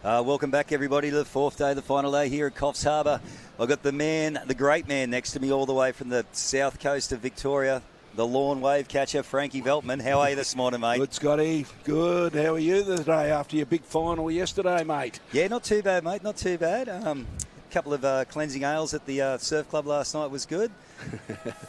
Welcome back, everybody, to the fourth day, the final day here at Coffs Harbour. I've got the man, the great man next to me all the way from the south coast of Victoria, the lawn wave catcher, Frankie Veltman. How are you this morning, mate? Good, Scotty. Good. How are you the day after your big final yesterday, mate? Yeah, not too bad, mate. Not too bad. A couple of cleansing ales at the surf club last night was good.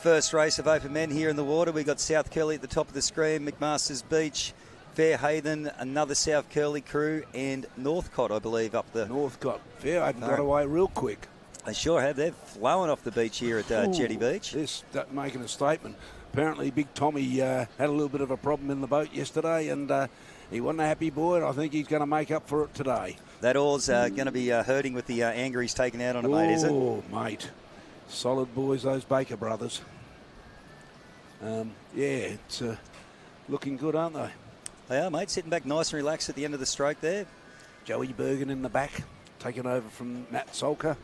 First race of open men here in the water. We got South Curly at the top of the screen, McMaster's Beach, Fairhaven, another South Curly crew, and Northcott, I believe, up the... Northcott. Fairhaven got away real quick. They sure have. They're flowing off the beach here at Jetty Beach. This making a statement. Apparently, Big Tommy had a little bit of a problem in the boat yesterday, and he wasn't a happy boy, and I think he's going to make up for it today. That oar's going to be hurting with the anger he's taken out on it, mate, is it? Oh, mate. Solid boys, those Baker brothers. Yeah, it's looking good, aren't they? They are, mate. Sitting back nice and relaxed at the end of the stroke there. Joey Bergen in the back, taking over from Matt Solker.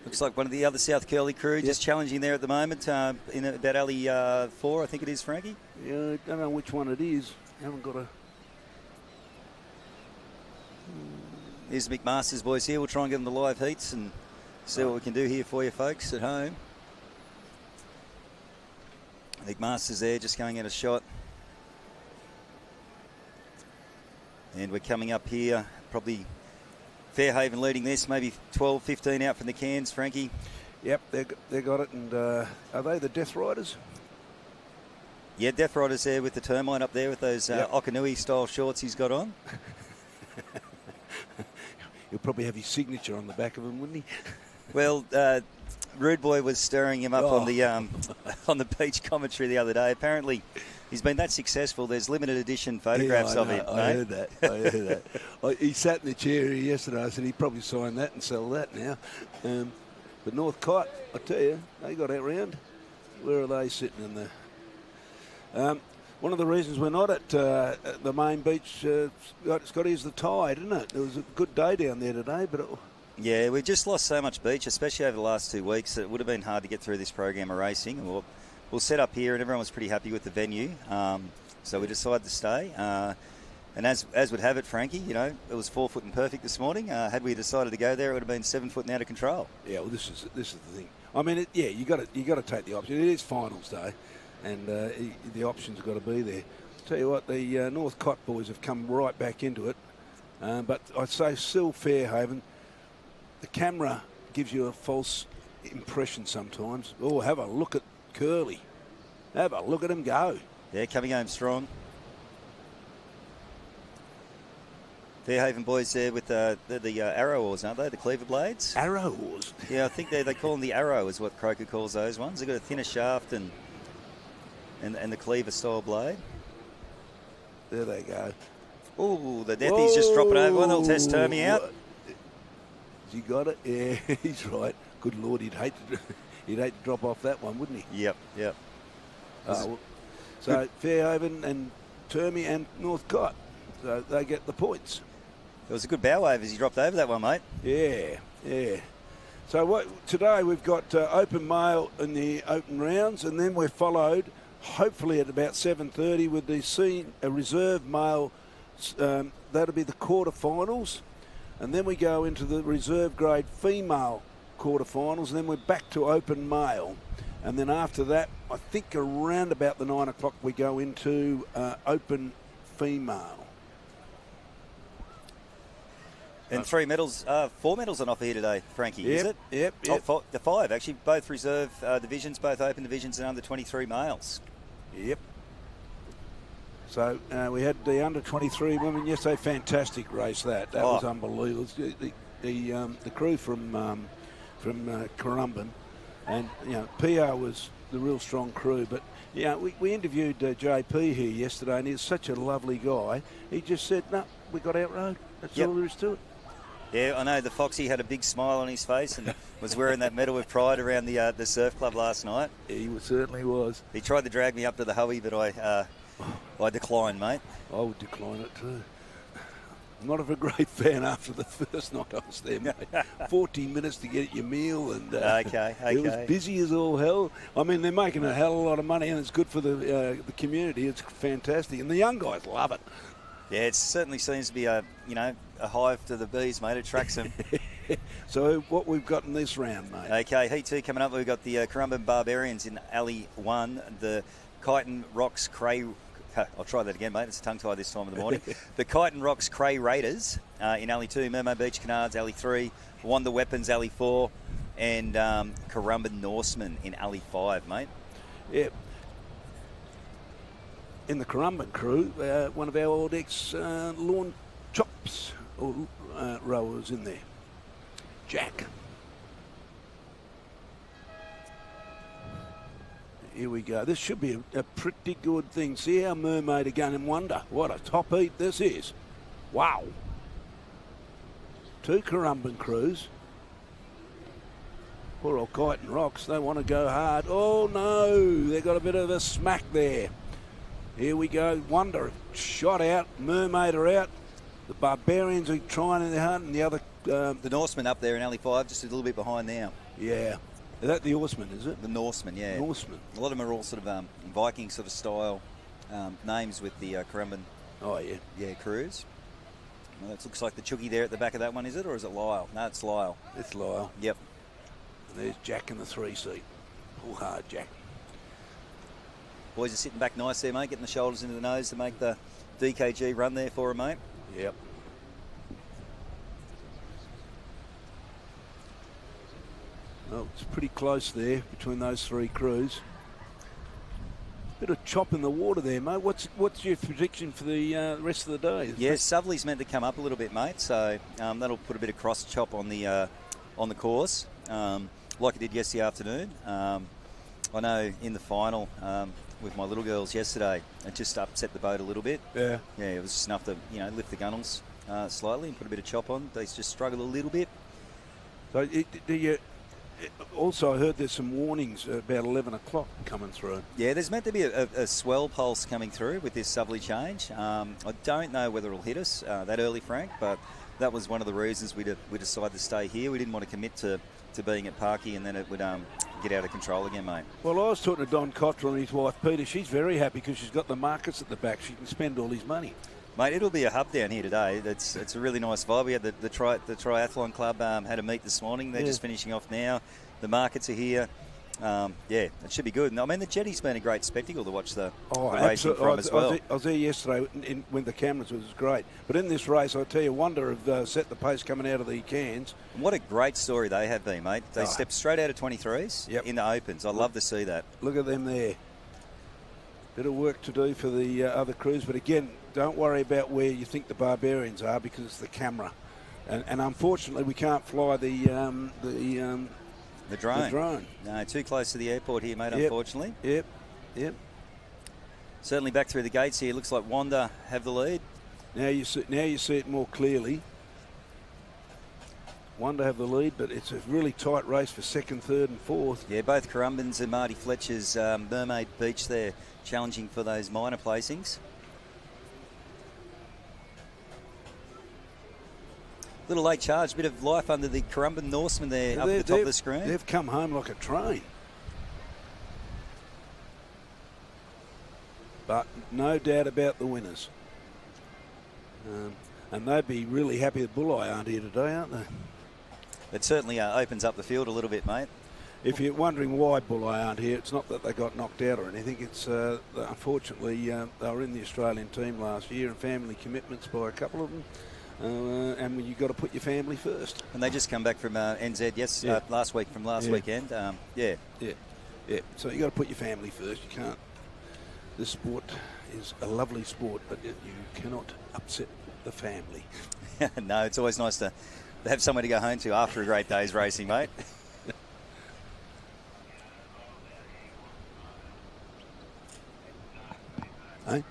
Looks like one of the other South Curly crew just challenging there at the moment in about alley 4, I think it is, Frankie. Yeah, I don't know which one it is. I haven't got a... Here's the McMaster's boys here. We'll try and get them the live heats and see what we can do here for you folks at home. McMaster's there just going at a shot. And we're coming up here, probably Fairhaven leading this, maybe 12, 15 out from the cans, Frankie. Yep, they got it. And are they the Death Riders? Yeah, Death Riders there with the Termite up there with those Okanui-style shorts he's got on. He'll probably have his signature on the back of him, wouldn't he? Well, Rude Boy was stirring him up on the beach commentary the other day. Apparently, he's been that successful. There's limited edition photographs of him. I heard that. He sat in the chair here yesterday. I said he'd probably sign that and sell that now. But Northcott, I tell you, they got out round. Where are they sitting in there? One of the reasons we're not at the main beach, Scotty, is the tide, isn't it? It was a good day down there today, but yeah, we just lost so much beach, especially over the last 2 weeks. It would have been hard to get through this program of racing. And we'll set up here, and everyone was pretty happy with the venue, so we decided to stay. And as would have it, Frankie, you know, it was 4 foot and perfect this morning. Had we decided to go there, it would have been 7 foot and out of control. Yeah, well, this is the thing. I mean, you got to take the option. It is finals day, and the options have got to be there. Tell you what, the Northcott boys have come right back into it, but I'd say still Fairhaven. The camera gives you a false impression sometimes. Oh, have a look at Curly. Have a look at him go. Yeah, coming home strong. Fairhaven boys there with the arrow oars, aren't they? The cleaver blades. Arrow oars? Yeah, I think they call them the arrow is what Croker calls those ones. They've got a thinner shaft and the cleaver style blade. There they go. Oh, the Deathy's just dropping over one. They'll test Termy out. You got it? Yeah, he's right. Good Lord, he'd hate to drop off that one, wouldn't he? Yep. So Fairhaven and Termy and Northcott, so they get the points. It was a good bow wave as he dropped over that one, mate. Yeah. So today we've got open male in the open rounds, and then we're followed, hopefully at about 7:30, with the reserve male. That'll be the quarterfinals. And then we go into the reserve grade female quarterfinals, and then we're back to open male. And then after that, I think around about the 9 o'clock, we go into open female. And 4 medals on offer here today, Frankie, is it? Yep. Oh, the 5, actually, both reserve divisions, both open divisions and under 23 males. Yep. So we had the under-23 women yesterday. Fantastic race that was unbelievable. The crew from Currumbin, and PR was the real strong crew. But we interviewed JP here yesterday, and he's such a lovely guy. He just said, "No, we got outrode. That's all there is to it." Yeah, I know the Foxy had a big smile on his face and was wearing that medal with pride around the surf club last night. He certainly was. He tried to drag me up to the Hoey, but I declined, mate. I would decline it too. I'm not a great fan after the first night I was there, mate. 14 minutes to get your meal, and okay. It was busy as all hell. I mean, they're making a hell of a lot of money, and it's good for the community. It's fantastic, and the young guys love it. Yeah, it certainly seems to be a a hive to the bees, mate. It attracts them. So what we've got in this round, mate? Okay, Heat 2 coming up. We've got the Currumbin Barbarians in Alley 1. The Kyneton Rocks Cray... I'll try that again, mate. It's a tongue-tie this time of the morning. The Kyneton Rocks Cray Raiders in Alley 2. Mermaid Beach Canards, Alley 3. Wonder Weapons, Alley 4. And Currumbin Norsemen in Alley 5, mate. Yeah. In the Currumbin crew, one of our old ex-lawn chops rowers in there. Jack. Here we go. This should be a pretty good thing. See our mermaid again and Wonder. What a top heat this is. Wow. 2 Currumbin crews. Poor old Kyneton Rocks, they want to go hard. Oh no, they got a bit of a smack there. Here we go. Wonder shot out. Mermaid are out. The Barbarians are trying in their hunt, and the other... the Norsemen up there in Alley 5, just a little bit behind now. Yeah. Is that the Horsemen, is it? The Norsemen, yeah. Norsemen. A lot of them are all sort of Viking sort of style names with the Currumbin crews. Well, that looks like the Chookie there at the back of that one, is it? Or is it Lyle? No, it's Lyle. It's Lyle. Yep. And there's Jack in the 3-seat. Pull hard, Jack. Boys are sitting back nice there, mate, getting the shoulders into the nose to make the DKG run there for him, mate. Yep. Well, it's pretty close there between those 3 crews. Bit of chop in the water there, mate. What's your prediction for the rest of the day? Yeah, Suvley's meant to come up a little bit, mate, so that'll put a bit of cross chop on the course, like it did yesterday afternoon. I know in the final with my little girls yesterday, it just upset the boat a little bit. Yeah. Yeah, it was just enough to, lift the gunnels slightly and put a bit of chop on. They just struggled a little bit. So do you... Also, I heard there's some warnings about 11 o'clock coming through. Yeah, there's meant to be a swell pulse coming through with this Suvley change. I don't know whether it'll hit us that early, Frank, but that was one of the reasons we decided to stay here. We didn't want to commit to being at Parky and then it would get out of control again, mate. Well, I was talking to Don Cottrell and his wife Peter. She's very happy because she's got the markets at the back. She can spend all his money. Mate, it'll be a hub down here today. It's a really nice vibe. We had the Triathlon Club had a meet this morning. They're just finishing off now. The markets are here. It should be good. And I mean, the jetty's been a great spectacle to watch the racing from as well. I was there yesterday when the cameras was great. But in this race, I tell you, Wonder have set the pace coming out of the cans. And what a great story they have been, mate. They stepped straight out of 23s in the Opens. I love to see that. Look at them there. Bit of work to do for the other crews. But again, don't worry about where you think the Barbarians are because it's the camera. And unfortunately, we can't fly the drone. The drone. No, too close to the airport here, mate, unfortunately. Yep. Certainly back through the gates here. Looks like Wanda have the lead. Now you see it more clearly. Wanda have the lead, but it's a really tight race for second, third and fourth. Yeah, both Currumbins and Marty Fletcher's Mermaid Beach there challenging for those minor placings. Little late charge, bit of life under the Currumbin Norsemen there up at the top of the screen. They've come home like a train. But no doubt about the winners. And they'd be really happy that Bulleye aren't here today, aren't they? It certainly opens up the field a little bit, mate. If you're wondering why Bulleye aren't here, it's not that they got knocked out or anything. It's unfortunately they were in the Australian team last year and family commitments by a couple of them. And you've got to put your family first. And they just come back from NZ, last week from last weekend. So you've got to put your family first. You can't. This sport is a lovely sport, but you cannot upset the family. No, it's always nice to have somewhere to go home to after a great day's racing, mate. Hey?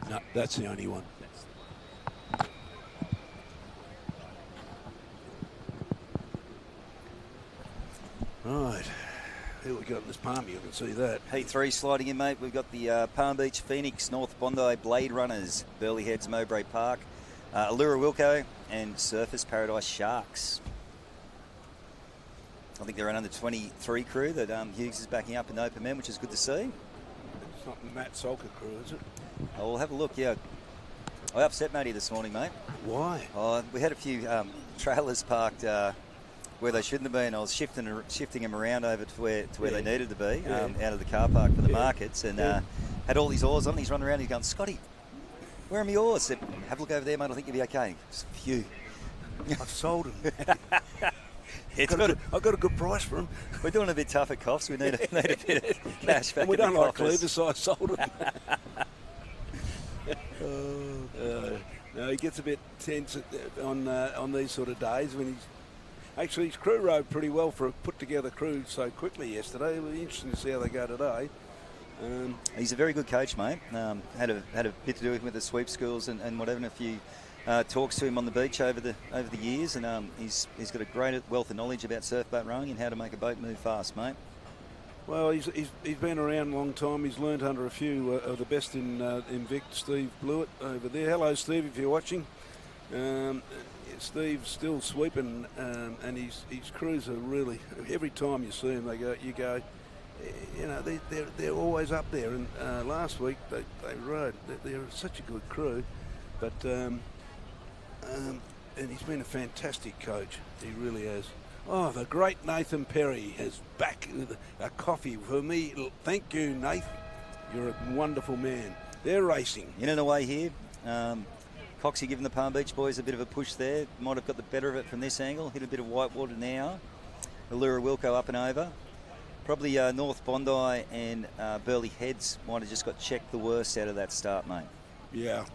No, that's the only one. Right, here we got in this palm, you can see that. Heat 3 sliding in, mate. We've got the Palm Beach Phoenix, North Bondi Blade Runners, Burley Heads, Mowbray Park, Allura Wilco and Surface Paradise Sharks. I think they're an under 23 crew that Hughes is backing up in the Open Men, which is good to see. It's not the Matt Solker crew, is it? We'll have a look, yeah. I upset Matty this morning, mate. Why? Oh, we had a few trailers parked where they shouldn't have been. I was shifting them around over to where they needed to be, out of the car park for the markets, and had all these oars on. He's running around. He's going, Scotty, where are my oars? I said, have a look over there, mate. I think you'll be okay. Just a few. I've sold them. I got a good price for them. We're doing a bit tough at Coffs. We need a bit of cash back. And we don't like coffers. cleaver, so I sold them. No, he gets a bit tense on these sort of days when he's crew rode pretty well for a put together crew so quickly yesterday. It'll be interesting to see how they go today. He's a very good coach, mate. Had a bit to do with the sweep schools and whatever, and a few talks to him on the beach over the years, and he's got a great wealth of knowledge about surf boat rowing and how to make a boat move fast, mate. Well, he's been around a long time. He's learned under a few of the best in Vic, Steve Blewett over there. Hello, Steve, if you're watching. Steve's still sweeping, and his crews are really, every time you see them, you go, you know, they're always up there. And last week they rode. They're such a good crew, but and he's been a fantastic coach. He really has. Oh, the great Nathan Perry has back a coffee for me. Thank you, Nathan. You're a wonderful man. They're racing. In and away here. Coxie giving the Palm Beach boys a bit of a push there. Might have got the better of it from this angle. Hit a bit of white water now. Allura Wilco up and over. Probably North Bondi and Burleigh Heads might have just got checked the worst out of that start, mate. Yeah.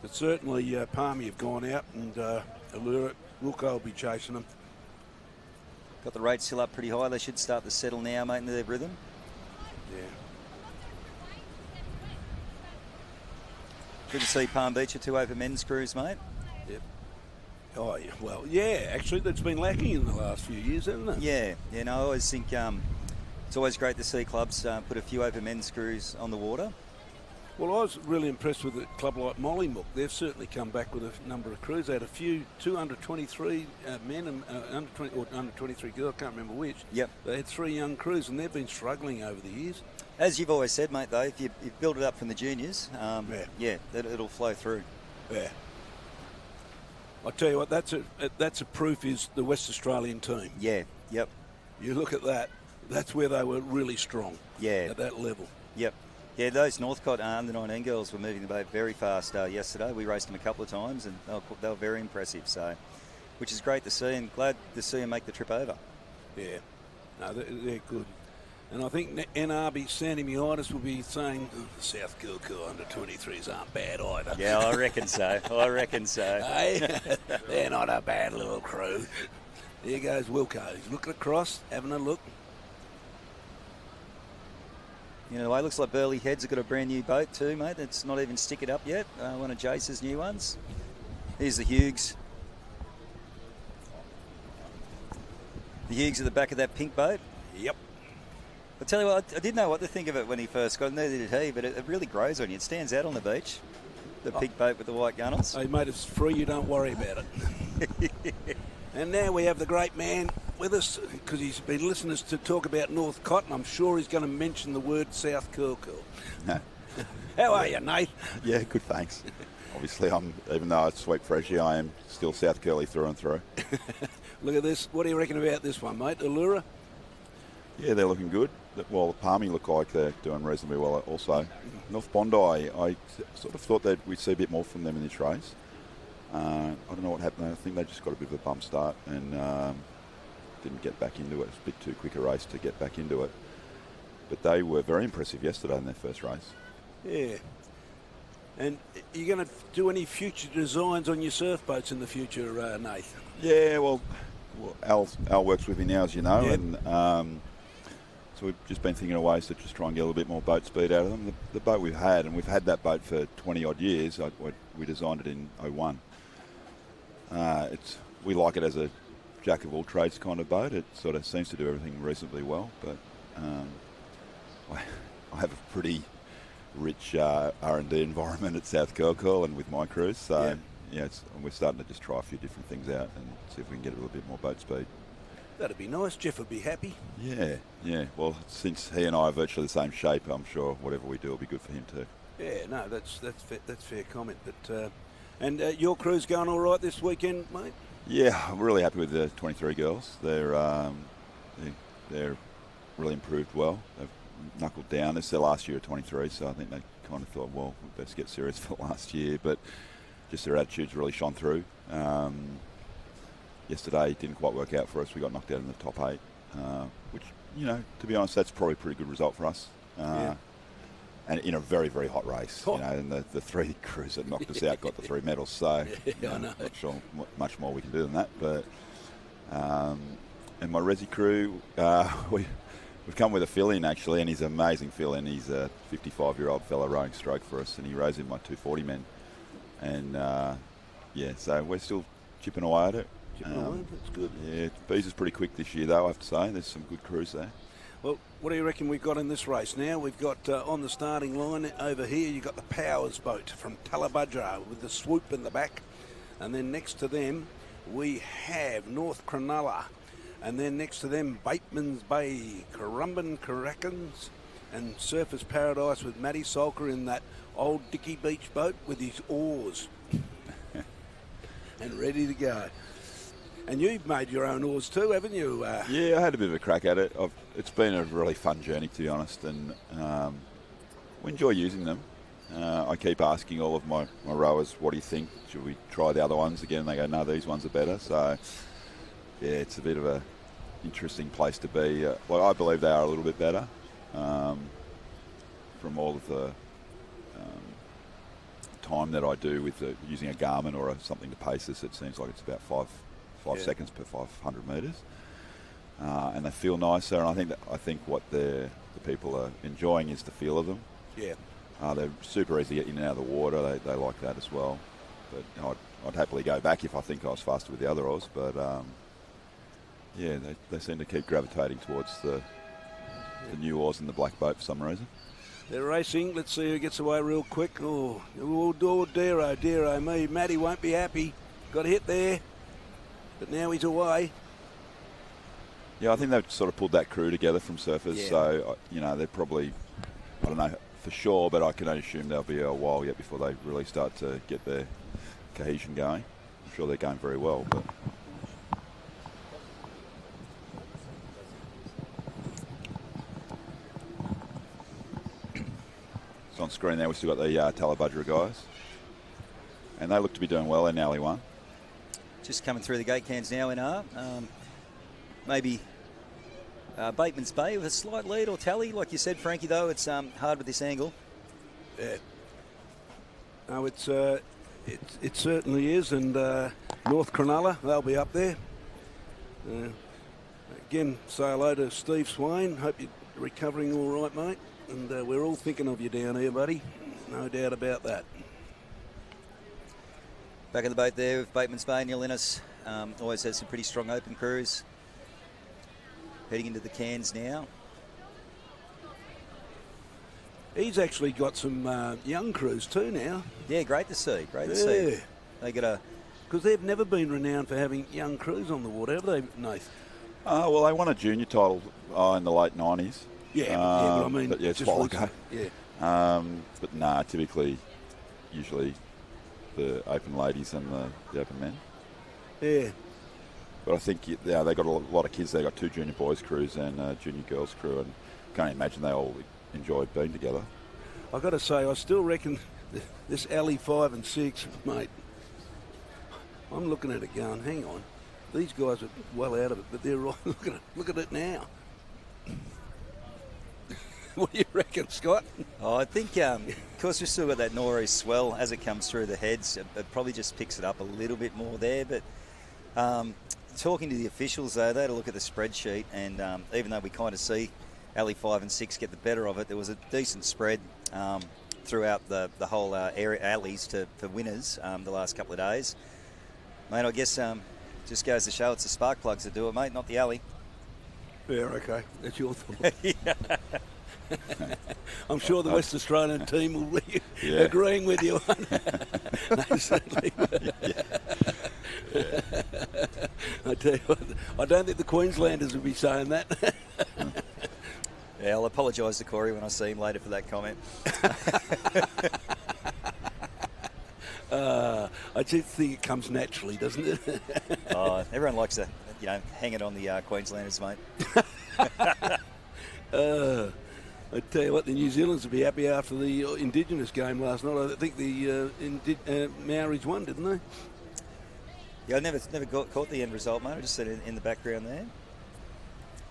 But certainly Palmy have gone out, and Allura Wilco will be chasing them. Got the rates still up pretty high. They should start to settle now, mate, into their rhythm. Yeah. Good to see Palm Beach with 2 open men's crews, mate. Yep. Oh, yeah. Well, yeah, actually, that's been lacking in the last few years, hasn't it? Yeah. No, I always think it's always great to see clubs put a few open men's crews on the water. Well, I was really impressed with a club like Mollymook. They've certainly come back with a number of crews. They had two under 23 men and under 23 girls. I can't remember which. Yep. They had 3 young crews, and they've been struggling over the years. As you've always said, mate, though, if you build it up from the juniors, it'll flow through. Yeah. I tell you what, that's a proof is the West Australian team. Yeah. Yep. You look at that. That's where they were really strong. Yeah. At that level. Yep. Yeah, those Northcott under 19 girls were moving the boat very fast yesterday. We raced them a couple of times, and they were very impressive. So, which is great to see, and glad to see them make the trip over. Yeah, no, they're good. And I think NRB Sandy Miitis will be saying the South Kilcoole under 23s aren't bad either. Yeah, I reckon so. Hey, they're not a bad little crew. There goes Wilco. He's looking across, having a look. You know, the way it looks like Burleigh Heads have got a brand new boat too, mate. It's not even stickered up yet. One of Jace's new ones. Here's the Hughes. The Hughes at the back of that pink boat. Yep. I tell you what, I didn't know what to think of it when he first got it, neither did he, but it really grows on you. It stands out on the beach, the pink boat with the white gunnels. Hey, mate, it's free. You don't worry about it. And now we have the great man with us, because he's been listening to talk about Northcott, and I'm sure he's going to mention the word South Kilcoole. No. How are you, Nate? Yeah, good, thanks. Obviously, even though I sweep freshie, I am still South Curly through and through. Look at this. What do you reckon about this one, mate? Allura? Yeah, they're looking good. Well, the Palmy look like they're doing reasonably well also. North Bondi, I sort of thought that we'd see a bit more from them in this race. I don't know what happened. I think they just got a bit of a bump start and didn't get back into it. It's a bit too quick a race to get back into it. But they were very impressive yesterday in their first race. Yeah. And are you going to do any future designs on your surf boats in the future, Nate? Yeah, well Al works with me now, as you know, yep. And so we've just been thinking of ways to just try and get a little bit more boat speed out of them. The boat we've had, and we've had that boat for 20-odd years, we designed it in 01. We like it as a jack-of-all-trades kind of boat. It sort of seems to do everything reasonably well, but I have a pretty rich R&D environment at South Kilcoole and with my crews, so we're starting to just try a few different things out and see if we can get a little bit more boat speed. That'd be nice. Jeff would be happy. Yeah. Well, since he and I are virtually the same shape, I'm sure whatever we do will be good for him too. Yeah, no, that's fair comment. But and your crew's going all right this weekend, mate? Yeah, I'm really happy with the 23 girls. They're really improved well. They've knuckled down. It's their last year at 23, so I think they kind of thought, well, we best get serious for last year. But just their attitudes really shone through. Yesterday didn't quite work out for us. We got knocked out in the top 8, which, to be honest, that's probably a pretty good result for us. And in a very, very hot race, and the 3 crews that knocked us out got the 3 medals. So I know. I'm not sure much more we can do than that. But and my Resi crew, we've come with a fill-in actually, and he's an amazing fill-in. He's a 55-year-old fellow rowing stroke for us, and he rows in my 240 men. And so we're still chipping away at it. That's good. Yeah, Bees is pretty quick this year, though, I have to say. There's some good crews there. Well, what do you reckon we've got in this race now? We've got on the starting line over here, you've got the Powers boat from Talabudra with the swoop in the back. And then next to them, we have North Cronulla. And then next to them, Bateman's Bay, Currumbin Karackans, and Surfers Paradise with Matty Solker in that old Dicky Beach boat with his oars. And ready to go. And you've made your own oars too, haven't you? Yeah, I had a bit of a crack at it. It's been a really fun journey, to be honest, and we enjoy using them. I keep asking all of my rowers, what do you think? Should we try the other ones again? And they go, no, these ones are better. So, yeah, it's a bit of a interesting place to be. I believe they are a little bit better from all of the time that I do with using a Garmin or something to pace us. It seems like it's about 5 seconds per 500 metres, and they feel nicer. And I think what the people are enjoying is the feel of them. Yeah, they're super easy to get in and out of the water. They like that as well. But I'd happily go back if I think I was faster with the other oars. But they seem to keep gravitating towards the new oars and the black boat for some reason. They're racing. Let's see who gets away real quick. Dear me. Matty won't be happy. Got hit there. But now he's away. Yeah, I think they've sort of pulled that crew together from Surfers. Yeah. So, they're probably, I don't know for sure, but I can only assume there'll be a while yet before they really start to get their cohesion going. I'm sure they're going very well, but... So on screen there, we've still got the Talabudra guys. And they look to be doing well. They're nearly won. Just coming through the gate cans now in R. Maybe Bateman's Bay with a slight lead or tally. Like you said, Frankie, though, it's hard with this angle. Yeah. No, it certainly is. And North Cronulla, they'll be up there. Again, say hello to Steve Swain. Hope you're recovering all right, mate. And we're all thinking of you down here, buddy. No doubt about that. Back in the boat there with Bateman's Bay, Neil Innes. Always has some pretty strong open crews. Heading into the cans now. He's actually got some young crews too now. Yeah, great to see. Great to see. They got a... Because they've never been renowned for having young crews on the water, have they, Nath? Well, they won a junior title in the late 90s. Yeah, but I mean... But yeah, it's just a while ago. Yeah. But nah, usually the open ladies and the open men. Yeah. But I think they got a lot of kids. They got 2 junior boys crews and a junior girls crew, and can't imagine they all enjoyed being together. I've got to say, I still reckon this alley 5 and 6, mate, I'm looking at it going, hang on, these guys are well out of it, but they're right. Look at it now. What do you reckon, Scott? Oh, I think, of course, we've still got that nor'east swell as it comes through the heads. It probably just picks it up a little bit more there. But talking to the officials, though, they had a look at the spreadsheet, and even though we kind of see alley 5 and 6 get the better of it, there was a decent spread throughout the whole area alleys for winners the last couple of days. Mate, I guess just goes to show it's the spark plugs that do it, mate, not the alley. Yeah, okay. That's your thought. Yeah. I'm sure the West Australian team will be agreeing with you. No, certainly. I tell you what, I don't think the Queenslanders would be saying that. Yeah, I'll apologise to Corey when I see him later for that comment. I just think it comes naturally, doesn't it? Everyone likes to, hang it on the Queenslanders, mate. I tell you what, the New Zealanders will be happy after the Indigenous game last night. I think the Maoris won, didn't they? Yeah, I never caught the end result, mate. I just said it in the background there.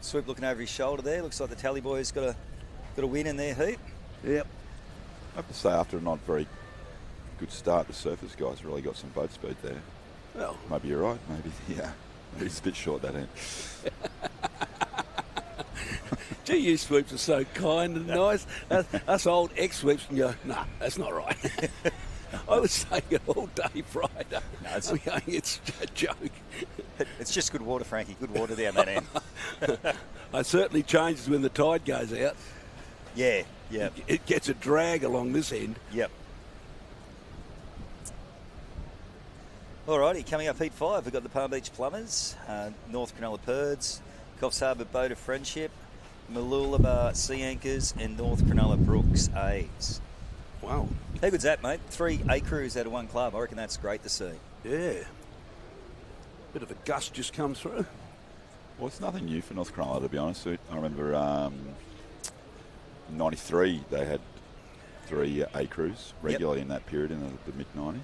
Swoop looking over his shoulder there. Looks like the Tally boys got a win in their heat. Yep. I have to say, after a not very good start, the Surfers guys really got some boat speed there. Well, maybe you're right. Maybe it's a bit short, that end. Gee, you Swoops are so kind and nice. Us old ex-Swoops can go, nah, that's not right. I was saying it all day Friday. No, it's a joke. It's just good water, Frankie. Good water down that end. It certainly changes when the tide goes out. Yeah. It gets a drag along this end. Yep. Alrighty, coming up heat 5, we've got the Palm Beach Plumbers, North Cronulla Purds, Coffs Harbour Boat of Friendship, Mooloolaba Sea Anchors, and North Cronulla Brooks A's. Wow. How good's that, mate? 3 A crews out of one club. I reckon that's great to see. Yeah. Bit of a gust just come through. Well, it's nothing new for North Cronulla, to be honest. I remember in 93 they had 3 A crews regularly in that period in the mid-90s.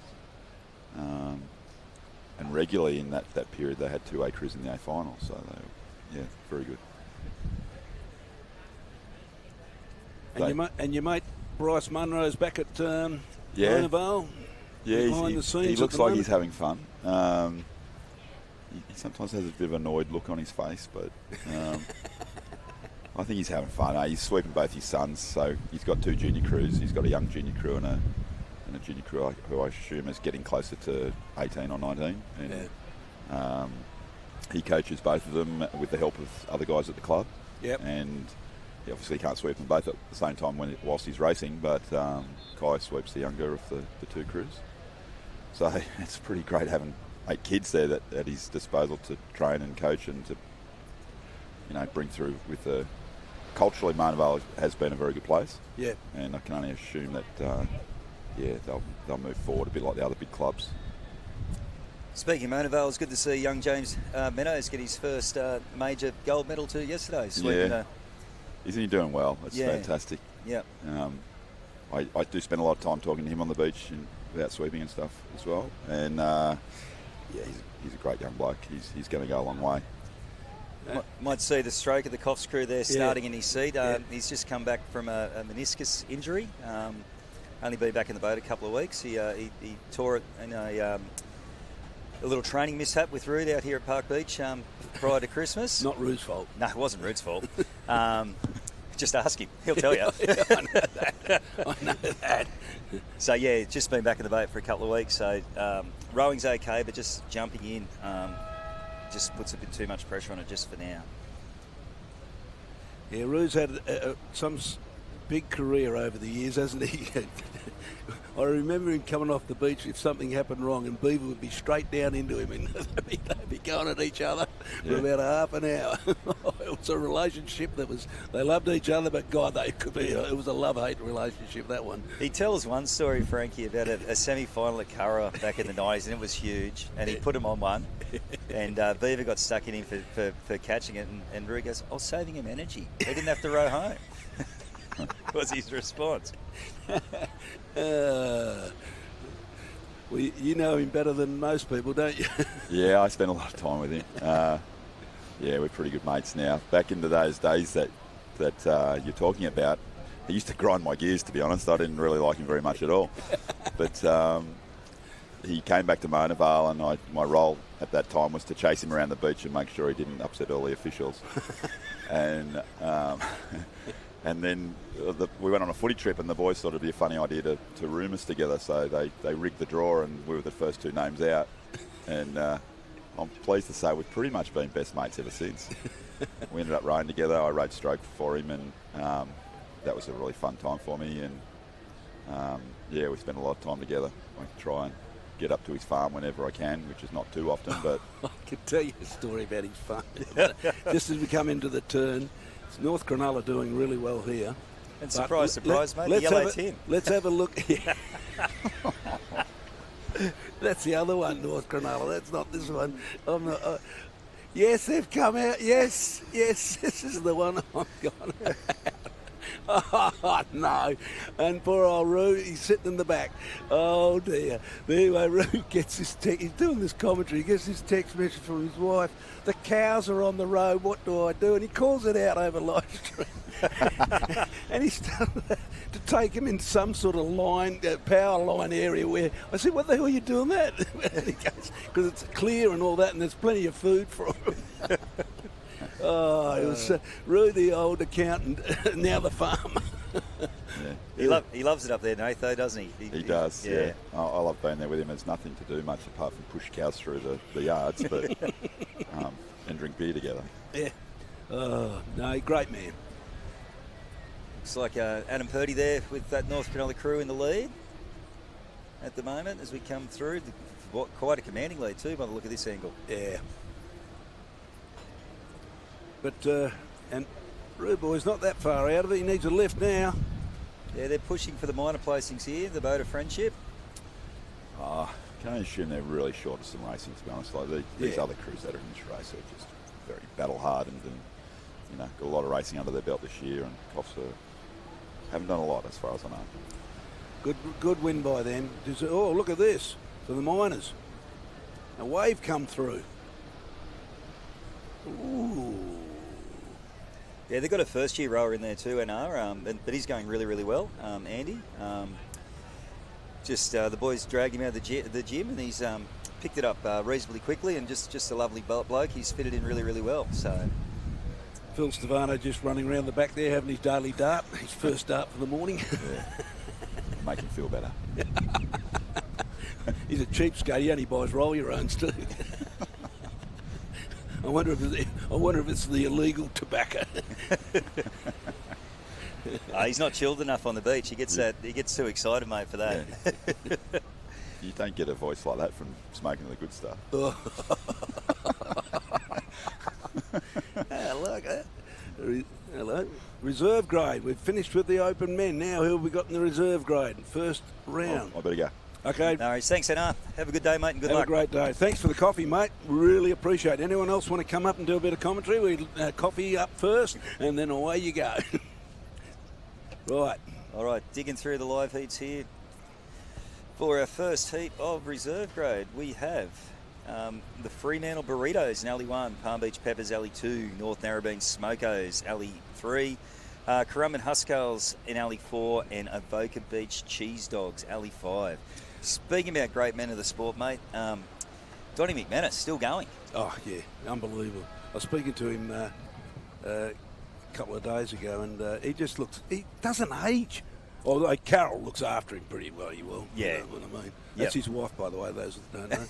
And regularly in that period they had 2 A crews in the A final. So, very good. And your mate Bryce Munro's back at Yeah, Vale. Behind the scenes he looks at the like moment. he's having fun. He sometimes has a bit of an annoyed look on his face, but I think he's having fun. He's sweeping both his sons, so he's got 2 junior crews. He's got a young junior crew and a junior crew who I assume is getting closer to 18 or 19. And he coaches both of them with the help of other guys at the club. Yep. And he obviously can't sweep them both at the same time whilst he's racing, but Kai sweeps the younger of the 2 crews. So it's pretty great having 8 kids there at his disposal to train and coach and to bring through with the... Culturally, Mona Vale has been a very good place. Yeah. And I can only assume that, they'll move forward a bit like the other big clubs. Speaking of Mona Vale, it's good to see young James Meadows get his first major gold medal too yesterday. Isn't he doing well? It's fantastic. Yeah. I do spend a lot of time talking to him on the beach about sweeping and stuff as well. And he's a great young bloke. He's going to go a long way. Might see the stroke of the Coffs crew there starting in his seat. He's just come back from a meniscus injury. Only been back in the boat a couple of weeks. He tore it in a little training mishap with Rood out here at Park Beach prior to Christmas. Not Rood's fault. No, it wasn't Rood's fault. Just ask him. He'll tell you. I know that. So, just been back in the boat for a couple of weeks. So, rowing's okay, but just jumping in just puts a bit too much pressure on it just for now. Yeah, Rood's had some big career over the years, hasn't he? I remember him coming off the beach if something happened wrong, and Beaver would be straight down into him, and they'd be going at each other for about half an hour. It was a relationship they loved each other, but God, it was a love-hate relationship, that one. He tells one story, Frankie, about a semi-final at Curra back in the 90s, and it was huge, and he put him on one, and Beaver got stuck in him for catching it, and Rui goes, I was saving him energy. He didn't have to row home. Was his response. Well, you know him better than most people, don't you? Yeah, I spent a lot of time with him. We're pretty good mates now. Back into those days that you're talking about, he used to grind my gears, to be honest. I didn't really like him very much at all. But he came back to Mona Vale, and my role at that time was to chase him around the beach and make sure he didn't upset all the officials. And then we went on a footy trip, and the boys thought it'd be a funny idea to room us together. So they rigged the draw, and we were the first 2 names out. And I'm pleased to say we've pretty much been best mates ever since. We ended up rowing together. I rowed stroke for him, and that was a really fun time for me. And we spent a lot of time together. I try and get up to his farm whenever I can, which is not too often. But I can tell you a story about his farm. Just as we come into the turn, It's North Cronulla doing really well here. And surprise, surprise, mate, the let's yellow tin. Let's have a look. That's the other one, North Cronulla. That's not this one. I'm not, yes, they've come out. Yes, this is the one I'm going about. Oh, no. And poor old Roo, he's sitting in the back. Oh, dear. Anyway, Roo gets his text. He's doing this commentary. He gets his text message from his wife. The cows are on the road. What do I do? And he calls it out over live stream. And he's starting to take him in some sort of line, power line area where I said, what the hell are you doing that? And he goes, because it's clear and all that, and there's plenty of food for him. Oh, it was Roo, the old accountant, now the farmer. Yeah. He loves it up there, Nath, though, doesn't he? He does, yeah. I love being there with him. There's nothing to do much apart from push cows through the yards, but and drink beer together. Yeah. Oh, no, great man. Looks like Adam Purdy there with that North Cronulla crew in the lead at the moment as we come through. Quite a commanding lead too by the look of this angle. Yeah. But, and Roo Boy's not that far out of it. He needs a lift now. Yeah, they're pushing for the minor placings here, the Boat of Friendship. I can only assume they're really short of some racing, to be honest. Like these other crews that are in this race are just very battle-hardened and, you know, got a lot of racing under their belt this year, and Coffs haven't done a lot as far as I know. Good win by them. Oh, look at this for the miners. A wave come through. Ooh. Yeah, they've got a first-year rower in there too, NR, but he's going really, really well, Andy. The boys dragged him out of the gym, and he's picked it up reasonably quickly, and just a lovely bloke. He's fitted in really, really well. So Phil Stavano just running around the back there having his daily dart, his first dart for the morning. Yeah. Make him feel better. He's a cheapskate. He only buys roll-your-owns too. I wonder if it's the illegal tobacco. He's not chilled enough on the beach. He gets too excited, mate, for that. Yeah. You don't get a voice like that from smoking the good stuff. Look, hello. Reserve grade. We've finished with the open men. Now who have we got in the reserve grade? First round. I better go. Okay. No worries. Thanks, NR. Have a good day, mate, and good luck. luck. Have a great day. Thanks for the coffee, mate. Really appreciate it. Anyone else want to come up and do a bit of commentary? We coffee up first, and then away you go. Right. All right, digging through the live heats here. For our first heat of reserve grade, we have the Fremantle Burritos in Alley 1, Palm Beach Peppers Alley 2, North Narrabeen Smokos Alley 3, Currumbin Huskals in Alley 4, and Avoca Beach Cheese Dogs Alley 5. Speaking about great men of the sport, mate, Donnie McManus still going. Oh, yeah, unbelievable. I was speaking to him a couple of days ago, and he just looks, he doesn't age. Although Carol looks after him pretty well, you will. Yeah. You know what I mean? That's his wife, by the way, those that don't know.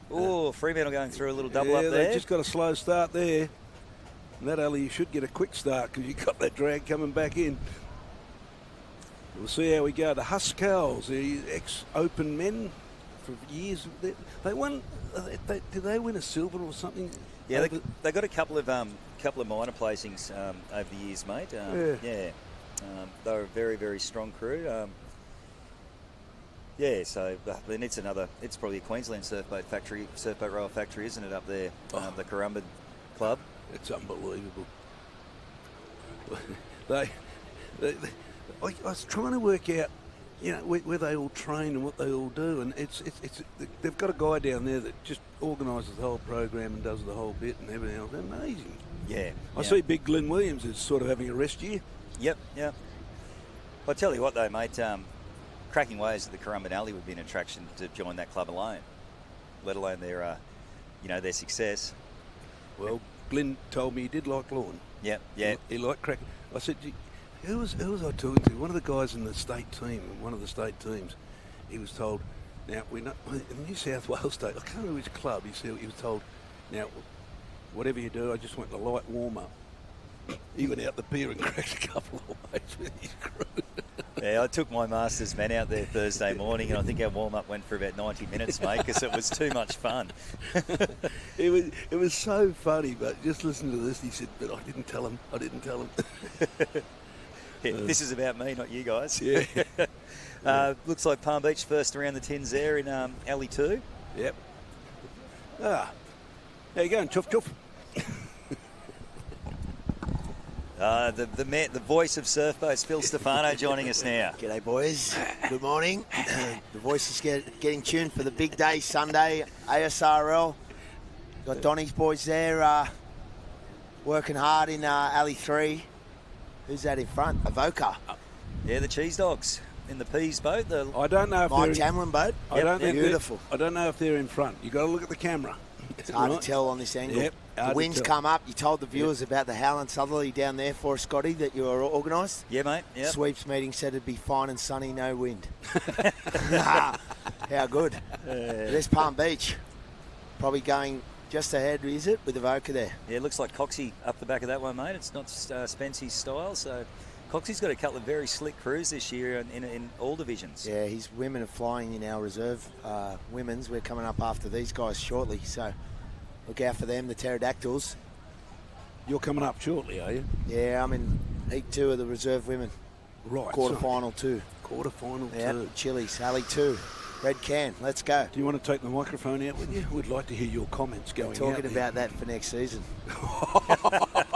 Oh, Fremantle going through a little double up there. They just got a slow start there. And that alley, you should get a quick start because you got that drag coming back in. We'll see how we go. The Huskals, the ex-open men for years. They won. Did they win a silver or something? Yeah, they got a couple of minor placings over the years, mate. They were a very, very strong crew. So I mean, it's probably a Queensland surfboat rower factory, isn't it, up there? The Currumbin Club. It's unbelievable. I was trying to work out, you know, where they all train and what they all do, and it's they've got a guy down there that just organises the whole program and does the whole bit and everything else. Amazing. Yeah. I see Big Glenn Williams is sort of having a rest year. Yep. I'll tell you what though, mate. Cracking waves at the Currumbin Alley would be an attraction to join that club alone, let alone their success. Well, Glenn told me he did like lawn. Yeah. He liked cracking. I said, who was I talking to? One of the guys in the state team, one of the state teams. He was told, now we're not in New South Wales state. I can't remember which club. He was told, now whatever you do, I just want the light warm up. He went out the pier and cracked a couple of waves with his crew. Yeah, I took my Masters men out there Thursday morning, and I think our warm-up went for about 90 minutes, mate, because it was too much fun. It was so funny, but just listen to this. He said, but I didn't tell him. Yeah, this is about me, not you guys. Yeah. Looks like Palm Beach first around the tins there in Alley 2. Yep. How you going, Chuff Chuff? The voice of surf boats, Phil Stefano, joining us now. G'day, boys. Good morning. The voice is getting tuned for the big day Sunday, ASRL. Got Donny's boys there working hard in Alley 3. Who's that in front? Avoca. Yeah, the Cheese Dogs in the Peas boat. I don't know if Mike they're Tamlin boat. Beautiful. I don't know if they're in front. You've got to look at the camera. It's hard to tell on this angle. Yep, the wind's come up. You told the viewers about the Howland Southerly down there for us, Scotty, that you were organised. Yeah, mate. Yep. Sweeps meeting said it'd be fine and sunny, no wind. How good. There's Palm Beach. Probably going just ahead, is it, with Avoca there? Yeah, it looks like Coxie up the back of that one, mate. It's not Spence's style, so Coxie's got a couple of very slick crews this year in all divisions. Yeah, his women are flying in our reserve women's. We're coming up after these guys shortly, so look out for them, the Pterodactyls. You're coming up shortly, are you? Yeah, I'm in Heat 2 of the reserve women. Right. Quarterfinal 2. Quarterfinal 2. Yep, Chili's, Alley 2. Red can, let's go. Do you want to take the microphone out with you? We'd like to hear your comments going We're out talking there. about that for next season.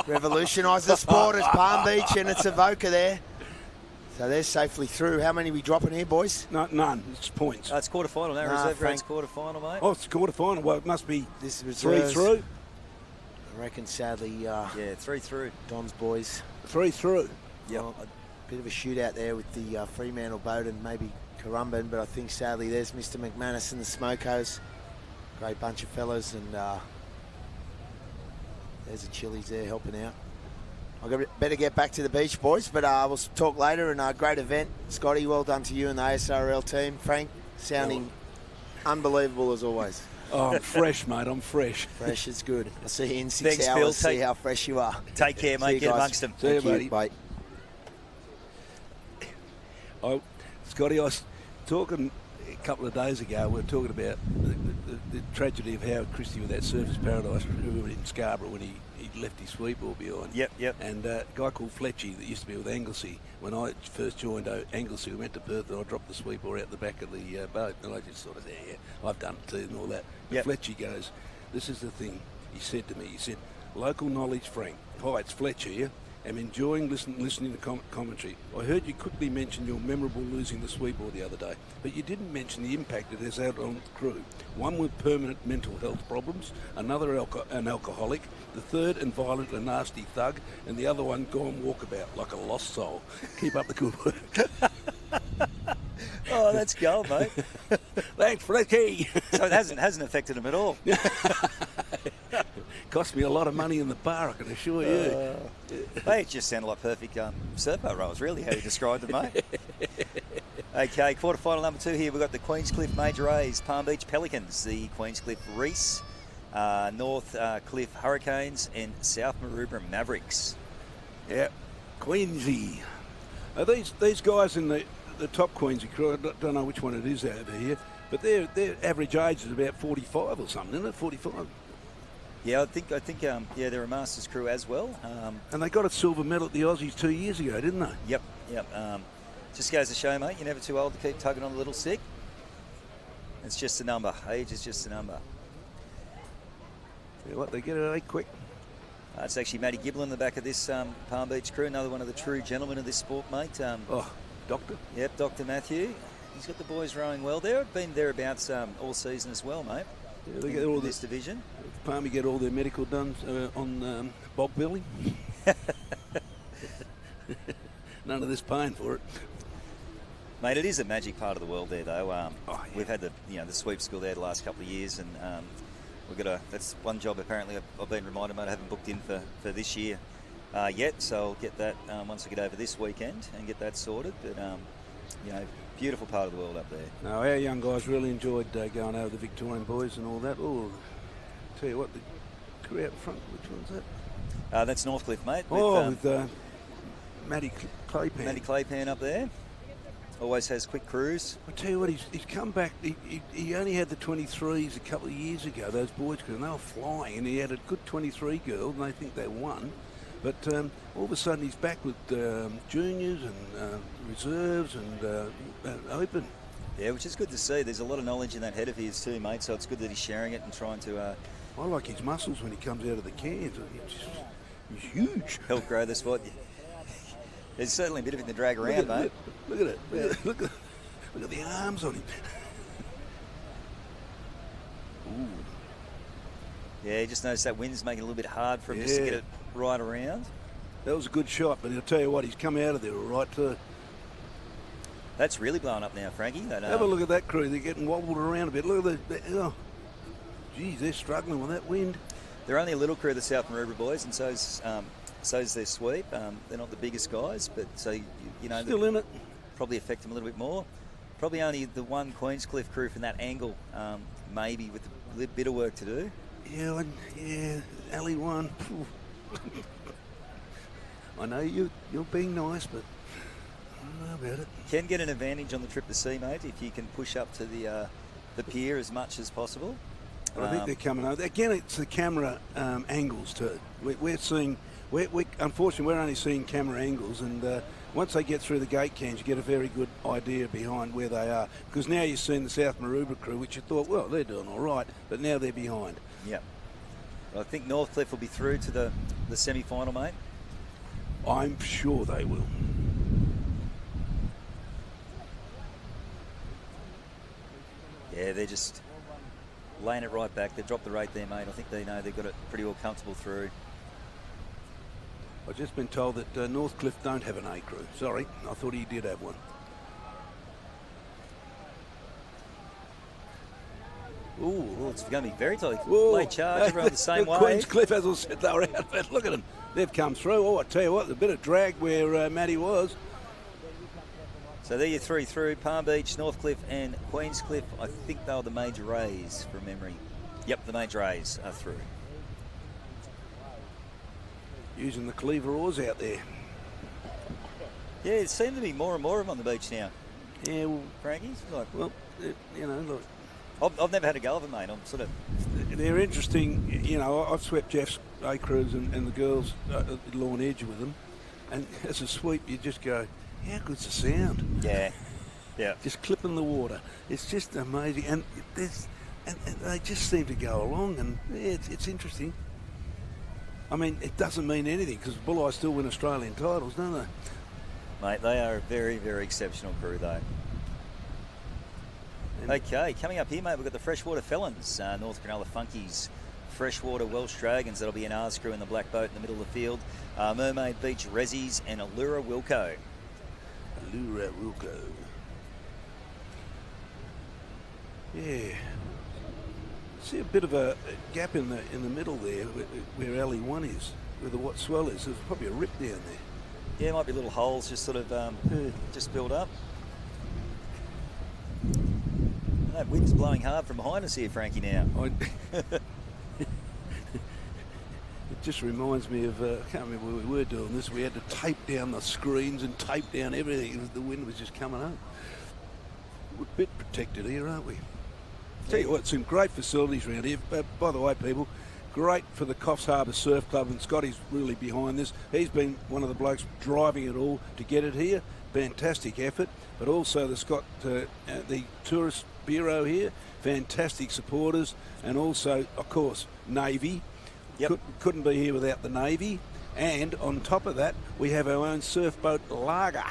Revolutionise the sport. It's Palm Beach and it's Avoca there. So they're safely through. How many we dropping here, boys? No, none. It's points. It's quarterfinal now. Reserve grade's quarterfinal, mate. Oh, it's quarterfinal. Well, it must be this is 3 through. I reckon, sadly, yeah, 3 through. Don's boys. 3 through. Yeah, a bit of a shootout there with the Fremantle boat and maybe Currumbin, but I think sadly there's Mr. McManus and the Smokos. Great bunch of fellas, and there's the Chili's there helping out. I better get back to the beach, boys, but we'll talk later. And great event, Scotty. Well done to you and the ASRL team. Frank, sounding unbelievable as always. Oh, I'm fresh, mate. I'm fresh. Fresh is good. I'll see you in 6 Thanks, hours. Phil. See how fresh you are. Take care, mate. Get amongst them. See you, buddy. Bye. Scotty, I was talking a couple of days ago. We were talking about the tragedy of Howard Christie with that Surfers Paradise crew in Scarborough when he left his sweep all behind. Yep. And a guy called Fletchy that used to be with Anglesey. When I first joined Anglesey, we went to Perth and I dropped the sweep oar out the back of the boat. And I just sort of said, yeah, I've done it too and all that. But Fletchy goes, this is the thing he said to me. He said, local knowledge, Frank. Hi, it's Fletcher here. I'm enjoying listening to commentary. I heard you quickly mention your memorable losing the sweep oar the other day, but you didn't mention the impact it has had on the crew. One with permanent mental health problems, another an alcoholic, the third and violent and nasty thug, and the other one gone walkabout like a lost soul. Keep up the good work. Oh, that's gold, mate. Thanks, Fletchy. So it hasn't affected him at all. Cost me a lot of money in the bar, I can assure you. Hey, it just sounded like perfect surfboat rolls, really, how you described it, mate. Okay, quarterfinal number 2 here. We've got the Queenscliff Major A's, Palm Beach Pelicans, the Queenscliff Reese, North Cliff Hurricanes, and South Maroubra Mavericks. Yeah, Queensy. These guys in the top Queensy crew, I don't know which one it is over here, but their average age is about 45 or something, isn't it? 45. Yeah, I think they're a Masters crew as well. And they got a silver medal at the Aussies 2 years ago, didn't they? Yep. Just goes to show, mate, you're never too old to keep tugging on the little stick. It's just a number. Age is just a number. Tell you what, they get it quick. It's actually Matty Giblin in the back of this Palm Beach crew, another one of the true gentlemen of this sport, mate. Doctor? Yep, Dr. Matthew. He's got the boys rowing well there. Been thereabouts all season as well, mate. Yeah, they get all this division. Palmy get all their medical done on bog billing. None of this paying for it. Mate, it is a magic part of the world there, though. We've had the sweep school there the last couple of years, and that's one job apparently I've been reminded, mate, I haven't booked in for this year yet, so I'll get that once I get over this weekend and get that sorted. But beautiful part of the world up there. No, our young guys really enjoyed going over the Victorian boys and all that. Oh, tell you what, the crew out front, which one's that? That's Northcliffe, mate. With Matty Claypan. Matty Claypan up there. always has quick crews. I tell you what, he's come back. He only had the 23s a couple of years ago, those boys, and they were flying, and he had a good 23 girl, and they think they won. But all of a sudden, he's back with juniors and reserves and open. Yeah, which is good to see. There's a lot of knowledge in that head of his too, mate, so it's good that he's sharing it and trying to... I like his muscles when he comes out of the cans. He's huge. Help grow the sport. There's certainly a bit of it in the drag around, mate. Look at it. Look at the arms on him. Ooh. Yeah, you just noticed that wind's making it a little bit hard for him just to get it right around. That was a good shot, but I'll tell you what, he's come out of there all right too. That's really blowing up now, Frankie. Have a look at that crew. They're getting wobbled around a bit. Look at oh, geez, they're struggling with that wind. They're only a little crew, the South Maroubra boys, and so's their sweep. They're not the biggest guys, but so you know, still in it. Probably affect them a little bit more. Probably only the one Queenscliff crew from that angle, maybe with a little bit of work to do. Yeah, alley one. I know you're being nice, but I don't know about it. Can get an advantage on the trip to sea, mate, if you can push up to the pier as much as possible. I think they're coming over. Again, it's the camera angles too. We're seeing, unfortunately, we're only seeing camera angles, and once they get through the gate cans, you get a very good idea behind where they are. Because now you're seeing the South Maroubra crew, which you thought, well, they're doing all right, but now they're behind. Yeah. I think Northcliffe will be through to the semi-final, mate. I'm sure they will. Yeah, they're just laying it right back. They've dropped the rate there, mate. I think they know they've got it pretty well comfortable through. I've just been told that Northcliffe don't have an A crew. Sorry, I thought he did have one. Ooh, it's going to be very tight. Whoa. Late charge, everyone the same way. Queenscliff, as I said, they were out, but look at them. They've come through. Oh, I tell you what, a bit of drag where Matty was. So there you three through. Palm Beach, Northcliffe and Queenscliff. I think they were the major A's from memory. Yep, the major A's are through. Using the cleaver oars out there. Yeah, it seems to be more and more of them on the beach now. Yeah, well, Frankie's like, well, you know, look. I've never had a go of them, mate. I'm sort of... They're interesting. You know, I've swept Jeff's A crews and the girls at Lawn Edge with them. And as a sweep, you just go, how good's the sound? Yeah, yeah. Just clipping the water. It's just amazing. And they just seem to go along, and yeah, it's interesting. I mean, it doesn't mean anything because Bulleye still win Australian titles, don't they? Mate, they are a very, very exceptional crew, though. Okay, coming up here, mate, we've got the Freshwater Felons, North Cronulla Funkies, Freshwater Welsh Dragons, that'll be an R crew in the black boat in the middle of the field, Mermaid Beach Rezzies and Allura Wilco. Allura Wilco. Yeah. See a bit of a gap in the middle there where alley one is, where the what swell is. There's probably a rip down there. Yeah, might be little holes just sort of just build up. That wind's blowing hard from behind us here, Frankie, now. It just reminds me of, I can't remember where we were doing this. We had to tape down the screens and tape down everything. The wind was just coming up. We're a bit protected here, aren't we? Tell you what, some great facilities around here. By the way, people, great for the Coffs Harbour Surf Club, and Scotty's really behind this. He's been one of the blokes driving it all to get it here. Fantastic effort. But also the Tourist Bureau here, fantastic supporters, and also, of course, Navy. Yep. Couldn't be here without the Navy. And on top of that, we have our own surf boat lager.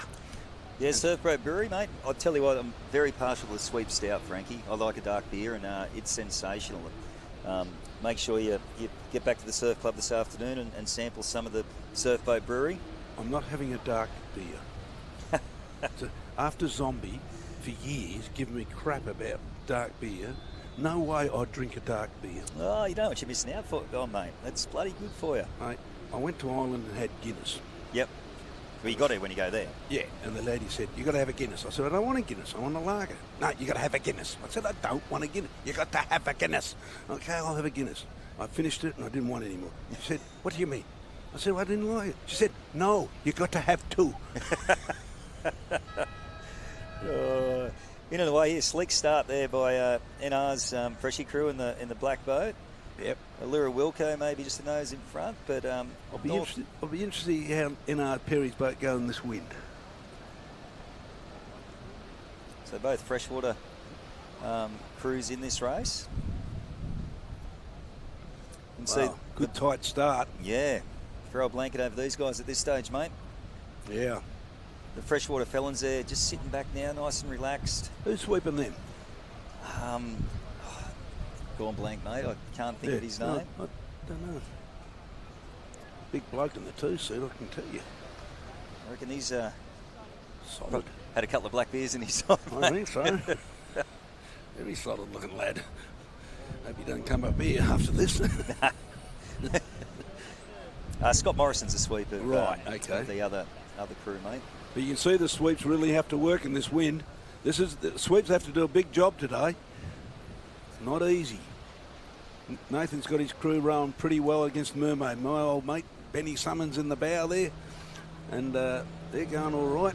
Yeah, Surf Boat Brewery, mate. I'll tell you what, I'm very partial to Sweep Stout, Frankie. I like a dark beer, and it's sensational. Make sure you get back to the surf club this afternoon and sample some of the Surf Boat Brewery. I'm not having a dark beer. So after Zombie, for years, giving me crap about dark beer, no way I'd drink a dark beer. Oh, you know what you're missing out for. Oh, mate, that's bloody good for you. Mate, I went to Ireland and had Guinness. Yep. Well, you got it when you go there. Yeah, and the lady said, you got to have a Guinness. I said, I don't want a Guinness, I want a lager. No, you got to have a Guinness. I said, I don't want a Guinness. You got to have a Guinness. Okay, I'll have a Guinness. I finished it and I didn't want it anymore. She said, what do you mean? I said, well, I didn't like it. She said, no, you got to have two. I hear slick start there by NR's Freshie crew in the black boat. Yep. Allura Wilco maybe just a nose in front, but I'll be interested to see how NR Perry's boat go in this wind. So both freshwater crews in this race. And Wow, good tight start. Yeah, throw a blanket over these guys at this stage, mate. Yeah. The freshwater felons there just sitting back now, nice and relaxed. Who's sweeping them? Gone blank, mate. I can't think of his name. I don't know. Big bloke in the 2-seat, I can tell you. I reckon he's Solid. had a couple of black beers in his side. I think so. Very solid looking lad. Hope he doesn't come up here after this. Scott Morrison's a sweeper. Right, okay. The other crew, mate. But you can see the sweeps really have to work in this wind. The sweeps have to do a big job today. It's not easy. Nathan's got his crew rowing pretty well against Mermaid. My old mate Benny Summons in the bow there, and they're going all right.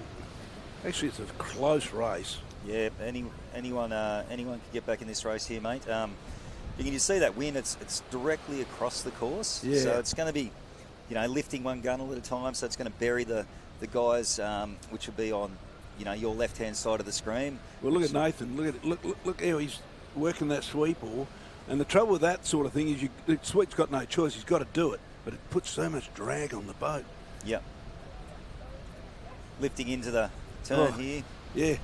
Actually, it's a close race. Yeah, anyone can get back in this race here, mate. You can just see that wind. It's directly across the course, yeah. So it's going to be, lifting one gunnel at a time. So it's going to bury the guys, which will be on, your left-hand side of the screen. Well, look at Nathan. Look how he's working that sweep oar. And the trouble with that sort of thing is the sweep's got no choice. He's got to do it, but it puts so much drag on the boat. Yep. Lifting into the turn here. Yeah.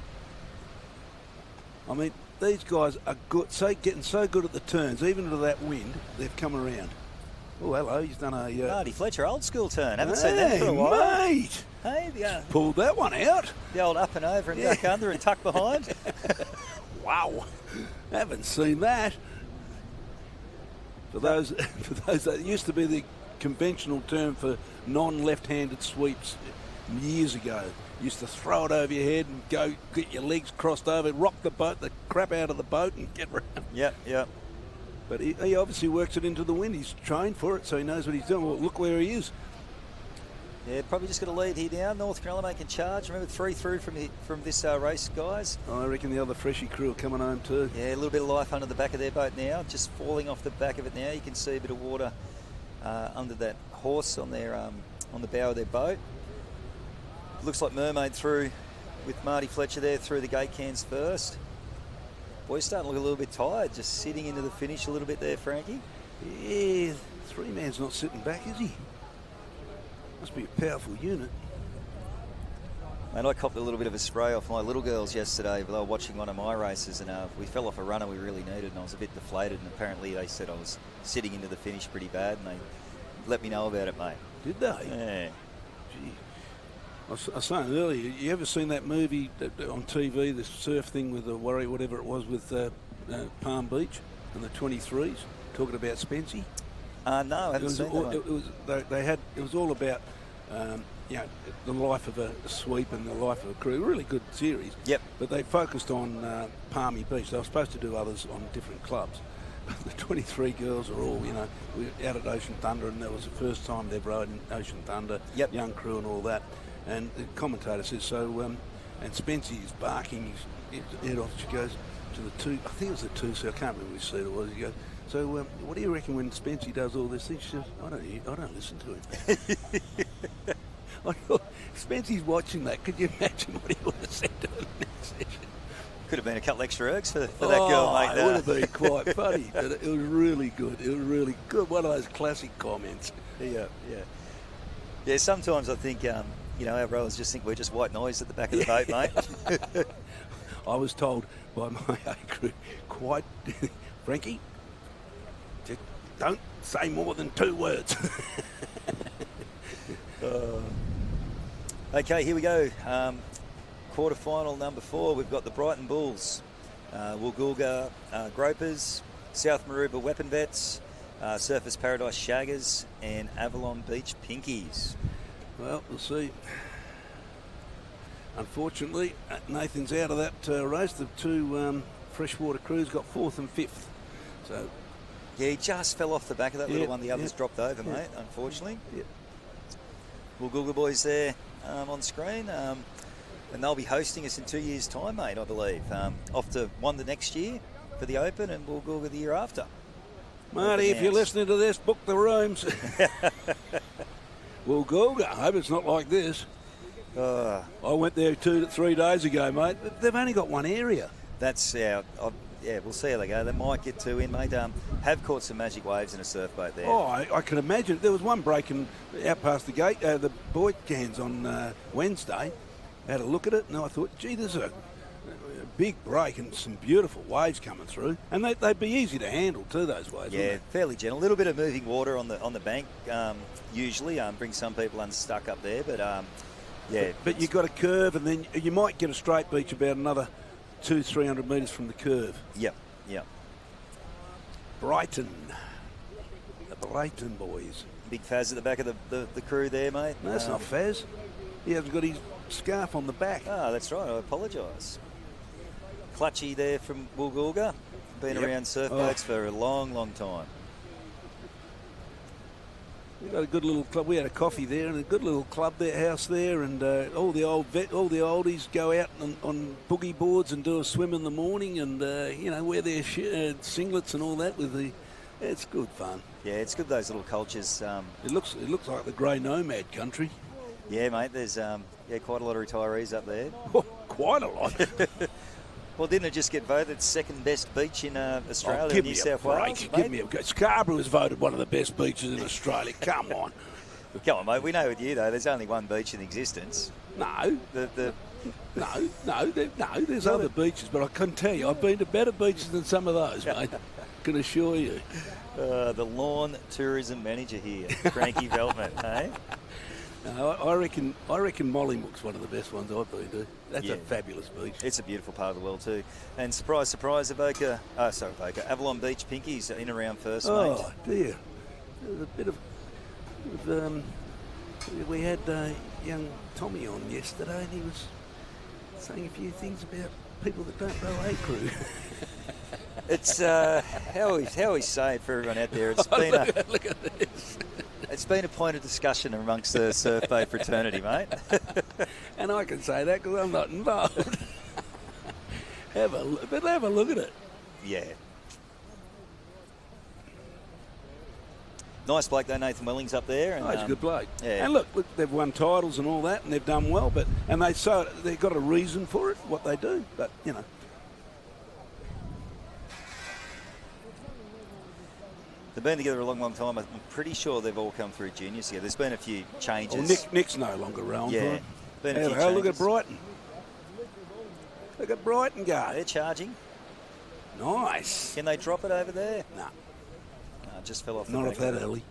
I mean, these guys are good, getting so good at the turns, even to that wind, they've come around. Oh, hello, he's done a... Marty Fletcher, old school turn. Haven't seen that for a while. Mate! Hey, pulled that one out. The old up and over and duck under and tuck behind. Wow. Haven't seen that. For those that used to be the conventional term for non-left-handed sweeps years ago. Used to throw it over your head and go get your legs crossed over, rock the crap out of the boat and get around. Yep. But he obviously works it into the wind. He's trained for it, so he knows what he's doing. Well, look where he is. Yeah, probably just got to lead here now. North Carolina making charge. Remember, 3 through from this race, guys. I reckon the other Freshie crew are coming home too. Yeah, a little bit of life under the back of their boat now. Just falling off the back of it now. You can see a bit of water under that horse on their on the bow of their boat. Looks like Mermaid through with Marty Fletcher there through the gate cans first. Boy's starting to look a little bit tired, just sitting into the finish a little bit there, Frankie. Yeah, 3-man's not sitting back, is he? Must be a powerful unit. Mate, I copped a little bit of a spray off my little girls yesterday. They were watching one of my races, and we fell off a runner we really needed, and I was a bit deflated. And apparently they said I was sitting into the finish pretty bad, and they let me know about it, mate. Did they? Yeah. Gee. I was saying earlier, you ever seen that movie on TV, the surf thing with the Warrior, whatever it was, with Palm Beach and the 23s, talking about Spency? No, I haven't seen that. It was all about the life of a sweep and the life of a crew. Really good series. Yep. But they focused on Palmy Beach. They were supposed to do others on different clubs. But the 23 girls are all, out at Ocean Thunder, and that was the first time they've rode in Ocean Thunder. Yep. Young crew and all that. And the commentator says, and Spency is barking his head off. She goes to the 2, I think it was the 2, so I can't remember which seat it was. He goes, so what do you reckon when Spency does all this thing? She says, I don't listen to him. I thought, Spency's watching that. Could you imagine what he would have said to him in that session? Could have been a couple extra ergs for that girl, mate. It would have been quite funny, but it was really good. It was really good. One of those classic comments. Yeah, sometimes I think, our rowers just think we're just white noise at the back of the boat, mate. I was told by my A crew, Frankie, just don't say more than 2 words. Okay, here we go. Quarterfinal number 4. We've got the Brighton Bulls, Woolgoolga Gropers, South Maroubra Weapon Vets, Surfers Paradise Shaggers, and Avalon Beach Pinkies. Well, we'll see. Unfortunately, Nathan's out of that race. The 2 freshwater crews got 4th and 5th. So, yeah, he just fell off the back of that little one. The others dropped over, mate, unfortunately. Yep. Woolgoolga boys there on screen. And they'll be hosting us in 2 years' time, mate, I believe. Off to one the next year for the Open and Woolgoolga the year after. Marty, if you're listening to this, book the rooms. Woolgoolga, I hope it's not like this. I went there 2 to 3 days ago, mate. They've only got one area. That's, yeah, we'll see how they go. They might get 2 in, mate. Have caught some magic waves in a surf boat there. Oh, I can imagine. There was one breaking out past the gate, the Boyd cans on Wednesday. I had a look at it, and I thought, gee, there's a big break and some beautiful waves coming through. And they'd be easy to handle too, those waves. Yeah, fairly gentle. A little bit of moving water on the bank usually brings some people unstuck up there, but yeah. But you've got a curve, and then you might get a straight beach about another 200-300 metres from the curve. Yep. Brighton. The Brighton boys. Big Faz at the back of the crew there, mate. No, that's not Faz. He hasn't got his scarf on the back. Oh, that's right. I apologise. Clutchy there from Woolgoolga. Been around surf boats for a long, long time. We got a good little club. We had a coffee there and a good little club there, house there, and all the oldies go out on boogie boards and do a swim in the morning, and wear their singlets and all that. It's good fun. Yeah, it's good, those little cultures. It looks like the grey nomad country. Yeah, mate. There's quite a lot of retirees up there. Quite a lot. Well, didn't it just get voted second best beach in Australia, New South Wales? Give me a break. Scarborough was voted one of the best beaches in Australia. Come on. Come on, mate. We know with you, though, there's only one beach in existence. No. No, there's other beaches, but I can tell you, I've been to better beaches than some of those, mate. Can assure you. The lawn tourism manager here, Frankie Veltman, eh? No, I reckon Mollymook's one of the best ones I've been to. That's a fabulous beach. It's a beautiful part of the world too. And surprise, surprise, Avalon Beach Pinkies in around first, mate. Oh dear, there's a bit of we had young Tommy on yesterday, and he was saying a few things about people that don't row A crew. It's how we say it for everyone out there. It's been look at this. It's been a point of discussion amongst the surf boat fraternity, mate. And I can say that because I'm not involved. Have a look at it. Yeah. Nice bloke though, Nathan Welling's up there. And, he's a good bloke. Yeah. And look, they've won titles and all that, and they've done well. And they've got a reason for it, what they do. But they've been together a long, long time. I'm pretty sure they've all come through juniors here. There's been a few changes. Well, Nick's no longer around. Yeah. Been a few changes. Look at Brighton. Look at Brighton go. They're charging. Nice. Can they drop it over there? No. No, it just fell off the Not back off that early.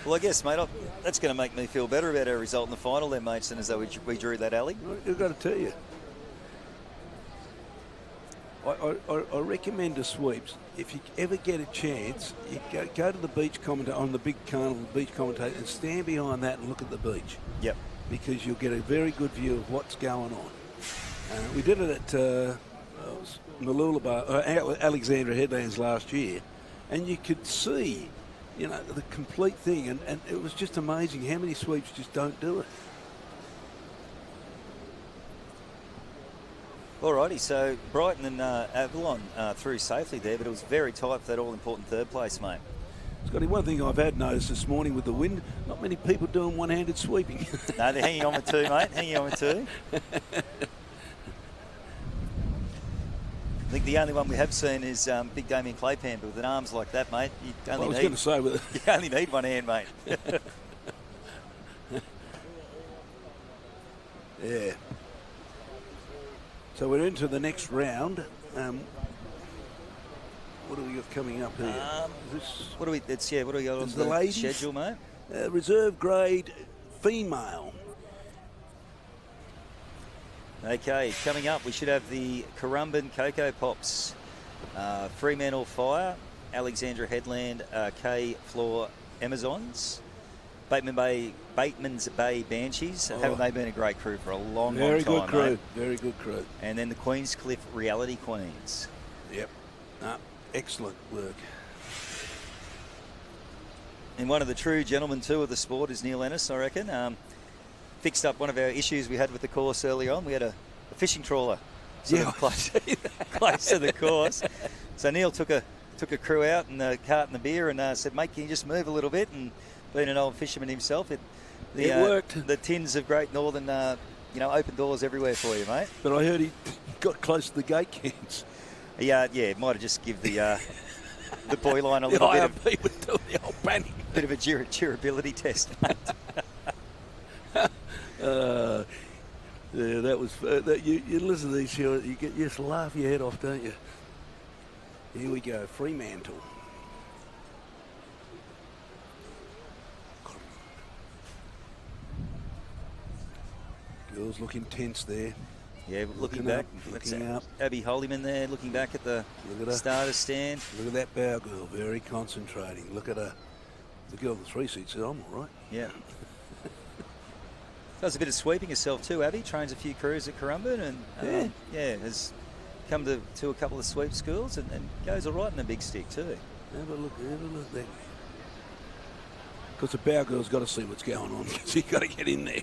Well, I guess, mate, that's going to make me feel better about our result in the final then, mate, as though we drew that alley. I've got to tell you. I recommend the sweeps. If you ever get a chance, you go to the beach commentator on the big carnival beach commentator and stand behind that and look at the beach. Yep. Because you'll get a very good view of what's going on. We did it at Alexandra Headlands last year, and you could see, the complete thing, and it was just amazing how many sweeps just don't do it. Alrighty, so Brighton and Avalon through safely there, but it was very tight for that all-important third place, mate. Scotty, one thing I've had noticed this morning with the wind, not many people doing one-handed sweeping. No, they're hanging on with two, mate. Hanging on with two. I think the only one we have seen is Big Damien Claypan, but with arms like that, mate, you only need one hand, mate. Yeah. So we're into the next round. What do we got coming up here? What do we got on the schedule, mate? Reserve grade female. Okay, coming up, we should have the Currumbin Cocoa Pops, Fremantle Fire, Alexandra Headland K-Floor Amazons, Bateman's Bay Banshees. Haven't they been a great crew for a long time? Very good crew. Mate? Very good crew. And then the Queenscliff Reality Queens. Yep. Excellent work. And one of the true gentlemen, too, of the sport is Neil Ennis, I reckon. Fixed up one of our issues we had with the course earlier on. We had a fishing trawler close to the course. So Neil took a crew out and a cart and the beer and said, mate, can you just move a little bit? And being an old fisherman himself, it worked. The tins of Great Northern, open doors everywhere for you, mate. But I heard he got close to the gate cans. Yeah, might have just give the buoy line a little bit of the old panic. Bit of a durability test, mate. Yeah, that was. You listen to these shows, you just laugh your head off, don't you? Here we go, Fremantle. Girls looking tense there. Yeah, looking back. Looking up. Abby Holyman there, looking back at the starter's stand. Look at that bow girl, very concentrating. Look at her. The girl in the 3 seat said, I'm all right. Yeah. Does a bit of sweeping herself too, Abby. Trains a few crews at Currumbin and has come to a couple of sweep schools and goes all right in the big stick too. Have a look there. Because the bow girl's got to see what's going on. She's got to get in there.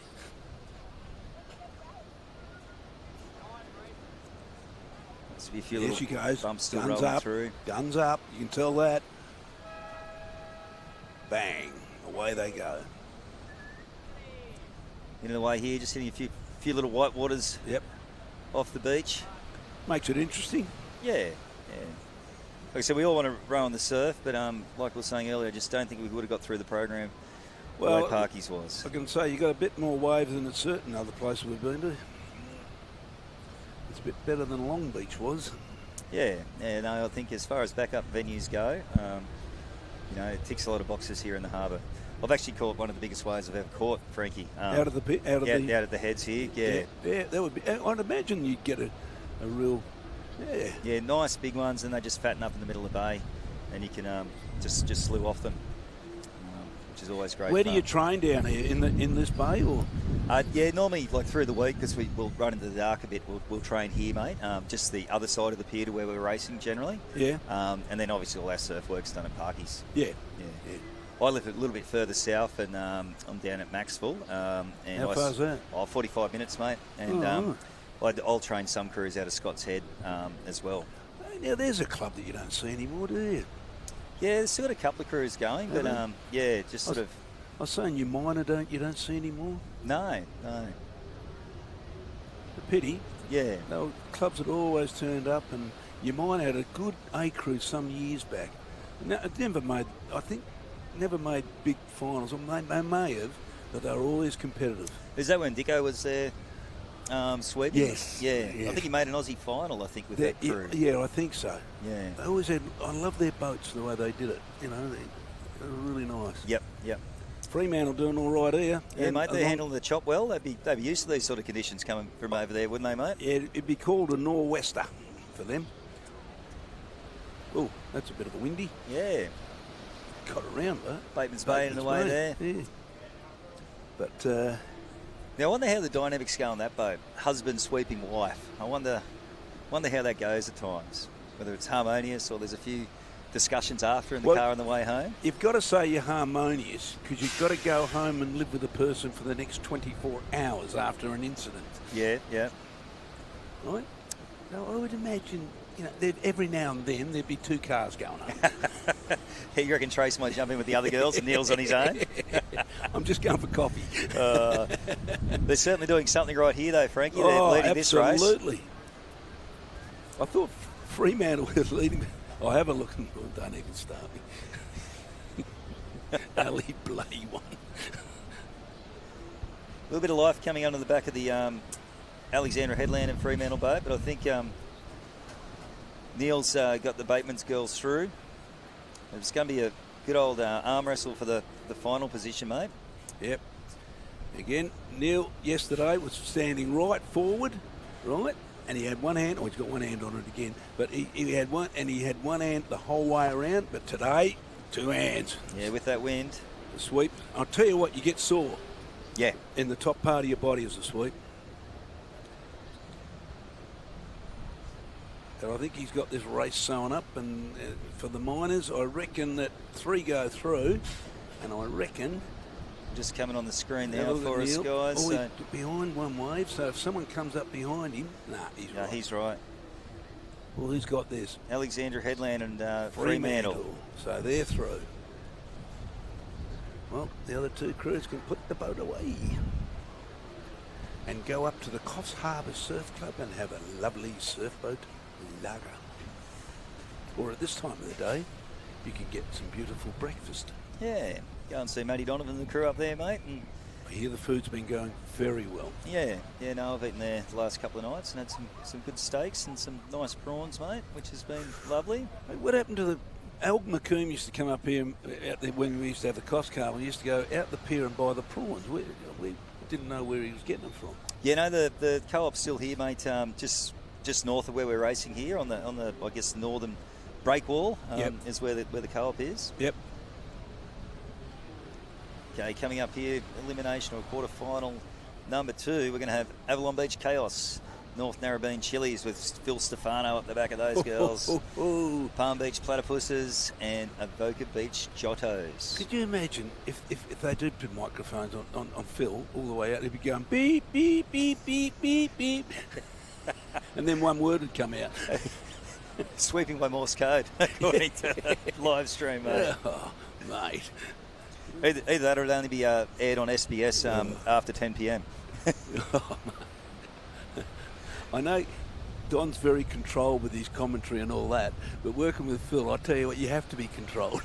Be a few little she goes. Bumps still Guns rolling up. through. Guns up. You can tell that. Bang. Away they go. Into the way here, just hitting a few little white waters. Yep. Off the beach. Makes it interesting. Yeah. Like I said, we all want to row on the surf, but like we were saying earlier, I just don't think we would have got through the program the way Parkies was. I can say you got a bit more wave than at certain other places we've been to. It's a bit better than Long Beach was. Yeah, no, I think as far as backup venues go, it ticks a lot of boxes here in the harbour. I've actually caught one of the biggest waves I've ever caught, Frankie. Out of the heads here, yeah. Yeah, that would be. I'd imagine you'd get a real, Yeah, nice big ones, and they just fatten up in the middle of the bay, and you can just slew off them, which is always great. Where do you train down here in this bay, or? Normally like through the week, because we'll run into the dark a bit. We'll train here, mate. Just the other side of the pier to where we're racing generally. Yeah. And then obviously all our surf work's done at Parkies. Yeah. I live a little bit further south, and I'm down at Maxville. And how far is that? 45 minutes, mate. And I'll train some crews out of Scott's Head as well. Now there's a club that you don't see anymore, do you? Yeah, there's still got a couple of crews going, but just sort of. I was saying you minor you don't see anymore? No. A pity. Yeah. They were clubs that always turned up, and your minor had a good A crew some years back. Now, it never made big finals. They may have, but they were always competitive. Is that when Dicko was there sweeping? Yes. Yeah. I think he made an Aussie final, with that crew. Yeah, I think so. Yeah. They always had, I love their boats, the way they did it. They were really nice. Yep. Fremantle doing all right here. Yeah, mate, they're handling the chop well. They'd be used to these sort of conditions coming from over there, wouldn't they, mate? Yeah, it'd be called a nor'wester for them. Oh, that's a bit of a windy. Yeah. Got around though. Bateman's Bay in the way there. Yeah. But now I wonder how the dynamics go on that boat. Husband sweeping wife. I wonder how that goes at times. Whether it's harmonious or there's a few discussions after in the car on the way home. You've got to say you're harmonious, because you've got to go home and live with a person for the next 24 hours after an incident. Yeah. Right? So I would imagine, every now and then there'd be 2 cars going home. You reckon Trace might jump in with the other girls and Neil's on his own? I'm just going for coffee. They're certainly doing something right here, though, Frankie. They're leading this race. Absolutely. I thought Fremantle was leading. I'll have a look. Don't even start me. Ali bloody one. A little bit of life coming under the back of the Alexandra Headland and Fremantle boat, but I think Neil's got the Bateman's girls through. It's going to be a good old arm wrestle for the final position, mate. Yep. Again, Neil yesterday was standing right forward, right? And he had one hand, he's got one hand on it again, but he had one hand the whole way around, but today, 2 hands. Yeah, with that wind. The sweep. I'll tell you what, you get sore. Yeah. In the top part of your body is the sweep. And I think he's got this race sewn up, and for the minors, I reckon that 3 go through, And I reckon... Just coming on the screen now for us, guys. Oh, he's behind one wave, so if someone comes up behind him... Nah, he's right. He's right. Well, who's got this? Alexandra Headland and Fremantle. So they're through. Well, the other two crews can put the boat away and go up to the Coffs Harbour Surf Club and have a lovely surfboat lager. Or at this time of the day, you can get some beautiful breakfast. Yeah, go and see Matty Donovan and the crew up there, mate. And I hear the food's been going very well. Yeah, no, I've eaten there the last couple of nights and had some good steaks and some nice prawns, mate, which has been lovely. Hey, what happened to the... Al McComb used to come up here out there when we used to have the Coffs car. We used to go out the pier and buy the prawns. We didn't know where he was getting them from. Yeah, no, the co-op's still here, mate. Just north of where we're racing here on the I guess northern breakwall is where the co-op is. Yep. Okay, coming up here, elimination or quarterfinal number 2. We're going to have Avalon Beach Chaos, North Narrabeen Chili's with Phil Stefano up the back of those girls. Palm Beach Platypuses and Avoca Beach Giottos. Could you imagine if they did put microphones on Phil all the way out, they'd be going beep, beep, beep, beep, beep, beep. And then one word would come out. Sweeping by Morse code, according to live stream, mate. Oh, mate. Either that or it'll only be aired on SBS after 10 p.m. I know Don's very controlled with his commentary and all that, but working with Phil, I tell you what, you have to be controlled.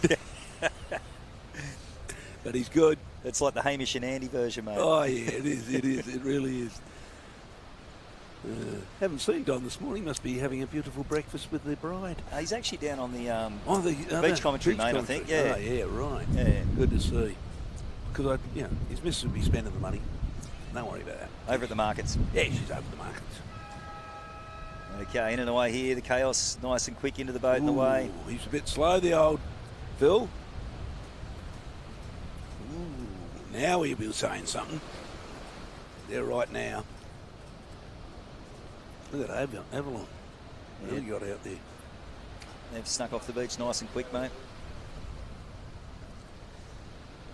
But he's good. It's like the Hamish and Andy version, mate. Oh, yeah, it is. It really is. Haven't seen Don this morning. Must be having a beautiful breakfast with the bride. He's actually down on the beach commentary, mate, I think. Yeah. Oh, yeah, right. Yeah. Good to see. Because, his missus will be spending the money. Don't worry about that. Over at the markets. Yeah, she's over the markets. Okay, in and away here. The Chaos nice and quick into the boat and away. He's a bit slow, the old Phil. Now he'll be saying something. They're right now. Look at Avalon. Really got out there. They've snuck off the beach nice and quick, mate.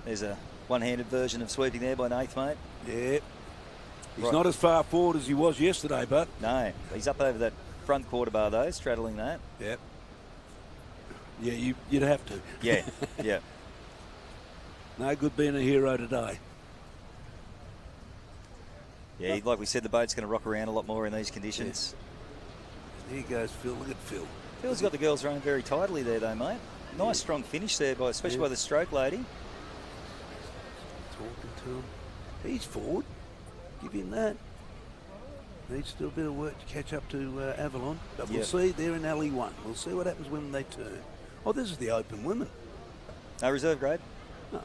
There's a one-handed version of sweeping there by Nath, mate. Yeah. He's not as far forward as he was yesterday, but... No, he's up over that front quarter bar, though, straddling that. Yep. Yeah, you'd have to. Yeah, yeah. No good being a hero today. Yeah, like we said, the boat's going to rock around a lot more in these conditions. Yeah. There goes Phil. Look at Phil. Phil's got the girls running very tightly there, though, mate. Nice, strong finish there, especially by the stroke lady. Talking to him. He's forward. Give him that. Needs still a bit of work to catch up to Avalon. But we'll see. They're in alley 1. We'll see what happens when they turn. Oh, this is the open women. No reserve grade? No.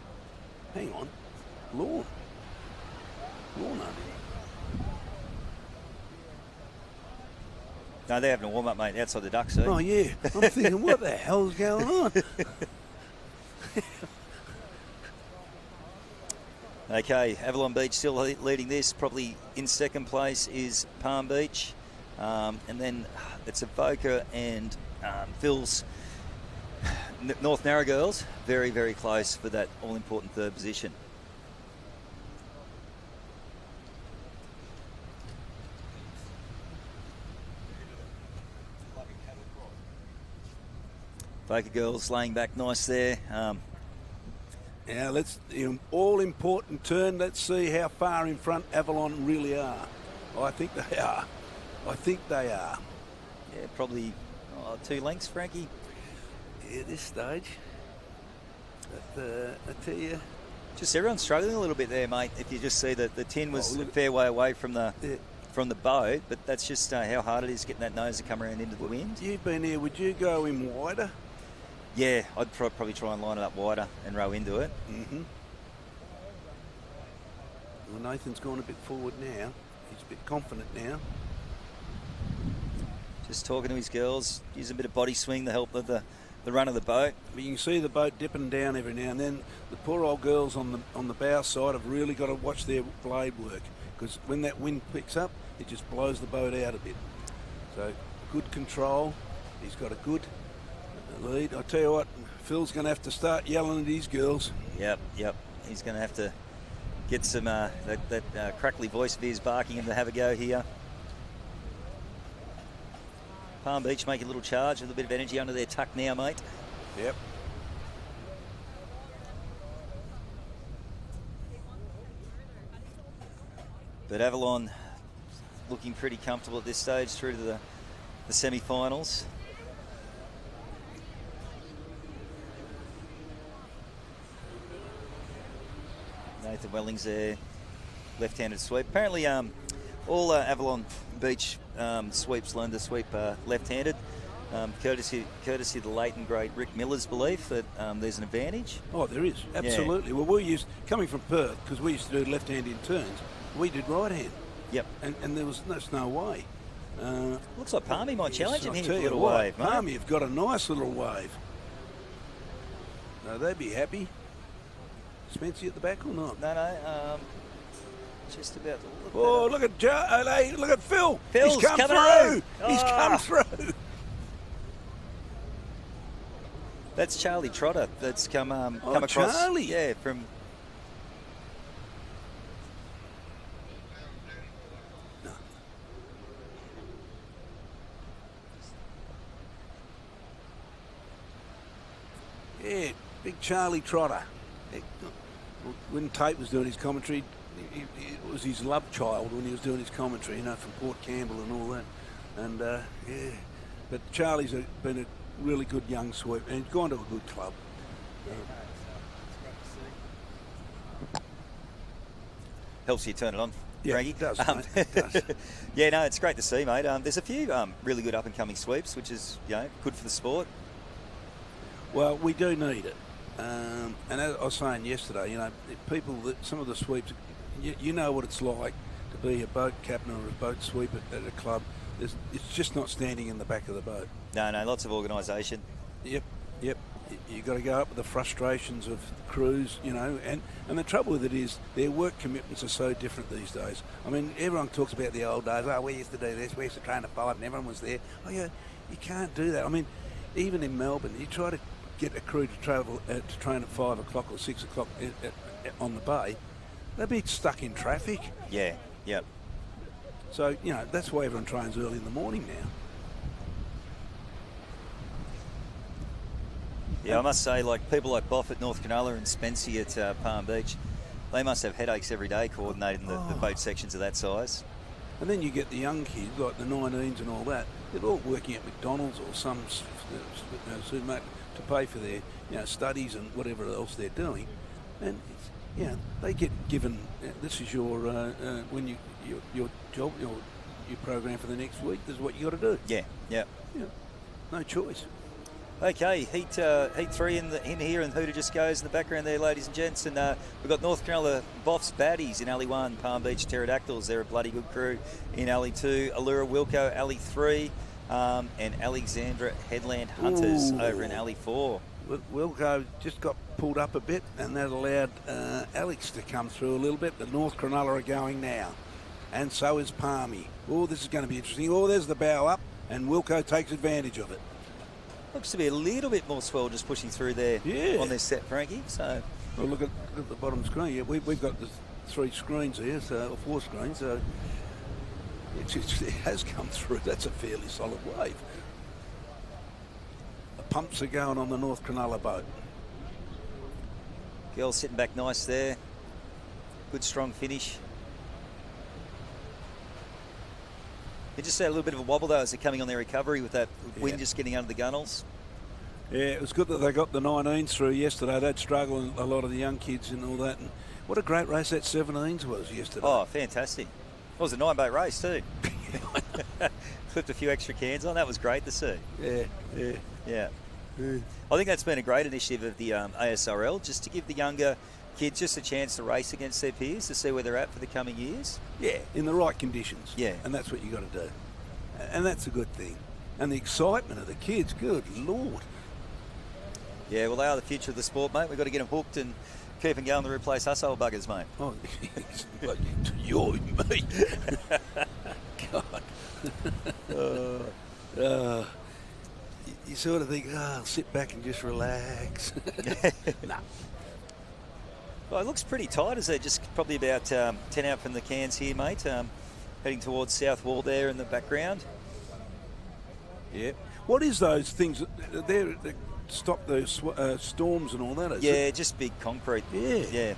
Hang on. Lawn under. No, they're having a warm-up, mate, outside the ducks. Oh, yeah. I'm thinking, what the hell's going on? Okay, Avalon Beach still leading this. Probably in second place is Palm Beach. And then it's Avoca and Phil's North Narra girls. Very, very close for that all-important third position. Avoca girls laying back nice there. Now let's all-important turn. Let's see how far in front Avalon really are. I think they are. Yeah, probably 2 lengths, Frankie. Yeah, this stage. But I tell you, just everyone's struggling a little bit there, mate. If you just see that the tin was a fair way away from the boat, but that's just how hard it is getting that nose to come around into the wind. You've been here. Would you go in wider? Yeah, I'd probably try and line it up wider and row into it. Mm-hmm. Well, Nathan's gone a bit forward now. He's a bit confident now. Just talking to his girls, using a bit of body swing to help the run of the boat. But you can see the boat dipping down every now and then. The poor old girls on the bow side have really got to watch their blade work, because when that wind picks up, it just blows the boat out a bit. So good control. He's got a good lead. I tell you what, Phil's going to have to start yelling at his girls. Yep. He's going to have to get some that crackly voice of his barking him to have a go here. Palm Beach make a little charge with a bit of energy under their tuck now, mate. Yep. But Avalon looking pretty comfortable at this stage through to the semi-finals. Nathan Wellings there, left-handed sweep. Apparently all Avalon Beach sweeps learn to sweep left-handed. Courtesy of the late and great Rick Miller's belief that there's an advantage. Oh, there is, absolutely. Yeah. Well, coming from Perth, because we used to do left-handed turns, we did right-hand. Yep. And there's no way. Looks like Palmy might challenge him here for a tell you little what, wave, mate. Palmy have got a nice little wave. No, they'd be happy. Spency at the back or not? No, just about to look. Oh, look at look at Phil. Phil's He's come coming through. through. He's come through. That's Charlie Trotter. That's come across. Charlie. Yeah, from. Yeah, big Charlie Trotter. When Tate was doing his commentary, it was his love child when he was doing his commentary, you know, from Port Campbell and all that. And, yeah, but Charlie's been a really good young sweep and he's gone to a good club. Helps you turn it on, Yeah, Frankie. it does, mate. It does. Yeah, no, it's great to see, mate. There's a few really good up-and-coming sweeps, which is, good for the sport. Well, we do need it. And as I was saying yesterday, some of the sweeps, you know what it's like to be a boat captain or a boat sweep at a club. It's just not standing in the back of the boat. No, lots of organisation. Yep. You've got to go up with the frustrations of crews, and the trouble with it is their work commitments are so different these days. I mean, everyone talks about the old days. Oh, we used to do this, we used to train at 5 and everyone was there. Oh, yeah, you can't do that. I mean, even in Melbourne, you try to get a crew to travel to train at 5 o'clock or 6 o'clock on the bay, they'd be stuck in traffic. Yeah, yep. So, that's why everyone trains early in the morning now. Yeah, I must say, people like Boff at North Cronulla and Spency at Palm Beach, they must have headaches every day coordinating the boat sections of that size. And then you get the young kids, like the 19s and all that, they're all working at McDonald's or some supermarket to pay for their studies and whatever else they're doing. And, they get given, this is your your job, your program for the next week, this is what you got to do. Yeah. No choice. Okay, heat 3 in here, and Hooter just goes in the background there, ladies and gents. And we've got North Cronulla Boffs Baddies in Alley 1, Palm Beach Pterodactyls. They're a bloody good crew in Alley 2. Allura Wilco, Alley 3, and Alexandra Headland Hunters over in Alley 4. Wilco just got pulled up a bit, and that allowed Alex to come through a little bit. But North Cronulla are going now, and so is Palmy. Oh, this is going to be interesting. Oh, there's the bow up, and Wilco takes advantage of it. Looks to be a little bit more swell just pushing through there on this set, Frankie. So, well, look at the bottom screen. Yeah, we've got the 3 screens here, or 4 screens. So it has come through. That's a fairly solid wave. The pumps are going on the North Cronulla boat. Girls sitting back nice there. Good strong finish. You just see a little bit of a wobble though as they're coming on their recovery with that wind just getting under the gunnels. Yeah, it was good that they got the 19s through yesterday. They'd struggle, a lot of the young kids and all that. And what a great race that 17s was yesterday. Oh, fantastic. It was a 9-boat race too. Flipped a few extra cans on. That was great to see. Yeah. I think that's been a great initiative of the ASRL, just to give the younger kids just a chance to race against their peers to see where they're at for the coming years. Yeah, in the right conditions. Yeah. And that's what you got to do. And that's a good thing. And the excitement of the kids, good Lord. Yeah, well, they are the future of the sport, mate. We've got to get them hooked and keep them going to replace us old buggers, mate. Oh, you're me. God. You sort of think, I'll sit back and just relax. Nah. Well, it looks pretty tight, is it? Just probably about 10 out from the cans here, mate. Heading towards South Wall there in the background. Yeah. What is those things that stop those storms and all that? Is yeah, it? just big concrete. Yeah. Yeah.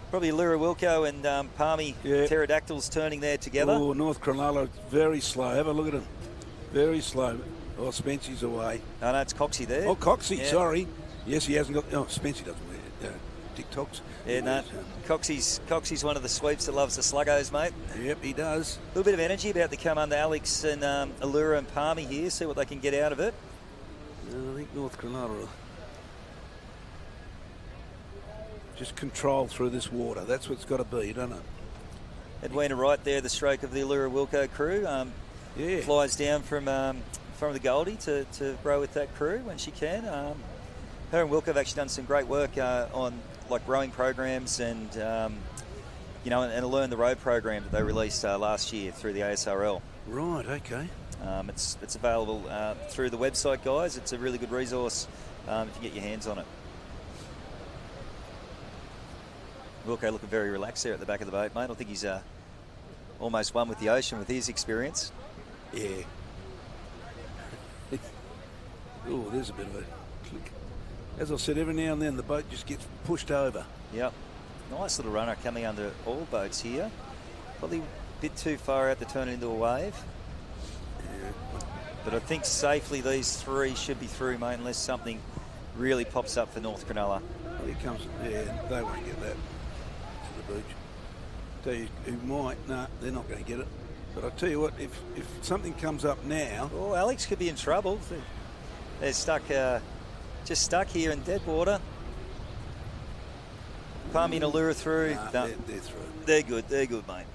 Probably Allura Wilco and Palmy pterodactyls turning there together. Oh, North Cronulla, very slow. Have a look at them. Very slow. Oh, Spency's away. Oh, no, it's Coxie there. Oh, Coxie, sorry. Yes, he hasn't got... Oh, Spency doesn't wear TikToks. Yeah, no. Coxie's one of the sweeps that loves the sluggos, mate. Yep, he does. A little bit of energy about to come under Alex and Allura and Palmy here, see what they can get out of it. I think North Cronulla will just control through this water. That's what it's got to be, doesn't it? Edwina Wright there, the stroke of the Allura Wilco crew. Flies down from the Goldie to row with that crew when she can. Her and Wilco have actually done some great work on like rowing programs and and a Learn the Road program that they released last year through the ASRL. Right, okay. It's available through the website, guys. It's a really good resource if you get your hands on it. Wilco looking very relaxed there at the back of the boat, mate. I think he's almost one with the ocean with his experience. Yeah. Oh, there's a bit of a click. As I said, every now and then the boat just gets pushed over. Yep. Nice little runner coming under all boats here. Probably a bit too far out to turn it into a wave. Yeah. But I think safely these three should be through, mate, unless something really pops up for North Cronulla. Well, here comes, they won't get that to the beach. Tell you who might, no, they're not going to get it. But I tell you what, if something comes up now... Oh, Alex could be in trouble. They're stuck, just stuck here in dead water. Palmy and Allura through. Nah, no. they're through. They're good, mate.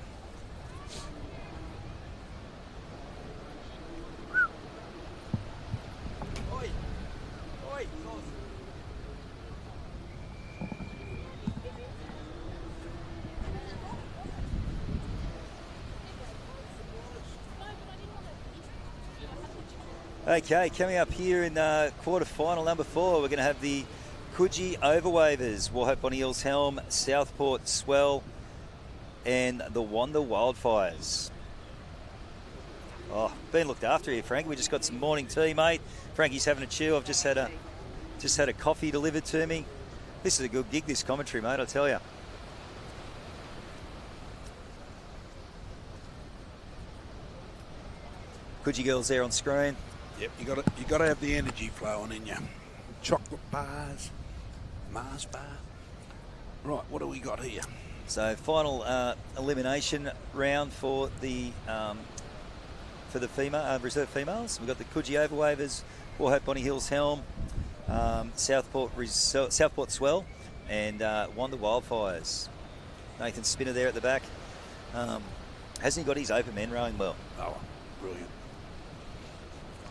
Okay, coming up here in quarter-final number 4, we're going to have the Coogee Overwavers, Warhope Bonny Hills Helm, Southport Swell, and the Wanda Wildfires. Oh, been looked after here, Frank. We just got some morning tea, mate. Frankie's having a chew. I've just had a coffee delivered to me. This is a good gig, this commentary, mate, I tell you. Coogee girls there on screen. Yep, you got to have the energy flowing in you. Chocolate bars, Mars bar. Right, what do we got here? So final elimination round for the female reserve females. We've got the Coogee Overwavers, Warhope Bonny Hills Helm, Southport Swell, and Wanda Wildfires. Nathan Spinner there at the back. Hasn't he got his open men rowing well? Oh, brilliant.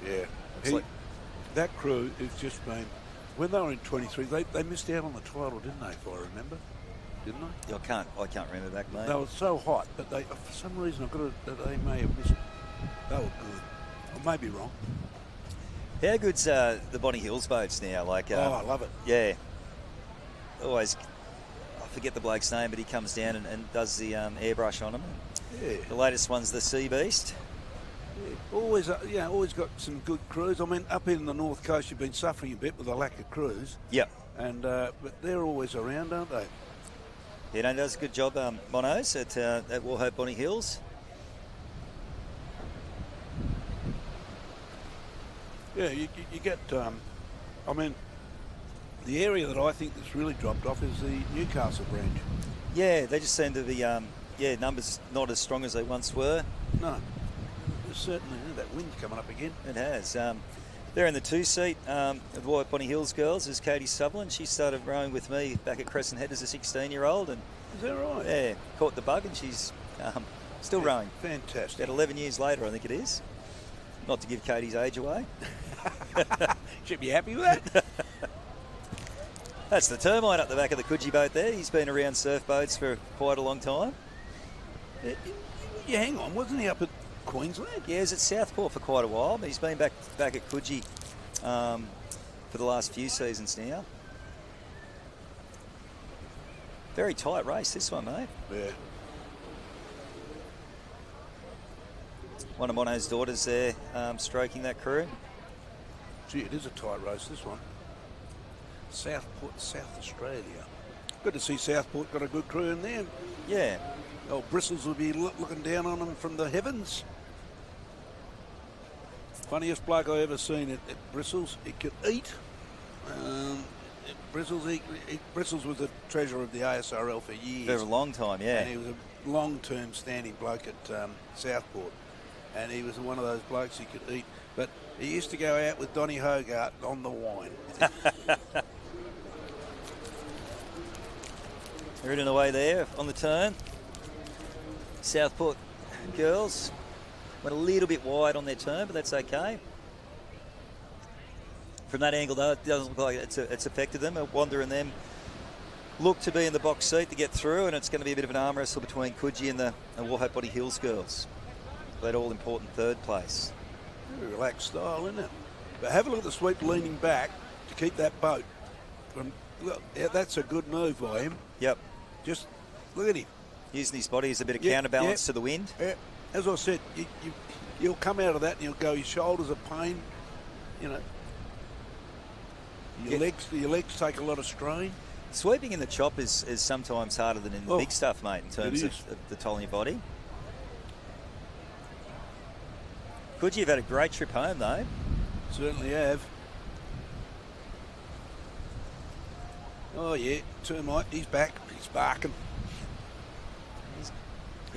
Yeah. That crew has just been... When they were in 23, they missed out on the title, didn't they, if I remember? Didn't they? I can't remember back, mate. They were so hot, but they, for some reason, they may have missed. They were good. I may be wrong. How good's the Bonny Hills boats now? Like, I love it. Yeah. Always, I forget the bloke's name, but he comes down and does the airbrush on them. Yeah. The latest one's the Sea Beast. Yeah. Always got some good crews. I mean, up in the North Coast, you've been suffering a bit with a lack of crews. Yep. And but they're always around, aren't they? Yeah, no, does a good job, Monos, at Warhope Bonny Hills. Yeah, you get. I mean, the area that I think that's really dropped off is the Newcastle branch. Yeah, they just seem to be. Numbers not as strong as they once were. No. Certainly, that wind's coming up again. It has. There in the 2-seat of the Warhope Bonny Hills girls is Katie Sutherland. She started rowing with me back at Crescent Head as a 16-year-old. And is that right? Yeah, caught the bug and she's still rowing. Fantastic. About 11 years later, I think it is. Not to give Katie's age away. Should be happy with that. That's the Termite up the back of the Coogee boat there. He's been around surf boats for quite a long time. Yeah, hang on. Wasn't he up at Queensland? Yeah, he was at Southport for quite a while, but he's been back at Coogee for the last few seasons now. Very tight race, this one, mate. Yeah. One of Mono's daughters there stroking that crew. Gee, it is a tight race, this one. Southport, South Australia. Good to see Southport got a good crew in there. Yeah. Oh, Bristles will be looking down on them from the heavens. Funniest bloke I ever seen at Bristles. He could eat. Bristles was the treasurer of the ASRL for years. For a long time, yeah. And he was a long-term standing bloke at Southport. And he was one of those blokes he could eat. But he used to go out with Donny Hogarth on the wine. They're in the way there on the turn. Southport girls went a little bit wide on their turn, but that's okay. From that angle, though, it doesn't look like it's affected them. Wanda and them look to be in the box seat to get through, and it's going to be a bit of an arm wrestle between Coogee and the Warhope Body Hills girls. That all-important third place. Very relaxed style, isn't it? But have a look at the sweep leaning back to keep that boat. Look, yeah, that's a good move by him. Yep. Just look at him. Using his body as a bit of counterbalance to the wind. Yeah. As I said, you'll come out of that and you'll go, your shoulders are pain, you know. Your legs take a lot of strain. Sweeping in the chop is sometimes harder than in the big stuff, mate, in terms of the toll on your body. Could you have had a great trip home, though? Certainly have. Oh, yeah, Termite, he's back. He's barking. He's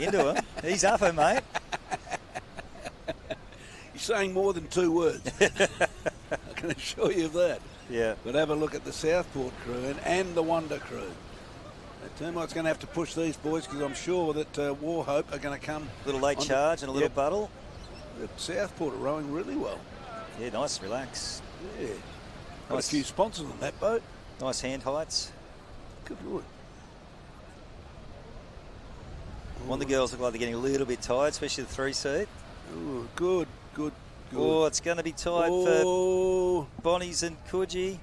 into him. He's up him, mate. He's saying more than 2 words. I can assure you of that. Yeah. But have a look at the Southport crew and the Wonder crew. Termite's going to have to push these boys because I'm sure that Warhope are going to come. A little late charge and a little buttle. The Southport are rowing really well. Yeah, nice, relax. Yeah. Got Nice. a few sponsors on that boat. Nice hand heights. Good lord. One of the girls look like they're getting a little bit tired, especially the 3-seat. Ooh, good. Oh, it's going to be tight for Bonnies and Coogee.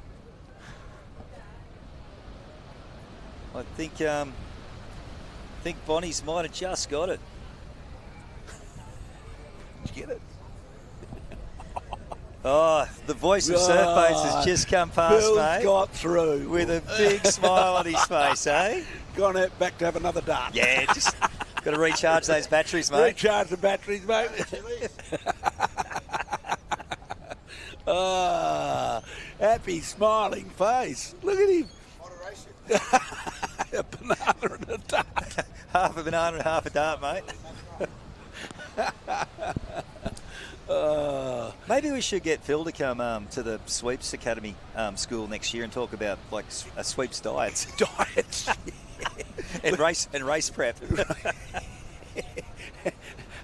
I think Bonnies might have just got it. Did you get it? Oh, the voice of surf boats has just come past, Bill's mate. got through. With a big smile on his face, eh? Gone out back to have another dart. Yeah, just got to recharge those batteries, mate. Recharge the batteries, mate. Happy, smiling face. Look at him. A banana and a dart. Half a banana and half a dart, mate. Maybe we should get Phil to come to the Sweeps Academy school next year and talk about like a sweeps diets. Diets. and race prep.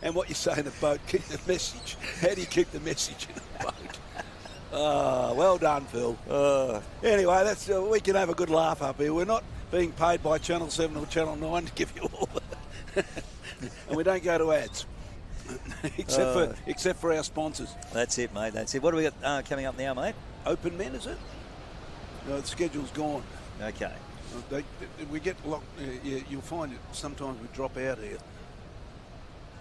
And what you say in the boat, keep the message. How do you keep the message in the boat? Well done, Phil. Anyway, that's we can have a good laugh up here. We're not being paid by Channel 7 or Channel 9 to give you all the... and we don't go to ads. except for our sponsors. That's it, mate. That's it. What do we got coming up now, mate? Open men, is it? No, the schedule's gone. Okay. We get locked. You'll find it sometimes we drop out here.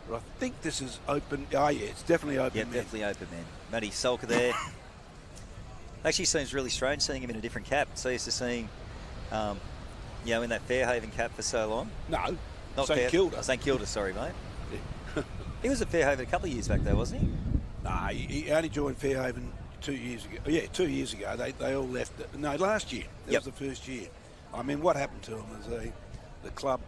But I think this is open. Oh, yeah, it's definitely open. Yeah, men. definitely open, man. Matty Sulker there. Actually seems really strange seeing him in a different cap. So used to seeing, in that Fairhaven cap for so long. No, not St Kilda. St Kilda, sorry, mate. Yeah. He was at Fairhaven a couple of years back, though, wasn't he? Nah, he only joined Fairhaven 2 years ago. Yeah, 2 years ago. They all left. No, last year. That was the first year. I mean, what happened to them is the club,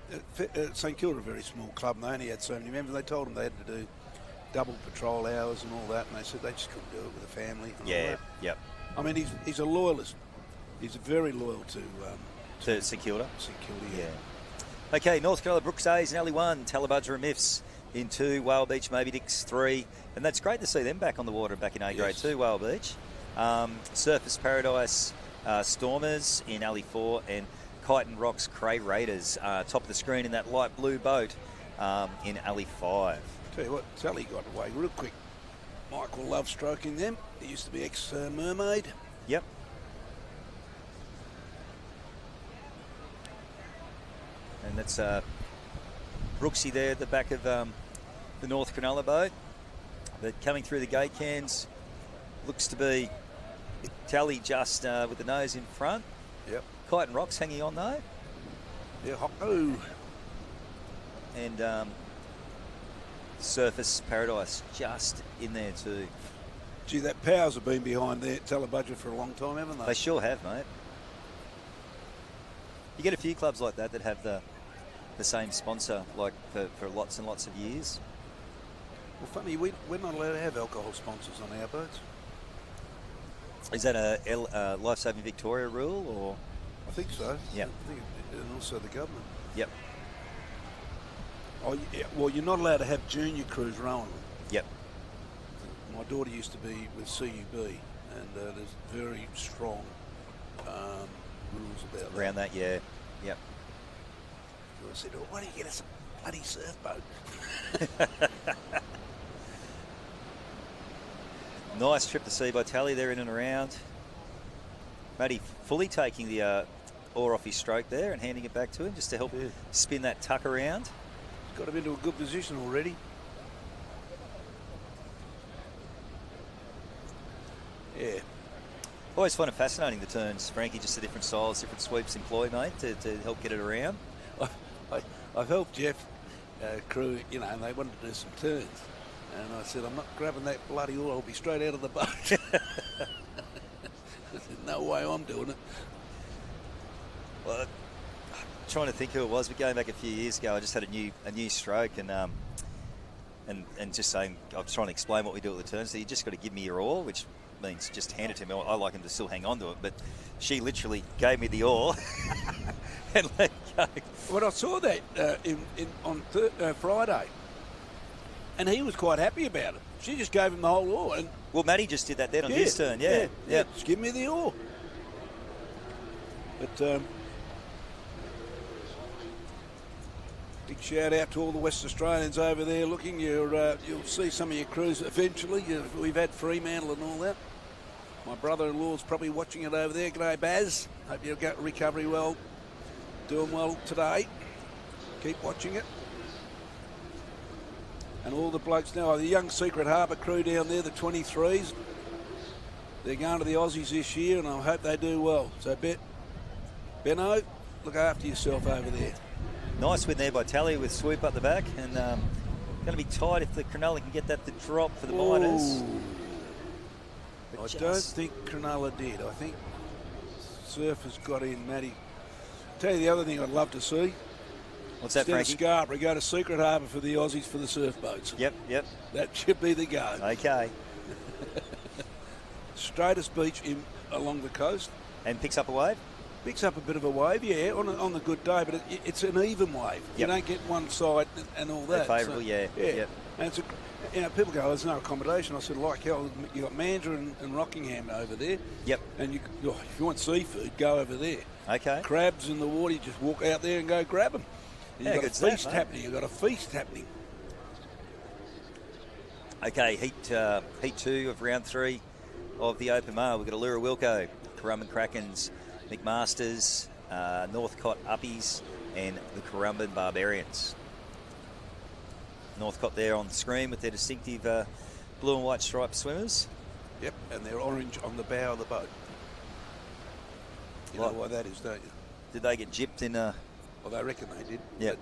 St Kilda, a very small club, and they only had so many members. They told them they had to do double patrol hours and all that, and they said they just couldn't do it with a family. And all that. Yep. I mean, he's a loyalist. He's very loyal to St Kilda. St Kilda, yeah. Okay, North Carolina Brooks A's in alley 1, Talabudra and Miffs in 2, Whale Beach, Moby Dicks 3, and that's great to see them back on the water, back in A grade 2, Whale Beach. Surfers Paradise Stormers in alley 4, and Kite and Rocks Cray Raiders top of the screen in that light blue boat in alley 5. Tell you what, Sally got away real quick. Michael loves stroking them. He used to be ex-mermaid. Yep. And that's Brooksy there at the back of the North Cronulla boat. But coming through the gate cans looks to be Tally just with the nose in front. Yep. Kite and Rocks hanging on though. Yeah. Oh. And Surface Paradise just in there too. Gee, that Powers have been behind their Telebudget for a long time, haven't they? They sure have, mate. You get a few clubs like that have the same sponsor, like for lots and lots of years. Well, funny, we're not allowed to have alcohol sponsors on our boats. Is that a Life Saving Victoria rule, or? I think so. Yeah. I think, and also the government. Yep. Oh, yeah, well, you're not allowed to have junior crews rowing. Yep. My daughter used to be with CUB, and there's very strong rules about Around that, yeah. Yep. I said, oh, why don't you get us a bloody surf boat? Nice trip to see by Tally there in and around. Matty fully taking the oar off his stroke there and handing it back to him just to help spin that tuck around. Got him into a good position already. Yeah. Always find it fascinating, the turns, Frankie, just the different styles, different sweeps employed, mate, to help get it around. I've helped Jeff crew, you know, and they wanted to do some turns. And I said, I'm not grabbing that bloody oar, I'll be straight out of the boat. I said, no way I'm doing it. Well, I'm trying to think who it was, but going back a few years ago, I just had a new stroke and just saying, I was trying to explain what we do at the turn. So you just got to give me your oar, which means just hand it to me. I like him to still hang on to it, but she literally gave me the oar and let go. Well, I saw that on Friday, and he was quite happy about it. She just gave him the whole oar. And well, Matty just did that then on his turn, yeah. Just give me the oar. But big shout out to all the West Australians over there looking. You'll see some of your crews eventually. We've had Fremantle and all that. My brother-in-law's probably watching it over there. G'day, Baz. Hope you've got recovery well. Doing well today. Keep watching it. And all the blokes now, the young Secret Harbour crew down there, the 23s, they're going to the Aussies this year, and I hope they do well. So, Benno, look after yourself over there. Nice win there by Tally with swoop up the back, and going to be tight if the Cronulla can get that to drop for the miners. I don't think Cronulla did. I think Surf has got in, Matty. Tell you the other thing I'd love to see. What's that, Instead Frankie? of Scarborough, go to Secret Harbour for the Aussies for the surf boats. Yep. That should be the go. Okay. Straightest beach along the coast. And picks up a wave? Picks up a bit of a wave, yeah, on the good day, but it's an even wave. You don't get one side and all that. Favourable, yeah. Yep. And it's people go, there's no accommodation. I said, like hell, you got Mandurah and Rockingham over there. Yep. And if you want seafood, go over there. Okay. Crabs in the water, you just walk out there and go grab them. You've got a feast happening. You've got a feast happening. Okay, heat 2 of round 3 of the Open Mail. We've got Allura Wilco, Currumbin Krakens, McMasters, Northcott Uppies, and the Currumbin Barbarians. Northcott there on the screen with their distinctive blue and white striped swimmers. Yep, and they're orange on the bow of the boat. You know why that is, don't you? Did they get gypped in a... Well, they reckon they did. Yeah.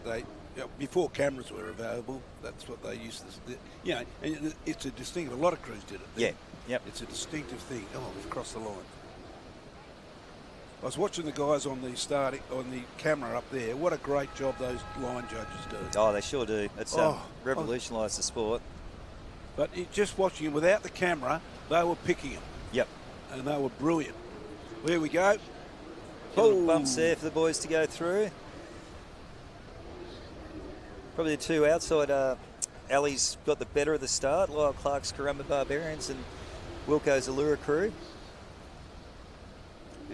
Before cameras were available, that's what they used to do. You know, and it's a distinctive. A lot of crews did it. Yeah. Yep. It's a distinctive thing. Oh, we've crossed the line. I was watching the guys on the camera up there. What a great job those line judges do. Oh, they sure do. It's revolutionised the sport. But just watching them without the camera, they were picking them. Yep. And they were brilliant. There we go. Little bumps there for the boys to go through. Probably the two outside. Ali's got the better of the start. Lyle Clark's Currumbin Barbarians and Wilco's Allura crew.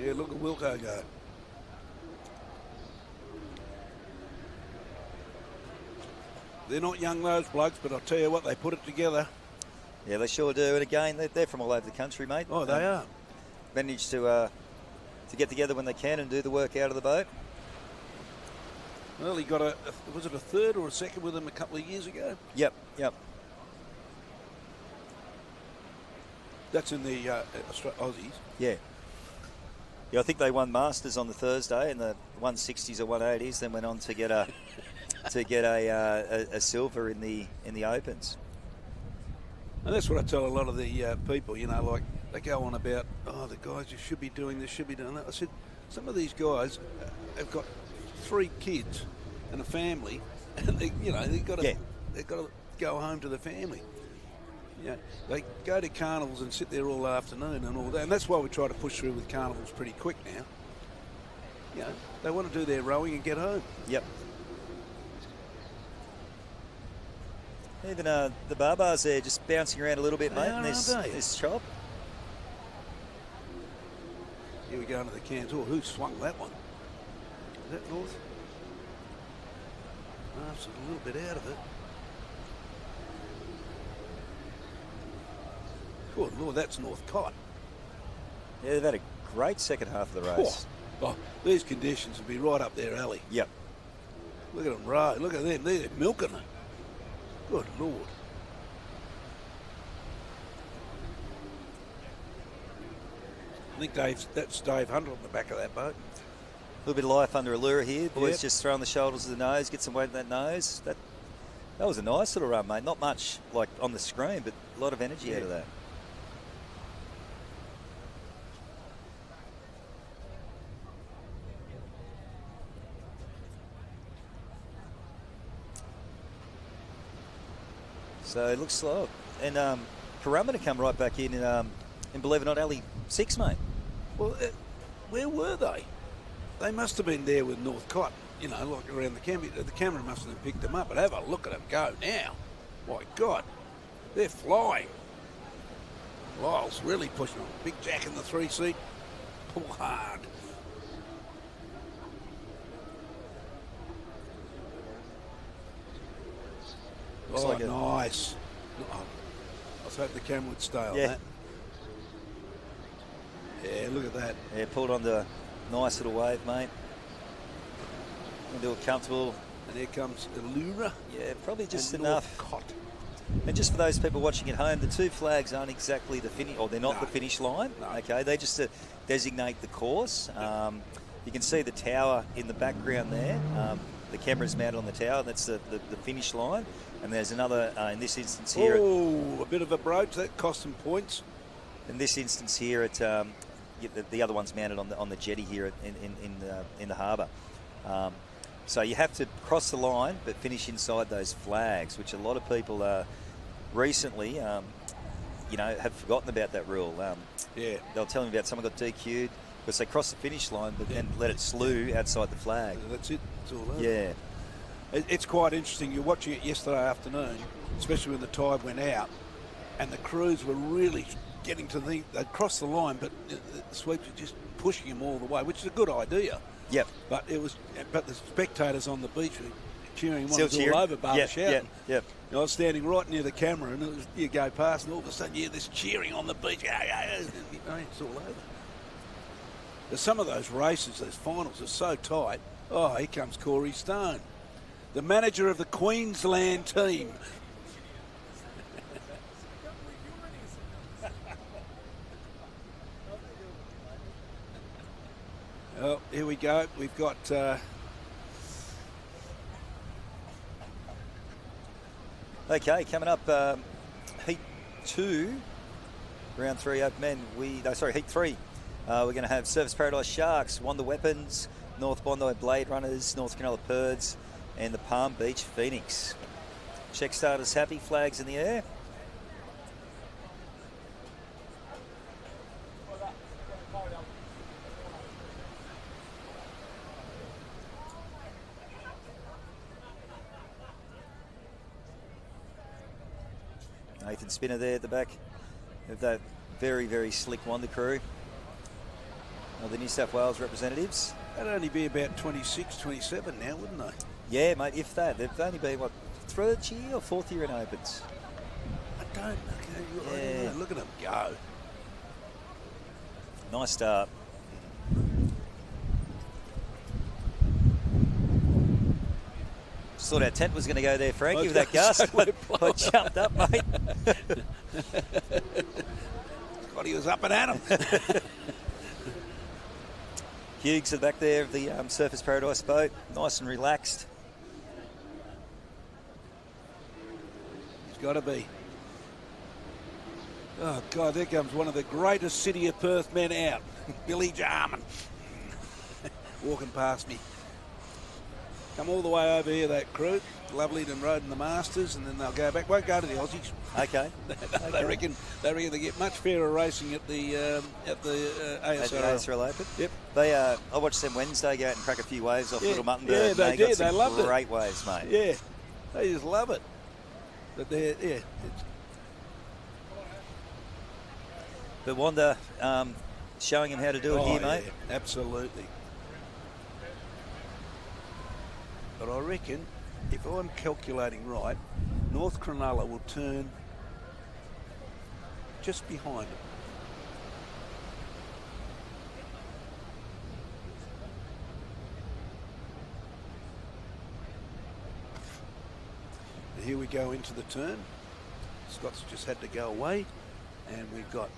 Yeah, look at Wilco go. They're not young, those blokes, but I'll tell you what, they put it together. Yeah, they sure do. And again, they're from all over the country, mate. Oh, they are. Managed to get together when they can and do the work out of the boat. Well, he got was it a third or a second with him a couple of years ago? Yep. That's in the Aussies. Yeah. Yeah, I think they won Masters on the Thursday in the 160s or 180s, then went on to get a silver in the Opens. And that's what I tell a lot of the people, you know, like they go on about, oh, the guys you should be doing this, should be doing that. I said, some of these guys have got 3 kids and a family, and they've got to go home to the family. Yeah, they go to carnivals and sit there all afternoon and all that, and that's why we try to push through with carnivals pretty quick now. You know, they want to do their rowing and get home. Yep. Even the barbars there just bouncing around a little bit, mate, in this chop. Here we go into the cans. Oh, who swung that one? Is that North? No, it's a little bit out of it. Good Lord, that's North Cott. Yeah, they've had a great second half of the race. Oh, these conditions will be right up their alley. Yep. Look at them row. Look at them. They're milking it. Good Lord. I think that's Dave Hunter on the back of that boat. A little bit of life under a lure here. Boys just throwing the shoulders to the nose, get some weight in that nose. That was a nice little run, mate. Not much like on the screen, but a lot of energy out of that. So it looks slow. And Karama to come right back in and believe it or not, alley 6, mate. Well, where were they? They must have been there with North Cott, you know, like around the camera. The camera must have picked them up, but have a look at them go now. My God, they're flying. Lyle's really pushing them. Big Jack in the 3-seat. Pull hard. Looks like nice. Oh, I was hoping the camera would stay on that. Yeah, look at that. Yeah, pulled on the nice little wave, mate. Do it comfortable. And here comes Allura. Yeah, probably just and enough. Cott. And just for those people watching at home, the 2 flags aren't exactly the finish, or they're not the finish line. No. Okay, they just designate the course. You can see the tower in the background there. The camera's mounted on the tower. That's the finish line. And there's another, in this instance here. Oh, a bit of a broach. That cost some points. In this instance here, the other one's mounted on the jetty here in the harbour. So you have to cross the line, but finish inside those flags, which a lot of people recently, have forgotten about that rule. Yeah, they'll tell me about someone got DQ'd because they crossed the finish line, but then let it slew outside the flag. That's it. It's all over. Yeah. It's quite interesting. You're watching it yesterday afternoon, especially when the tide went out, and the crews were really getting to they'd crossed the line, but the sweeps were just pushing them all the way, which is a good idea. Yep. But the spectators on the beach were cheering. One Still was cheering. all over, Barbara shouting. Yep. I was standing right near the camera, and you go past, and all of a sudden you hear this cheering on the beach. It's all over. But some of those races, those finals, are so tight. Oh, here comes Corey Stone, the manager of the Queensland team. Well, here we go. We've got okay, coming up, heat 2, round 3 open men. Heat 3. We're going to have Service Paradise Sharks, Wonder Weapons, North Bondi Blade Runners, North Cronulla Purds, and the Palm Beach Phoenix. Check starters happy, flags in the air. Nathan Spinner there at the back of that very, very slick Wonder crew of the New South Wales representatives. That'd only be about 26, 27 now, wouldn't they? Yeah, mate, if that. They've only been, 3rd year or 4th year in Opens? I don't know. Yeah. Look at them go. Nice start. thought our tent was going to go there, Frankie, with was that gonna gust. say, I jumped up, mate. Scotty was up and at him. Hughes at the back there of the Surfers Paradise boat, nice and relaxed. He's got to be. Oh, God, there comes one of the greatest City of Perth men out. Billy Jarman. Walking past me. Come all the way over here, that crew. Lovely and rode in the Masters, and then they'll go back. Won't go to the Aussies. Okay. They reckon they get much fairer racing at the ASRL. At the ASRL Open? Yep. They, I watched them Wednesday go out and crack a few waves off Little Mutton Bird. Yeah, they did. Got some They loved it. great waves, mate. Yeah, they just love it. But they're, yeah. But Wanda showing him how to do it here, mate. Yeah, absolutely. But I reckon, if I'm calculating right, North Cronulla will turn just behind him. And here we go into the turn. Scott's just had to go away, and we've got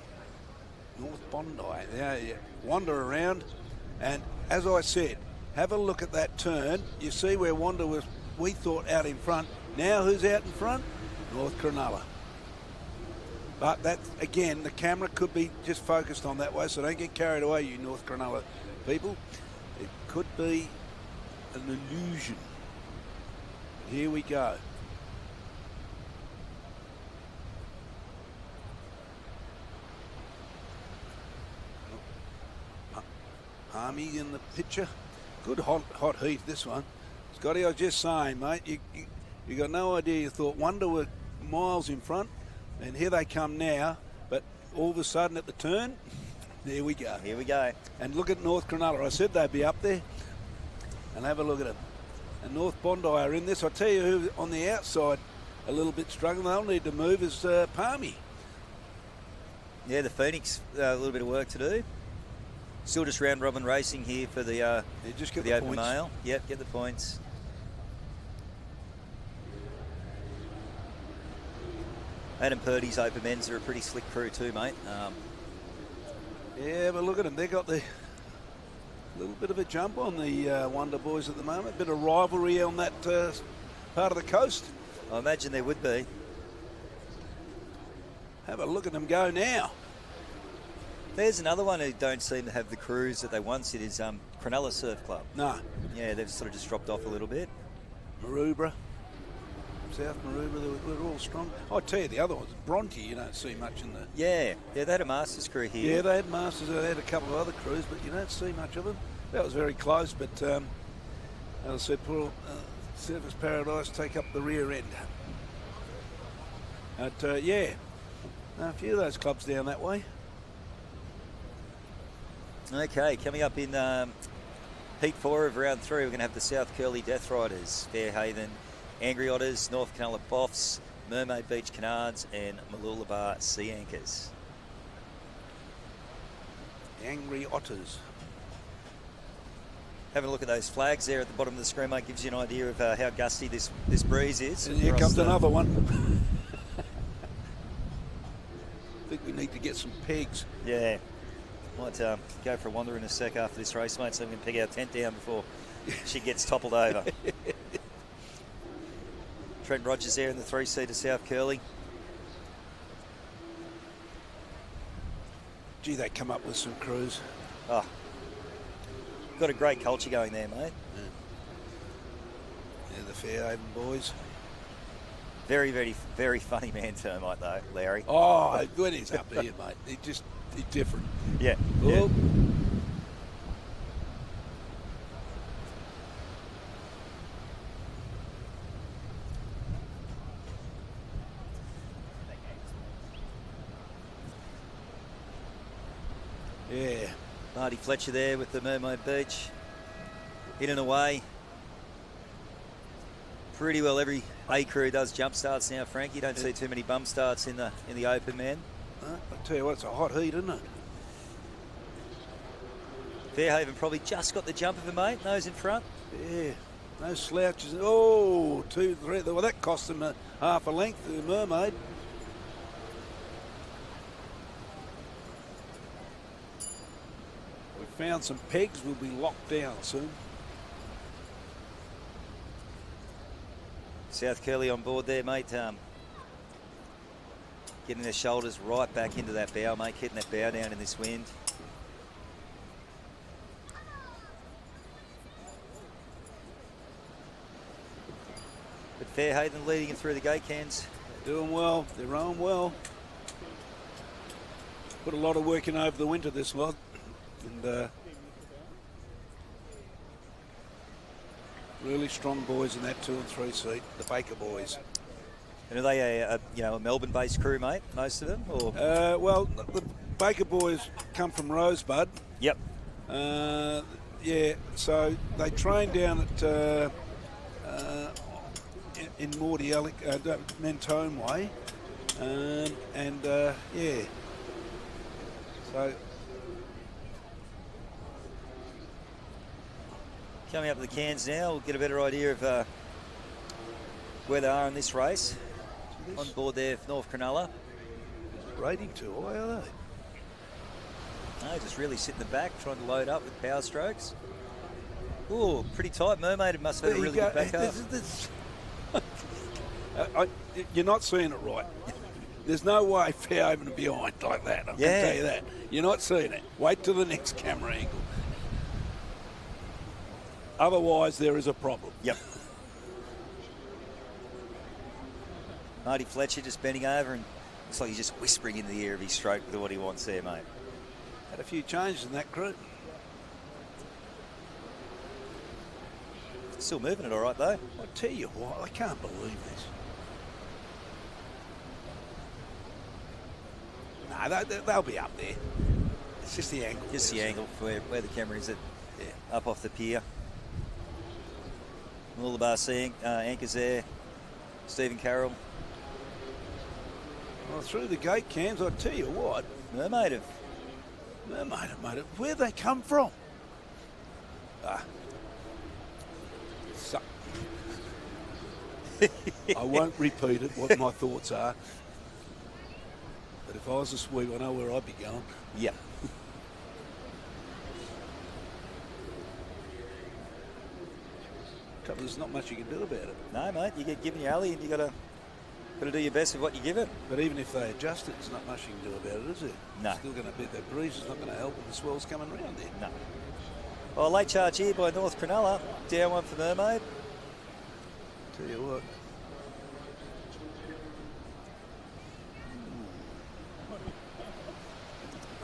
North Bondi. Now you wander around, and as I said, have a look at that turn. You see where Wanda was, we thought, out in front. Now who's out in front? North Cronulla. But that, again, the camera could be just focused on that way, so don't get carried away, you North Cronulla people. It could be an illusion. Here we go. Army in the picture. Good hot heat, this one. Scotty, I was just saying, mate, you got no idea. You thought Wonder were miles in front, and here they come now. But all of a sudden at the turn, there we go. Here we go. And look at North Cronulla. I said they'd be up there. And have a look at them. And North Bondi are in this. I tell you who on the outside a little bit struggling. They'll need to move is Palmy. Yeah, the Phoenix, a little bit of work to do. Still just round robin racing here for the just get the the Open points. Mail. Yep, get the points. Adam Purdy's Open Men's are a pretty slick crew too, mate. Yeah, but look at them. They got the little bit of a jump on the Wonder Boys at the moment. A bit of rivalry on that part of the coast. I imagine there would be. Have a look at them go now. There's another one who don't seem to have the crews that they once did is Cronulla Surf Club. No. Yeah, they've sort of just dropped off a little bit. Maroubra. South Maroubra, they're all strong. I tell you, the other ones, Bronte, you don't see much in the... Yeah, they had a Masters crew here. Yeah, they had Masters, they had a couple of other crews, but you don't see much of them. That was very close, but as I said, poor Surfers Paradise take up the rear end. But yeah, a few of those clubs down that way. Okay, coming up in Heat 4 of round 3, we're going to have the South Curly Death Riders, Fairhaven, Angry Otters, North Cronulla Boffs, Mermaid Beach Canards, and Mooloolaba Sea Anchors. Angry Otters. Having a look at those flags there at the bottom of the screen, mate, gives you an idea of how gusty this breeze is. And here comes another one. I think we need to get some pegs. Yeah. Might go for a wander in a sec after this race, mate, so we can peg our tent down before she gets toppled over. Trent Rogers there in the 3-seater South Curly. Gee, they come up with some crews. Oh, got a great culture going there, mate. Yeah, the Fairhaven boys. Very, very, very funny man termite though, Larry. Oh, when he's up here, mate, he's different. Yeah. Well, yeah. Marty Fletcher there with the Mermaid Beach. In and away. Pretty well every A crew does jump starts now, Frank. You don't see too many bum starts in the Open, man. I tell you what, it's a hot heat, isn't it? Fairhaven probably just got the jump of a mate, nose in front. Yeah. No slouches. Oh, 2, 3. Well, that cost them half a length, the Mermaid. We found some pegs. We'll be locked down soon. South Curly on board there, mate. Getting their shoulders right back into that bow, mate. Hitting that bow down in this wind. But Fairhaven leading it through the gate cans. They're doing well. They're rowing well. Put a lot of work in over the winter, this lot. And really strong boys in that 2 and 3 seat, the Baker boys. And are they a Melbourne-based crew, mate, most of them? Or? Well, the Baker boys come from Rosebud. Yep. Yeah, so they train down at in Mordialloc, Mentone Way. Yeah. So coming up to the cans now, we'll get a better idea of where they are in this race. On board there, North Cronulla. Rating too high, are they? No, just really sitting in the back, trying to load up with power strokes. Ooh, pretty tight. Mermaid must have had a really good backup. You're not seeing it right. There's no way Fairhaven are behind like that. I can tell you that. You're not seeing it. Wait till the next camera angle. Otherwise, there is a problem. Yep. Marty Fletcher just bending over and looks like he's just whispering in the ear of his stroke with what he wants there, mate. Had a few changes in that crew. Still moving it all right, though. I tell you what, I can't believe this. No, they'll be up there. It's just the angle. Just the angle for where the camera is at, up off the pier. Moolabar seeing anchors there. Stephen Carroll. Well, through the gate cams, I tell you what. Mermaid have made it. Where'd they come from? I won't repeat it, what my thoughts are. But if I was a sweep, I know where I'd be going. Yeah. There's not much you can do about it. No, mate. You get given your alley and you got to do your best with what you give it. But even if they adjust it, there's not much you can do about it, is there? No. It's still going to be, the breeze is not going to help with the swells coming around there. No. Well, late charge here by North Cronulla. Down one for Mermaid. Tell you what.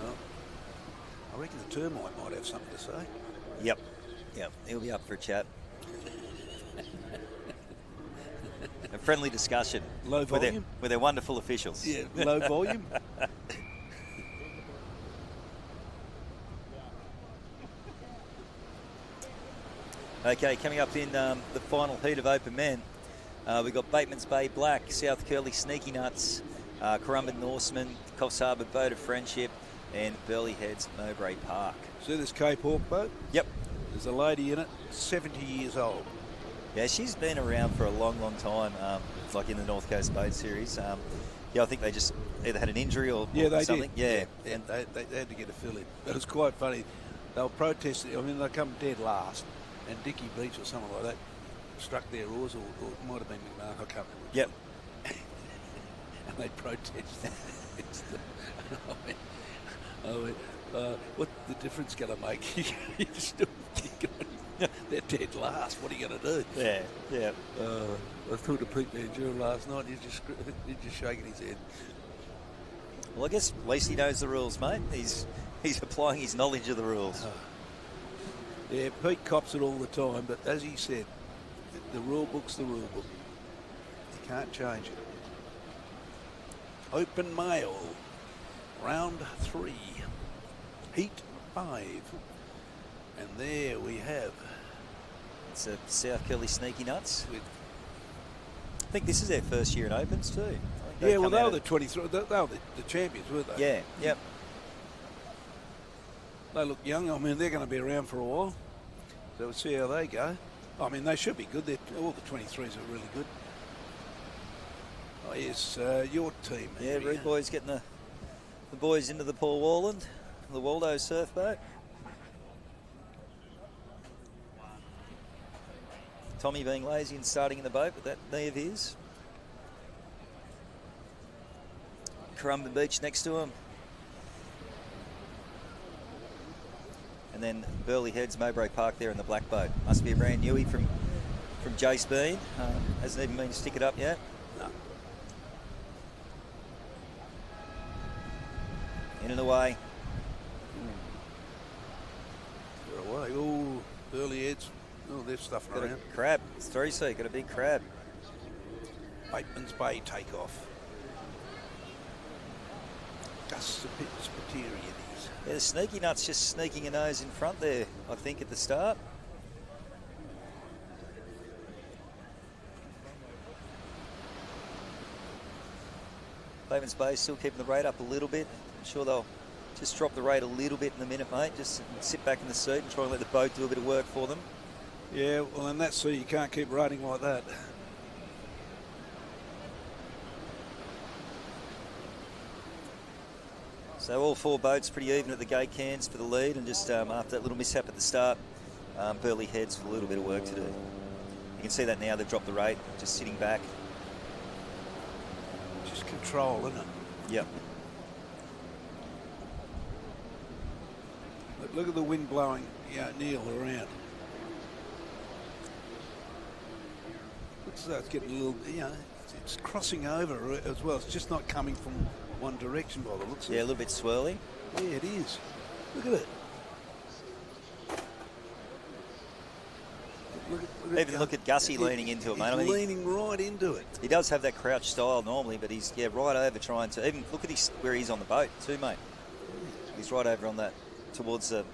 Well, I reckon the Termite might have something to say. Yep. He'll be up for a chat. A friendly discussion. Low volume? With their wonderful officials. Yeah, low volume. Okay, coming up in the final heat of open men, we've got Bateman's Bay Black, South Curly Sneaky Nuts, Currumbin Norseman, Coffs Harbour Boat of Friendship, and Burleigh Heads Mowbray Park. See this Cape Hawk boat? Yep. There's a lady in it, 70 years old. Yeah, she's been around for a long, long time, like in the North Coast Boat Series. I think they just either had an injury or something. Did. Yeah. They had to get a fill in. But it's quite funny. They were protesting. I mean, they come dead last, and Dickie Beach or someone like that struck their oars, or it might have been McMahon. I can't remember. Yep. And they protested. What the difference going to make? They're dead last. What are you going to do? Yeah. I thought to Pete Van last night. He's just shaking his head. Well, I guess at least he knows the rules, mate. He's applying his knowledge of the rules. Yeah, Pete cops it all the time, but as he said, the rule book's the rule book. You can't change it. Open mail, round 3, heat 5. And there we have. It's a South Curly Sneaky Nuts. I think this is their first year in Opens too. Yeah, well, they were the 23. They were the champions, weren't they? Yeah, yep. They look young. I mean, they're going to be around for a while. So we'll see how they go. I mean, they should be good. All the 23s are really good. Oh, yes, your team. Yeah, Rude Boy's getting the boys into the Paul Warland, the Waldo surf boat. Tommy being lazy and starting in the boat with that knee of his. Currumbin Beach next to him. And then Burley Heads, Mowbray Park there in the black boat. Must be a brand newie from Jace Bean. Hasn't even been to stick it up yet. No. In and away. They're away. Oh, Burley Heads. Oh, there's stuff Got around. a crab. It's 3C. Got a big crab. Bateman's Bay takeoff. Gus Spiteri it is. Yeah, the Sneaky Nuts just sneaking a nose in front there, I think, at the start. Bateman's Bay still keeping the rate up a little bit. I'm sure they'll just drop the rate a little bit in a minute, mate. Just sit back in the seat and try and let the boat do a bit of work for them. Yeah, well, in that sea, you can't keep riding like that. So all four boats pretty even at the gate cans for the lead, and just after that little mishap at the start, Burley Heads with a little bit of work to do. You can see that now, they've dropped the rate, just sitting back. Just control, isn't it? Yep. Look at the wind blowing Neil around. Looks as though it's getting a little, it's crossing over as well. It's just not coming from one direction by the looks of it. Yeah, a little bit swirly. Yeah, it is. Look at it. Look at Gussie leaning into it, mate. He's leaning right into it. He does have that crouch style normally, but he's right over trying to even look at where he's on the boat too, mate. He's right over on that towards the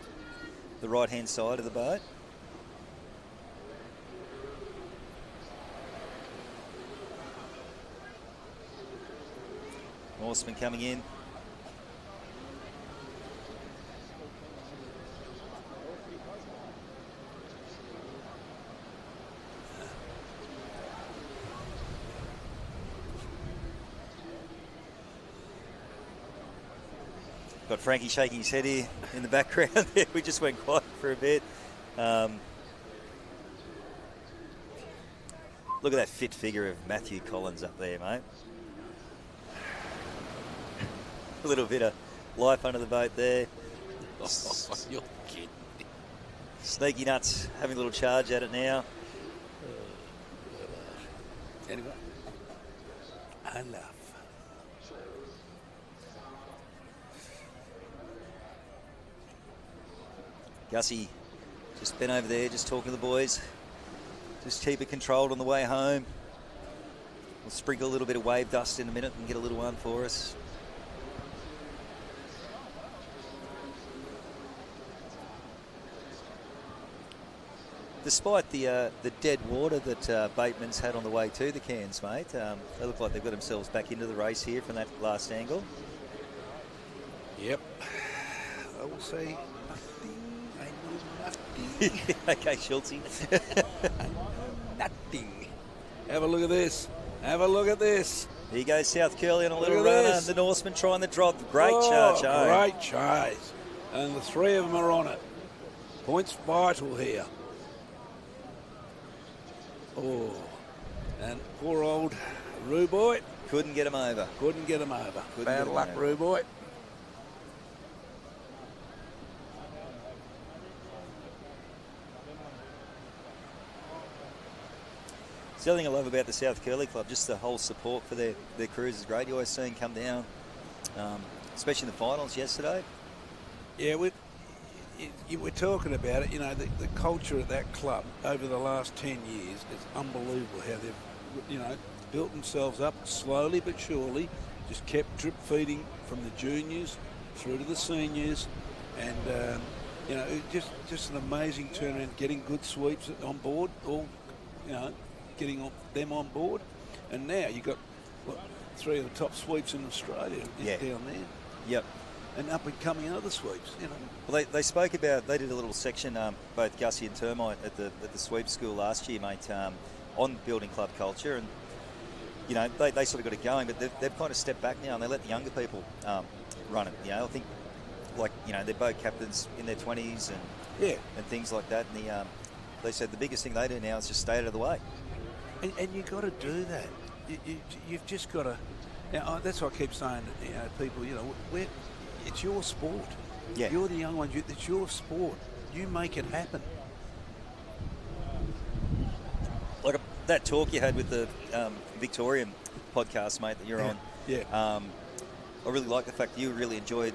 right hand side of the boat. Norseman coming in. Got Frankie shaking his head here in the background there. We just went quiet for a bit. Look at that fit figure of Matthew Collins up there, mate. A little bit of life under the boat there. Oh, you're kidding. Sneaky Nuts having a little charge at it now. Anyway, enough. Gussie just been over there, just talking to the boys. Just keep it controlled on the way home. We'll sprinkle a little bit of wave dust in a minute and get a little one for us. Despite the dead water that Bateman's had on the way to the cans, mate, they look like they've got themselves back into the race here from that last angle. Yep. I will say nothing. I know nothing. Okay, Schultze. Nothing. Have a look at this. Have a look at this. Here goes South Curly on a little Look at runner. this. The Norseman trying the drop. Great charge home. Great charge. And the three of them are on it. Points vital here. Oh, and poor old Roo Boy. Couldn't get him over. Couldn't get him over. Couldn't Bad get him luck, over. Roo Boy. It's the other thing I love about the South Curly Club, just the whole support for their crews is great. You always see them come down, especially in the finals yesterday. Yeah, we're talking about it. You know, the culture at that club over the last 10 years is unbelievable. How they've, built themselves up slowly but surely. Just kept drip feeding from the juniors through to the seniors, and just an amazing turnaround. Getting good sweeps on board, getting them on board, and now you've got three of the top sweeps in Australia down there. Yep. and up and coming other sweeps. You know. Well, they spoke about, they did a little section, both Gussie and Termite at the sweep school last year, mate, on building club culture, and you know they sort of got it going, but they've kind of stepped back now and they let the younger people run it. You know, I think like they're both captains in their 20s and things like that. And they said the biggest thing they do now is just stay out of the way. And you've got to do that. You've just got to. That's what I keep saying. People. It's your sport. Yeah. You're the young ones. It's your sport. You make it happen. Like that talk you had with the Victorian podcast, mate, that you're on. Yeah. I really like the fact that you really enjoyed,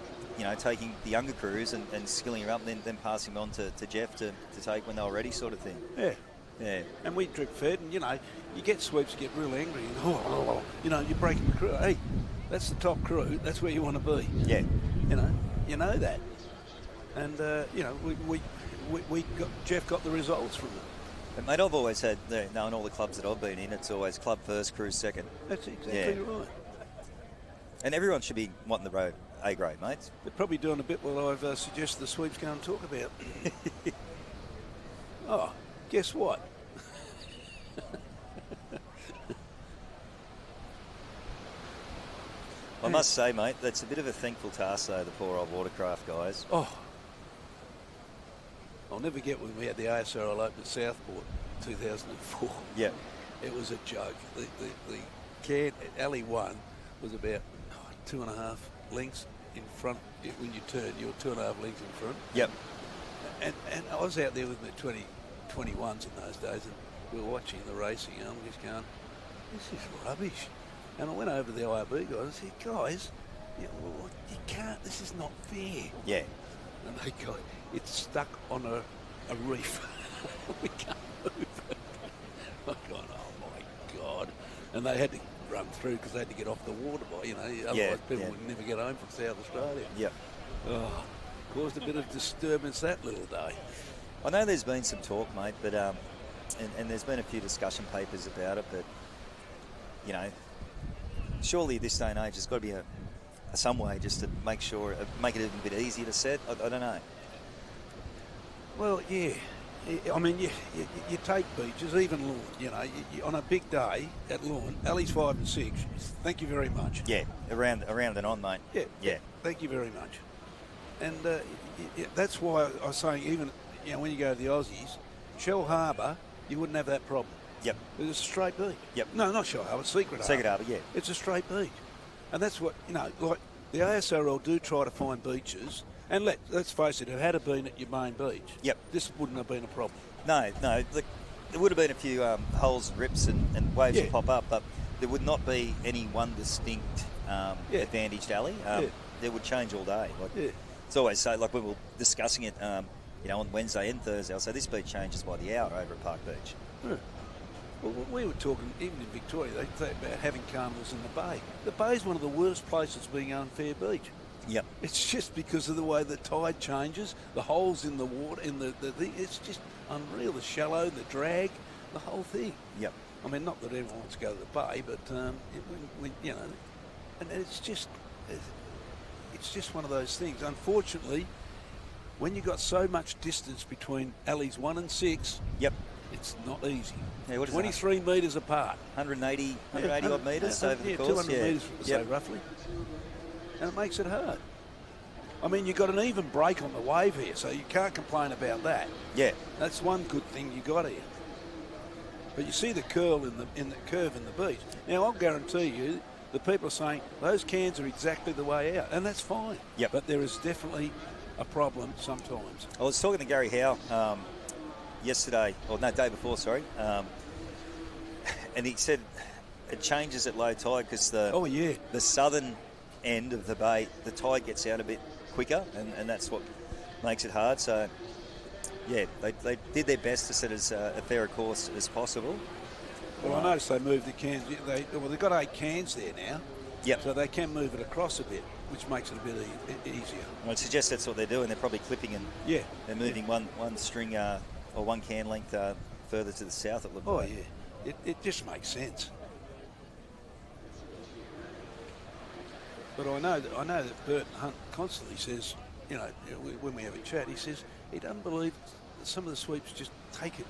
taking the younger crews and skilling them up and then passing them on to Jeff to take when they were ready, sort of thing. Yeah. Yeah. And we drip fed, and you get sweeps, get real angry, and you're breaking the crew. Hey, that's the top crew. That's where you want to be. Yeah. You know that, and Jeff got the results from it. And mate, I've always had, in all the clubs that I've been in, it's always club first, crew second. That's exactly right. And everyone should be wanting the road A grade, mates. They're probably doing a bit while I've suggested the sweeps go and talk about. Oh, guess what? I must say, mate, that's a bit of a thankful task, though, the poor old watercraft guys. Oh, I'll never get when we had the ASRL Open at Southport, 2004. Yeah. It was a joke. The can alley one was about 2.5 lengths in front. When you turn, you were 2.5 lengths in front. Yep. And I was out there with my 21s in those days, and we were watching the racing, and I'm just going, this is rubbish. And I went over to the IRB guys and said, guys, you can't, this is not fair. Yeah. And they go, it's stuck on a reef. We can't move it. I'm going, oh my God. And they had to run through because they had to get off the water by, otherwise people would never get home from South Australia. Yeah. Oh, caused a bit of disturbance that little day. I know there's been some talk, mate, but and there's been a few discussion papers about it, but surely this day and age there's got to be some way just to make it even a bit easier to set. I don't know. Well, yeah. I mean, you take beaches, even Lawn. On a big day at Lawn, Alley's 5 and 6. Thank you very much. Yeah, around and on, mate. Yeah. Thank you very much. And that's why I was saying, even when you go to the Aussies, Shell Harbour, you wouldn't have that problem. Yep. It's a straight beach. Yep. No, not Shell Harbour, Secret Harbour. Secret Harbour, yeah. It's a straight beach. And that's what, like the ASRL do try to find beaches. And let's face it, it had it been at your main beach. Yep. This wouldn't have been a problem. No. Look, there would have been a few holes, rips and waves that pop up, but there would not be any one distinct advantaged alley. It would change all day. It's always so, like when we were discussing it, on Wednesday and Thursday, I'll say this beach changes by the hour over at Park Beach. Yeah. Well, we were talking, even in Victoria, they talk about having carnivals in the bay. The bay is one of the worst places being unfair beach. Yep. It's just because of the way the tide changes, the holes in the water, it's just unreal. The shallow, the drag, the whole thing. Yep. I mean, not that everyone wants to go to the bay, but and it's just one of those things. Unfortunately, when you've got so much distance between alleys 1 and 6, yep, it's not easy. Yeah, what is 23 metres apart. 180 odd metres over the course. 200 metres, say, roughly. And it makes it hard. I mean, you've got an even break on the wave here, so you can't complain about that. Yeah. That's one good thing you got here. But you see the curl in the curve in the beach. Now, I'll guarantee you, the people are saying those cans are exactly the way out, and that's fine. Yep. But there is definitely a problem sometimes. I was talking to Gary Howe day before, sorry, and he said it changes at low tide because the southern end of the bay, the tide gets out a bit quicker, and that's what makes it hard. So, yeah, they did their best to set as a fair a course as possible. Well, I noticed they moved the cans. They've got 8 cans there now. Yep. So they can move it across a bit, which makes it a bit easier. I'd suggest that's what they're doing. They're probably clipping and they're moving one string or one can length further to the south, it looked like. Oh, yeah. It just makes sense. But I know that Bert Hunt constantly says, you know, when we have a chat, he says he doesn't believe that some of the sweeps just take it,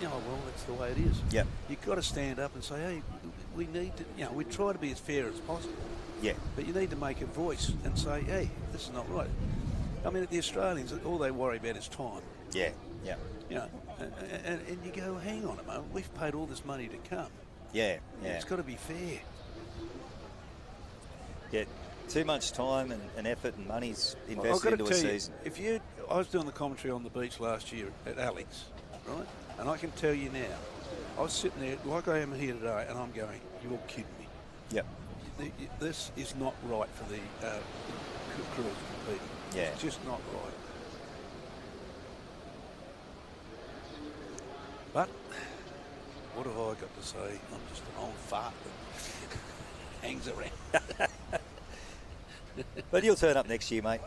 well, that's the way it is. Yep. You've got to stand up and say, hey, we need to, we try to be as fair as possible. Yeah. But you need to make a voice and say, hey, this is not right. I mean, the Australians, all they worry about is time. Yeah. Yeah. You know, and you go, hang on a moment, we've paid all this money to come. Yeah. Yeah. It's got to be fair. Yeah. Too much time and effort and money's invested into a season. I was doing the commentary on the beach last year at Alex, right? And I can tell you now, I was sitting there like I am here today, and I'm going, you're kidding me. Yep. This is not right for the crews competing. Yeah. It's just not right. But what have I got to say? I'm just an old fart that hangs around. But you'll turn up next year, mate.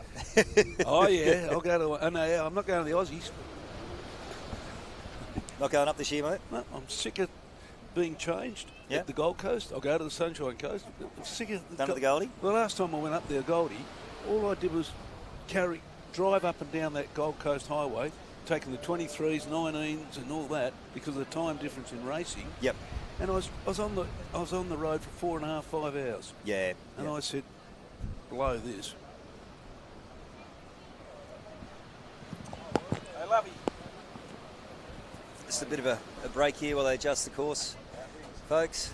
Oh, yeah. I'll go to... I'm not going to the Aussies. Not going up this year, mate? No, I'm sick of being changed at the Gold Coast. I'll go to the Sunshine Coast. I'm sick of... Done at the Goldie? The last time I went up there, Goldie, all I did was drive up and down that Gold Coast highway, taking the 23s, 19s and all that because of the time difference in racing. Yep. And I was on the road for 4.5, 5 hours. Yeah. And I said, blow this. I love you. Just a bit of a break here while they adjust the course, folks.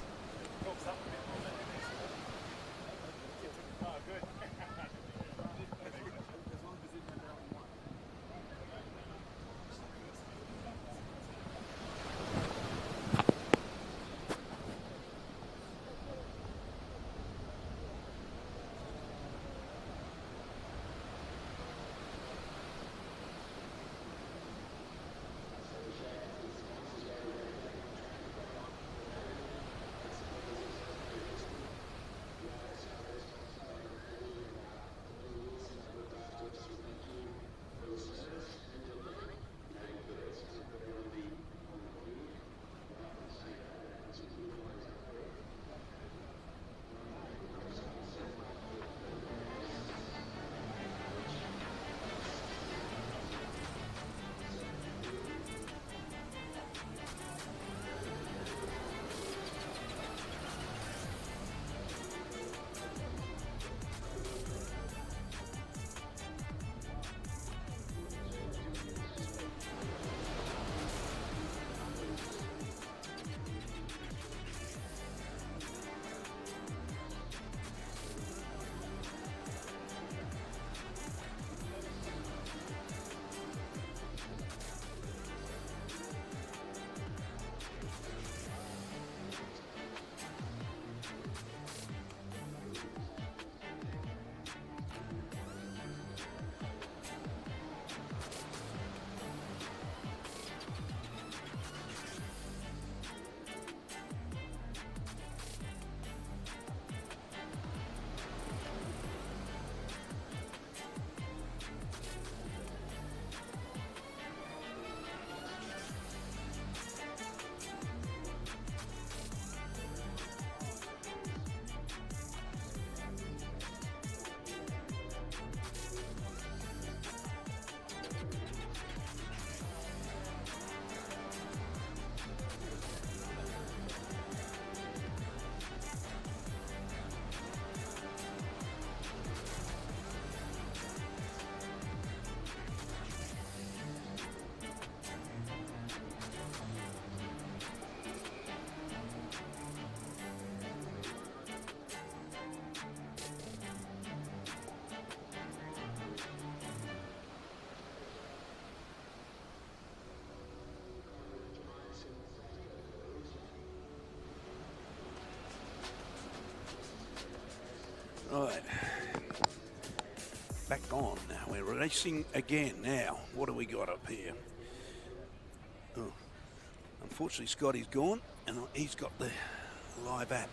Right. Back on. We're racing again now. What do we got up here? Oh. Unfortunately, Scotty's gone, and he's got the live app.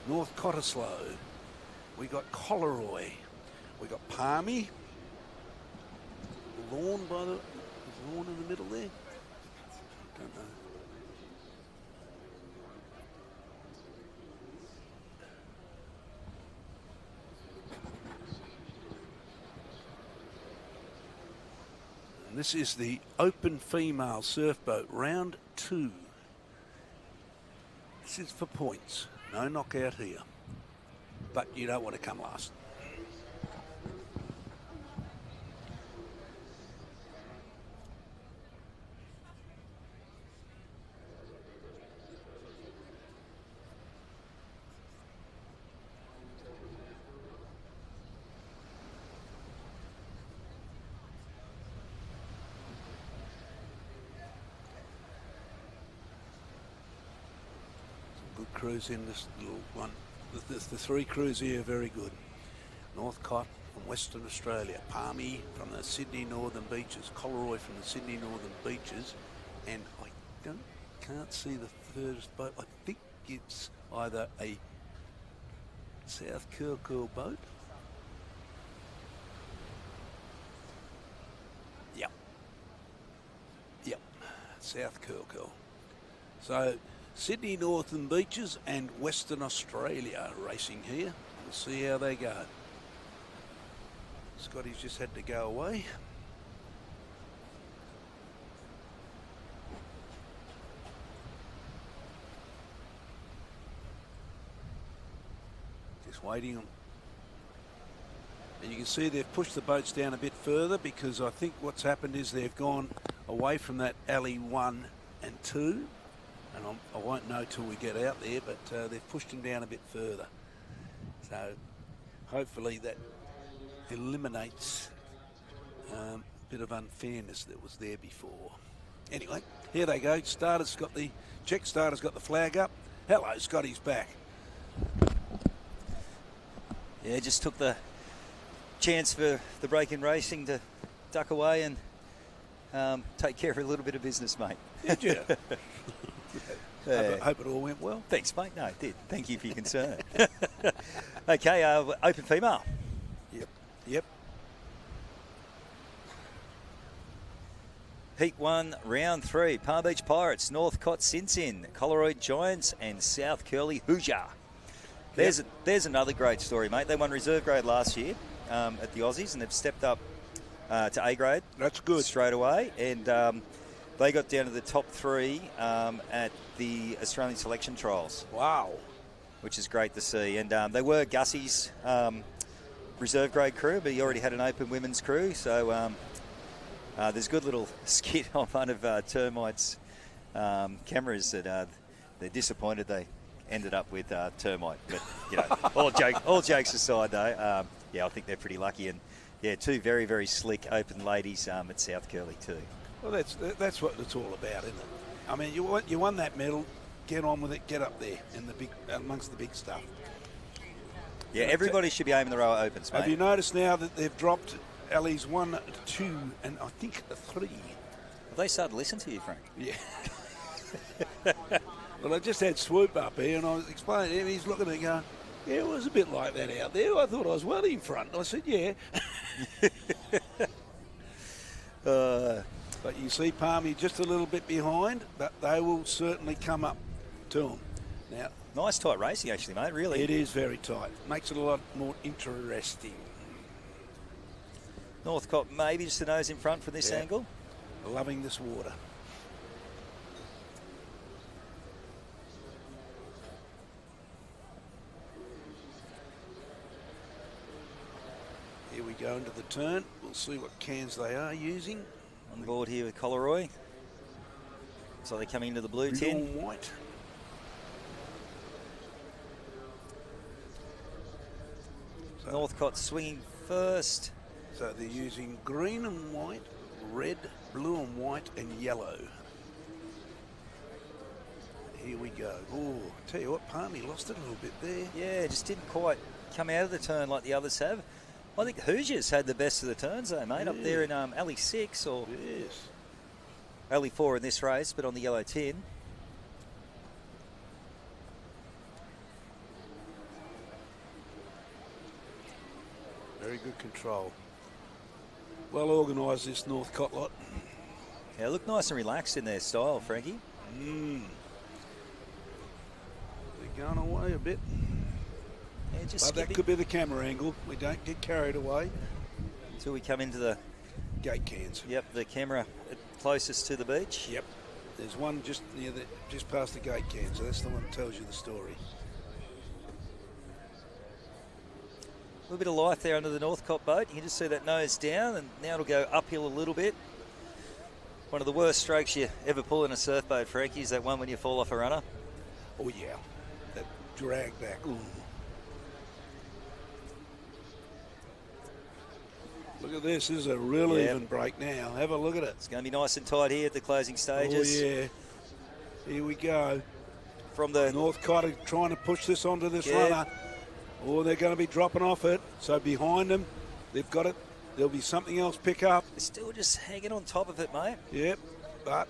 North Cottesloe. We got Collaroy. We got Palmy. Lawn by the... Is Lawn in the middle there? Don't know. This is the Open Female Surfboat Round 2. This is for points. No knockout here. But you don't want to come last. Good crews in this little one. The three crews here are very good. Northcott from Western Australia, Palmy from the Sydney Northern Beaches, Coleroy from the Sydney Northern Beaches, and I can't see the third boat. I think it's either a South Curl boat. Yep, South Curl. So Sydney Northern Beaches and Western Australia racing here. We'll see how they go. Scotty's just had to go away. Just waiting on. And you can see they've pushed the boats down a bit further because I think what's happened is they've gone away from that alley 1 and 2. And I won't know till we get out there, but they've pushed them down a bit further. So hopefully that eliminates a bit of unfairness that was there before. Anyway, here they go. Czech starter's got the flag up. Hello, Scotty's back. Yeah, just took the chance for the break in racing to duck away and take care of a little bit of business, mate. Did you? Hope it all went well. Thanks, mate. No, it did. Thank you for your concern. Okay, Open Female. Yep. Heat 1, Round 3. Palm Beach Pirates, Northcott Sinsin, Coleroy Giants and South Curly Hoosier. There's another great story, mate. They won reserve grade last year at the Aussies and they've stepped up to A grade. That's good. Straight away. And they got down to the top 3 at the Australian selection trials. Wow. Which is great to see. And they were Gussie's reserve grade crew, but he already had an open women's crew. So there's a good little skit on one of Termite's cameras that they're disappointed they ended up with Termite. But, you know, all jokes aside, though, yeah, I think they're pretty lucky. And, yeah, 2 very, very slick open ladies at South Curly too. Well, that's what it's all about, isn't it? I mean, you won that medal. Get on with it. Get up there in the amongst the big stuff. Yeah, everybody should be aiming the row at opens, mate. Have you noticed now that they've dropped alleys 1, 2, and I think 3? Have they started to listen to you, Frank? Yeah. Well, I just had Swoop up here, and I was explaining to him. He's looking at it going, yeah, it was a bit like that out there. I thought I was well in front. I said, yeah. But you see Palmy just a little bit behind, but they will certainly come up to them. Now, nice tight racing, actually, mate, really. It is very tight. Makes it a lot more interesting. Northcott maybe just a nose in front from this angle. Loving this water. Here we go into the turn. We'll see what cans they are using. On board here with Coleroy. So they're coming into the blue tin. And white. So Northcott swinging first. So they're using green and white, red, blue and white, and yellow. Here we go. Oh, tell you what, Palmy lost it a little bit there. Yeah, just didn't quite come out of the turn like the others have. I think Hoosiers had the best of the turns, though, mate, up there in alley 6 or alley 4 in this race, but on the yellow tin. Very good control. Well organised, this Northcott lot. Yeah, look nice and relaxed in their style, Frankie. They're going away a bit. Yeah, just but that could be the camera angle. We don't get carried away. Until we come into the gate cans. Yep, the camera closest to the beach. Yep. There's one just near just past the gate can, so that's the one that tells you the story. A little bit of life there under the Northcott boat. You can just see that nose down, and now it'll go uphill a little bit. One of the worst strokes you ever pull in a surf boat, Frankie, is that one when you fall off a runner. Oh, yeah. That drag back. Ooh. Look at this. This is a real even break now. Have a look at it. It's going to be nice and tight here at the closing stages. Oh, yeah. Here we go. From the Northcott are trying to push this onto this runner. Oh, they're going to be dropping off it. So behind them, they've got it. There'll be something else pick up. They're still just hanging on top of it, mate. Yep, but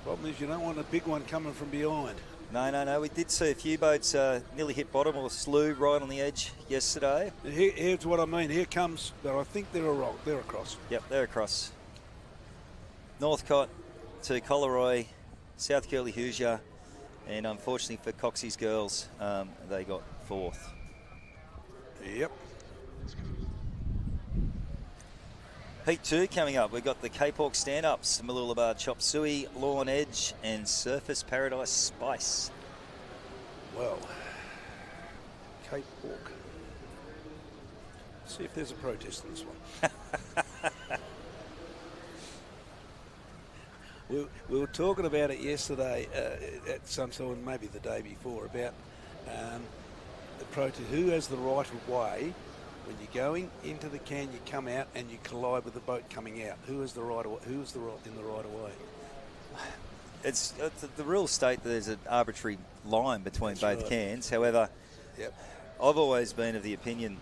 problem is you don't want a big one coming from behind. No. We did see a few boats nearly hit bottom or slew right on the edge yesterday. Here's what I mean. Here comes, but I think they're a rock. They're across. Yep, they're across. Northcott to Collaroy, South Curly Hoosier, and unfortunately for Coxey's girls, they got fourth. Yep. Heat 2 coming up. We've got the Cape Hawk stand-ups, Mooloolaba Chop Suey, Lawn Edge, and Surface Paradise Spice. Well, Cape Hawk. See if there's a protest in this one. we were talking about it yesterday at some time, maybe the day before, about the protest. Who has the right of way? When you're going into the can, you come out and you collide with the boat coming out. Who is the right? Who is the right in the right of way? It's the rules state that there's an arbitrary line between both cans. However, I've always been of the opinion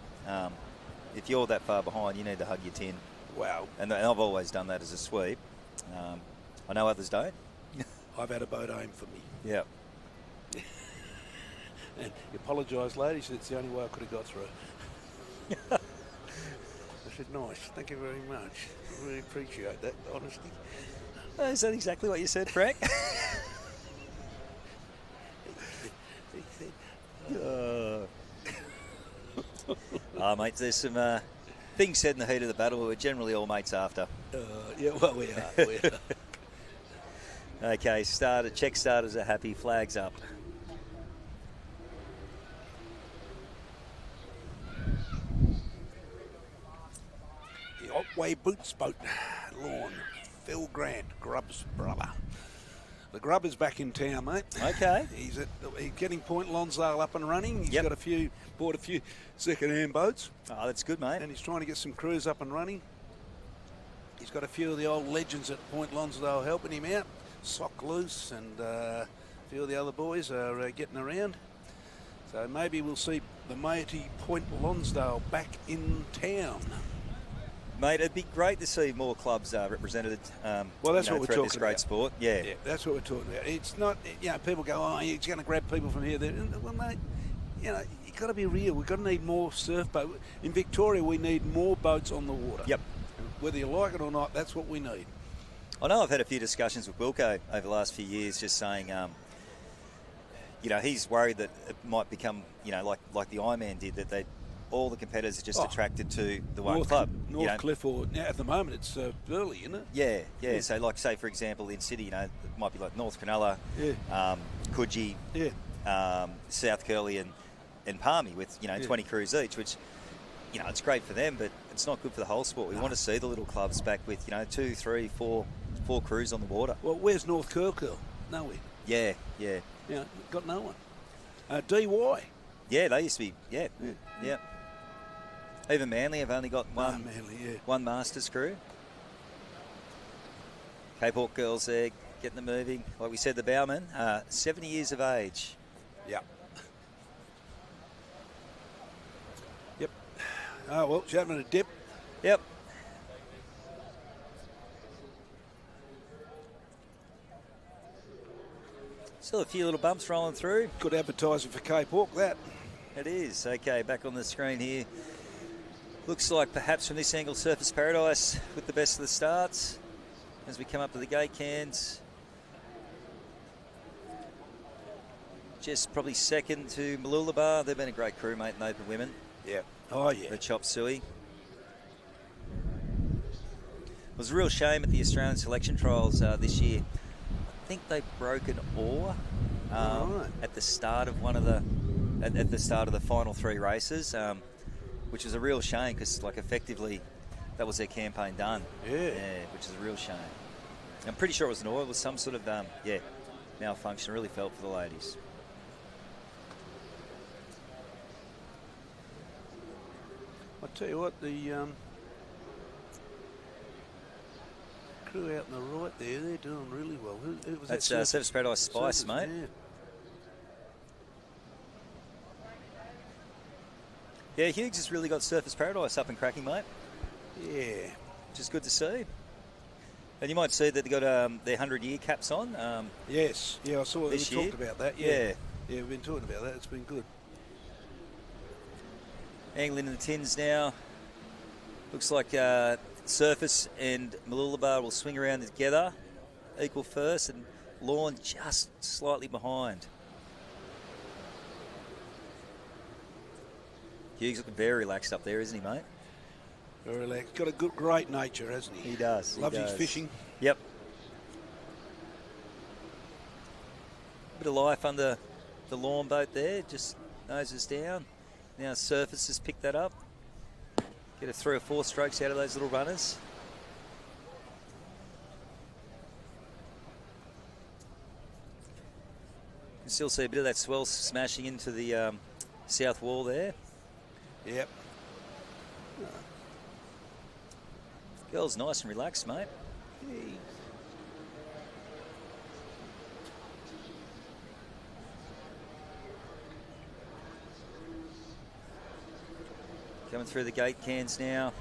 if you're that far behind, you need to hug your tin. Wow. And I've always done that as a sweep. I know others don't. I've had a boat aim for me. Yeah. And you apologise, ladies. It's the only way I could have got through. I said, nice, thank you very much. I really appreciate that, honesty. Is that exactly what you said, Frank? Mate, there's some things said in the heat of the battle, but we're generally all mates after. Yeah, well, we are. Okay, check starters are happy, flags up. Otway Boots Boat, Lawn, Phil Grant, Grubb's brother. The Grubber's back in town, mate. Okay. He's getting Point Lonsdale up and running. He's got bought a few second-hand boats. Oh, that's good, mate. And he's trying to get some crews up and running. He's got a few of the old legends at Point Lonsdale helping him out. Sock Loose and a few of the other boys are getting around. So maybe we'll see the mighty Point Lonsdale back in town. Mate, it'd be great to see more clubs represented. Well, that's what we're talking this great about. Sport. Yeah, that's what we're talking about. It's not, people go, oh, he's going to grab people from here. There. Well, mate, you've got to be real. We've got to need more surf boats. In Victoria, we need more boats on the water. Yep. Whether you like it or not, that's what we need. I know I've had a few discussions with Wilco over the last few years, just saying, he's worried that it might become, like the Ironman did, that all the competitors are just attracted to the one club. Northcliff, or at the moment it's Burleigh, isn't it? Yeah. So, like, say for example, in City, it might be like North Cronulla, Coogee, South Curly, and Palmy with 20 crews each, which it's great for them, but it's not good for the whole sport. We want to see the little clubs back with 2, 3, 4 crews on the water. Well, where's North Curl? Nowhere. Yeah. Got no one. DY. Yeah, they used to be. Yeah. Even Manly have only got one Masters crew. Cape Hawk girls there getting them moving. Like we said, the bowman, 70 years of age. Yep. Oh, well, she's having a dip. Yep. Still a few little bumps rolling through. Good advertising for Cape Hawk, that. It is. Okay, back on the screen here. Looks like perhaps from this angle, Surface Paradise with the best of the starts as we come up to the gate cans. Just probably second to Mooloolaba. They've been a great crew, mate, in open women. Yeah. Oh, yeah. The Chop Suey. It was a real shame at the Australian selection trials this year. I think they broke an oar at the start of at the start of the final 3 races, which was a real shame because, like, effectively that was their campaign done. Yeah, which is a real shame. I'm pretty sure it was an oar. It was some sort of malfunction. I really felt for the ladies. I tell you what, the crew out on the right there, they're doing really well. Who was That's that? Surface Paradise Spice, mate. Yeah, Hughes has really got Surface Paradise up and cracking, mate. Yeah. Which is good to see. And you might see that they got their 100-year caps on. Yes. Yeah, I saw this we year. talked about that. Yeah, we've been talking about that. It's been good. Angling in the tins now. Looks like Surface and Mooloolaba will swing around together, equal first, and Lawn just slightly behind. Hughes looking very relaxed up there, isn't he, mate? Very relaxed. Got a great nature, hasn't he? He does. Loves his fishing. Yep. Bit of life under the lawn boat there, just noses down. Now Surface has picked that up. Get a 3 or 4 strokes out of those little runners. You can still see a bit of that swell smashing into the south wall there. Yep. Girl's nice and relaxed, mate. Hey. Coming through the gate cans now.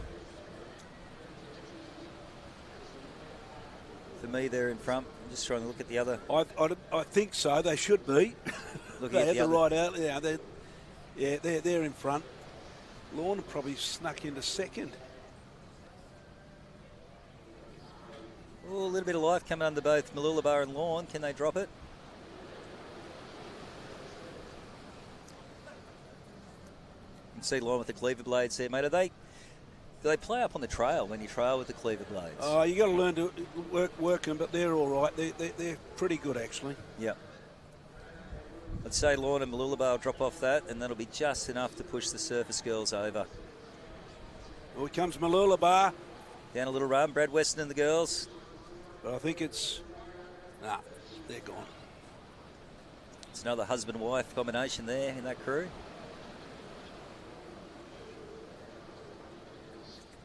For me, they're in front. I'm just trying to look at the other. I think so. They should be. They had the right out. Yeah, they're in front. Lorna probably snuck into second. Oh, a little bit of life coming under both Mooloolaba and Lawn. Can they drop it? You can see Lawn with the cleaver blades there, mate. Do they play up on the trail when you trail with the cleaver blades? Oh, you got to learn to work them, but they're all right. They're pretty good, actually. Yep. I'd say Lawn and Mooloolaba will drop off that, and that'll be just enough to push the Surface girls over. Here comes Mooloolaba. Down a little run, Brad Weston and the girls. But I think it's... Nah, they're gone. It's another husband-wife combination there in that crew.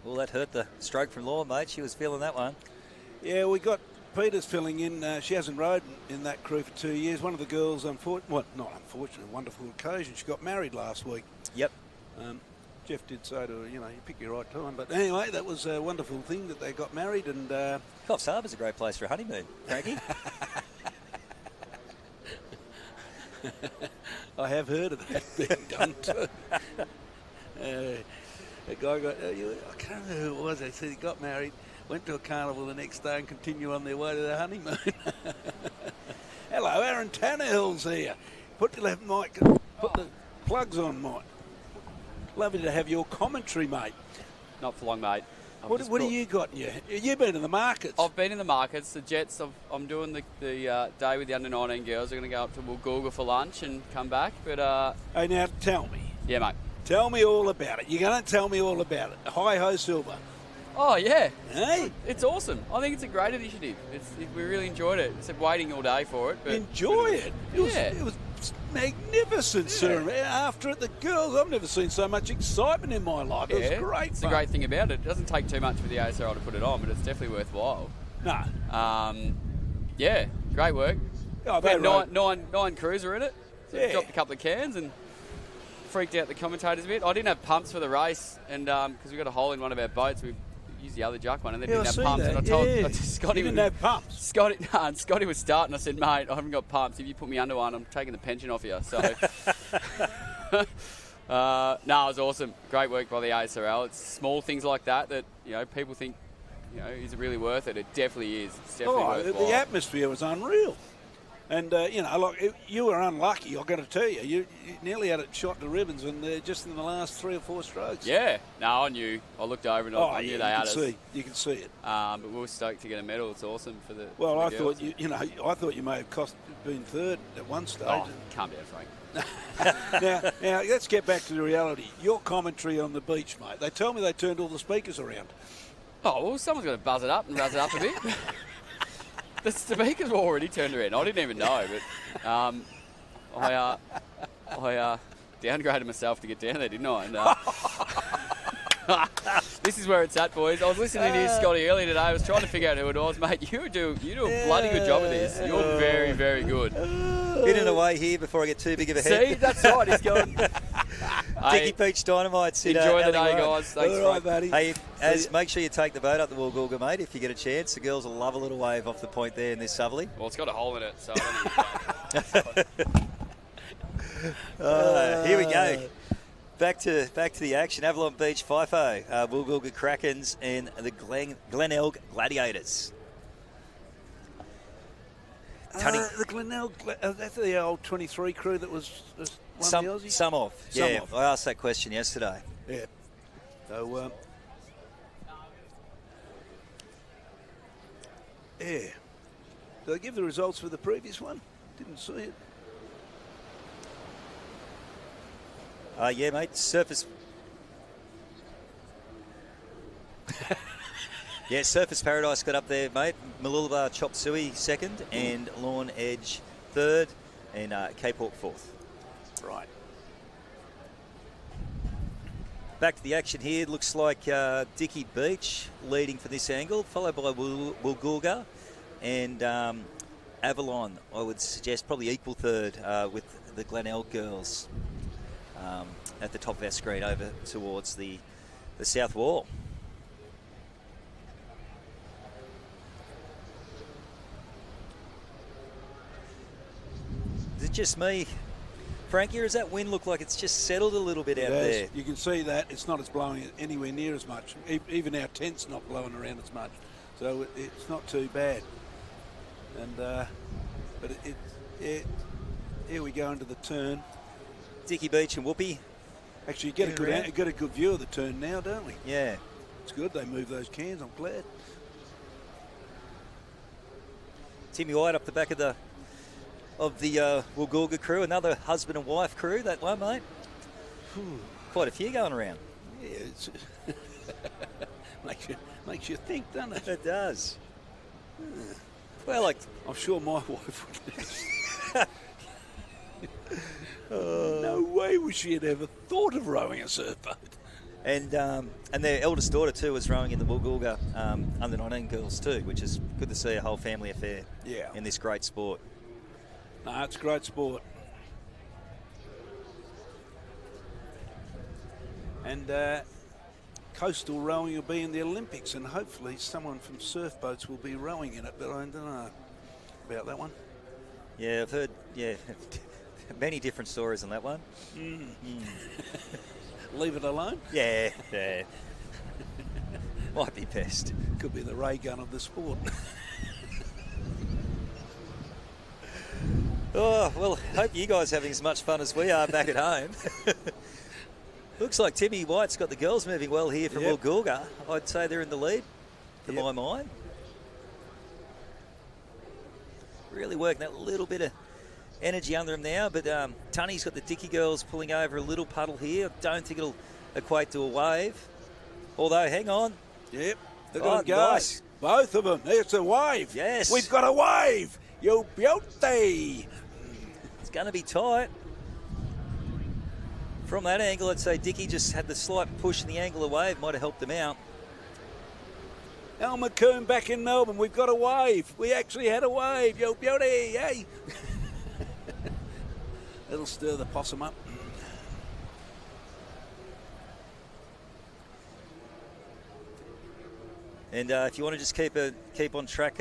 Well, that hurt the stroke from Lawn, mate. She was feeling that one. Yeah, we got Peters filling in. She hasn't rode in that crew for 2 years. One of the girls, wonderful occasion. She got married last week. Yep. Jeff did say to her, you pick your right time. But anyway, that was a wonderful thing that they got married. And Coffs Harbour's a great place for a honeymoon, Frankie. I have heard of that being done too. A guy got, I can't remember who it was. They said he got married, went to a carnival the next day and continued on their way to their honeymoon. Hello, Aaron Tannehill's here. Put the plugs on, Mike. Lovely to have your commentary, mate. Not for long, mate. What have you got? You've been in the markets. I've been in the markets. The Jets, I'm doing the day with the under-19 girls. They're going to go up to Woolgoolga for lunch and come back. But Hey, now tell me. Yeah, mate. Tell me all about it. You're going to tell me all about it. Hi-ho, Silver. Oh, yeah. Hey? It's awesome. I think it's a great initiative. We really enjoyed it. It's waiting all day for it. But Enjoy it. It was magnificent, yeah. sir. After it, the girls, I've never seen so much excitement in my life. It was great It's fun. the great thing about it. It doesn't take too much for the ASRL to put it on, but it's definitely worthwhile. No. Yeah, great work. Oh, we had nine crews are in it. So we dropped a couple of cans and freaked out the commentators a bit. I didn't have pumps for the race, and because we got a hole in one of our boats, we used the other Jack one, and they didn't have pumps. That. And I told Scotty, you didn't have pumps. Scotty was starting. I said, mate, I haven't got pumps. If you put me under one, I'm taking the pension off you. So, no, it was awesome. Great work by the ASRL. It's small things like that people think, is it really worth it? It definitely is. It's definitely worthwhile. The atmosphere was unreal. And, you were unlucky, I've got to tell you. You nearly had it shot to ribbons and just in the last 3 or 4 strokes. Yeah. No, I knew. I looked over and I knew they had us. You can see it. But we were stoked to get a medal. It's awesome for the Well, for I the thought girls. I thought you may have been third at one stage. Oh, calm down, Frank. Now, let's get back to the reality. Your commentary on the beach, mate. They tell me they turned all the speakers around. Oh, well, someone's got to buzz it up and razz it up a bit. The speakers were already turned around. I didn't even know, but I downgraded myself to get down there, didn't I? And, this is where it's at, boys. I was listening to you, Scotty, earlier today. I was trying to figure out who it was, mate. You do a bloody good job of this. You're very, very good. Hidden away here before I get too big of a head. See, that's right. He's going. Dicky Beach Dynamite. Enjoy the day, guys. Thanks, all right, buddy. Hey, make sure you take the boat up the Woolgoolga, mate, if you get a chance. The girls will love a little wave off the point there in this southerly. Well, it's got a hole in it, so I don't think Here we go. Back to the action. Avalon Beach, FIFO, Woolgoolga Krakens and the Glenelg Gladiators. The Glenelg, that's the old 23 crew that was won the Aussie? Some of. Yeah, I asked that question yesterday. Yeah. So, yeah. Did they give the results for the previous one? Didn't see it. Yeah, mate. Surface. Yeah, Surface Paradise got up there, mate. Mooloolaba Chop Suey second, and Lawn Edge third, and Cape Hawk fourth. Right. Back to the action here. Looks like Dicky Beach leading for this angle, followed by Woolgoolga and Avalon. I would suggest probably equal third with the Glenelg girls at the top of our screen over towards the south wall. Is it just me, Frankie, or does that wind look like it's just settled a little bit out there? You can see that. It's not as blowing anywhere near as much. Even our tent's not blowing around as much. So it's not too bad. And but here we go into the turn. Dicky Beach and Whoopi. Actually, you get a good view of the turn now, don't we? Yeah. It's good. They moved those cans. I'm glad. Timmy White up the back of the Woolgoolga crew, another husband and wife crew, that one, mate. Quite a few going around. Yeah, it's makes you think, doesn't it? It does. Well, I'm sure my wife would. No way would she had ever thought of rowing a surfboat. And their eldest daughter too was rowing in the Woolgoolga under 19 girls too, which is good to see a whole family affair. Yeah. In this great sport. No, it's great sport. And coastal rowing will be in the Olympics, and hopefully someone from surfboats will be rowing in it, but I don't know about that one. Yeah, I've heard, many different stories on that one. Leave it alone? Yeah. Might be best. Could be the ray gun of the sport. Oh, well, hope you guys are having as much fun as we are back at home. Looks like Timmy White's got the girls moving well here from Woolgoolga. I'd say they're in the lead, to my mind. Really working that little bit of energy under them now, but Tunny's got the Dicky girls pulling over a little puddle here. I don't think it'll equate to a wave. Although, hang on. Yep, they've got them nice. Both of them. It's a wave. Yes. We've got a wave. You beauty. It's going to be tight. From that angle, I'd say Dicky just had the slight push in the angle of wave, might have helped them out. Al McComb back in Melbourne. We've got a wave. We actually had a wave. Yo, beauty, hey. It'll stir the possum up. And if you want to just keep on track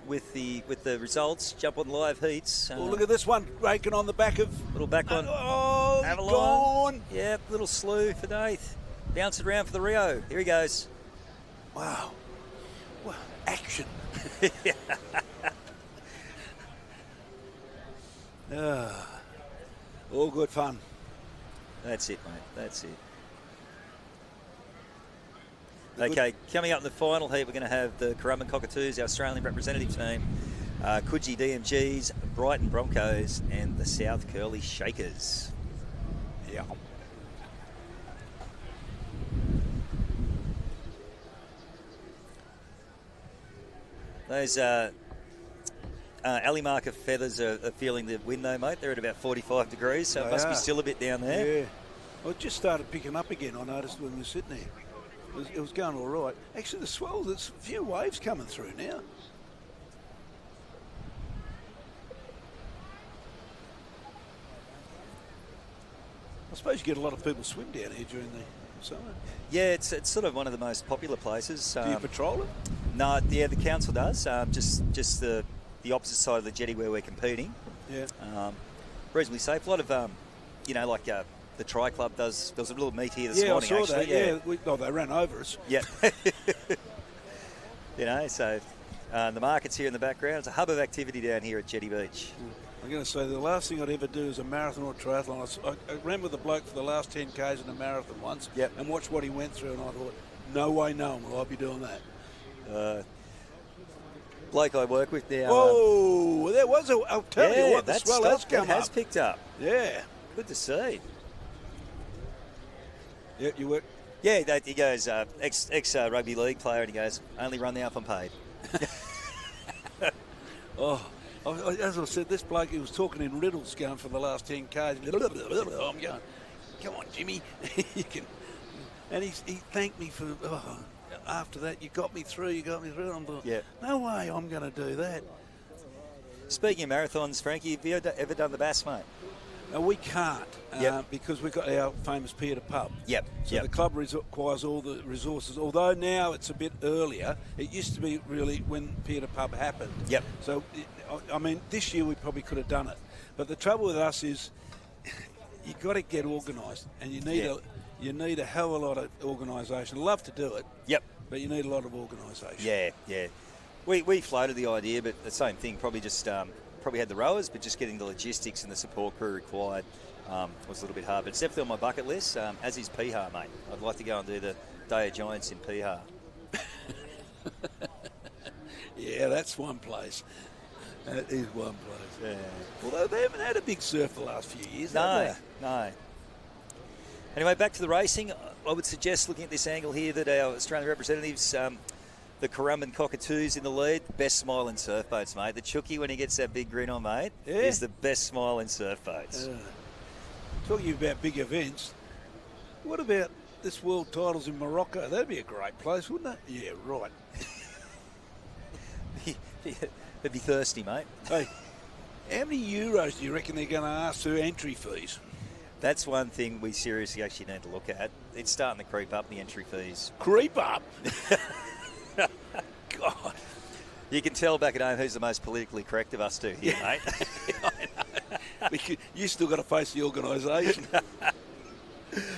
with the results, jump on live heats. Look at this one raking on the back of little back one. Oh, Avalon. Gone. Yep, little slew for Nath. Bounce it around for the Rio. Here he goes. Wow. All good fun. That's it, mate. That's it. Okay, coming up in the final heat, we're going to have the Currumbin Cockatoos, our Australian representative team, Coogee DMGs, Brighton Broncos, and the South Curly Shakers. Yeah. Those alley marker feathers are feeling the wind though, mate. They're at about 45 degrees, so it must be still a bit down there. Yeah. Well, it just started picking up again, I noticed when we were sitting there. It was going all right. Actually, the swell, there's a few waves coming through now. I suppose you get a lot of people swim down here during the summer. Yeah, it's sort of one of the most popular places. Do you patrol it? No, yeah, the council does. Just the opposite side of the jetty where we're competing. Yeah. Reasonably safe. A lot of, like the Tri Club does. There was a little meet here this morning, I saw actually. that. Yeah, they ran over us. Yeah. So the market's here in the background. It's a hub of activity down here at Jetty Beach. I'm going to say the last thing I'd ever do is a marathon or triathlon. I ran with a bloke for the last 10 Ks in a marathon once and watched what he went through, and I thought, no way, no, will I be doing that. Bloke I work with now. Oh, there was I'll tell you what, the swell has come up. It has picked up. Yeah. Good to see. Yeah, you work? Yeah, he goes, ex rugby league player, and he goes, only run the half unpaid. As I said, this bloke, he was talking in riddles going for the last 10 Ks. I'm going, come on, Jimmy. You can. And he thanked me for, after that, you got me through. I'm like, no way I'm going to do that. Speaking of marathons, Frankie, have you ever done the Bass, mate? No, we can't because we've got our famous pier to pub. Yep. So the club requires all the resources. Although now it's a bit earlier, it used to be really when pier to pub happened. Yep. So, I mean, this year we probably could have done it. But the trouble with us is you've got to get organised, and you need a hell of a lot of organisation. Love to do it. Yep. But you need a lot of organisation. Yeah. We floated the idea, but the same thing, probably just... probably had the rowers, but just getting the logistics and the support crew required was a little bit hard. But it's definitely on my bucket list, as is Piha, mate. I'd like to go and do the Day of Giants in Piha. Yeah, that's one place. That is one place. Yeah. Although they haven't had a big surf the last few years, No. Anyway, back to the racing. I would suggest, looking at this angle here, that our Australian representatives... the Currumbin Cockatoos in the lead. Best smile in surf boats, mate. The Chookie, when he gets that big grin on, mate, is the best smile in surf boats. Talking about big events, what about this world titles in Morocco? That'd be a great place, wouldn't it? Yeah, right. They'd be thirsty, mate. Hey, how many euros do you reckon they're going to ask for entry fees? That's one thing we seriously actually need to look at. It's starting to creep up, the entry fees. Creep up? God. You can tell back at home who's the most politically correct of us two here, mate. I know. You still got to face the organisation.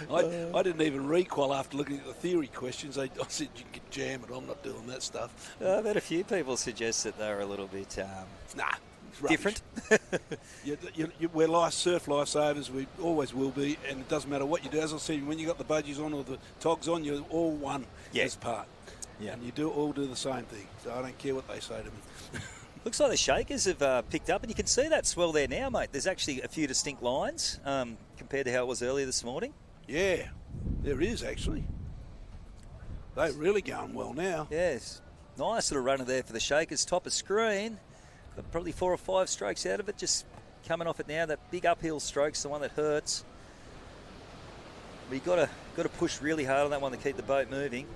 I didn't even requal after looking at the theory questions. I said you can jam it. I'm not doing that stuff. I've had a few people suggest that they're a little bit different. We're surf lifesavers. We always will be, and it doesn't matter what you do. As I said, when you got the budgies on or the togs on, you're all one as part. Yeah. And you all do the same thing. So I don't care what they say to me. Looks like the Shakers have picked up, and you can see that swell there now, mate. There's actually a few distinct lines compared to how it was earlier this morning. Yeah, there is actually. They're really going well now. Yes. Nice little runner there for the Shakers. Top of screen. Got probably 4 or 5 strokes out of it. Just coming off it now. That big uphill stroke's the one that hurts. But you've got to push really hard on that one to keep the boat moving.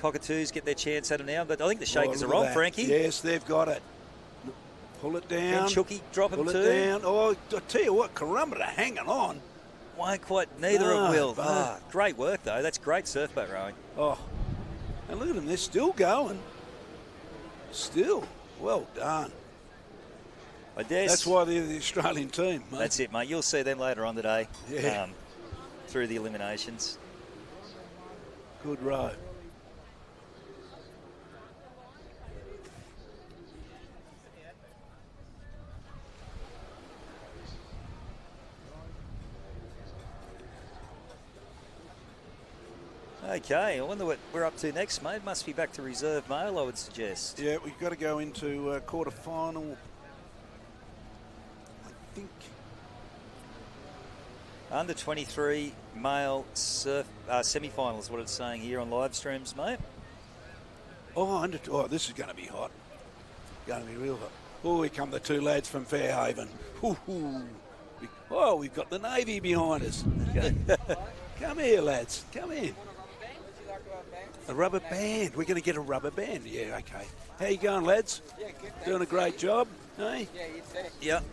Cockatoos get their chance at it now, but I think the Shakers are on, Frankie. Yes, they've got it. Pull it down. And Chookie drop him too. Pull it down. Oh, I tell you what, Currumbin are hanging on. Won't quite, neither of will. Great work, though. That's great surf boat rowing. Oh, and look at them. They're still going. Still. Well done. I guess. That's why they're the Australian team, mate. That's it, mate. You'll see them later on today. Yeah. Through the eliminations. Good row. Okay, I wonder what we're up to next, mate. Must be back to reserve male, I would suggest. Yeah, we've got to go into quarterfinal. I think. Under 23 male semi-final is what it's saying here on live streams, mate. Oh, this is going to be hot. Going to be real hot. Oh, here come the two lads from Fairhaven. Oh, we've got the Navy behind us. Come here, lads. Come in. A rubber band. We're going to get a rubber band. Yeah, okay. How you going, lads? Yeah, good. Doing a great job, hey? Yeah, you too. Yep.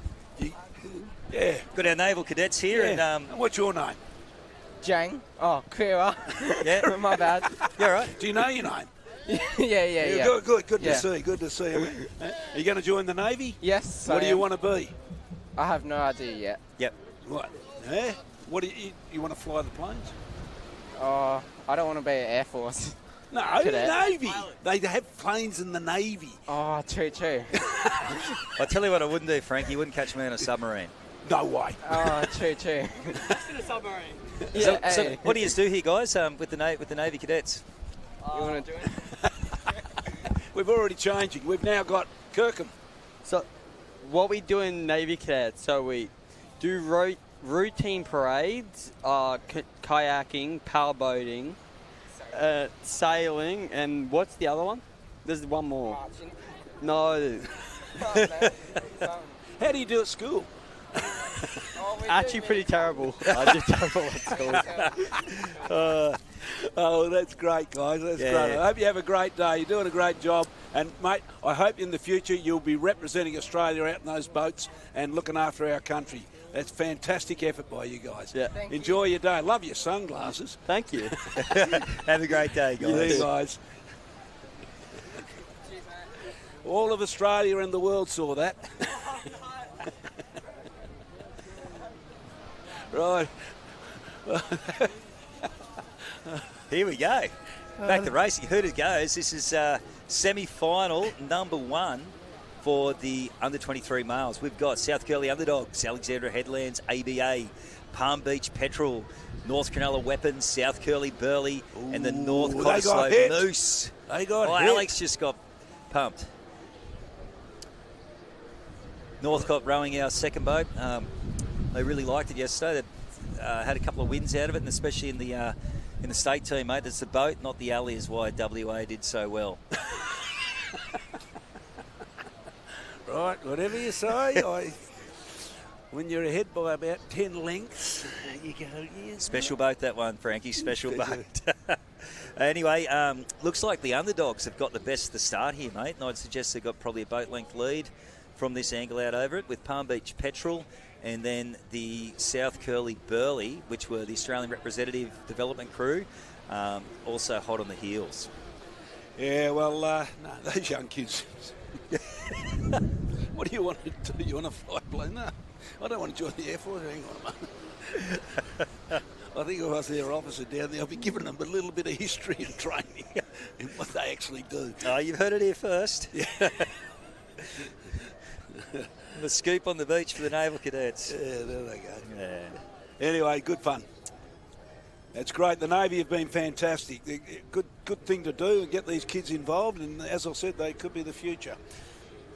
Yeah. Got our naval cadets here. Yeah. And what's your name? Jang. Oh, Kira. Yeah. My bad. You all right? Do you know your name? Yeah. Good to Yeah. see. Good to see. Are you going to join the Navy? Yes. What do you want to be? I have no idea yet. Yep. What? Yeah? What do you want to fly the planes? Oh, I don't want to be an Air Force. No, Cadet. Navy. They have planes in the Navy. Oh, true. I'll tell you what I wouldn't do, Frank. You wouldn't catch me on a submarine. No way. Oh, true. In a submarine. Yeah, So hey. what do you do here, guys, with the Navy cadets? You want to do it? We've already changing. We've now got Kirkham. So, what we do in Navy Cadets, so we do routine parades, kayaking, powerboating, sailing, and what's the other one? There's one more. Marching. No, How do you do at school? actually pretty terrible. I did terrible at school. Oh, that's great, guys. That's Yeah. great. I hope you have a great day. You're doing a great job. And, mate, I hope in the future you'll be representing Australia out in those boats and looking after our country. That's fantastic effort by you guys. Yeah. Enjoy your day. Love your sunglasses. Thank you. Have a great day, guys. You guys. All of Australia and the world saw that. Right. Here we go. Back to racing. Who goes? This is semi-final number 1 for the under-23 males. We've got South Curly Underdogs, Alexandra Headlands, ABA, Palm Beach Petrol, North Cronulla Weapons, South Curly Burley, and the North they got Cottesloe hit. Moose. They got Oh, hit. Alex just got pumped. Northcott rowing our second boat. They really liked it yesterday. They had a couple of wins out of it, and especially in the state team, mate. It's the boat, not the alley, is why WA did so well. Right, whatever you say. When you're ahead by about 10 lengths, you go, yes. Special boat, that one, Frankie. Special boat. Anyway, looks like the underdogs have got the best of the start here, mate. And I'd suggest they've got probably a boat length lead from this angle out over it with Palm Beach Petrol and then the South Curly Burley, which were the Australian Representative Development Crew, also hot on the heels. Yeah, well, no, those young kids. What do you want to do? You want to fly a plane? No, I don't want to join the Air Force. Hang on a moment. I think if I was their officer down there, I'll be giving them a little bit of history and training in what they actually do. Oh, you've heard it here first. Yeah. The scoop on the beach for the Naval Cadets. Yeah, there they go. Yeah. Anyway, good fun. That's great. The Navy have been fantastic. Good thing to do and get these kids involved. And as I said, they could be the future.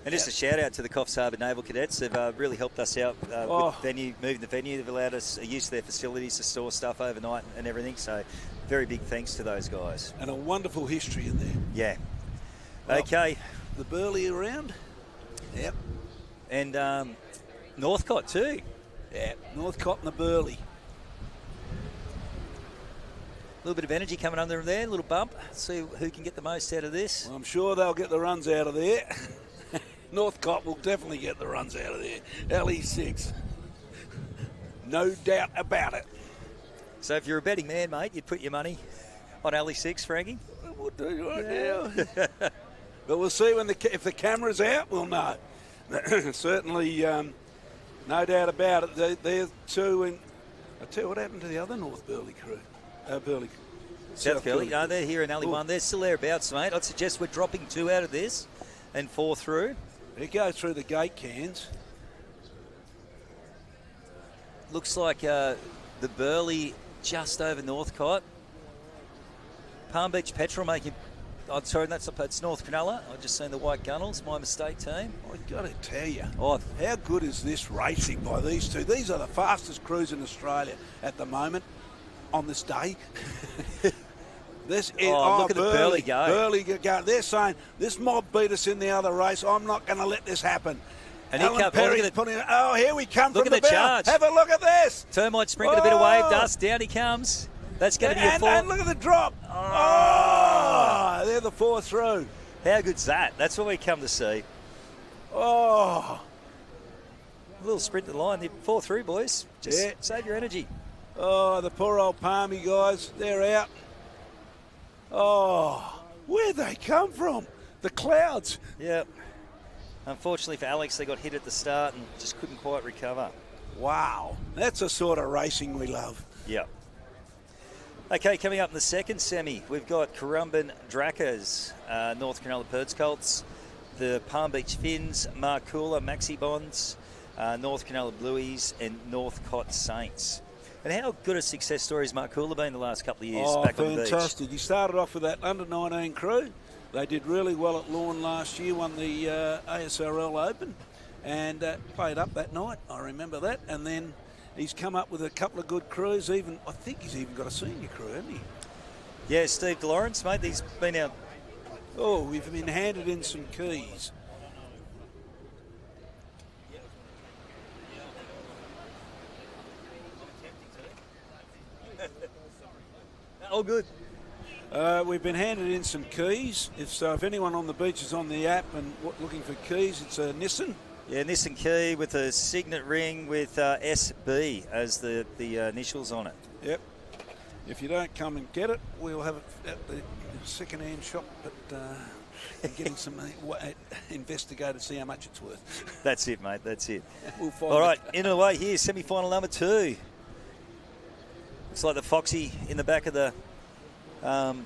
And just a shout out to the Coffs Harbour Naval Cadets. They've really helped us out with venue, moving the venue. They've allowed us use their facilities to store stuff overnight and everything. So very big thanks to those guys. And a wonderful history in there. Yeah. Well, Okay. The Burley around. Yep. And Northcott too. Yeah. Northcott and the Burley. A little bit of energy coming under them there, a little bump. See who can get the most out of this. Well, I'm sure they'll get the runs out of there. Northcott will definitely get the runs out of there. LE6. No doubt about it. So if you're a betting man, mate, you'd put your money on LE6, Frankie? I would do right now. But we'll see if the camera's out, we'll know. Certainly, no doubt about it. They're two. And I tell you what happened to the other North Burley crew. South Curly. No, they're here in Alley 1. They're still thereabouts, mate. I'd suggest we're dropping 2 out of this and 4 through. It goes through the gate cans. Looks like the Burley just over Northcott. Palm Beach Petrol making... Oh, sorry, it's North Cronulla. I've just seen the white gunnels. My mistake, team. I've got to tell you, Oh, how good is this racing by these two? These are the fastest crews in Australia at the moment on this day. This is, look at the Burley go. Burley go. They're saying, this mob beat us in the other race. I'm not going to let this happen. And Alan Perry's putting it. Oh, here we come look from at the the bow. charge. Have a look at this. Termite sprinkled a bit of wave dust. Down he comes. That's going to be a four. And look at the drop. Oh, they're the four through. How good's that? That's what we come to see. Oh. A little sprint to the line. 4 through, boys. Just save your energy. Oh, the poor old Palmy guys. They're out. Oh, where'd they come from? The clouds. Yep. Unfortunately for Alex, they got hit at the start and just couldn't quite recover. Wow. That's the sort of racing we love. Yep. Okay, coming up in the second semi, we've got Currumbin Drakkars, North Cronulla Perds Colts, the Palm Beach Finns, Markula Maxi Bonds, North Cronulla Blueies, and Northcott Saints. And how good a success story has Markula been the last couple of years back on the beach? Fantastic. He started off with that under-19 crew. They did really well at Lawn last year, won the ASRL Open, and played up that night. I remember that. And then he's come up with a couple of good crews. I think he's even got a senior crew, hasn't he? Yeah, Steve Lawrence, mate. He's been out. Oh, we've been handed in some keys. Oh, good. We've been handed in some keys. If anyone on the beach is on the app and looking for keys, it's a Nissan. Yeah, Nissan key with a signet ring with SB as the initials on it. Yep. If you don't come and get it, we'll have it at the second-hand shop, but getting some investigate to see how much it's worth. That's it, mate. That's it. We'll find All right, into the way here, semi-final number 2. Looks like the Foxy in the back of I'll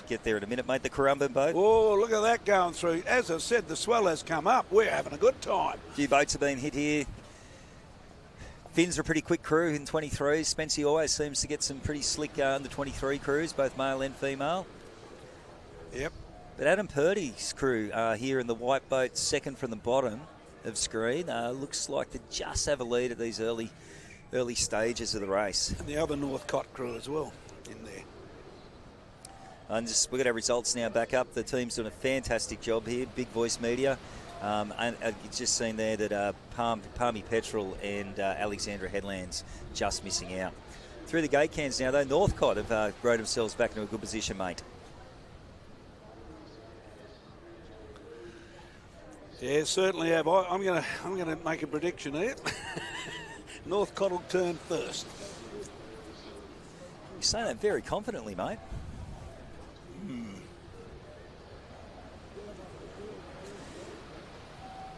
get there in a minute, mate. The Currumbin boat. Oh, look at that going through. As I said, the swell has come up. We're having a good time. A few boats have been hit here. Finns are a pretty quick crew in 23. Spency always seems to get some pretty slick under 23 crews, both male and female. Yep. But Adam Purdy's crew here in the white boat, second from the bottom of screen. Looks like they just have a lead at these early stages of the race. And the other Northcott crew as well in there. And we've got our results now back up. The team's doing a fantastic job here. Big Voice Media. And you've just seen there that Palmy Petrol and Alexandra Headlands just missing out. Through the gate cans now, though, Northcott have rowed themselves back into a good position, mate. Yeah, certainly have. I'm gonna make a prediction here. Northcott will turn first. You're saying that very confidently, mate.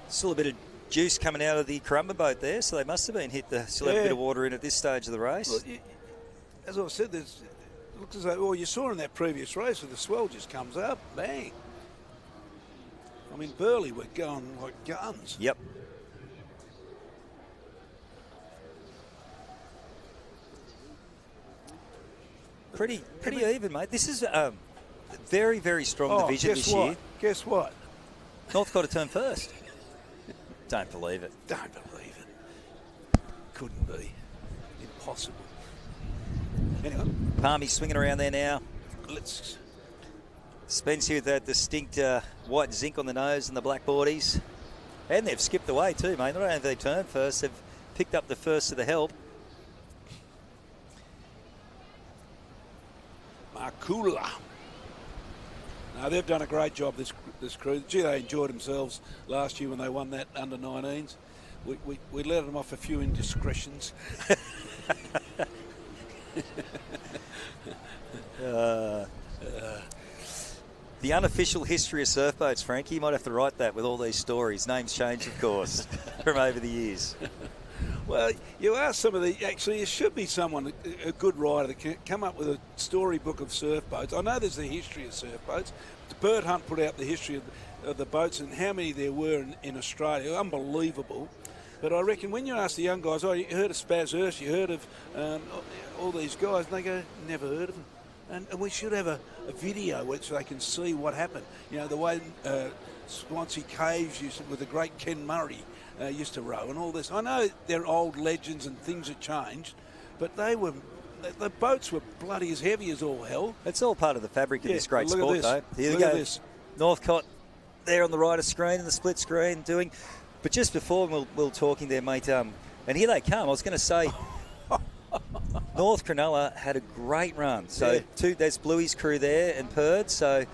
Still a bit of juice coming out of the Currumbin boat there, so they must have been hit. Still have a bit of water in at this stage of the race. Well, as I said, it looks as though, you saw in that previous race where the swell just comes up, bang. I mean, Burley were going like guns. Yep. Pretty even, mate. This is a very, very strong division this year. Guess what? Northcott to turn first. Don't believe it. Don't believe it. Couldn't be. Impossible. Anyway. Palmy swinging around there now. Let's. Spence here with that distinct white zinc on the nose and the black boardies. And they've skipped away too, mate. Not only have they turned first, they've picked up the first of the help. Markula. No, they've done a great job, this crew. Gee, they enjoyed themselves last year when they won that under-19s. We let them off a few indiscretions. The unofficial history of surfboats, Frankie. You might have to write that with all these stories. Names change, of course, from over the years. Well, you ask some of the... Actually, there should be someone, a good writer, that can come up with a storybook of surfboats. I know there's the history of surfboats. The Bird Hunt put out the history of the boats and how many there were in Australia. Unbelievable. But I reckon when you ask the young guys, oh, you heard of Spaz Hurst, you heard of all these guys, and they go, never heard of them. And we should have a video which they can see what happened. You know, the way Swansea Caves with the great Ken Murray used to row and all this. I know they're old legends and things have changed, but the boats were bloody as heavy as all hell. It's all part of the fabric of this great sport, though. Here we Look go. at this. Northcott there on the right of screen in the split screen doing. But just before we were talking there, mate, and here they come. I was going to say, North Cronulla had a great run. So there's Bluey's crew there and Perd. So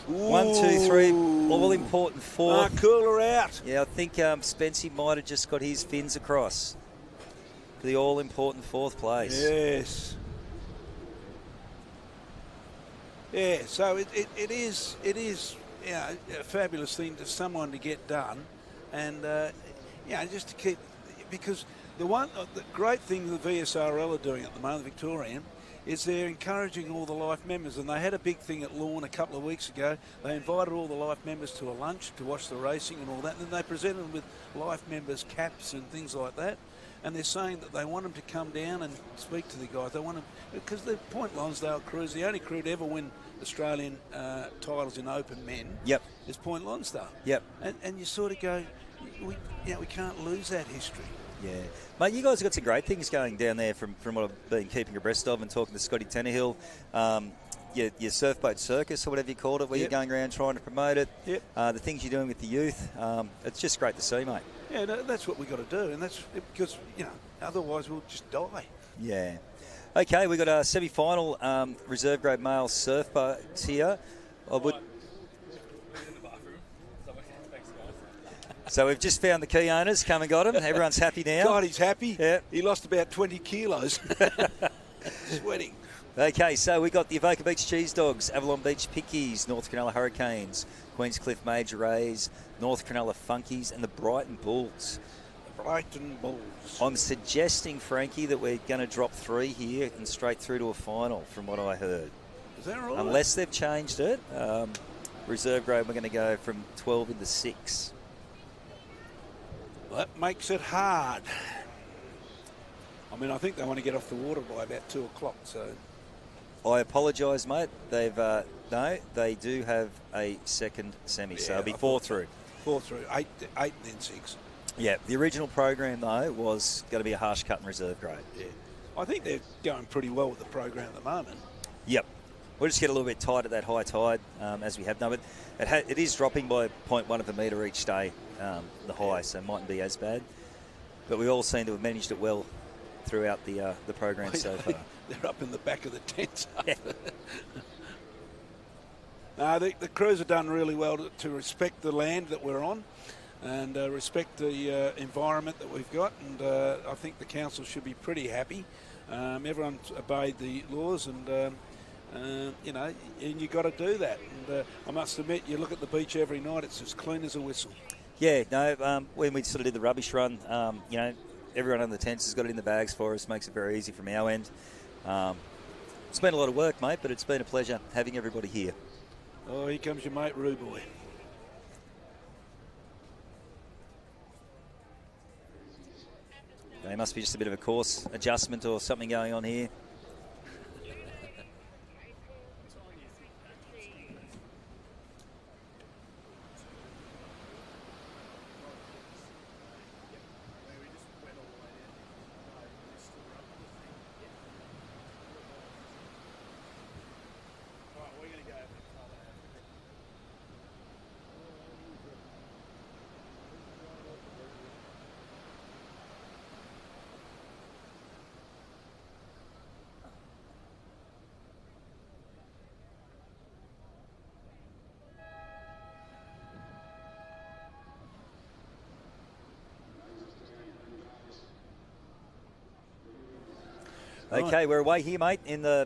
1, 2, 3, all important fourth. Cooler out. Yeah, I think Spency might have just got his fins across for the all important fourth place. Yes. Yeah. So it is a fabulous thing to someone to get done, and just to keep, because the great thing the VSRL are doing at the moment, the Victorian, is they're encouraging all the life members, and they had a big thing at Lawn a couple of weeks ago. They invited all the life members to a lunch to watch the racing and all that, and then they presented them with life members' caps and things like that. And they're saying that they want them to come down and speak to the guys. They want them, because the Point Lonsdale crew is the only crew to ever win Australian titles in open men. Yep. Is Point Lonsdale. Yep. And you sort of go, we can't lose that history. Yeah. Mate, you guys have got some great things going down there from what I've been keeping abreast of and talking to Scotty Tannehill. Your surfboat circus or whatever you called it, where you're going around trying to promote it. Yep. The things you're doing with the youth. It's just great to see, mate. Yeah, that's what we've got to do, and that's because, otherwise we'll just die. Yeah. Okay, we've got a semi-final reserve grade male surfboats here. So we've just found the key owners, come and got them. Everyone's happy now. God, he's happy. Yeah. He lost about 20 kilos. Sweating. Okay, so we got the Avoca Beach Cheese Dogs, Avalon Beach Pickies, North Cronulla Hurricanes, Queenscliff Major Rays, North Cronulla Funkies, and the Brighton Bulls. Brighton Bulls. I'm suggesting, Frankie, that we're going to drop 3 here and straight through to a final, from what I heard. Is that right? Unless they've changed it. Reserve grade, we're going to go from 12 into 6. Well, that makes it hard. I mean, I think they want to get off the water by about 2 o'clock, so... I apologise, mate. They do have a second semi, so it'll be 4 through. 4 through, 8 and then 6. Yeah, the original program, though, was going to be a harsh cut and reserve grade. Yeah. I think they're going pretty well with the program at the moment. Yep. We'll just get a little bit tight at that high tide, as we have done. But it is dropping by 0.1 of a metre each day, the high, so it mightn't be as bad. But we all seem to have managed it well throughout the program so far. They're up in the back of the tents. Yeah. No, the crews have done really well to respect the land that we're on and respect the environment that we've got, and I think the council should be pretty happy. Everyone's obeyed the laws, and and you've got to do that. And I must admit, you look at the beach every night, it's as clean as a whistle. Yeah, no, when we sort of did the rubbish run, everyone on the tents has got it in the bags for us, makes it very easy from our end. It's been a lot of work, mate, but it's been a pleasure having everybody here. Oh, here comes your mate, Roo Boy. There must be just a bit of a course adjustment or something going on here. Okay, we're away here, mate, in the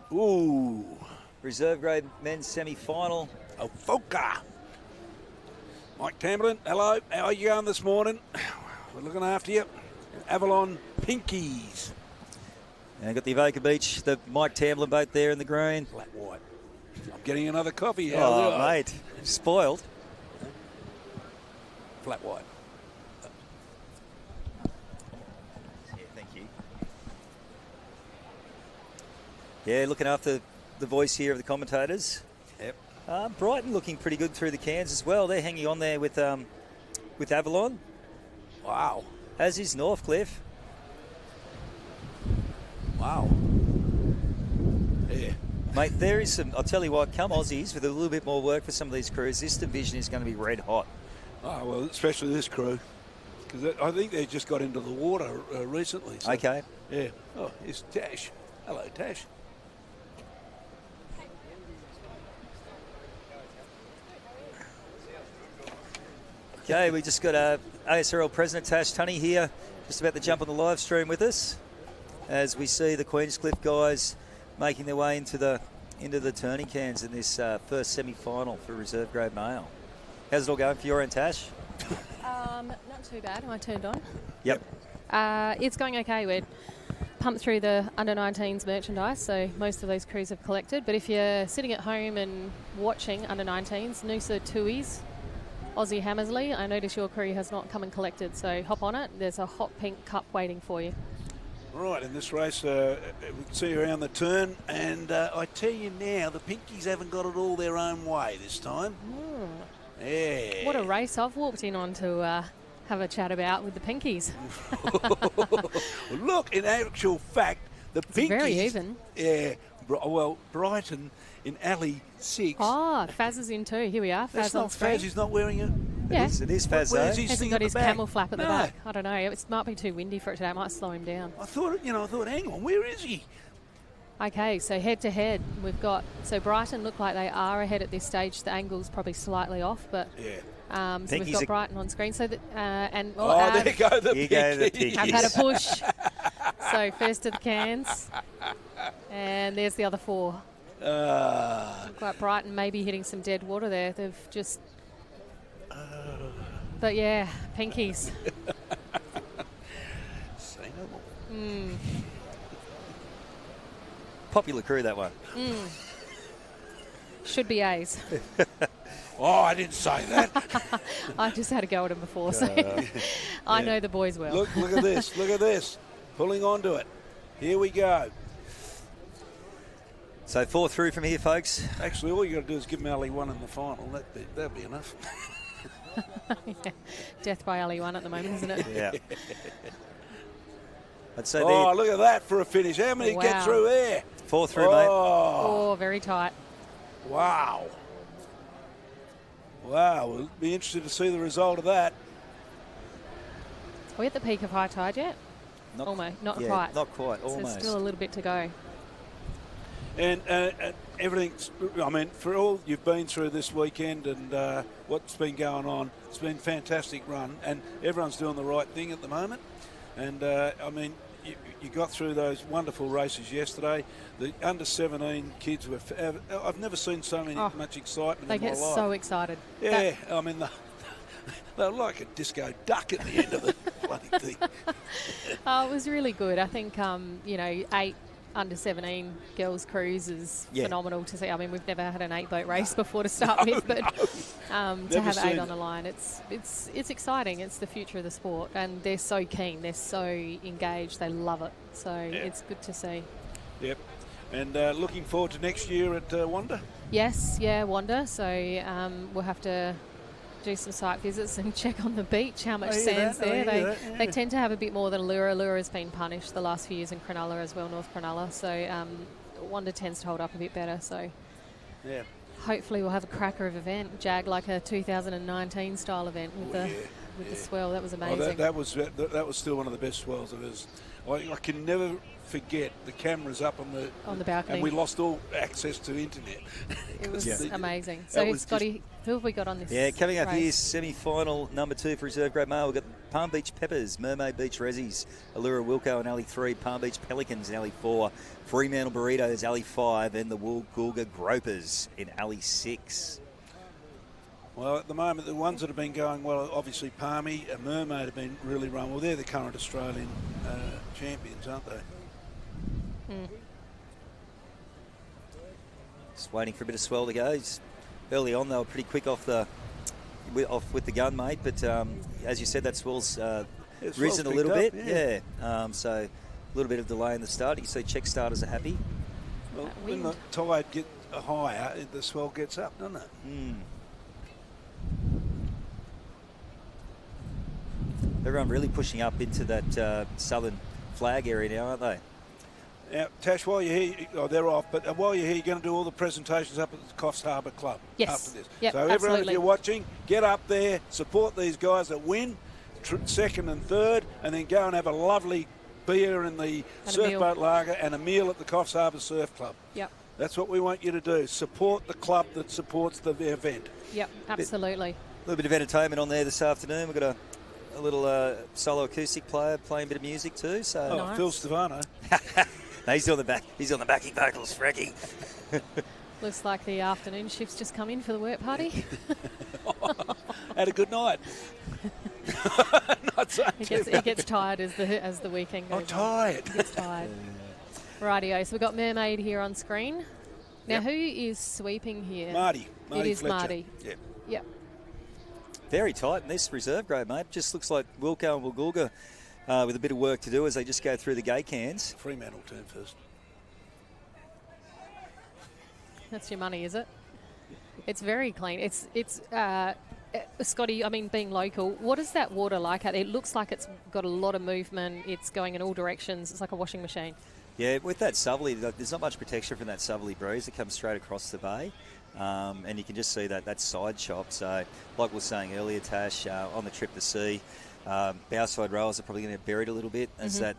reserve grade men's semi-final. Avoca. Mike Tamblin, hello. How are you going this morning? We're looking after you. Avalon Pinkies. And got the Avoca Beach, the Mike Tamblin boat there in the green. Flat white. I'm getting another coffee. Mate, spoiled. Flat white. Yeah, looking after the voice here of the commentators. Yep. Brighton looking pretty good through the cans as well. They're hanging on there with Avalon, Wow. as is Northcliffe. Wow. Yeah. Mate, there is some, I'll tell you what, come Aussies, with a little bit more work for some of these crews, this division is going to be red hot. Oh, well, especially this crew. Because I think they just got into the water recently. So, Okay. yeah. Oh, it's Tash. Hello, Tash. Okay, we just got ASRL President Tash Tunney here, just about to jump on the live stream with us, as we see the Queenscliff guys making their way into the turning cans in this first semi-final for reserve grade male. How's it all going for your end, Tash? Not too bad. Am I turned on? Yep. It's going okay. We're pumped through the under-19s merchandise, so most of those crews have collected. But if you're sitting at home and watching under-19s, Noosa Tui's, Aussie Hammersley, I notice your crew has not come and collected, so hop on it. There's a hot pink cup waiting for you. Right, in this race, we can see around the turn, and I tell you now, the Pinkies haven't got it all their own way this time. Yeah. What a race I've walked in on to have a chat about with the Pinkies. Well, look, in actual fact, the Pinkies... very even. Yeah. Well, Brighton in alley 6. Oh, Faz is in too. Here we are. That's Faz on not screen. Faz. He's not wearing it. Yeah. It is Faz, though. Where's his Hasn't thing got at the his back? camel flap at the No. back. I don't know. It might be too windy for it today. It might slow him down. I thought, hang on, where is he? Okay, so head to head, we've got, so Brighton look like they are ahead at this stage. The angle's probably slightly off, but Yeah. so we've got Brighton on screen. So that, there There you go, the Here go the Pinkies. I've had a push. So first to the cans, and there's the other four. Look like Brighton maybe hitting some dead water there. They've just, but yeah, Pinkies. Say no more. Popular crew, that one. Should be A's. Oh, I didn't say that. I just had a go at them before, so I know the boys well. Look at this. Look at this. Pulling onto it. Here we go. So 4 through from here, folks. Actually, all you got to do is give Mally one in the final. That'd be enough. Yeah. Death by alley one at the moment, isn't it? Yeah. I'd say Oh, look at that for a finish. How many get Wow. through there? 4 through, mate. Oh, Oh, very tight. wow. Wow, we'll be interested to see the result of that. Are we at the peak of high tide yet? Not, Almost, not yeah, quite. Not quite, So almost. there's still a little bit to go. And everything's, I mean, for all you've been through this weekend and what's been going on, it's been a fantastic run, and everyone's doing the right thing at the moment. And, I mean, you got through those wonderful races yesterday. The under-17 kids were, I've never seen so much excitement They in my get life. so excited. Yeah, I mean, they're like a disco duck at the end of the bloody thing. Oh, it was really good. I think, 8 under-17 girls cruise is phenomenal to see. I mean, we've never had an 8-boat race before to start with, but to Never have 8 seen on the line, it's exciting. It's the future of the sport, and they're so keen. They're so engaged. They love it. So it's good to see. Yep. And looking forward to next year at Wanda. Yes, yeah, Wanda. So we'll have to do some site visits and check on the beach how much sand's there. They tend to have a bit more than Allura. Allura has been punished the last few years in Cronulla as well, North Cronulla. So Wanda tends to hold up a bit better. So Yeah. hopefully we'll have a cracker of event, Jag, like a 2019 style event with the swell. That was amazing. That was still one of the best swells of his. I can never forget the cameras up on the balcony, and we lost all access to internet. It was amazing. That So was Scotty, who have we got on this? Yeah, coming up race? here, semi-final number 2 for reserve grade male. We've got Palm Beach Peppers, Mermaid Beach Rezzies, Allura Wilco in alley 3, Palm Beach Pelicans in alley 4, Fremantle Burritos alley 5, and the Woolgoolga Gropers in alley 6. Well, at the moment, the ones that have been going well, obviously Palmy and Mermaid have been really run well. They're the current Australian champions, aren't they? Just waiting for a bit of swell to go. Just early on, they were pretty quick off with the gun, mate. But as you said, that swell's risen a little bit. Yeah. So a little bit of delay in the start. You see check starters are happy. Well, That when wind. the tide gets higher, the swell gets up, doesn't it? Everyone really pushing up into that southern flag area now, aren't they? Now, Tash, while you're here, they're off, but while you're here, you're going to do all the presentations up at the Coffs Harbour Club Yes. after this. Yep, so everyone, if absolutely. you're watching, get up there, support these guys that win, second and third, and then go and have a lovely beer in the And a meal. Surfboat Lager and a meal at the Coffs Harbour Surf Club. Yep. That's what we want you to do. Support the club that supports the event. Yep. Absolutely. A little bit of entertainment on there this afternoon. We've got a little solo acoustic player playing a bit of music too. So Oh, Nice. Phil Stefano. no, he's on the back. He's on the backing vocals, Frankie. Looks like the afternoon shift's just come in for the work party. Had a good night. Not saying He gets tired as the weekend goes I'm tired. on. He gets tired. Rightio. So we've got Mermaid here on screen. Now, Yep. who is sweeping here? Marty It is Fletcher. Marty. Yeah. Yep. Very tight in this reserve grade, mate. Just looks like Wilco and Woolgoolga with a bit of work to do as they just go through the gate cans. Fremantle turn first. That's your money, is it? It's very clean. It's Scotty, I mean, being local, what is that water like? It looks like it's got a lot of movement. It's going in all directions. It's like a washing machine. Yeah, with that southerly, there's not much protection from that southerly breeze that comes straight across the bay. And you can just see that side chop. So, like we were saying earlier, Tash, on the trip to sea, bowside rowers are probably going to get buried a little bit as that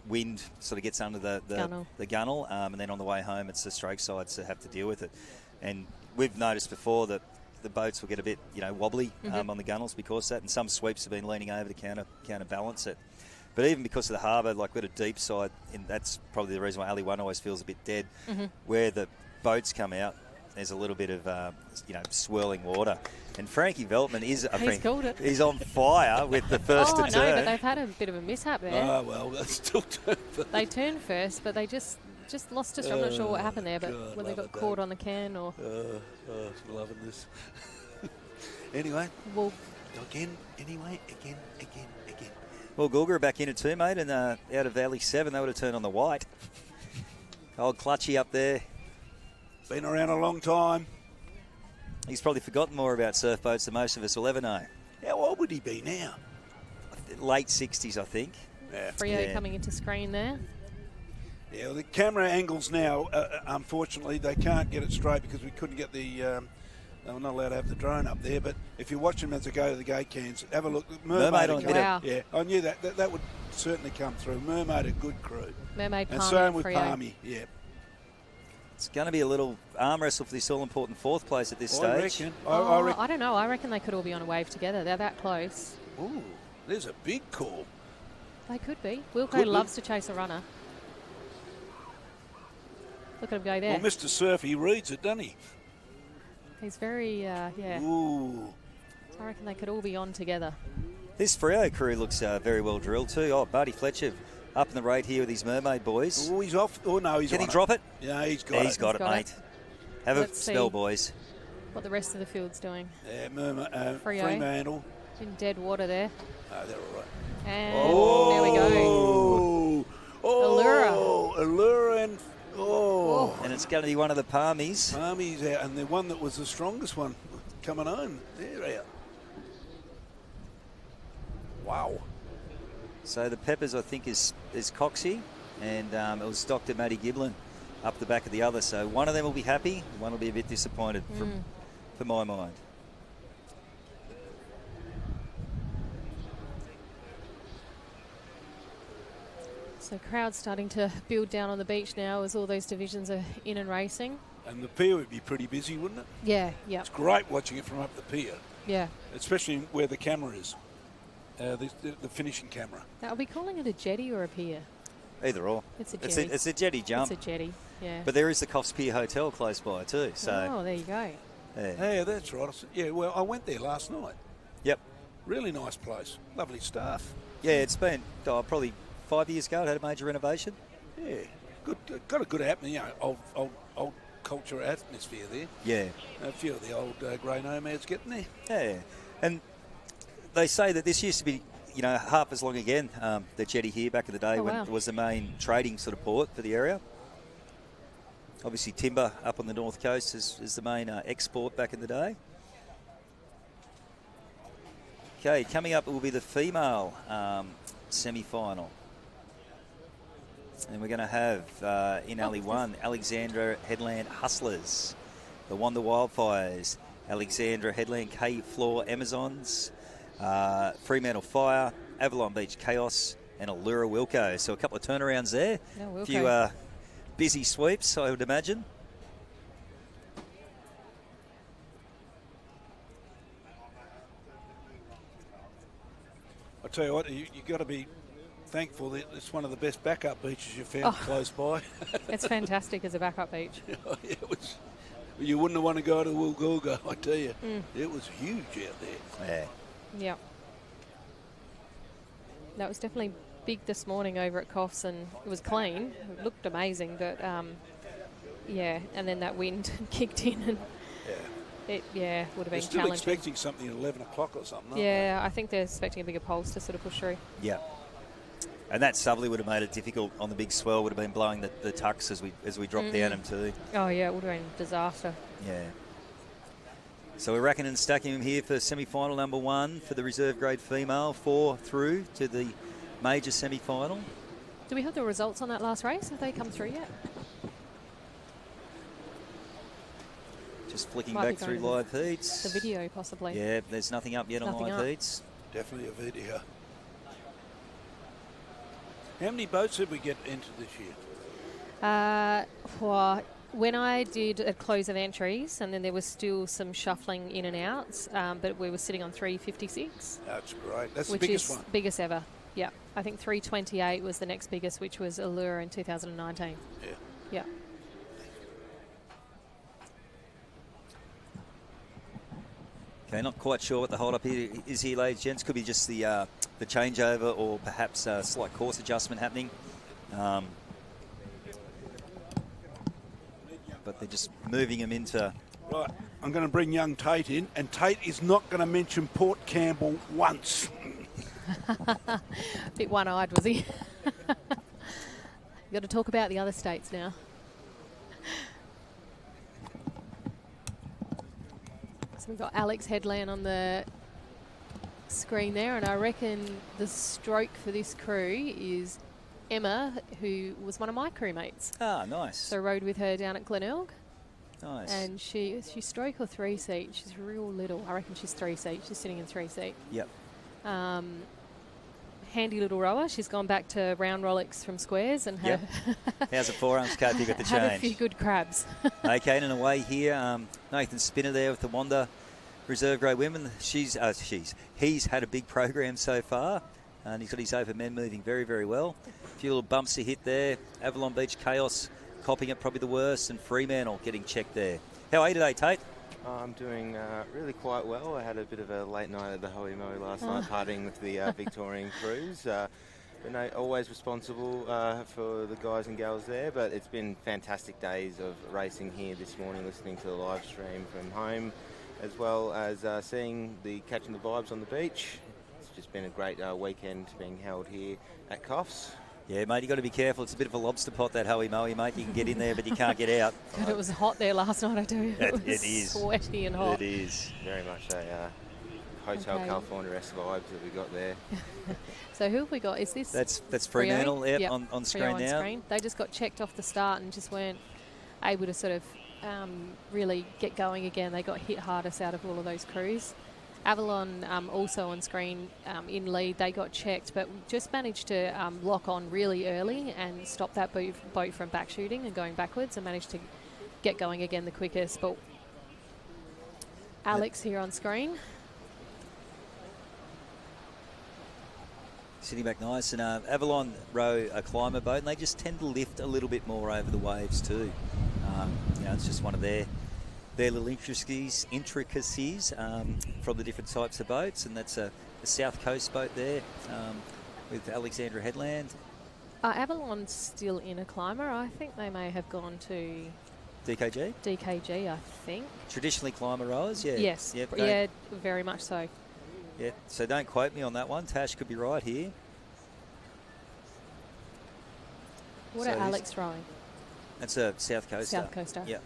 wind sort of gets under the gunnel. And then on the way home, it's the stroke sides that have to deal with it. And we've noticed before that the boats will get a bit, wobbly on the gunnels because of that. And some sweeps have been leaning over to counterbalance it. But even because of the harbour, like we've got a deep side, and that's probably the reason why Ali 1 always feels a bit dead. Where the boats come out, there's a little bit of, swirling water. And Frankie Veltman is, called it. he's on fire with the first to no, turn. but they've had a bit of a mishap there. Ah, well, that's still turn first. They turned first, but they just lost us. I'm not sure what happened there, but God, whether they love got it, caught on the can or... Loving this. Anyway, Well, again. Well, Goulga are back in it too, mate, and out of Valley 7, they would have turned on the white. Old Clutchy up there. Been around a long time. He's probably forgotten more about surf boats than most of us will ever know. How old would he be now? Late 60s, I think. Yeah. Frio Yeah. coming into screen there. Yeah, well, the camera angles now, unfortunately, they can't get it straight because we couldn't get the... they were not allowed to have the drone up there, but if you watch them as they go to the gate cans, have a look. Mermaid on had the Wow. Yeah, I knew that would certainly come through. Mermaid, a good crew. Mermaid And Palmy same and with Frio. Palmy, yeah. It's going to be a little arm wrestle for this all-important fourth place at this I stage. reckon. Oh, I reckon. I don't know. I reckon they could all be on a wave together. They're that close. Ooh, there's a big call. They could be. Wilco Could be. loves to chase a runner. Look at him go there. Well, Mr. Surf, he reads it, doesn't he? He's very, yeah. Ooh. I reckon they could all be on together. This Freo crew looks very well drilled too. Oh, Buddy Fletcher up in the rate here with his Mermaid boys. Oh, he's off. Oh, no, he's Can on he drop it? Yeah, he's got He's it. got it, got mate. it. Have Let's a smell, see. boys. What the rest of the field's doing. Yeah, Freo. Fremantle. In dead water there. Oh, they're all right. And there we go. Oh, Allura and... Oh. And it's going to be one of the Palmies. Palmy's out, and the one that was the strongest one coming home, they're out. Wow. So the Peppers, I think, is Coxie, and it was Dr. Matty Giblin up the back of the other. So one of them will be happy, one will be a bit disappointed for my mind. So crowd's starting to build down on the beach now as all those divisions are in and racing. And the pier would be pretty busy, wouldn't it? Yeah, yeah, It's great watching it from up the pier, yeah. especially where the camera is, the finishing camera. Now, are we calling it a jetty or a pier? Either or. It's a It's jetty. a jetty jump. It's a jetty, yeah. But there is the Coffs Pier Hotel close by too. So Oh, there you go. yeah. Yeah, that's right. Yeah, well, I went there last night. Yep. Really nice place. Lovely staff. Yeah, it's been probably 5 years ago. It had a major renovation. Yeah, good. Got a good atmosphere. Old culture atmosphere there. Yeah. A few of the old grey nomads getting there. Yeah. And they say that this used to be, half as long again. The jetty here back in the day Oh, when wow. it was the main trading sort of port for the area. Obviously, timber up on the north coast is the main export back in the day. Okay, coming up will be the female semi-final. And we're going to have in Alley 1, Alexandra Headland Hustlers, the Wanda Wildfires, Alexandra Headland K-Floor Amazons, Fremantle Fire, Avalon Beach Chaos, and Allura Wilco. So a couple of turnarounds there. A few busy sweeps, I would imagine. I tell you what, you got to be thankful that it's one of the best backup beaches you found close by. It's fantastic as a backup beach. You wouldn't have wanted to go to Woolgoolga, I tell you. It was huge out there. Yeah. Yeah. That was definitely big this morning over at Coffs, and it was clean. It looked amazing, but yeah, and then that wind kicked in, and it would have been They're still challenging. expecting something at 11 o'clock or something, aren't Yeah, I think they're expecting a bigger pulse to sort of push through. Yeah. And that southerly would have made it difficult on the big swell, would have been blowing the tucks as we dropped down them too. Oh, yeah, it would have been a disaster. Yeah. So we're racking and stacking them here for semi-final number 1 for the reserve grade female, 4 through to the major semi-final. Do we have the results on that last race? Have they come through yet? Just flicking Might be back through going to live heats. The video, possibly. Yeah, there's nothing up yet on Nothing live up. heats. Definitely a video. How many boats did we get entered this year? Well, when I did a close of entries, and then there was still some shuffling in and outs, but we were sitting on 356. That's great. That's the which biggest is one. biggest ever. Yeah, I think 328 was the next biggest, which was Allura in 2019. Yeah. Yeah. Okay, not quite sure what the hold-up is here, ladies and gents. Could be just the changeover, or perhaps a slight course adjustment happening. But they're just moving them into... Right, I'm going to bring young Tate in, and Tate is not going to mention Port Campbell once. Bit one-eyed, was he? You've got to talk about the other states now. So we've got Alex Headland on the screen there, and I reckon the stroke for this crew is Emma, who was one of my crewmates. Ah, nice. So rode with her down at Glenelg. Nice. And she's stroke or 3 seat. She's real little. I reckon she's 3 seat. She's sitting in 3 seat. Yep. Handy little rower. She's gone back to round Rolex from squares and Yep. How's the forearms, Kath? You got the change. had a few good crabs. Okay, and away here, Nathan Spinner there with the Wanda reserve grade women. He's had a big program so far, and he's got his open men moving very, very well. A few little bumps to hit there. Avalon Beach Chaos copping it probably the worst, and Fremantle getting checked there. How are you today, Tate? I'm doing really quite well. I had a bit of a late night at the Hoey Moe last night, partying with the Victorian crews. But no, always responsible for the guys and gals there. But it's been fantastic days of racing here this morning, listening to the live stream from home, as well as catching the vibes on the beach. It's just been a great weekend being held here at Coffs. Yeah, mate, you got to be careful. It's a bit of a lobster pot, that Hoey Moe, mate. You can get in there, but you can't get out. God, it was hot there last night, I tell you. It was it is. sweaty and hot. It is. Very much a Hotel Okay. California-esque vibes that we got there. So who have we got? Is this That's Fremantle Yep, on screen Freo on now. screen. They just got checked off the start and just weren't able to sort of really get going again. They got hit hardest out of all of those crews. Avalon also on screen in lead. They got checked, but just managed to lock on really early and stop that boat from back shooting and going backwards, and managed to get going again the quickest. But Alex here on screen. Sitting back nice, and Avalon row a climber boat, and they just tend to lift a little bit more over the waves too. It's just one of their little intricacies from the different types of boats, and that's a South Coast boat there with Alexandra Headland. Avalon's still in a climber. I think they may have gone to DKG? DKG, I think. Traditionally climber rowers, yeah. Yes, Yep, yeah, very much so. Yeah, so don't quote me on that one. Tash could be right here. What So are this- Alex rowing? That's a South Coaster. South Coaster. Yeah.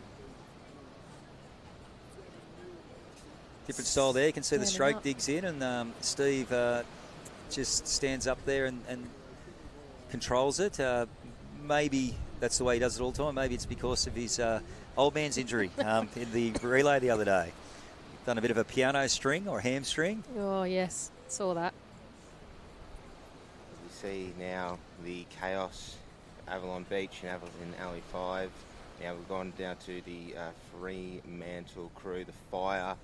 Different style there. You can see the stroke digs in, and Steve just stands up there and controls it. Maybe that's the way he does it all the time. Maybe it's because of his old man's injury in the relay the other day. Done a bit of a piano string or hamstring. Oh, yes. Saw that. We see now the Chaos, Avalon Beach in Alley 5. Now we've gone down to the Fremantle crew, the Fire,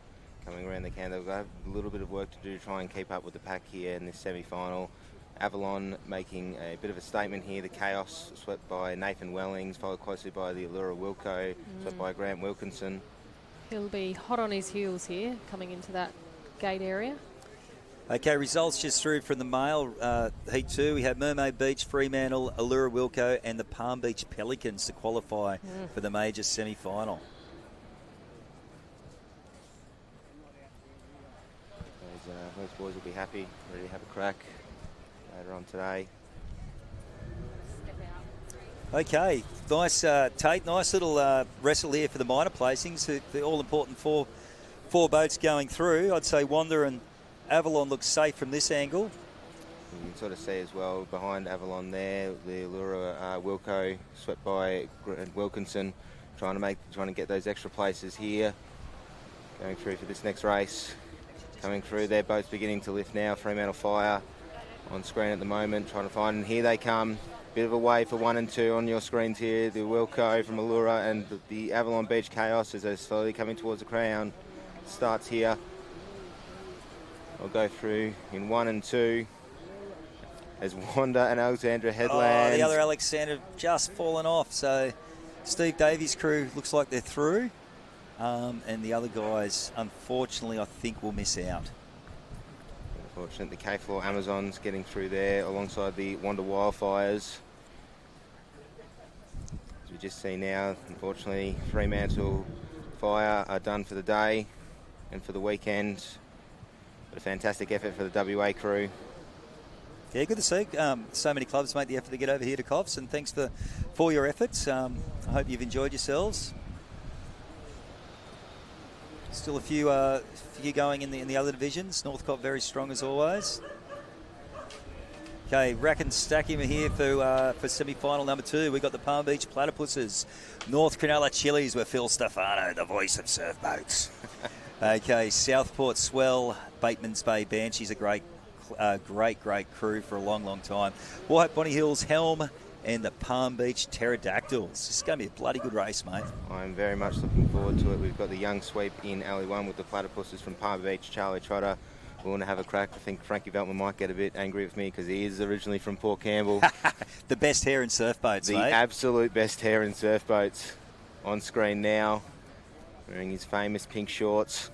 coming around the can. They've got a little bit of work to do to try and keep up with the pack here in this semi-final. Avalon making a bit of a statement here. The Chaos swept by Nathan Wellings, followed closely by the Allura Wilco, swept by Grant Wilkinson. He'll be hot on his heels here, coming into that gate area. Okay, results just through from the male Heat 2. We have Mermaid Beach, Fremantle, Allura Wilco and the Palm Beach Pelicans to qualify for the major semi-final. Those boys will be happy, ready to have a crack later on today. Okay, nice Tate, nice little wrestle here for the minor placings. The all-important four boats going through. I'd say Wanda and Avalon looks safe from this angle. You can sort of see as well behind Avalon there, the Allura Wilco swept by Grant Wilkinson, trying to get those extra places here. Going through for this next race. Coming through, their boats beginning to lift now. Fremantle Fire on screen at the moment, trying to find, and here they come. Bit of a wave for 1 and 2 on your screens here. The Wilco from Allura and the Avalon Beach Chaos as they're slowly coming towards the crown. Starts here. I'll go through in 1 and 2 as Wanda and Alexandra Headland. Oh, the other Alexander just fallen off. So Steve Davies' crew looks like they're through. And the other guys, unfortunately, I think will miss out. Unfortunate, the K-Floor Amazons getting through there alongside the Wanda Wildfires. As we just see now, unfortunately, Fremantle Fire are done for the day and for the weekend. But a fantastic effort for the WA crew. Yeah, good to see so many clubs make the effort to get over here to Coffs, and thanks for your efforts. I hope you've enjoyed yourselves. Still a few going in the other divisions. Northcote very strong as always. Okay, rack and stack him here for semi-final number 2. We've got the Palm Beach Platypuses, North Cronulla Chili's with Phil Stefano, the voice of surf boats. Okay, Southport Swell, Bateman's Bay Banshees, a great crew for a long, long time. White Bonny Hills Helm and the Palm Beach Pterodactyls. This is going to be a bloody good race, mate. I'm very much looking forward to it. We've got the young sweep in Alley 1 with the Platypuses from Palm Beach, Charlie Trotter. We want to have a crack. I think Frankie Veltman might get a bit angry with me because he is originally from Port Campbell. The best hair in surf boats, the mate. The absolute best hair in surf boats. On screen now, wearing his famous pink shorts.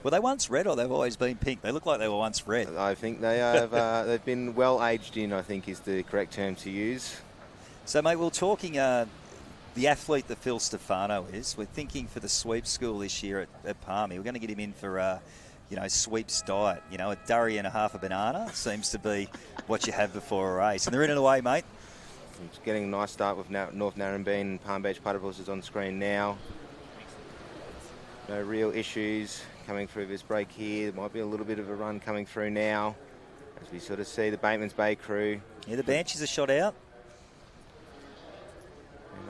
Were they once red or they've always been pink? They look like they were once red. I think they have. They've been well aged in, I think is the correct term to use. So, mate, we're talking the athlete that Phil Stefano is. We're thinking for the sweep school this year at Palmy. We're going to get him in for, sweeps diet. A durry and a half a banana seems to be what you have before a race. And they're in and away, mate. It's getting a nice start with North Narrabeen and Palm Beach Platypuses on screen now. No real issues coming through this break here. There might be a little bit of a run coming through now as we sort of see the Bateman's Bay crew. Yeah, the Banshees are shot out.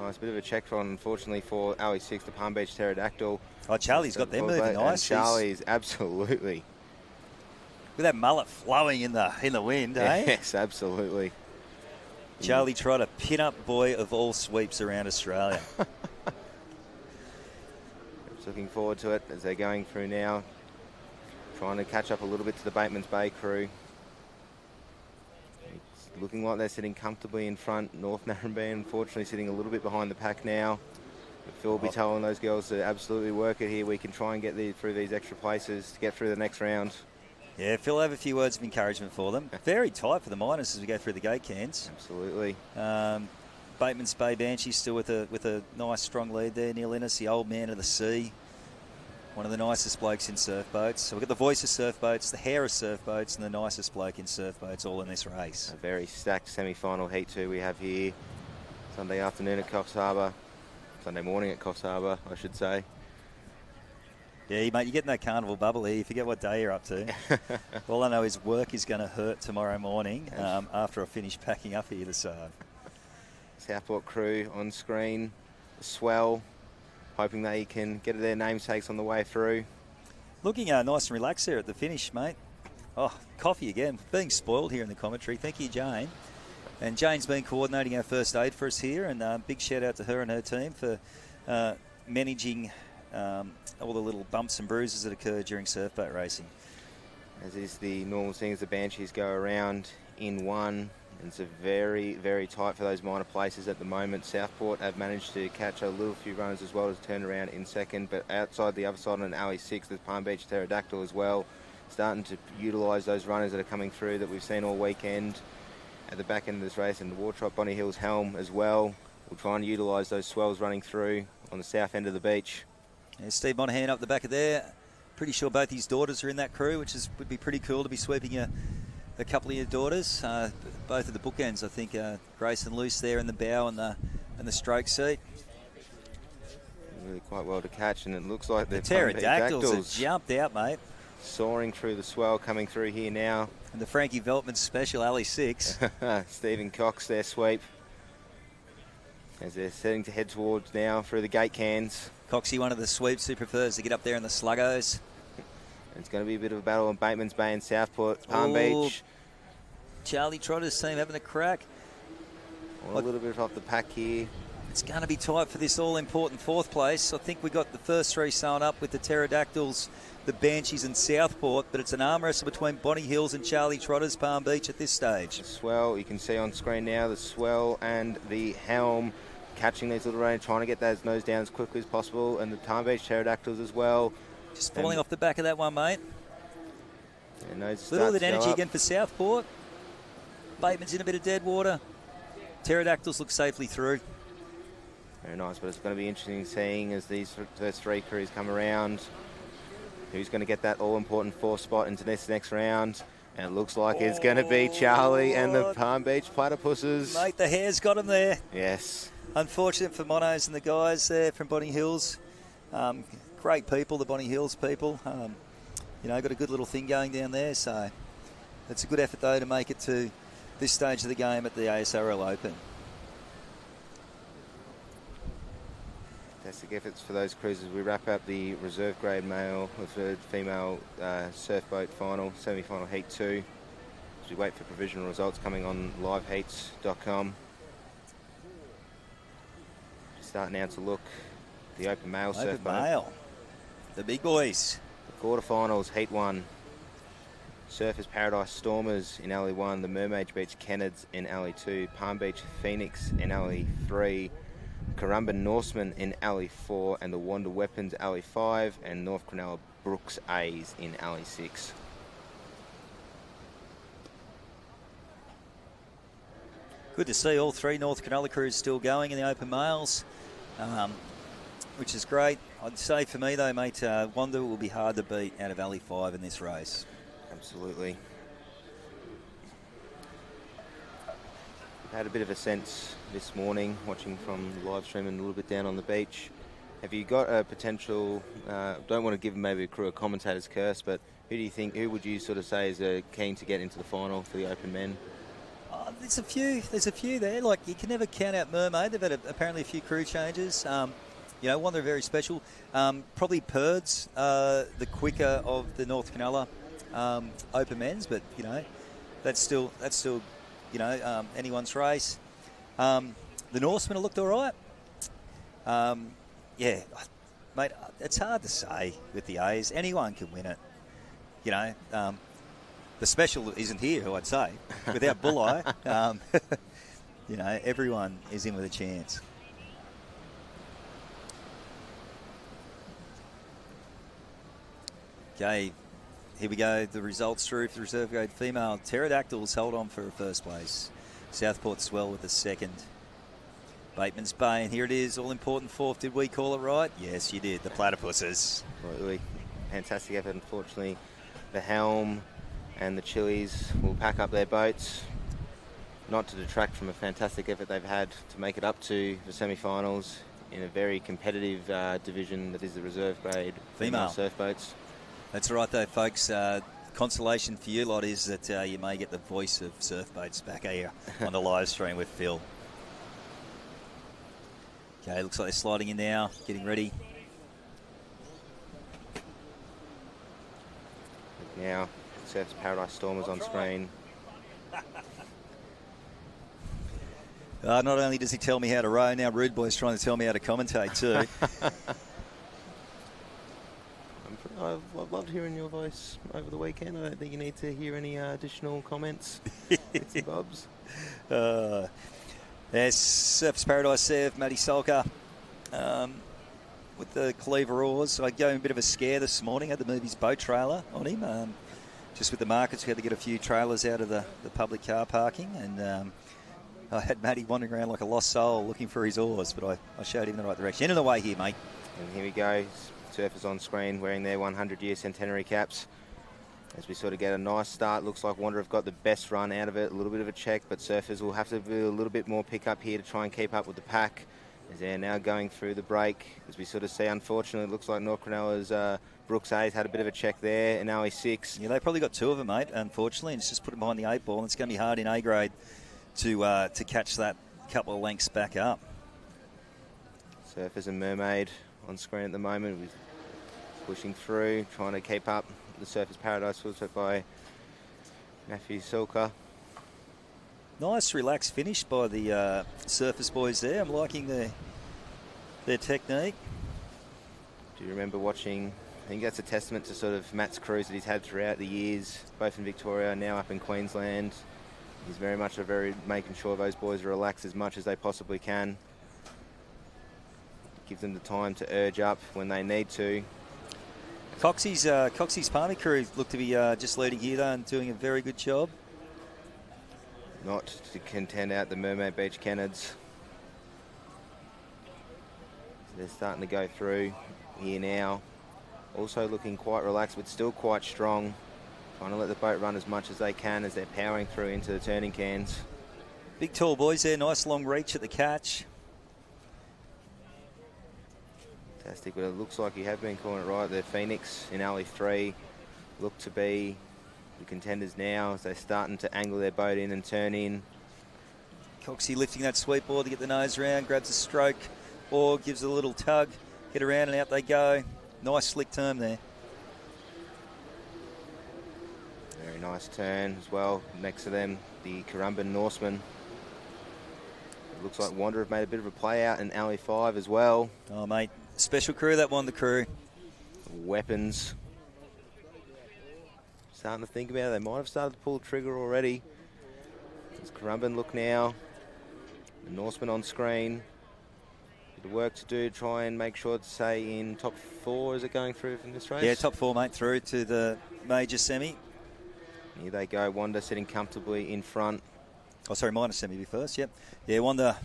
Nice bit of a check on, unfortunately, for Alley 6, the Palm Beach Pterodactyl. Oh, Charlie's got them moving nice. Charlie's absolutely. With that mullet flowing in the wind, eh? Yes, absolutely. Charlie Trotter, pin-up boy of all sweeps around Australia. Just looking forward to it as they're going through now. Trying to catch up a little bit to the Bateman's Bay crew. It's looking like they're sitting comfortably in front. North Narrabeen, unfortunately, sitting a little bit behind the pack now. But Phil will be telling those girls to absolutely work it here. We can try and get through these extra places to get through the next round. Yeah, Phil will have a few words of encouragement for them. Very tight for the minors as we go through the gate cans. Absolutely. Bateman's Bay Banshee still with a nice strong lead there. Neil Innes, the old man of the sea. One of the nicest blokes in surf boats. So we've got the voice of surf boats, the hair of surf boats, and the nicest bloke in surf boats all in this race. A very stacked semi-final heat 2 we have here. Sunday afternoon at Coffs Harbour. Sunday morning at Coffs Harbour, I should say. Yeah, mate, you get in that carnival bubble here. You forget what day you're up to. All I know is work is going to hurt tomorrow morning after I finish packing up here this afternoon. Southport crew on screen. The swell, hoping they can get their namesakes on the way through. Looking nice and relaxed there at the finish, mate. Oh, coffee again. Being spoiled here in the commentary. Thank you, Jane. And Jane's been coordinating our first aid for us here, and big shout out to her and her team for managing all the little bumps and bruises that occur during surf boat racing. As is the normal thing, as the Banshees go around in one. It's a very, very tight for those minor places at the moment. Southport have managed to catch a little few runners as well as turn around in second, but outside the other side on Alley 6, there's Palm Beach Pterodactyl as well, starting to utilise those runners that are coming through that we've seen all weekend at the back end of this race, and the Wartrop Bonnie Hills Helm as well. We'll try and utilise those swells running through on the south end of the beach. Yeah, Steve Monahan up the back of there. Pretty sure both his daughters are in that crew, which would be pretty cool to be sweeping a couple of your daughters. Both of the bookends, I think, Grace and Luce there in the bow and the stroke seat. Really quite well to catch, and it looks like the pterodactyls have jumped out, mate. Soaring through the swell, coming through here now. And the Frankie Veltman Special Alley 6. Stephen Cox, their sweep. As they're setting to head towards now through the gate cans. Coxie, one of the sweeps who prefers to get up there in the sluggos. It's going to be a bit of a battle on Bateman's Bay and Southport, Palm Beach. Charlie Trotter's team having a crack. A little bit off the pack here. It's going to be tight for this all-important fourth place. I think we got the first three sewn up with the Pterodactyls, the Banshees and Southport, but it's an arm wrestle between Bonnie Hills and Charlie Trotter's Palm Beach at this stage. The swell, you can see on screen now, the swell and the helm catching these little runners, trying to get those nose down as quickly as possible, and the Palm Beach Pterodactyls as well. Just falling off the back of that one, mate. Yeah, little bit of energy again for Southport. Bateman's in a bit of dead water. Pterodactyls look safely through. Very nice, but it's going to be interesting seeing as these first three crews come around. Who's going to get that all-important fourth spot into this next round? And it looks like it's going to be Charlie and the Palm Beach Platypuses. Mate, the hair's got him there. Yes. Unfortunate for Monos and the guys there from Bonnie Hills. Great people, the Bonnie Hills people. Got a good little thing going down there. So it's a good effort, though, to make it to this stage of the game at the ASRL Open. Fantastic efforts for those crews as we wrap up the reserve grade male with female surf boat final, semi-final heat 2. As we wait for provisional results coming on liveheats.com. Start now to look the open male surf boat. Male. The big boys. The quarterfinals, heat 1. Surfers Paradise Stormers in Alley 1, the Mermaid Beach Kennards in Alley 2, Palm Beach Phoenix in Alley 3, Currumbin Norseman in Alley 4, and the Wanda Weapons Alley 5, and North Cronulla Brooks A's in Alley 6. Good to see all three North Cronulla crews still going in the open males, which is great. I'd say for me though, mate, Wanda will be hard to beat out of Alley 5 in this race. Absolutely. Had a bit of a sense this morning watching from the live stream and a little bit down on the beach. Have you got a potential, don't want to give maybe a crew a commentator's curse, but who would you sort of say is keen to get into the final for the open men? There's a few there. Like, you can never count out Mermaid. They've had apparently a few crew changes. One they're very special. Probably Purds, the quicker of the North Cronulla open men's, but that's still anyone's race. The Norsemen have looked all right. Mate, it's hard to say with the A's. Anyone can win it. The special isn't here, who I'd say. Without Bulleye, everyone is in with a chance. Okay, here we go. The results through for the reserve grade female. Pterodactyls held on for a first place. Southport Swell with a second. Bateman's Bay, and here it is, all-important fourth. Did we call it right? Yes, you did. The Platypuses. Really fantastic effort. Unfortunately, the Helm and the Chili's will pack up their boats. Not to detract from a fantastic effort they've had to make it up to the semi-finals in a very competitive division that is the reserve grade Female surf boats. That's right, though, folks. Consolation for you lot is that you may get the voice of surf boats back here on the live stream with Phil. Okay, looks like they're sliding in now, getting ready. Now, Surf's Paradise Stormers on screen. Not only does he tell me how to row, now Rude Boy's trying to tell me how to commentate too. I've loved hearing your voice over the weekend. I don't think you need to hear any additional comments. Bits and bobs. There's Surf's Paradise Sev, Matty Salka with the cleaver oars. I gave him a bit of a scare this morning. Had to move his boat trailer on him. Just with the markets, we had to get a few trailers out of the public car parking. And I had Matty wandering around like a lost soul looking for his oars, but I showed him the right direction. End of the way here, mate. And here we go. Surfers on screen wearing their 100-year centenary caps. As we sort of get a nice start, looks like Wander have got the best run out of it. A little bit of a check, but Surfers will have to do a little bit more pick up here to try and keep up with the pack. As they're now going through the break. As we sort of see, unfortunately, it looks like North Cronulla's Brooks A's had a bit of a check there in OE6. Yeah, they probably got two of them, mate, unfortunately. And it's just put them behind the 8 ball, and it's going to be hard in A grade to catch that couple of lengths back up. Surfers and Mermaid on screen at the moment. We're pushing through, trying to keep up. The Surfers Paradise was by Matthew Silka. Nice, relaxed finish by the Surfers boys there. I'm liking their technique. Do you remember watching? I think that's a testament to sort of Matt's cruise that he's had throughout the years, both in Victoria, now up in Queensland. He's very much making sure those boys relax as much as they possibly can. Gives them the time to urge up when they need to. Coxie's Palmy crew look to be just leading here though and doing a very good job. Not to contend out the Mermaid Beach Kennards. They're starting to go through here now. Also looking quite relaxed but still quite strong. Trying to let the boat run as much as they can as they're powering through into the turning cans. Big tall boys there, nice long reach at the catch. Fantastic, but it looks like you have been calling it right. The Phoenix in Alley 3 look to be the contenders now as they're starting to angle their boat in and turn in. Coxie lifting that sweep board to get the nose round, grabs a stroke or gives it a little tug, get around and out they go. Nice slick turn there. Very nice turn as well. Next to them, the Currumbin Norseman. It looks like Wander have made a bit of a play out in Alley 5 as well. Oh, mate. Special crew, that one, the crew. Weapons. Starting to think about it. They might have started to pull the trigger already. There's Currumbin look now. The Norseman on screen. Bit of work to do, try and make sure to stay in top 4. Is it going through from this race? Yeah, top 4, mate, through to the major semi. Here they go. Wander sitting comfortably in front. Oh, sorry, minor semi be first, yep. Yeah, Wander.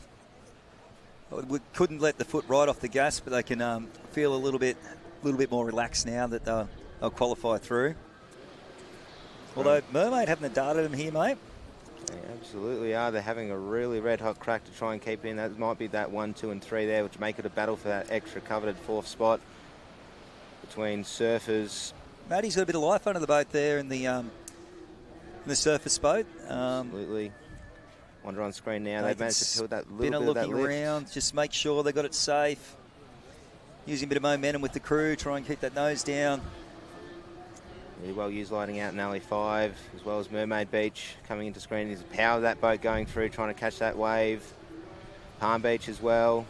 We couldn't let the foot right off the gas, but they can feel a little bit more relaxed now that they'll qualify through. Although Mermaid haven't darted them here, mate. They absolutely are. They're having a really red-hot crack to try and keep in. That might be that 1, 2 and 3 there, which make it a battle for that extra coveted 4th spot between Surfers. Matty's got a bit of life under the boat there in the Surfers boat. Absolutely. Wander on screen now. They've managed to build that little bit of that looking lift. around, just make sure they got it safe. Using a bit of momentum with the crew, try and keep that nose down. Really well used lighting out in Alley 5, as well as Mermaid Beach coming into screen. There's the power of that boat going through, trying to catch that wave. Palm Beach as well.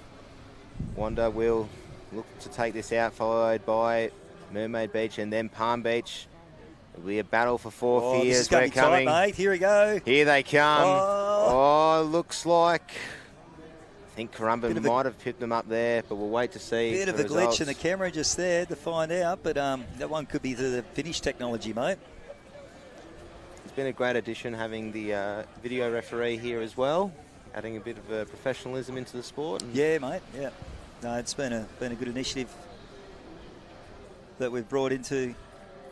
Wander will look to take this out, followed by Mermaid Beach and then Palm Beach. It'll be a battle for 4th here as we're coming. Tight, mate. Here we go. Here they come. Oh, looks like... I think Currumbin might have picked them up there, but we'll wait to see. Bit of a glitch in the camera just there to find out, but that one could be the finish technology, mate. It's been a great addition having the video referee here as well, adding a bit of professionalism into the sport. Yeah, mate. Yeah. No, it's been a good initiative that we've brought into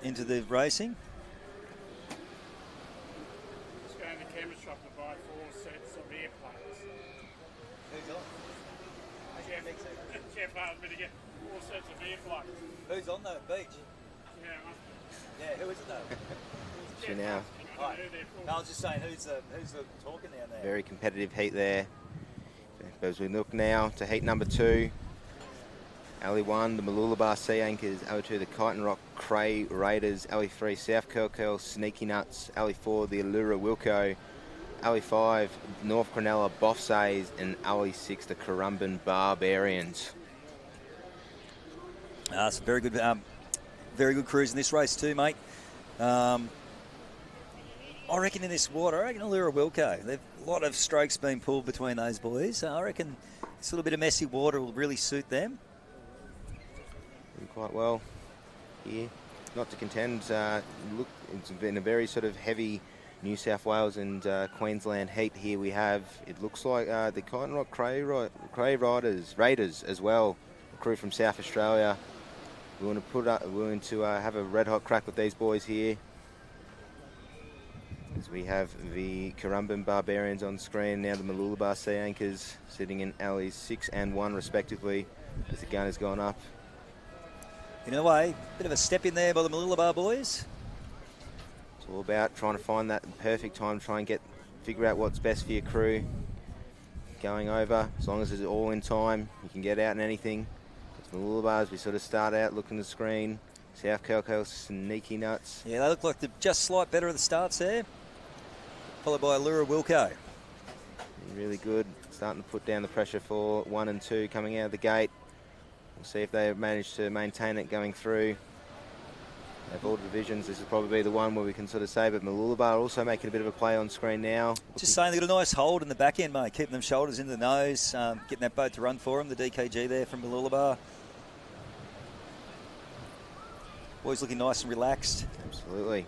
the racing. Just going to the camera shop to buy 4 sets of earplugs. Jeff asked me to get all sorts of beer floats. Who's on the beach? Yeah, who is it though? Now, Right. No, I was just saying, who's the talking down there? very competitive heat there. As we look now to heat number 2, Alley 1, the Mooloolaba Sea Anchors. Alley 2, the Kyneton Rock Cray Raiders. Alley 3, South Curl Sneaky Nuts. Alley 4, the Allura Wilco. Alley 5, North Cronulla Boffsays. And Alley 6, the Currumbin Barbarians. Some very good crews in this race too, mate. I reckon in this water, I reckon Allura Wilco. There's a lot of strokes being pulled between those boys. I reckon this little bit of messy water will really suit them. Doing quite well here. Not to contend, look, it's been a very sort of heavy New South Wales and Queensland heat here we have. It looks like the Kyneton Rock Cray Raiders as well, a crew from South Australia. We want to have a red hot crack with these boys here. As we have the Currumbin Barbarians on screen, now the Mooloolaba Sea Anchors sitting in alleys 6 and 1 respectively as the gun has gone up. In a way, bit of a step in there by the Mooloolaba boys. It's all about trying to find that perfect time, try and figure out what's best for your crew. Going over, as long as it's all in time, you can get out in anything. It's Mooloolaba as we sort of start out looking at the screen. South Curl Sneaky Nuts. Yeah, they look like they're just slight better at the starts there. Followed by Allura Wilco. Really good. Starting to put down the pressure for 1 and 2 coming out of the gate. We'll see if they manage to maintain it going through. Of all divisions, this will probably be the one where we can sort of say, but Mooloolaba also making a bit of a play on screen now. Just saying, they've got a nice hold in the back end, mate. Keeping them shoulders into the nose, getting that boat to run for them. The DKG there from Mooloolaba. Boys looking nice and relaxed. Absolutely.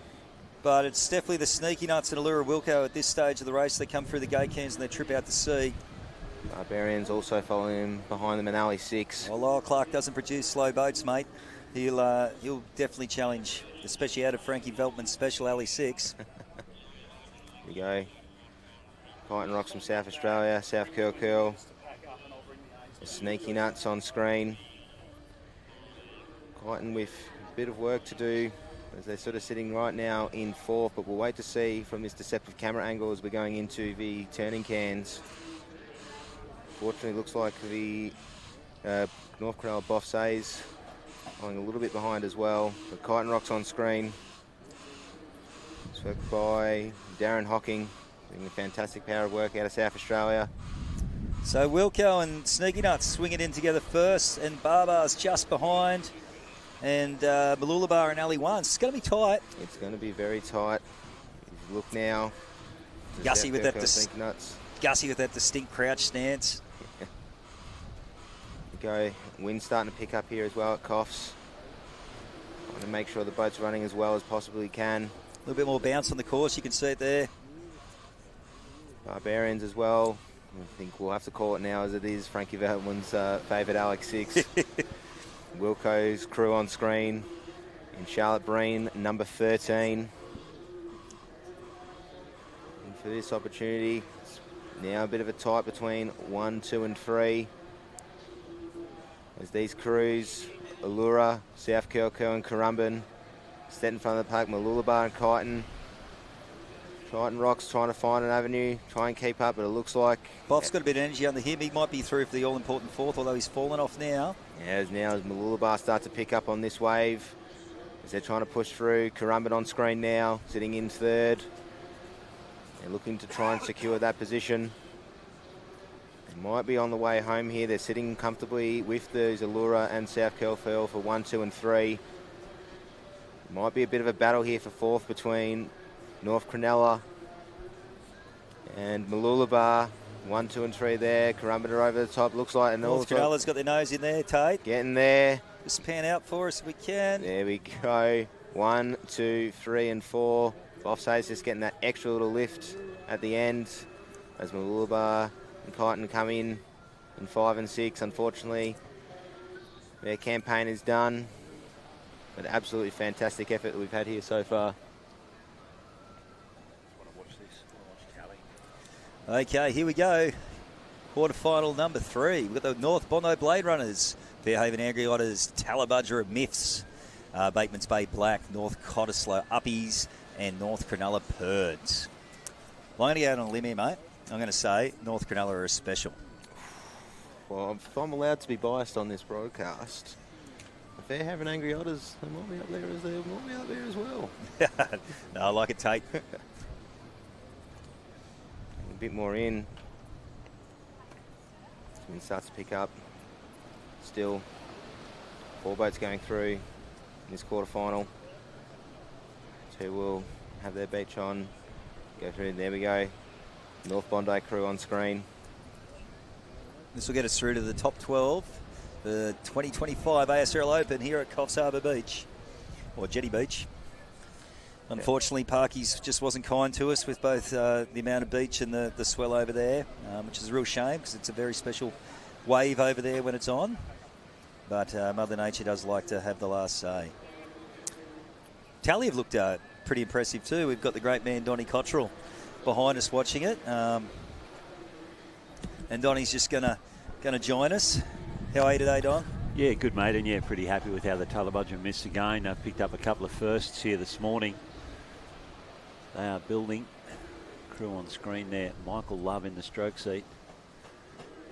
But it's definitely the Sneaky Nuts and Allura Wilco at this stage of the race. They come through the gate cans and they trip out to sea. Barbarians also following behind them in alley 6. Well, Lyle Clark doesn't produce slow boats, mate. He'll definitely challenge, especially out of Frankie Veltman's special alley 6. Here we go. Kyneton Rocks from South Australia, South Curl. Sneaky Nuts on screen. Kyneton with a bit of work to do as they're sort of sitting right now in 4th, but we'll wait to see from this deceptive camera angle as we're going into the turning cans. Fortunately, looks like the North Cronulla Boffsays falling a little bit behind as well. But Kyneton Rocks on screen. Swept by Darren Hocking, doing a fantastic power of work out of South Australia. So Wilco and Sneaky Nuts swing it in together first, and Barbar's just behind. And Mooloolaba and alley 1. It's going to be tight. It's going to be very tight. Look now. Gussie with that distinct crouch stance. Go. Wind starting to pick up here as well at Coffs. Want to make sure the boat's running as well as possibly can. A little bit more bounce on the course. You can see it there. Barbarians as well. I think we'll have to call it now as it is Frankie Veltman's favourite Alex 6. Wilco's crew on screen in Charlotte Breen, number 13. And for this opportunity, it's now a bit of a tight between 1, 2 and 3. As these crews, Allura, South Curl and Currumbin, set in front of the pack, Mooloolaba and Kyneton. Kyneton Rocks trying to find an avenue, try and keep up, but it looks like... Boff's got a bit of energy under him. He might be through for the all-important 4th, although he's fallen off now. Yeah, as Mooloolaba start to pick up on this wave, as they're trying to push through. Currumbin on screen now, sitting in 3rd. They're looking to try and secure that position. They might be on the way home here. They're sitting comfortably with the Allura and South Curl for 1, 2 and 3. Might be a bit of a battle here for 4th between North Cronulla and Mooloolaba. 1, 2 and 3 there. Currumbin are over the top, looks like. And North Cronulla's got their nose in there, Tate. Getting there. Just pan out for us if we can. There we go. 1, 2, 3 and 4. Boffsays just getting that extra little lift at the end as Mooloolaba and Kyneton come in 5 and 6. Unfortunately, their campaign is done. But absolutely fantastic effort that we've had here so far. Okay, here we go. quarterfinal number 3. We've got the North Bondi Blade Runners, Fairhaven Angry Otters, Talabudgera Myths, Bateman's Bay Black, North Cottesloe Uppies, and North Cronulla Purds. I'm going to go out on a limb here, mate. I'm going to say North Cronulla are a special. Well, if I'm allowed to be biased on this broadcast, the Fairhaven Angry Otters, they might be up there as well. No, I like it, Tate. A bit more in. Wind starts to pick up. Still, 4 boats going through in this quarterfinal. 2 will have their beach on. Go through. There we go. North Bondi crew on screen. This will get us through to the top 12, the 2025 ASRL Open here at Coffs Harbour Beach, or Jetty Beach. Unfortunately, Parky's just wasn't kind to us with both the amount of beach and the swell over there, which is a real shame because it's a very special wave over there when it's on. But Mother Nature does like to have the last say. Tally have looked pretty impressive too. We've got the great man Donnie Cottrell behind us watching it. And Donnie's just going to join us. How are you today, Don? Yeah, good, mate, and yeah, pretty happy with how the Talabudgera missed again. I picked up a couple of firsts here this morning. They are building. Crew on screen there. Michael Love in the stroke seat.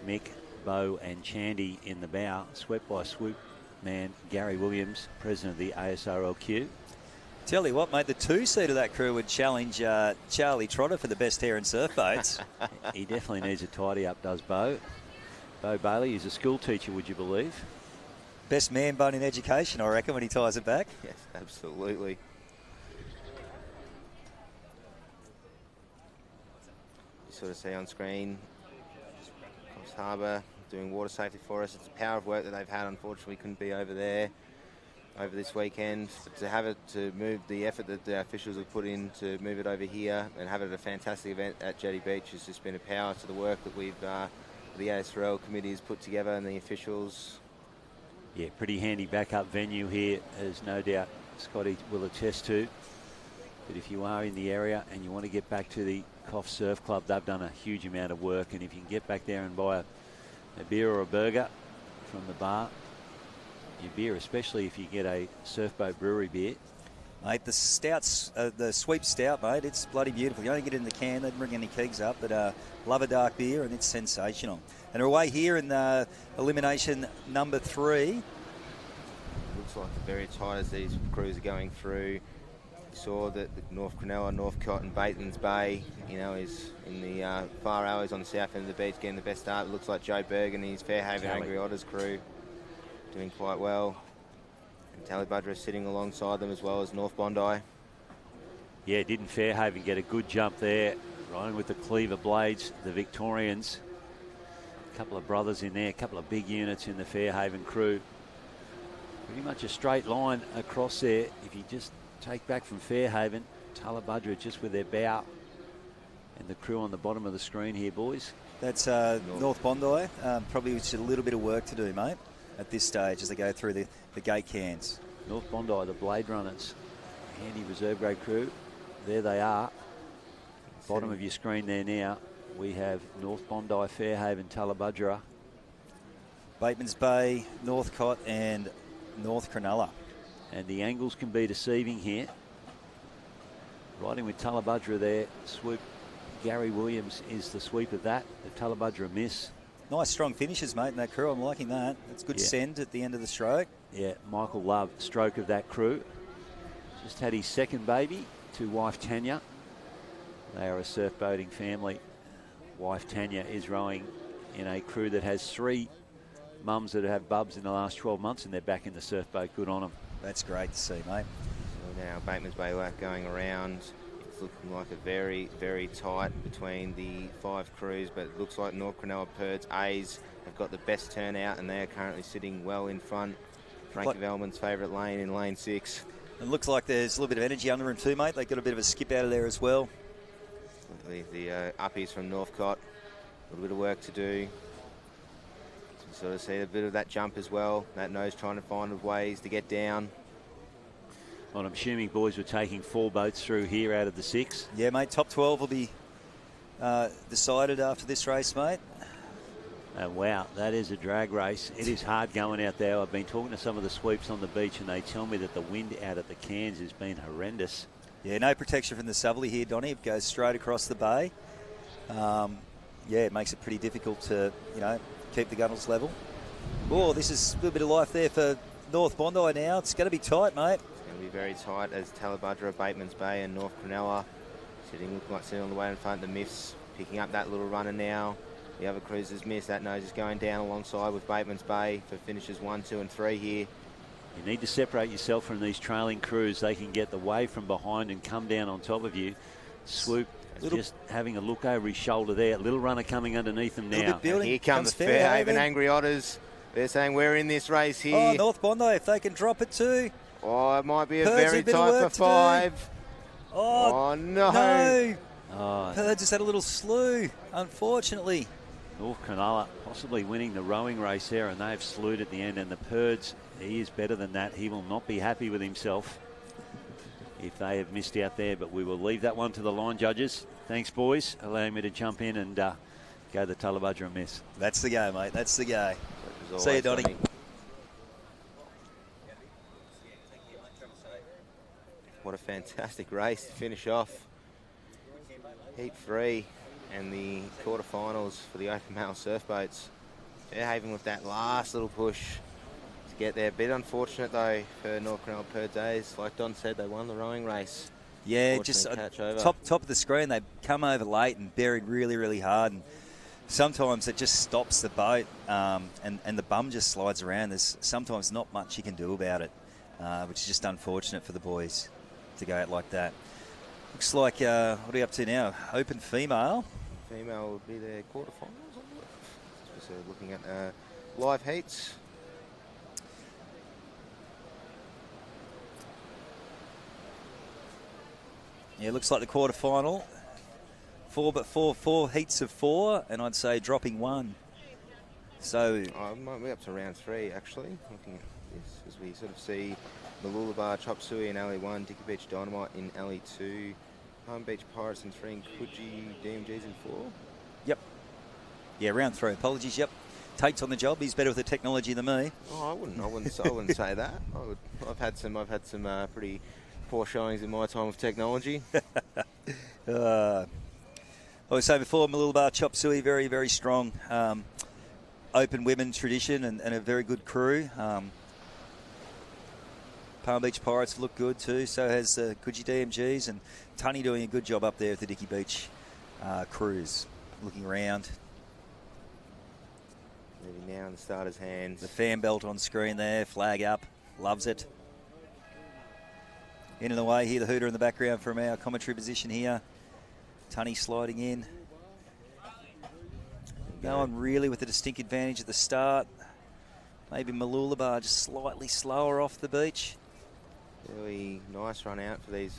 Mick, Bo and Chandy in the bow. Swept by swoop man Gary Williams, president of the ASRLQ. Tell you what, mate, the 2-seat of that crew would challenge Charlie Trotter for the best hair and surf boats. He definitely needs a tidy up, does Bo. Bo Bailey is a school teacher, would you believe? Best man bun in education, I reckon, when he ties it back. Yes, absolutely. You sort of see on screen, Coffs Harbour doing water safety for us. It's a power of work that they've had. Unfortunately, couldn't be over there over this weekend. But to have it, to move the effort that the officials have put in to move it over here and have it a fantastic event at Jetty Beach has just been a power to the work that we've, the ASRL committee has put together and the officials. Yeah, pretty handy backup venue here, as no doubt Scotty will attest to. But if you are in the area and you want to get back to the Coffs Surf Club, they've done a huge amount of work. And if you can get back there and buy a beer or a burger from the bar, your beer, especially if you get a Surfboat Brewery beer. Mate, the stouts, the sweep stout, mate, it's bloody beautiful. You only get it in the can, they didn't bring any kegs up, but love a dark beer and it's sensational. And we're away here in elimination number 3. Looks like very tight as these crews are going through. You saw that the North Cronulla, Northcote and Bateman's Bay, you know, is in the far hours on the south end of the beach getting the best start. It looks like Joe Berg and his Fairhaven Angry Otters crew doing quite well. And Talabudgera sitting alongside them as well as North Bondi. Yeah, didn't Fairhaven get a good jump there, riding with the Cleaver Blades, the Victorians. A couple of brothers in there, a couple of big units in the Fairhaven crew. Pretty much a straight line across there. If you just take back from Fairhaven, Talabudgera just with their bow and the crew on the bottom of the screen here, boys. That's North Bondi. Probably just a little bit of work to do, mate, at this stage as they go through the gate cans. North Bondi, the Blade Runners, handy reserve grade crew. There they are. Bottom of your screen there now. We have North Bondi, Fairhaven, Talabudgera. Bateman's Bay, Northcote and North Cronulla. And the angles can be deceiving here. Riding with Talabudgera there. Swoop. Gary Williams is the sweep of that. The Talabudgera miss. Nice strong finishes, mate, in that crew. I'm liking that. That's good send at the end of the stroke. Yeah, Michael Love, stroke of that crew. Just had his second baby to wife Tanya. They are a surf boating family. Wife Tanya is rowing in a crew that has 3 mums that have bubs in the last 12 months, and they're back in the surf boat. Good on them. That's great to see, mate. So now Bateman's Bay Lac going around. It's looking like a very, very tight between the 5 crews, but it looks like North Cronulla Purds A's have got the best turnout, and they are currently sitting well in front. Frankie Velman's favourite lane in lane 6. It looks like there's a little bit of energy under him too, mate. They got a bit of a skip out of there as well. The uppies from Northcote, a little bit of work to do. So sort of see a bit of that jump as well. That nose trying to find ways to get down. Well, I'm assuming boys were taking 4 boats through here out of the 6. Yeah, mate. Top 12 will be decided after this race, mate. Wow, that is a drag race. It is hard going out there. I've been talking to some of the sweeps on the beach, and they tell me that the wind out at the Cairns has been horrendous. Yeah, no protection from the southerly here, Donny. It goes straight across the bay. Yeah, it makes it pretty difficult to, keep the gunnels level. Oh, this is a little bit of life there for North Bondi now. It's going to be tight, mate. It's going to be very tight as Talabudra, Bateman's Bay and North Cronulla looking like sitting on the way in front. The Miffs picking up that little runner now. The other cruisers miss. That nose is going down alongside with Bateman's Bay for finishes 1, 2 and 3 here. You need to separate yourself from these trailing crews. They can get the wave from behind and come down on top of you. Swoop just having a look over his shoulder there. Little runner coming underneath him now. Here comes the Fairhaven Angry Otters. They're saying we're in this race here. Oh, North Bondi, if they can drop it too. Oh, it might be a very tight for 5. Oh, no. Purds just had a little slew, unfortunately. North Cronulla possibly winning the rowing race there, and they've slewed at the end. And the Purds, he is better than that. He will not be happy with himself if they have missed out there. But we will leave that one to the line judges. Thanks, boys, allowing me to jump in and go the Talabudra miss. That's the go, mate. That's the go. See you, Donny. What a fantastic race to finish off. Heat 3 and the quarterfinals for the open mail surf boats. Fairhaven with that last little push to get there. A bit unfortunate though for North Cronulla per days. Like Don said, they won the rowing race. Yeah, just top of the screen. They come over late and buried really, really hard. And sometimes it just stops the boat and the bum just slides around. There's sometimes not much you can do about it, which is just unfortunate for the boys to go out like that. Looks like, what are we up to now? Open female. Female would be their quarterfinals. So looking at live heats. Yeah, looks like the quarterfinal. Four heats of 4, and I'd say dropping 1. So it might be up to round 3 actually. Looking at this as we sort of see Malulabar, Chop Suey in alley 1, Dicky Beach Dynamite in alley 2, Palm Beach Pirates in 3, and Coogee DMGs in 4. Yep. Yeah, round 3. Apologies. Yep. Tate's on the job. He's better with the technology than me. Oh, I wouldn't say that. I've had some pretty poor showings in my time with technology. I was saying before, Malulabar, Chop Suey, very, very strong open women tradition and a very good crew. Palm Beach Pirates look good too, so has Coogee DMGs, and Tunny doing a good job up there with the Dicky Beach crews. Looking around. Maybe now in the starter's hands. The fan belt on screen there, flag up, loves it. In and away here, the hooter in the background from our commentary position here. Tunny sliding in. No one really with a distinct advantage at the start. Maybe Malulabar just slightly slower off the beach. Really nice run out for these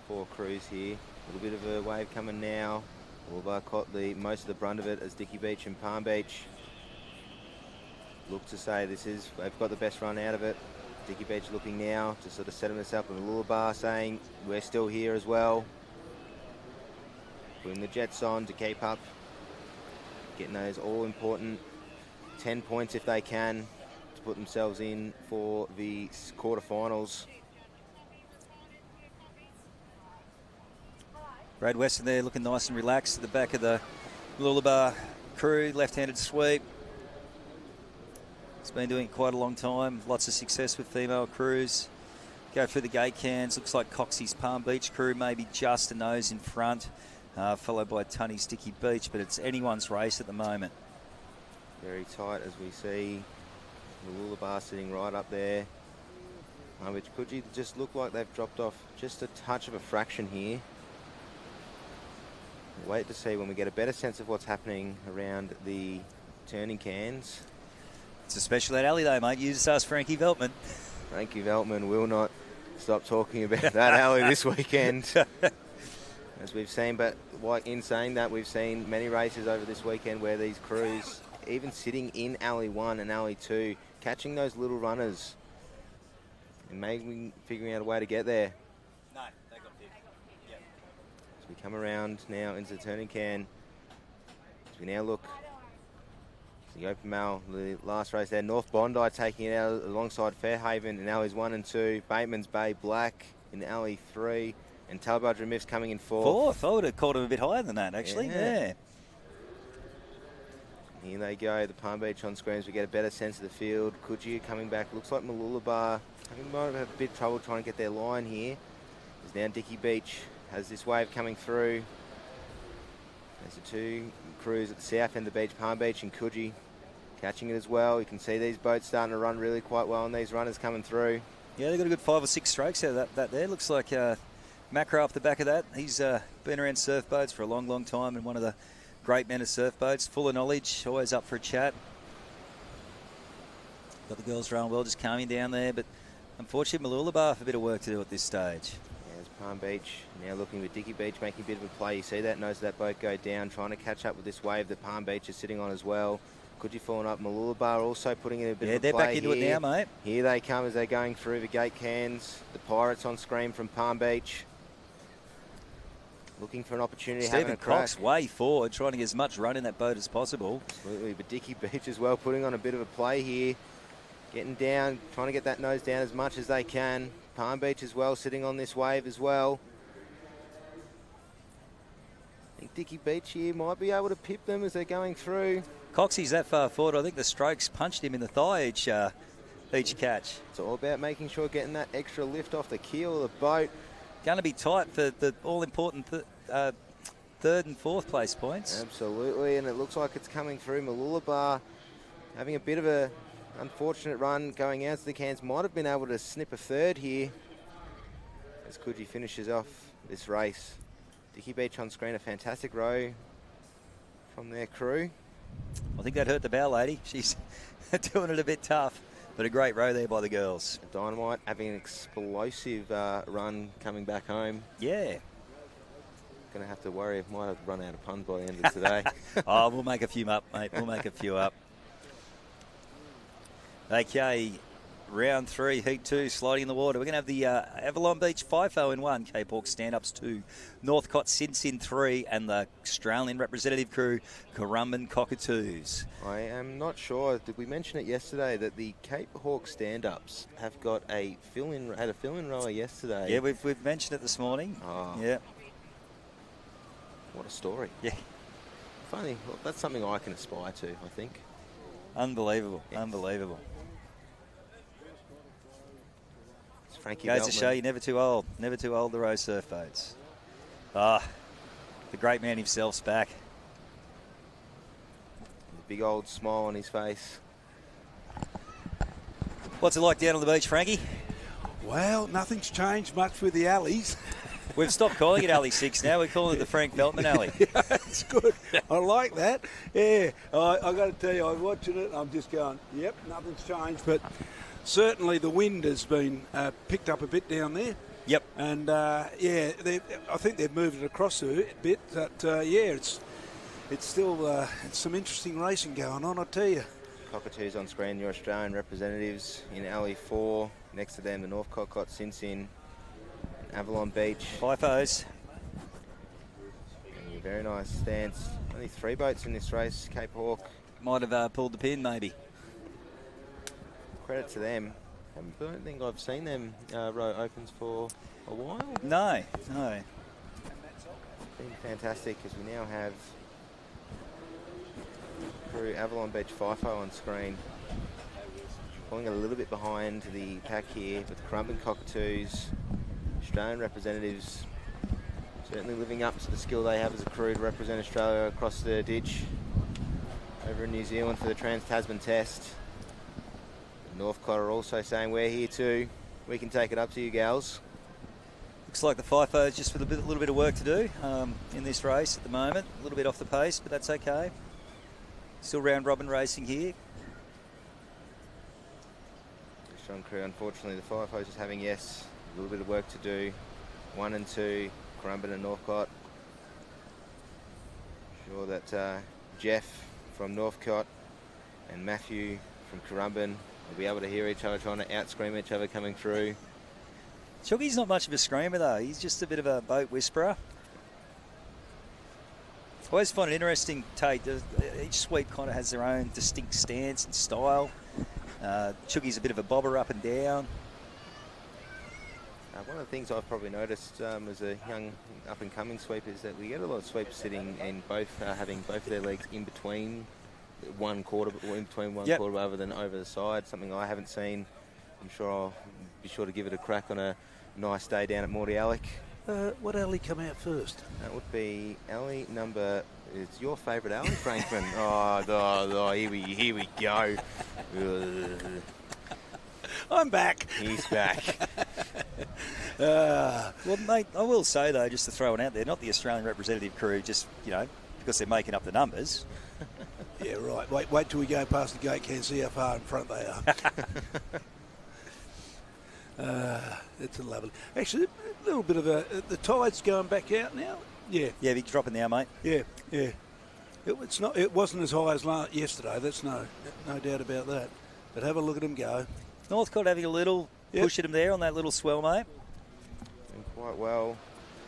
4 crews here. A little bit of a wave coming now. Malulabar caught most of the brunt of it as Dicky Beach and Palm Beach look to say they've got the best run out of it. Dicky Beach looking now to sort of set himself with Malulabar saying we're still here as well. Putting the jets on to keep up. Getting those all important 10 points if they can to put themselves in for the quarterfinals. Brad Weston there looking nice and relaxed at the back of the Malulabar crew, left-handed sweep. He's been doing it quite a long time. Lots of success with female crews. Go through the gate cans. Looks like Coxie's Palm Beach crew maybe just a nose in front, followed by Tunny's Dicky Beach, but it's anyone's race at the moment. Very tight as we see Malulabar sitting right up there. Which Coogee just look like they've dropped off just a touch of a fraction here. Wait to see when we get a better sense of what's happening around the turning cans. It's a special that alley though, mate. You just ask Frankie Veltman. Frankie Veltman will not stop talking about that alley this weekend. As we've seen, but in saying that, we've seen many races over this weekend where these crews, even sitting in alley 1 and alley 2, catching those little runners and maybe figuring out a way to get there. No, they got picked. Yep. As we come around now into the turning can, as we now look The open mail, the last race there. North Bondi taking it out alongside Fairhaven in alleys 1 and 2. Bateman's Bay Black in alley 3. And Talbudger Miffs coming in 4th. I would have called him a bit higher than that, actually. Yeah. Here they go, the Palm Beach on screens. We get a better sense of the field. Coogee coming back. Looks like Mooloolaba might have had a bit of trouble trying to get their line here. As now Dicky Beach has this wave coming through. There's the two crews at the south end of the beach, Palm Beach and Coogee catching it as well. You can see these boats starting to run really quite well, and these runners coming through. Yeah, they've got a good 5 or 6 strokes out of that there. Looks like Macro off the back of that. He's been around surf boats for a long, long time and one of the great men of surf boats. Full of knowledge, always up for a chat. Got the girls rowing well, just calming down there. But unfortunately, Mooloolaba have a bit of work to do at this stage. There's Palm Beach now looking with Dicky Beach making a bit of a play. You see that nose of that boat go down, trying to catch up with this wave that Palm Beach is sitting on as well. Coogee falling up. Mooloolaba also putting in a bit of a play. Yeah, they're back into it now, mate. Here they come as they're going through the gate cans. The Pirates on screen from Palm Beach. Looking for an opportunity. Stephen Cox way forward, trying to get as much run in that boat as possible. Absolutely, but Dicky Beach as well, putting on a bit of a play here. Getting down, trying to get that nose down as much as they can. Palm Beach as well, sitting on this wave as well. I think Dicky Beach here might be able to pip them as they're going through. Coxie's that far forward. I think the strokes punched him in the thigh each catch. It's all about making sure getting that extra lift off the keel of the boat. Going to be tight for the all-important third and fourth place points. Absolutely, and it looks like it's coming through. Mooloolaba having a bit of a unfortunate run going out to the cans. Might have been able to snip a third here as Coogee finishes off this race. Dicky Beach on screen, a fantastic row from their crew. I think that hurt the bow lady. She's doing it a bit tough. But a great row there by the girls. Dynamite having an explosive run coming back home. Yeah. Going to have to worry. Might have run out of puns by the end of today. Oh, we'll make a few up, mate. We'll make a few up. Okay, round 3, heat 2, sliding in the water. We're going to have the Avalon Beach FIFO in 1, Cape Hawk stand-ups 2, Northcott Since in 3, and the Australian representative crew, Currumbin Cockatoos. I am not sure. Did we mention it yesterday that the Cape Hawk stand-ups have got had a fill-in rower yesterday? Yeah, we've mentioned it this morning. Oh. Yeah. What a story. Yeah. Funny. Well, that's something I can aspire to, I think. Unbelievable. Yes. Unbelievable. Frankie Goes Beltman. to show you're never too old. Never too old to row surf boats. Ah, the great man himself's back. The big old smile on his face. What's it like down on the beach, Frankie? Well, nothing's changed much with the alleys. We've stopped calling it Alley 6 now. We're calling it the Frank Beltman Alley. Yeah, that's good. I like that. Yeah, I got to tell you, I'm watching it. I'm just going, yep, nothing's changed. But certainly the wind has been picked up a bit down there. Yep. And, yeah, I think they've moved it across a bit. But, yeah, it's still it's some interesting racing going on, I tell you. Cockatoos on screen, your Australian representatives in alley 4. Next to them, the Northcott Since in Avalon Beach. FIFOs. And a very nice stance. Only 3 boats in this race. Cape Hawk. Might have pulled the pin, maybe. Credit to them. I don't think I've seen them row opens for a while. No. Been fantastic because we now have crew Avalon Beach FIFO on screen. Pulling a little bit behind the pack here with Currumbin Cockatoos. Australian representatives certainly living up to the skill they have as a crew to represent Australia across the ditch over in New Zealand for the Trans-Tasman Test. Northcott are also saying we're here too. We can take it up to you gals. Looks like the FIFOs just with a little bit of work to do in this race at the moment. A little bit off the pace, but that's okay. Still round robin racing here. Strong crew, unfortunately, the FIFOs just having, yes, a little bit of work to do. 1 and 2, Currumbin and Northcott. Sure that Jeff from Northcott and Matthew from Currumbin will be able to hear each other trying to out-scream each other coming through. Chuggy's not much of a screamer though. He's just a bit of a boat whisperer. I always find it interesting, Tate. Each sweep kind of has their own distinct stance and style. Chuggie's a bit of a bobber up and down. One of the things I've probably noticed as a young up-and-coming sweeper is that we get a lot of sweepers sitting and both having both of their legs in between one quarter, or in between one quarter rather than over the side. Something I haven't seen. I'm sure I'll be sure to give it a crack on a nice day down at Morty Alec. What alley come out first? That would be alley number. It's your favourite alley, Frankman. Here we go. I'm back. He's back. Well, mate, I will say, though, just to throw it out there, not the Australian representative crew, just, because they're making up the numbers. Yeah, right. Wait till we go past the gate can see how far in front they are. It's a lovely. Actually, a little bit of the tide's going back out now. Yeah. Yeah, big dropping now, mate. Yeah. It wasn't as high as yesterday. That's no doubt about that. But have a look at them go. Northcote having a little push at him there on that little swell, mate. Doing quite well.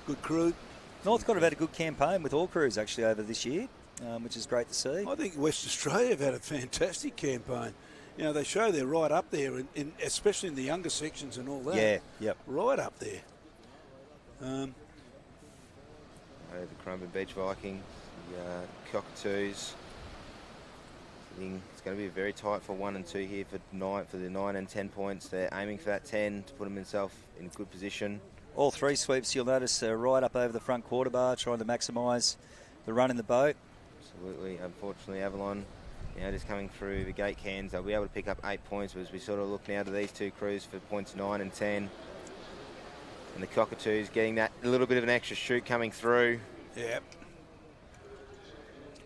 Good crew. Northcote have had a good campaign with all crews, actually, over this year, which is great to see. I think West Australia have had a fantastic campaign. They show they're right up there, especially in the younger sections and all that. Yeah, yep. Right up there. The Currumbin Beach Vikings, the Cockatoos. It's going to be very tight for 1 and 2 here for the 9 and 10 points. They're aiming for that 10 to put themselves in a good position. All three sweeps, you'll notice, right up over the front quarter bar, trying to maximise the run in the boat. Absolutely. Unfortunately, Avalon, just coming through the gate cans, they'll be able to pick up 8 points as we sort of look now to these two crews for points 9 and 10. And the Cockatoos getting that little bit of an extra shoot coming through. Yep.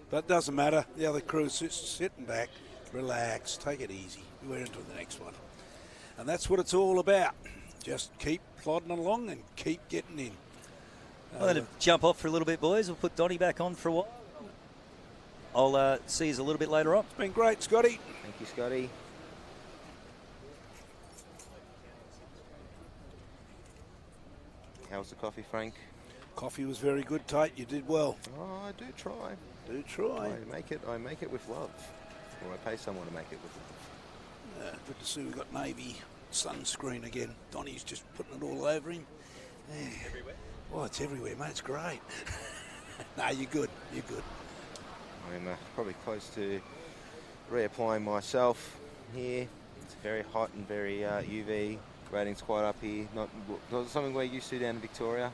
But it doesn't matter. The other crew's sitting back. Relax. Take it easy. We're into the next one. And that's what it's all about. Just keep plodding along and keep getting in. I'm going to jump off for a little bit, boys. We'll put Donnie back on for a while. I'll see you a little bit later on. It's been great, Scotty. Thank you, Scotty. How's the coffee, Frank? Coffee was very good, Tate. You did well. Oh, I do try. I make it with love. Or I pay someone to make it with love. Good to see we've got navy sunscreen again. Donnie's just putting it all over him. Yeah. Everywhere? Oh, it's everywhere, mate. It's great. No, you're good. You're good. I'm probably close to reapplying myself here. It's very hot and very UV. Rating's quite up here. Not something we're used to down in Victoria.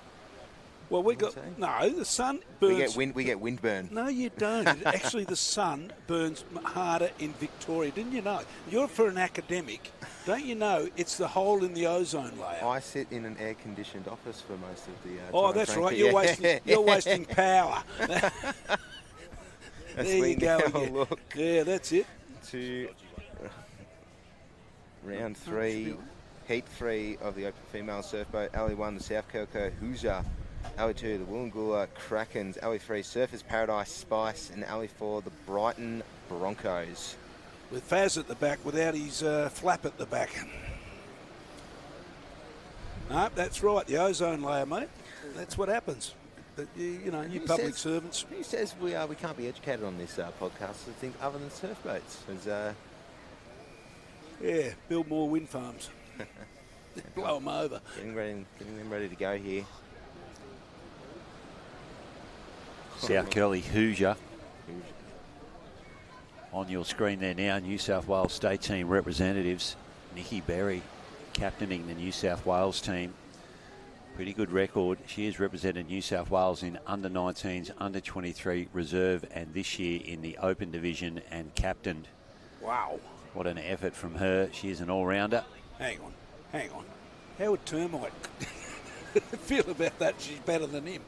Well, we got the sun burns. We get wind burn. No, you don't. Actually, the sun burns harder in Victoria. Didn't you know? You're for an academic, don't you know? It's the hole in the ozone layer. I sit in an air-conditioned office for most of the time. Oh, that's right. You're wasting power. There you go. Look. Yeah, that's it. To round 3, heat 3 of the Open Female Surfboat. Alley 1, the South Coco Hoosier. Alley 2, the Wollongoola Krakens. Alley 3, Surfers Paradise Spice. And Alley 4, the Brighton Broncos. With Faz at the back without his flap at the back. No, that's right. The ozone layer, mate. That's what happens. But you public servants. Who says we can't be educated on this podcast to think other than surf boats? Yeah, build more wind farms. Blow them over. Getting them ready to go here. South Curly Hoosier. On your screen there now, New South Wales State Team representatives. Nikki Berry captaining the New South Wales team. Pretty good record. She has represented New South Wales in under-19s, under-23 reserve, and this year in the Open Division and captained. Wow. What an effort from her. She is an all-rounder. Hang on. How would Termite feel about that? She's better than him.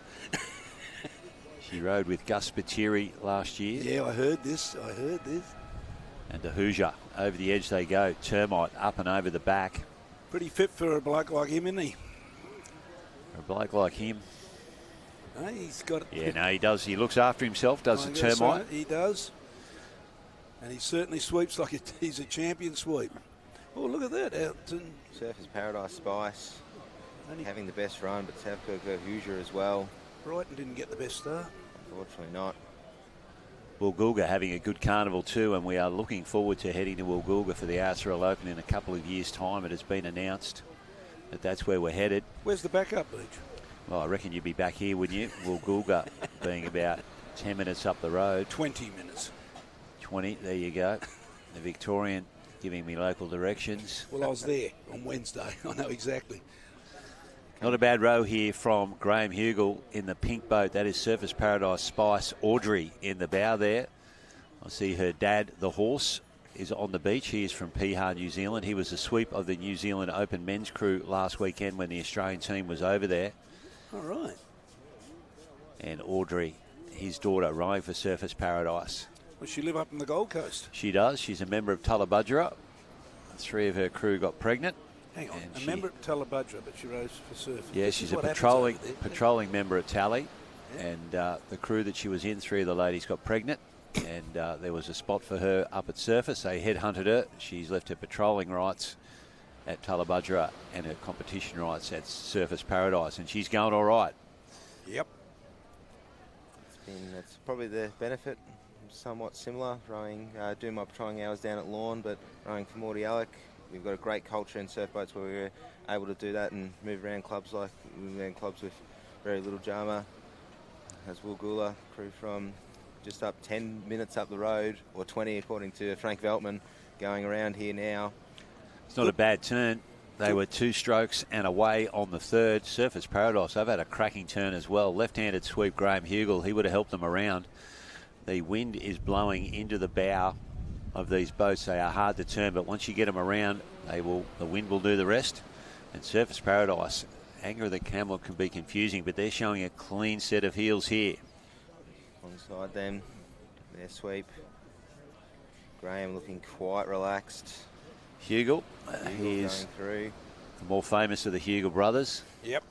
She rode with Gus Spiteri last year. Yeah, I heard this. And the Hoosier, over the edge they go. Termite up and over the back. Pretty fit for a bloke like him, isn't he? For a bloke like him. No, he's got it. Yeah, no, he does. He looks after himself, does the Termite. He does. And he certainly sweeps like he's a champion sweep. Oh, look at that, Elton. Surfers Paradise Spice. Having the best run, but South Coco Hoosier as well. Brighton didn't get the best start. Unfortunately not. Woolgoolga having a good carnival too, and we are looking forward to heading to Woolgoolga for the ASRL Open in a couple of years' time. It has been announced that that's where we're headed. Where's the backup beach? Well, I reckon you'd be back here, wouldn't you? Woolgoolga being about 10 minutes up the road. 20 minutes. 20, there you go. The Victorian giving me local directions. Well, I was there on Wednesday. I know exactly. Not a bad row here from Graham Hugel in the pink boat. That is Surfers Paradise Spice. Audrey in the bow there. I see her dad, the horse, is on the beach. He is from Piha, New Zealand. He was the sweep of the New Zealand Open men's crew last weekend when the Australian team was over there. All right. And Audrey, his daughter, rowing for Surfers Paradise. Does she live up on the Gold Coast? She does. She's a member of Tullabudgera. 3 of her crew got pregnant. Hang on, a member at Tullabudgera, but she rows for surfing. Yeah, she's a patrolling member at Tally. Yeah. And the crew that she was in, 3 of the ladies got pregnant. And there was a spot for her up at Surface. They headhunted her. She's left her patrolling rights at Tullabudgera and her competition rights at Surfers Paradise. And she's going all right. Yep. That's probably the benefit. Somewhat similar, rowing, doing my patrolling hours down at Lawn, but rowing for Morty Alec. We've got a great culture in surf boats where we're able to do that and move around clubs like clubs with very little drama. As Woolgoolga crew from just up 10 minutes up the road, or 20 according to Frank Veltman, going around here now. It's not a bad turn. They were 2 strokes and away on the third. Surfers Paradise, they've had a cracking turn as well. Left-handed sweep Graham Hugel, he would have helped them around. The wind is blowing into the bow of these boats. They are hard to turn, but once you get them around, the wind will do the rest. And Surfers Paradise, Anger of the Camel can be confusing, but they're showing a clean set of heels here. Alongside them, their sweep. Graham looking quite relaxed. Hugel, he is the more famous of the Hugel brothers. Yep.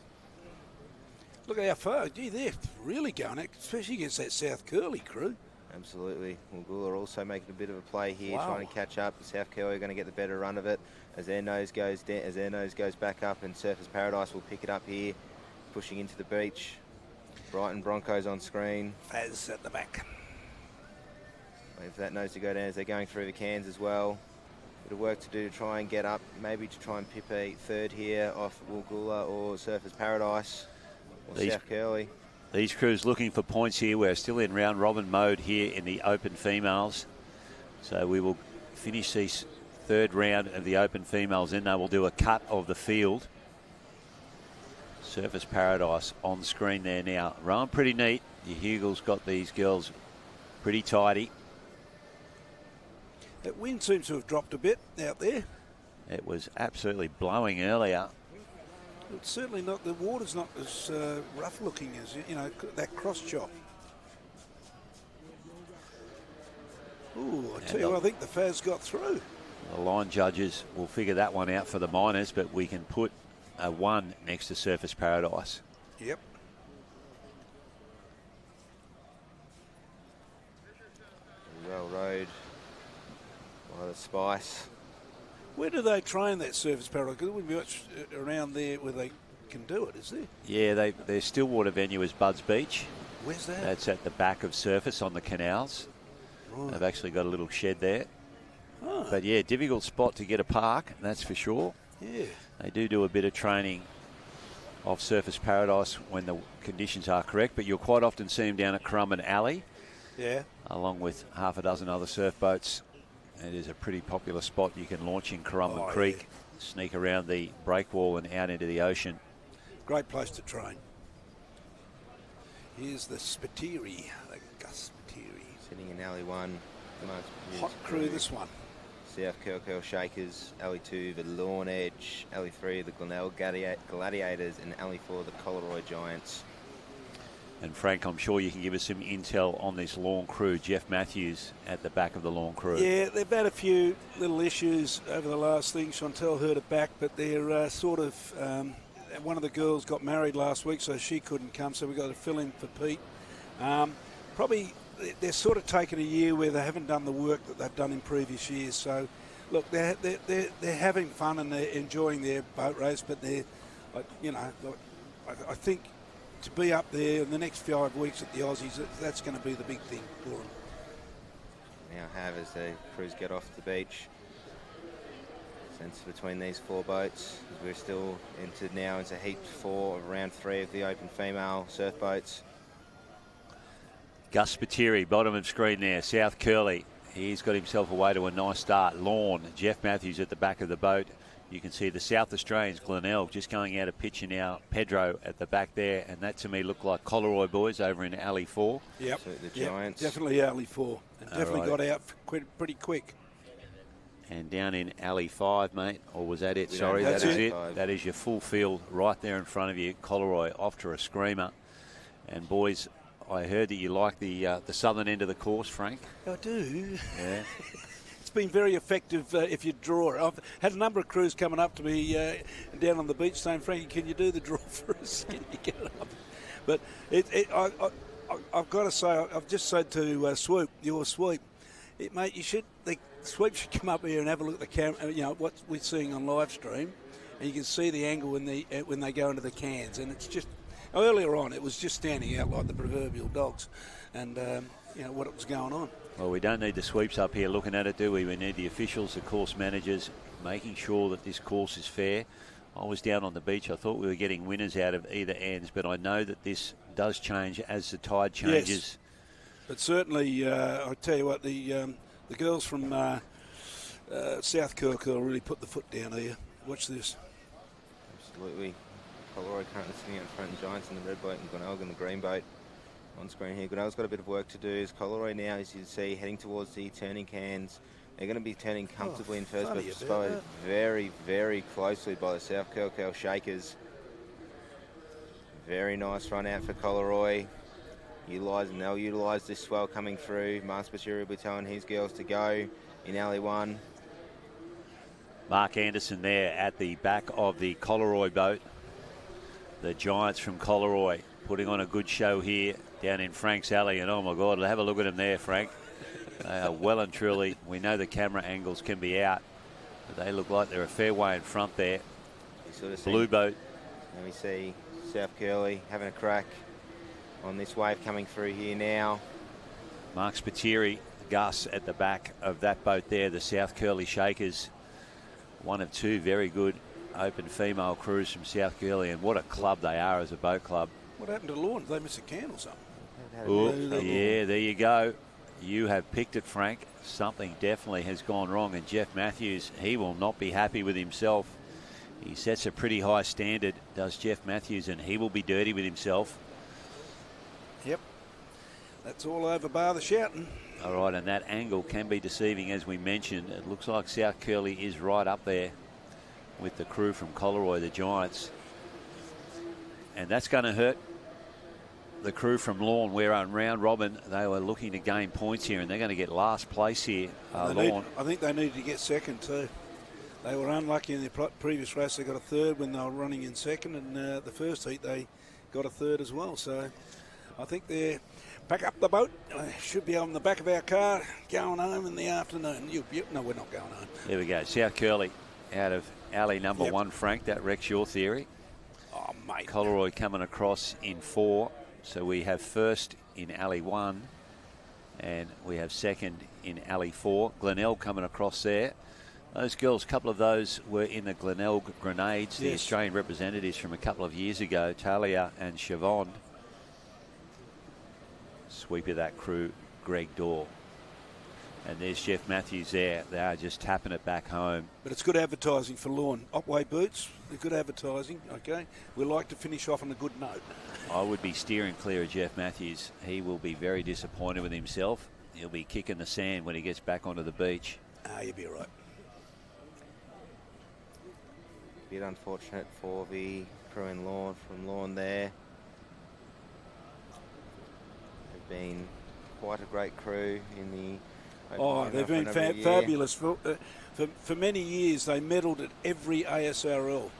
Look at how far. Gee, they're really going, especially against that South Curly crew. Absolutely. Woolgoolga are also making a bit of a play here, trying to catch up. The South Curly are going to get the better run of it as their nose goes down, as their nose goes back up, and Surfers Paradise will pick it up here, pushing into the beach. Brighton Broncos on screen. Faz at the back. Wait for that nose to go down as they're going through the cans as well. Bit of work to do to try and get up, maybe to try and pip a third here off Woolgoolga or Surfers Paradise or South Curly. These crews looking for points here. We're still in round robin mode here in the Open Females. So we will finish this third round of the Open Females, then they will do a cut of the field. Surfers Paradise on screen there now. Rowing pretty neat. The Hugel's got these girls pretty tidy. That wind seems to have dropped a bit out there. It was absolutely blowing earlier. It's certainly not, the water's not as rough looking as, that cross chop. Ooh, I tell you what, I think the Faz got through. The line judges will figure that one out for the minors, but we can put a 1 next to Surfers Paradise. Yep. Well rowed by the Spice. Where do they train that Surfers Paradise? Because there wouldn't be much around there where they can do it, is there? Yeah, their Stillwater venue is Budds Beach. Where's that? That's at the back of Surface on the canals. Right. They've actually got a little shed there. Oh. But yeah, difficult spot to get a park, that's for sure. Yeah. They do a bit of training off Surfers Paradise when the conditions are correct, but you'll quite often see them down at Currumbin Alley. Yeah. Along with half a dozen other surf boats. It is a pretty popular spot. You can launch in Currumbin Creek, sneak around the break wall and out into the ocean. Great place to train. Here's the Spiteri, the Gus Spiteri. Sitting in Alley 1. Hot crew, this one. South Curl Shakers, Alley 2, the Lawn Edge, Alley 3, the Glenelg Gladiators, and Alley 4, the Collaroy Giants. And Frank, I'm sure you can give us some intel on this Lawn crew. Jeff Matthews at the back of the Lawn crew. Yeah, they've had a few little issues over the last thing. Chantel heard it back, but they're sort of... one of the girls got married last week, so she couldn't come, so we've got to fill in for Pete. Probably they're sort of taking a year where they haven't done the work that they've done in previous years. So, look, they're having fun and they're enjoying their boat race, but they're, I think to be up there in the next 5 weeks at the Aussies, that's going to be the big thing for them. Now have as the crews get off the beach. Sense between these 4 boats. We're still into heat 4 of round 3 of the open female surf boats. Gus Spiteri, bottom of screen there. South Curly. He's got himself away to a nice start. Lorne, Jeff Matthews at the back of the boat. You can see the South Australians, Glenelg, just going out of picture now. Pedro at the back there, and that to me looked like Coleroy boys over in Alley 4. Yep, so the Giants. Definitely Alley 4. And definitely got out pretty quick. And down in Alley 5, mate, or was that it? We Sorry, don't that have is it. 5. That is your full field right there in front of you. Coleroy off to a screamer. And boys, I heard that you like the southern end of the course, Frank. I do. Yeah. It's been very effective if you draw. I've had a number of crews coming up to me down on the beach saying, Frankie, can you do the draw for us? Can you get it up? But I've got to say, I've just said to Swoop, your sweep, mate, the sweep should come up here and have a look at the camera, what we're seeing on live stream, and you can see the angle when they go into the cans. And it's just, earlier on, it was just standing out like the proverbial dogs, and what was going on. Well, we don't need the sweeps up here looking at it, do we? We need the officials, the course managers, making sure that this course is fair. I was down on the beach. I thought we were getting winners out of either ends, but I know that this does change as the tide changes. Yes. But certainly, I tell you what, the girls from South Curl really put the foot down here. Watch this. Absolutely. Coleroy currently sitting out front, and Giants in the red boat, and Glenelg in the green boat. On screen here, Glenelg's got a bit of work to do. As Coleroy now, as you can see, heading towards the turning cans. They're going to be turning comfortably in first, but spotted very, very closely by the South Curl Shakers. Very nice run out for Coleroy. They'll utilise this swell coming through. Mark Spiteri will be telling his girls to go in Alley 1. Mark Anderson there at the back of the Coleroy boat. The Giants from Coleroy putting on a good show here down in Frank's Alley. And oh my God, have a look at them there, Frank. They are well and truly, we know the camera angles can be out, but they look like they're a fair way in front there. Sort of Blue boat. And we see South Curly having a crack on this wave coming through here now. Mark Spiteri, Gus at the back of that boat there, the South Curly Shakers. One of 2 very good open female crews from South Curly, and what a club they are as a boat club. What happened to Lorne? Did they miss a can or something? Ooh, yeah, there you go. You have picked it, Frank. Something definitely has gone wrong, and Jeff Matthews, he will not be happy with himself. He sets a pretty high standard, does Jeff Matthews, and he will be dirty with himself. Yep. That's all over bar the shouting. All right, and that angle can be deceiving, as we mentioned. It looks like South Curly is right up there with the crew from Coleroy, the Giants. And that's going to hurt the crew from Lorne, where on round robin they were looking to gain points here, and they're going to get last place here. Lorne. I think they needed to get second too. They were unlucky in their previous race. They got a third when they were running in second, and the first heat they got a third as well. So I think they're back up the boat. Should be on the back of our car going home in the afternoon. No, we're not going home. There we go. South Curly out of alley number 1, Frank. That wrecks your theory. Oh, mate. Coleroy coming across in 4. So we have first in alley 1, and we have second in alley 4. Glenelg coming across there. Those girls, a couple of those were in the Glenelg Grenades, the Australian representatives from a couple of years ago, Talia and Siobhan. Sweep of that crew, Greg Dorr. And there's Jeff Matthews there. They are just tapping it back home. But it's good advertising for Lorne. Otway boots, they're good advertising, okay? We like to finish off on a good note. I would be steering clear of Jeff Matthews. He will be very disappointed with himself. He'll be kicking the sand when he gets back onto the beach. You'll be all right. Bit unfortunate for the crew in Lorne, from Lorne there. They've been quite a great crew in the... they've been fabulous. For many years, they medalled at every ASRL,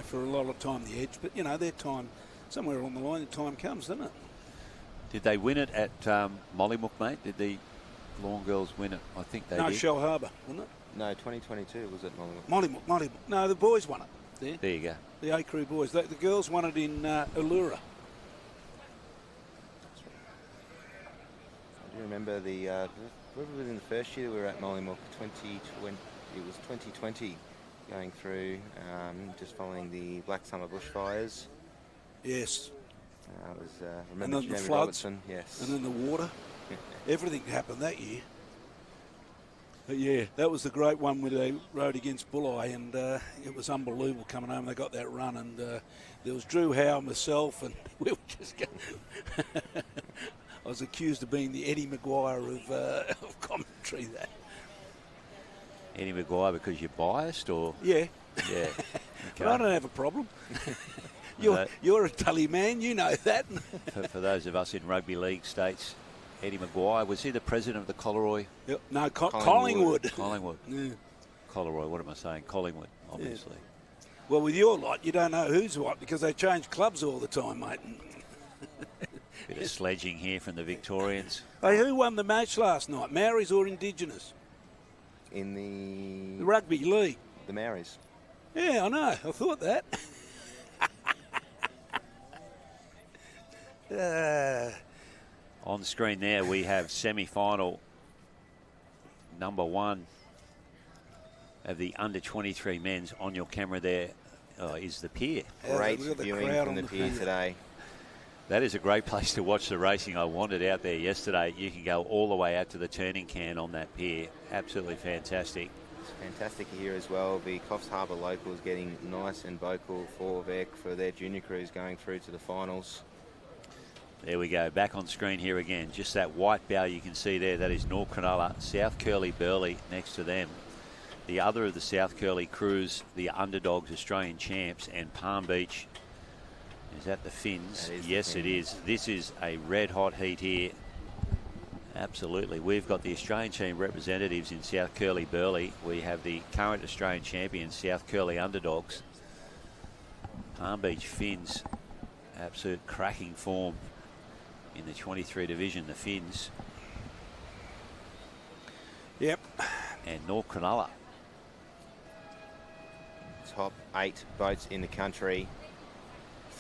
for a lot of time, the Edge. But, their time, somewhere along the line, the time comes, doesn't it? Did they win it at Mollymook, mate? Did the Lorne girls win it? I think they did. No, Shell Harbour, wasn't it? No, 2022 was at Mollymook. Mollymook. No, the boys won it. there. There you go. The A Crew boys. The girls won it in Allura. I do remember within the first year we were at Mollymook, 2020. It was 2020 going through, just following the Black Summer bushfires. Yes. It was, And remember then the Jamie floods. Robertson? Yes. And then the water. Everything happened that year. But yeah, that was the great one where they rode against Bulli, and it was unbelievable coming home. They got that run, and there was Drew Howe, myself, and we were just going. I was accused of being the Eddie Maguire of commentary. That. Eddie Maguire because you're biased, or Yeah. yeah. But I don't have a problem. You're a Tully man, you know that. For those of us in rugby league states, Eddie Maguire, was he the president of the Coleroy? Yep. No, Collingwood. Collingwood. Yeah. Coleroy, what am I saying? Collingwood, obviously. Yeah. Well, with your lot, you don't know who's what because they change clubs all the time, mate. Bit of sledging here from the Victorians. Hey, who won the match last night, Maoris or Indigenous? In the Rugby league. The Maoris. Yeah, I know. I thought that. On the screen there, we have semi-final number 1 of the under-23 men's. On your camera there is the pier. Great viewing from the pier today. That is a great place to watch the racing. I wandered out there yesterday. You can go all the way out to the turning can on that pier. Absolutely fantastic. It's fantastic here as well. The Coffs Harbour locals getting nice and vocal for their junior crews going through to the finals. There we go. Back on screen here again. Just that white bow you can see there. That is North Cronulla. South Curly Burleigh next to them. The other of the South Curly crews, the underdogs, Australian champs, and Palm Beach. Is that the Finns? Yes, it is. This is a red-hot heat here. Absolutely. We've got the Australian team representatives in South Curly Burleigh. We have the current Australian champions, South Curly underdogs. Palm Beach Finns, absolute cracking form in the 23 division, the Finns. Yep. And North Cronulla. Top 8 boats in the country.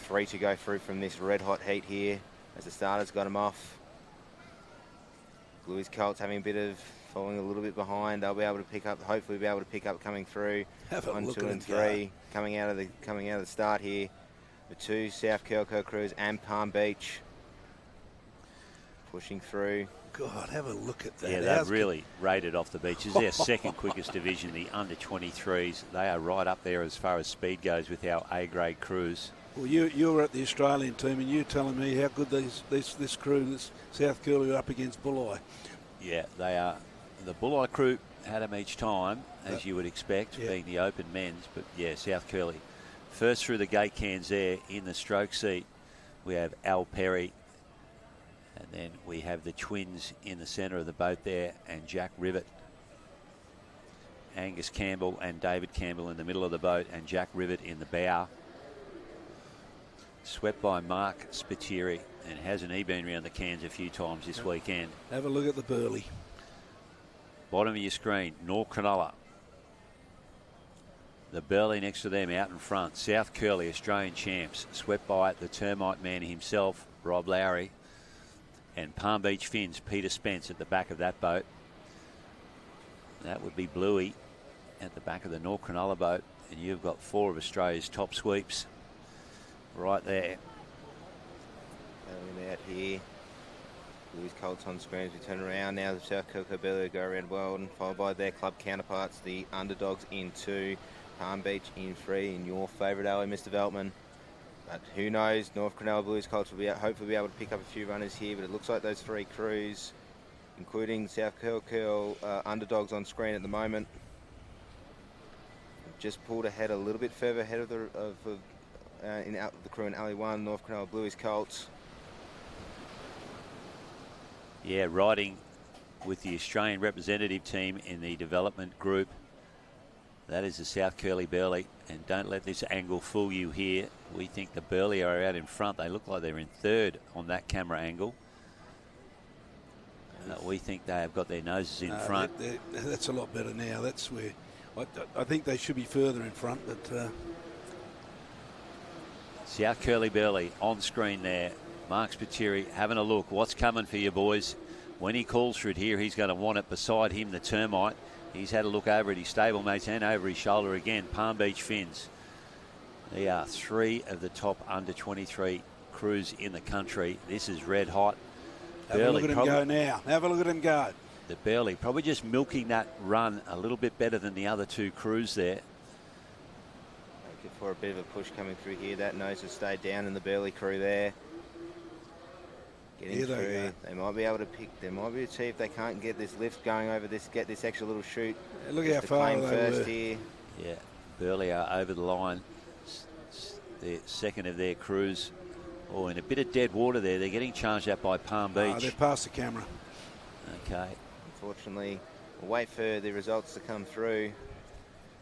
3 to go through from this red hot heat here as the starters got them off. Blues Colts having a bit of falling a little bit behind. They'll be able to pick up, hopefully be able to pick up coming through. 1, 2 and 3 coming out of the start here. The 2 South Kelco crews and Palm Beach pushing through. God, have a look at that. Yeah, they've really raided off the beach. It's their second quickest division, the under-23s. They are right up there as far as speed goes with our A-grade crews. Well, you were at the Australian team, and you're telling me how good this crew, this South Curly, are up against Bulli. Yeah, they are. The Bulli crew had them each time, as you would expect, being the open men's. But, yeah, South Curly. First through the gate cans there in the stroke seat, we have Al Perry. And then we have the twins in the centre of the boat there, and Jack Rivet. Angus Campbell and David Campbell in the middle of the boat, and Jack Rivet in the bow. Swept by Mark Spiteri, and hasn't he been around the cans a few times this weekend? Have a look at the Burleigh. Bottom of your screen, North Cronulla. The Burleigh next to them out in front. South Curly, Australian champs, swept by the termite man himself, Rob Lowry. And Palm Beach Finns, Peter Spence at the back of that boat. That would be Bluey at the back of the North Cronulla boat. And you've got 4 of Australia's top sweeps right there. Going out here. Blues Colts on screen as we turn around. Now the South Coco Burleigh go around well, and followed by their club counterparts, the underdogs in 2, Palm Beach in 3, and your favourite alley, Mr. Veltman. But who knows, North Cronulla Blues Colts will hopefully be able to pick up a few runners here, but it looks like those 3 crews, including South Curl underdogs on screen at the moment, just pulled ahead a little bit further ahead of the crew in Alley 1, North Cronulla Blues Colts. Yeah, riding with the Australian representative team in the development group. That is the South Curly Burleigh, and don't let this angle fool you here. We think the Burleigh are out in front. They look like they're in 3rd on that camera angle. We think they have got their noses in front. That's a lot better now. That's where I think they should be further in front, but South Curly Burley on screen there. Mark Spiteri having a look. What's coming for you, boys? When he calls for it here, he's going to want it. Beside him, the Termite. He's had a look over at his stablemates and over his shoulder again. Palm Beach Finns. They are 3 of the top under 23 crews in the country. This is red hot. Have a look at him go now. Have a look at him go. The Burley probably just milking that run a little bit better than the other 2 crews there. Looking for a bit of a push coming through here. That nose has stayed down in the Burley crew there. Getting through. They might be able to pick. They might be able to see if they can't get this lift going over this. Get this extra little shoot. Look how far they first were. here. Yeah, Burley are over the line. The second of their crews. Oh, in a bit of dead water there. They're getting charged out by Palm Beach. They're past the camera. Okay. Unfortunately, we'll wait for the results to come through.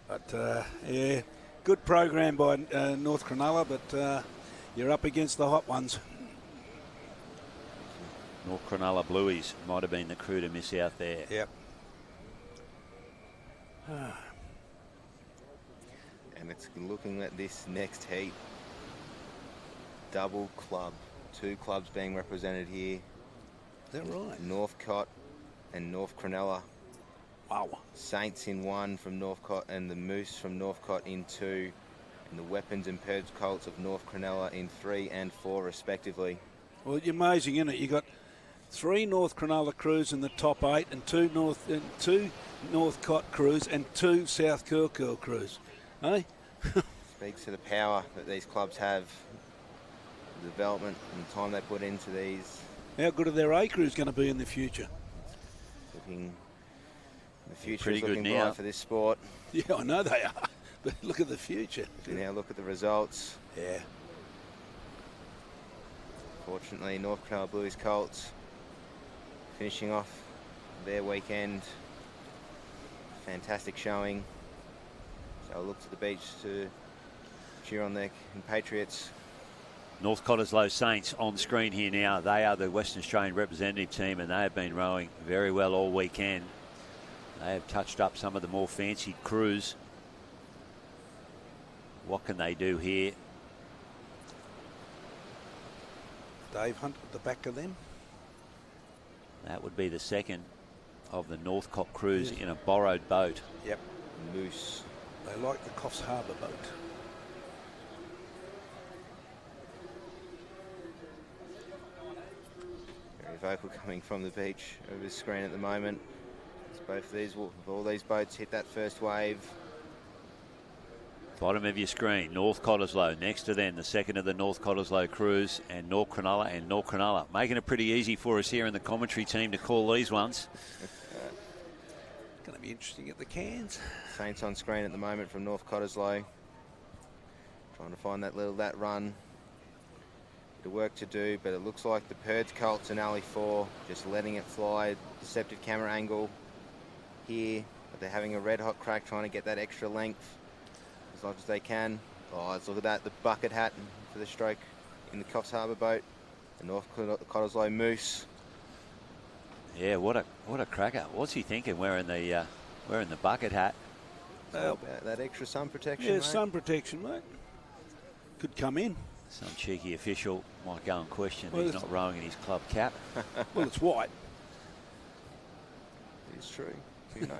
But, yeah, good program by North Cronulla, but you're up against the hot ones. North Cronulla Blueies might have been the crew to miss out there. Yep. And it's looking at this next heat. Double club. 2 clubs being represented here. Is that right? Northcott and North Cronulla. Wow. Saints in 1 from Northcott and the Moose from Northcott in 2. And the Weapons and Purge Colts of North Cronulla in 3 and 4 respectively. Well, it's amazing, isn't it? You got 3 North Cronulla crews in the top 8 and 2 Northcott crews and 2 South Curl crews. Eh? Speaks to the power that these clubs have, the development and the time they put into these. How good are their A crews going to be in the future? The future is looking bright for this sport. Yeah, I know they are. But look at the future. And now look at the results. Yeah. Fortunately, North Cronulla Blues Colts finishing off their weekend. Fantastic showing. So I'll look to the beach to cheer on their compatriots. North Cottesloe Saints on screen here now. They are the Western Australian representative team, and they have been rowing very well all weekend. They have touched up some of the more fancied crews. What can they do here? Dave Hunt at the back of them. That would be the second of the Northcote crews in a borrowed boat. Yep. Moose. They like the Coffs Harbour boat. Very vocal coming from the beach over the screen at the moment. As both of these, all these boats hit that first wave. Bottom of your screen, North Cottesloe. Next to them, the second of the North Cottesloe crews, and North Cronulla. Making it pretty easy for us here in the commentary team to call these ones. Going to be interesting at the Cairns. Saints on screen at the moment from North Cottesloe. Trying to find that run. Bit of work to do, but it looks like the Purge Colts and Alley 4 just letting it fly. Deceptive camera angle here, but they're having a red hot crack trying to get that extra length as much as they can. Oh, let's look at that, the bucket hat for the stroke in the Coffs Harbour boat. The North Cottesloe Moose. Yeah, what a cracker. What's he thinking wearing the bucket hat? Well, that extra sun protection, Yeah, mate. sun protection, mate. Could come in. Some cheeky official might go and question Well, he's not rowing in his club cap. Well, it's white. It's true. You know,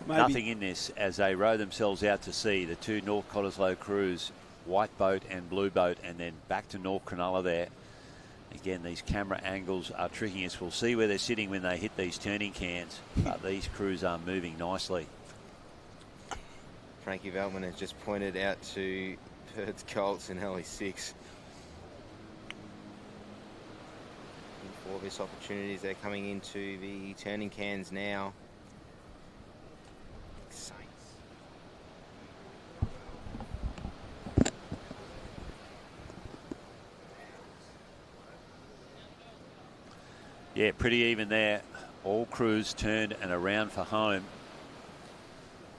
Maybe. Nothing in this as they row themselves out to sea. The 2 North Cottesloe crews, white boat and blue boat, and then back to North Cronulla there. Again, these camera angles are tricking us. We'll see where they're sitting when they hit these turning cans, but these crews are moving nicely. Frankie Veltman has just pointed out to Perth Colts in LE6. For this opportunities, they're coming into the turning cans now. Saints. Yeah, pretty even there. All crews turned and around for home.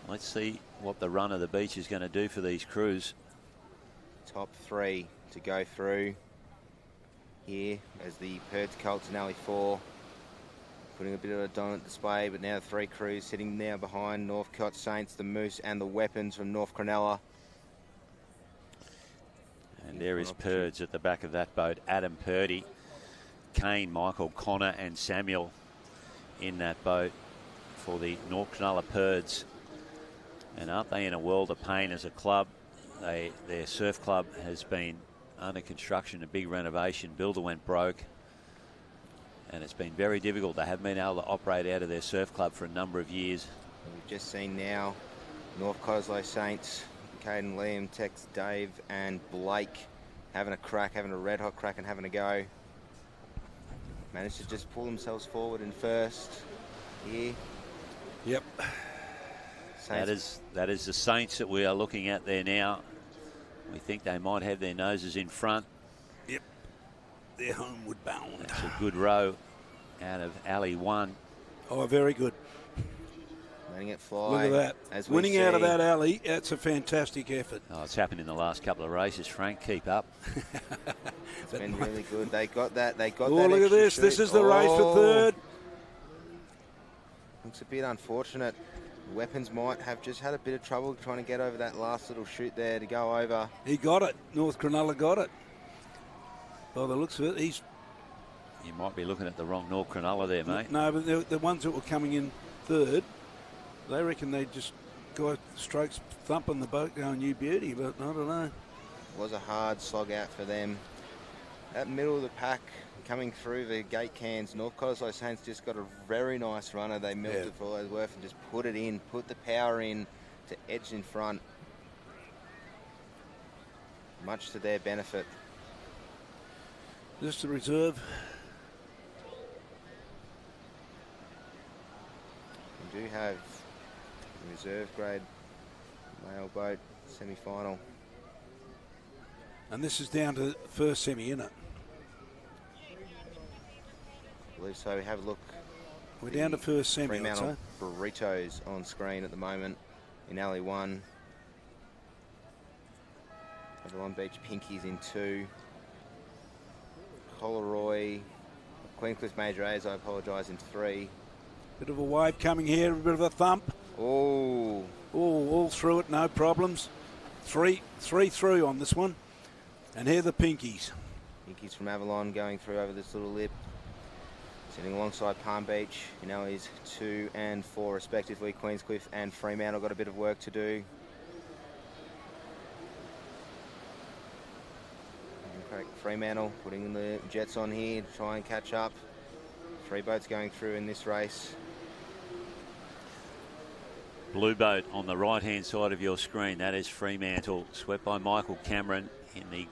Let's see what the run of the beach is going to do for these crews. Top 3 to go through here as the Perth Colts and Alley 4 putting a bit of a dominant display, but now 3 crews sitting now behind Northcote Saints, the Moose and the Weapons from North Cronulla. And there is Purds at the back of that boat. Adam Purdy, Kane, Michael, Connor and Samuel in that boat for the North Cronulla Purds. And aren't they in a world of pain as a club? Their surf club has been under construction, a big renovation. Builder went broke. And it's been very difficult. They haven't been able to operate out of their surf club for a number of years. We've just seen now North Coslow Saints, Caden, Liam, Tex, Dave and Blake having a crack, having a red hot crack and having a go. Managed to just pull themselves forward in first here. Yep. Saints. That is the Saints that we are looking at there now. We think they might have their noses in front. Yep. They're homeward bound. That's a good row out of alley 1. Oh, very good. Letting it fly. Look at that. Winning out of that alley, that's a fantastic effort. Oh, it's happened in the last couple of races, Frank. Keep up. It's been really good. They got that. They got that. Oh, look at this. Shoot. This is the race for third. Looks a bit unfortunate. Weapons might have just had a bit of trouble trying to get over that last little shoot there to go over. He got it. North Cronulla got it. By the looks of it, You might be looking at the wrong North Cronulla there, mate. No, but the ones that were coming in third, they reckon they just got strokes thumping the boat going, you beauty, but I don't know. It was a hard slog out for them. That middle of the pack coming through the gate cans, North Coslow Saints just got a very nice runner. They milked it for all it's worth and just put it in, put the power in to edge in front. Much to their benefit. Just the reserve. We do have a reserve grade male boat semi-final. And this is down to first semi, isn't it? I believe so. Have a look. We're down to first semi. Fremantle Burritos on screen at the moment in alley 1. Avalon Beach Pinkies in 2. Collaroy, Queencliff Major A's, I apologise, in 3. Bit of a wave coming here, a bit of a thump. Oh, all through it, no problems. Three through on this one. And here are the Pinkies. Pinkies from Avalon going through over this little lip. Sitting alongside Palm Beach in alleys 2 and 4 respectively. Queenscliff and Fremantle got a bit of work to do. Fremantle putting the jets on here to try and catch up. 3 boats going through in this race. Blue boat on the right hand side of your screen, that is Fremantle, swept by Michael Cameron. In the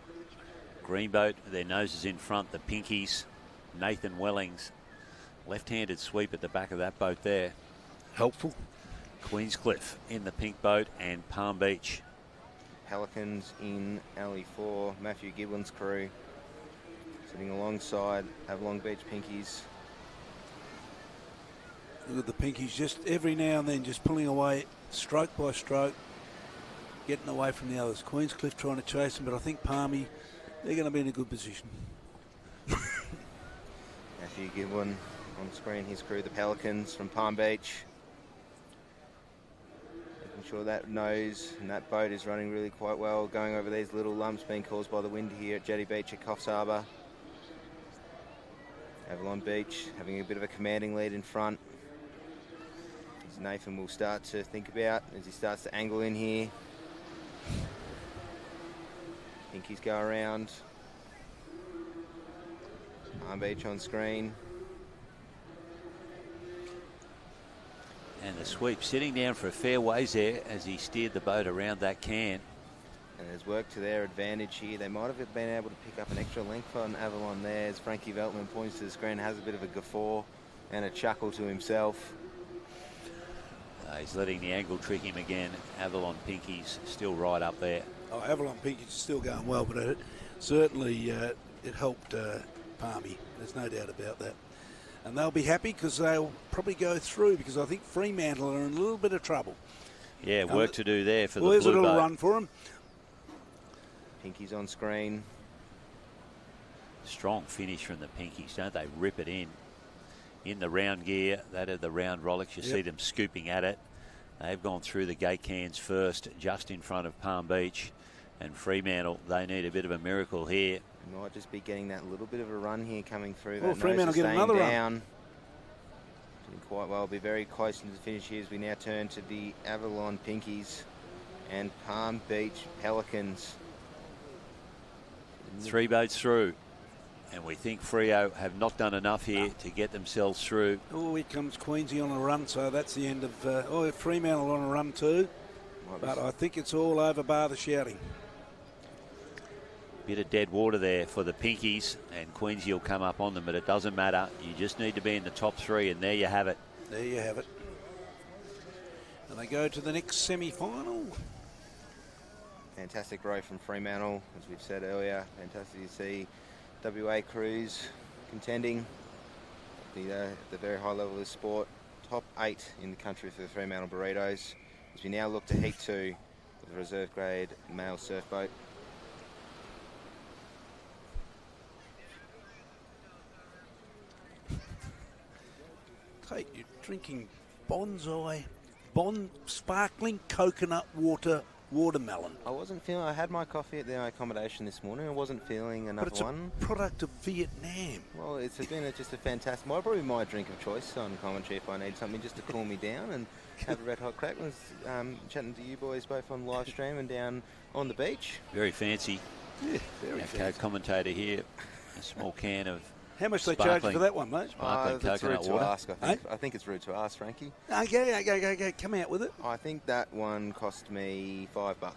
green boat, their noses in front, the Pinkies, Nathan Wellings, left-handed sweep at the back of that boat there. Helpful. Queenscliff in the pink boat and Palm Beach. Pelicans in alley 4, Matthew Giblin's crew sitting alongside Avalon Beach Pinkies. Look at the Pinkies just every now and then just pulling away stroke by stroke, getting away from the others. Queenscliff trying to chase them, but I think Palmy, they're going to be in a good position. Matthew Giblin on screen, his crew, the Pelicans from Palm Beach. Making sure that nose and that boat is running really quite well, going over these little lumps being caused by the wind here at Jetty Beach at Coffs Harbour. Avalon Beach having a bit of a commanding lead in front. As Nathan will start to think about as he starts to angle in here. Pinkies go around. Palm Beach on screen. And the sweep sitting down for a fair ways there as he steered the boat around that can. And there's work to their advantage here. They might have been able to pick up an extra length on Avalon there as Frankie Veltman points to the screen, has a bit of a guffaw and a chuckle to himself. He's letting the angle trick him again. Avalon Pinkies still right up there. Oh, Avalon Pinkies is still going well, but it certainly it helped Palmy. There's no doubt about that. And they'll be happy because they'll probably go through because I think Fremantle are in a little bit of trouble. Yeah, work to do there for the blue boat. There's a little boat. run for them. Pinkies on screen. Strong finish from the Pinkies, don't they? Rip it in the round gear. That are the round Rolex. You see them scooping at it. They've gone through the gate cans first, just in front of Palm Beach. And Fremantle, they need a bit of a miracle here. Might just be getting that little bit of a run here coming through. Well, That Fremantle nose is get staying another down. run. Doing quite well. Be very close to the finish here as we now turn to the Avalon Pinkies and Palm Beach Pelicans. 3 boats through. And we think Freo have not done enough here to get themselves through. Oh, here comes Queensy on a run, so that's the end of... Fremantle on a run too. But I think it's all over bar the shouting. Bit of dead water there for the Pinkies, and Queensy will come up on them, but it doesn't matter. You just need to be in the top 3, and there you have it. There you have it. And they go to the next semi-final. Fantastic row from Fremantle, as we've said earlier. Fantastic to see WA crews contending at the very high level of the sport. Top 8 in the country for the Fremantle Burritos. As we now look to Heat 2 of the reserve grade male surf boat. Tate, you're drinking bonsai, sparkling coconut watermelon. I wasn't feeling, I had my coffee at the accommodation this morning. I wasn't feeling another But it's one. a product of Vietnam. Well, it's been just a fantastic, probably my drink of choice on commentary if I need something just to cool me down and have a red hot crack. I was chatting to you boys both on live stream and down on the beach. Very fancy. Yeah, very Our fancy. co-commentator here, a small can of How much they charge you for that one, mate? sparkling It's rude coconut to water. ask, I think. I think it's rude to ask, Frankie. Okay, come out with it. I think that one cost me $5, I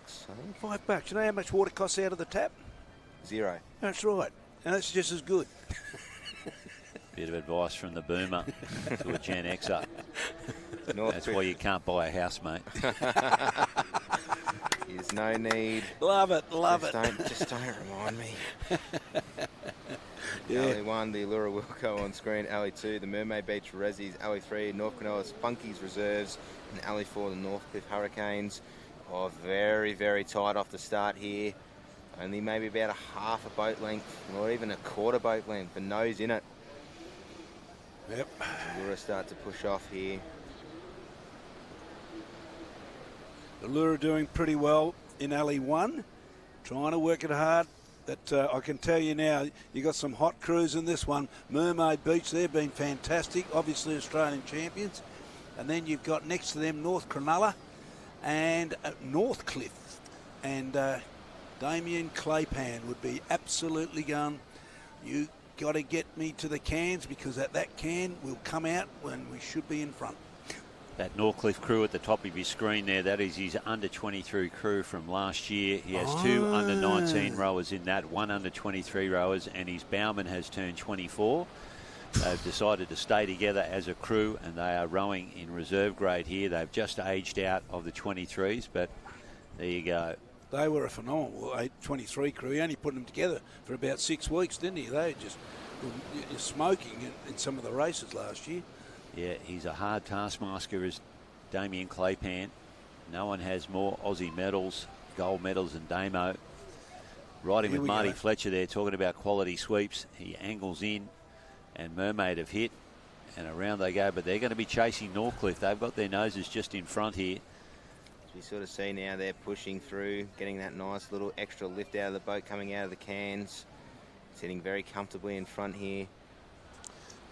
think. $5. You know how much water costs out of the tap? 0. That's right. And that's just as good. Bit of advice from the boomer to a Gen Xer. North That's why you can't buy a house, mate. There's no need. Love it. Just don't remind me. Yeah. Alley 1, the Allura Wilco on screen. Alley 2, the Mermaid Beach Rezzies. Alley 3, North Cronulla's Funkies Reserves. And Alley 4, the Northcliffe Hurricanes. Oh, very, very tight off the start here. Only maybe about a half a boat length, or even a quarter boat length. The nose in it. Yep. Allura start to push off here. Allura doing pretty well in Alley 1. Trying to work it hard. That I can tell you now, you got some hot crews in this one. Mermaid Beach, they've been fantastic. Obviously Australian champions. And then you've got next to them North Cronulla and Northcliffe. And Damien Claypan would be absolutely going, you got to get me to the cans, because at that can we'll come out when we should be in front. That Northcliffe crew at the top of your screen there, that is his under-23 crew from last year. He has 2 under-19 rowers in that, 1 under-23 rowers, and his bowman has turned 24. They've decided to stay together as a crew, and they are rowing in reserve grade here. They've just aged out of the 23s, but there you go. They were a phenomenal 23 crew. He only put them together for about 6 weeks, didn't he? They just were smoking in some of the races last year. Yeah, he's a hard taskmaster, as Damien Claypan. No one has more Aussie medals, gold medals than Damo. Riding with Marty Fletcher there, talking about quality sweeps. He angles in, and Mermaid have hit, and around they go. But they're going to be chasing Northcliffe. They've got their noses just in front here. As we sort of see now, they're pushing through, getting that nice little extra lift out of the boat, coming out of the cans. Sitting very comfortably in front here.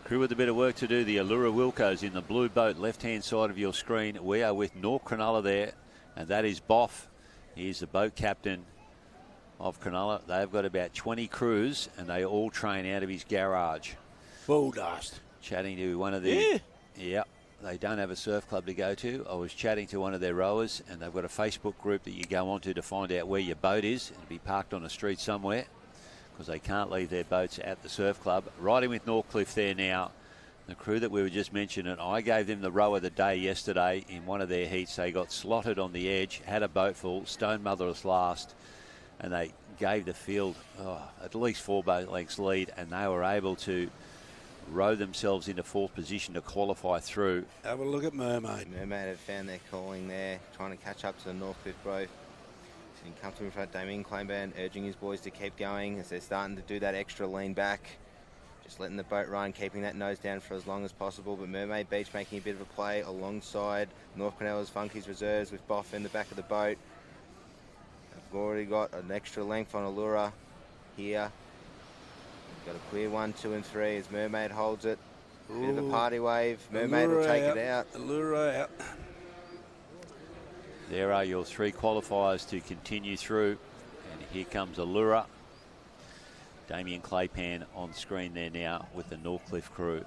Crew with a bit of work to do. The Allura Wilcos in the blue boat, left-hand side of your screen. We are with North Cronulla there, and that is Boff. He's the boat captain of Cronulla. They've got about 20 crews, and they all train out of his garage. Full dust. Chatting to one of the... Yeah, they don't have a surf club to go to. I was chatting to one of their rowers, and they've got a Facebook group that you go onto to find out where your boat is. It'll be parked on a street somewhere, because they can't leave their boats at the surf club. Riding with Northcliffe there now, the crew that we were just mentioning. I gave them the row of the day yesterday in one of their heats. They got slotted on the edge, had a boat full, stone motherless last, and they gave the field at least 4 boat lengths lead, and they were able to row themselves into 4th position to qualify through. Have a look at Mermaid. Mermaid have found their calling there, trying to catch up to the Northcliffe boat. He comes in front of Damien Claiborne, urging his boys to keep going as they're starting to do that extra lean back. Just letting the boat run, keeping that nose down for as long as possible. But Mermaid Beach making a bit of a play alongside North Cronulla's Funkies Reserves with Boff in the back of the boat. We've already got an extra length on Allura here. We've got a clear 1, 2, and 3 as Mermaid holds it. Bit of a party wave. Mermaid will take it out. Allura out. There are your 3 qualifiers to continue through. And here comes Allura. Damien Claypan on screen there now with the Northcliffe crew.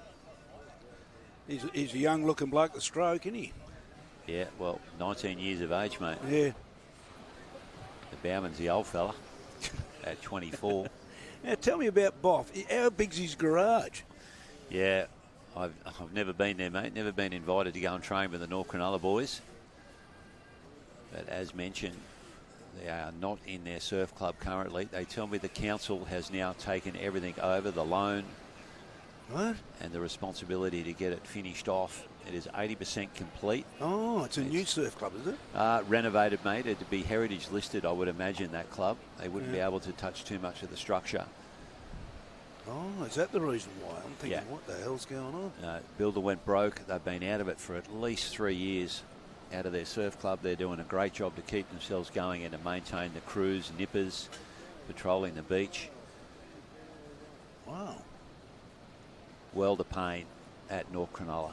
He's a young-looking bloke with stroke, isn't he? Yeah, well, 19 years of age, mate. Yeah. The Bowman's the old fella at 24. Now, tell me about Boff. How big's his garage? Yeah, I've never been there, mate. Never been invited to go and train with the North Cronulla boys. But as mentioned, they are not in their surf club currently. They tell me the council has now taken everything over, the loan and the responsibility to get it finished off. It is 80% complete. Oh, it's a new surf club, is it? Renovated, mate. It'd be heritage listed, I would imagine, that club. They wouldn't be able to touch too much of the structure. Oh, is that the reason why? I'm thinking, what the hell's going on? Builder went broke. They've been out of it for at least 3 years. Out of their surf club, they're doing a great job to keep themselves going and to maintain the crews, nippers, patrolling the beach. Wow. World of pain at North Cronulla.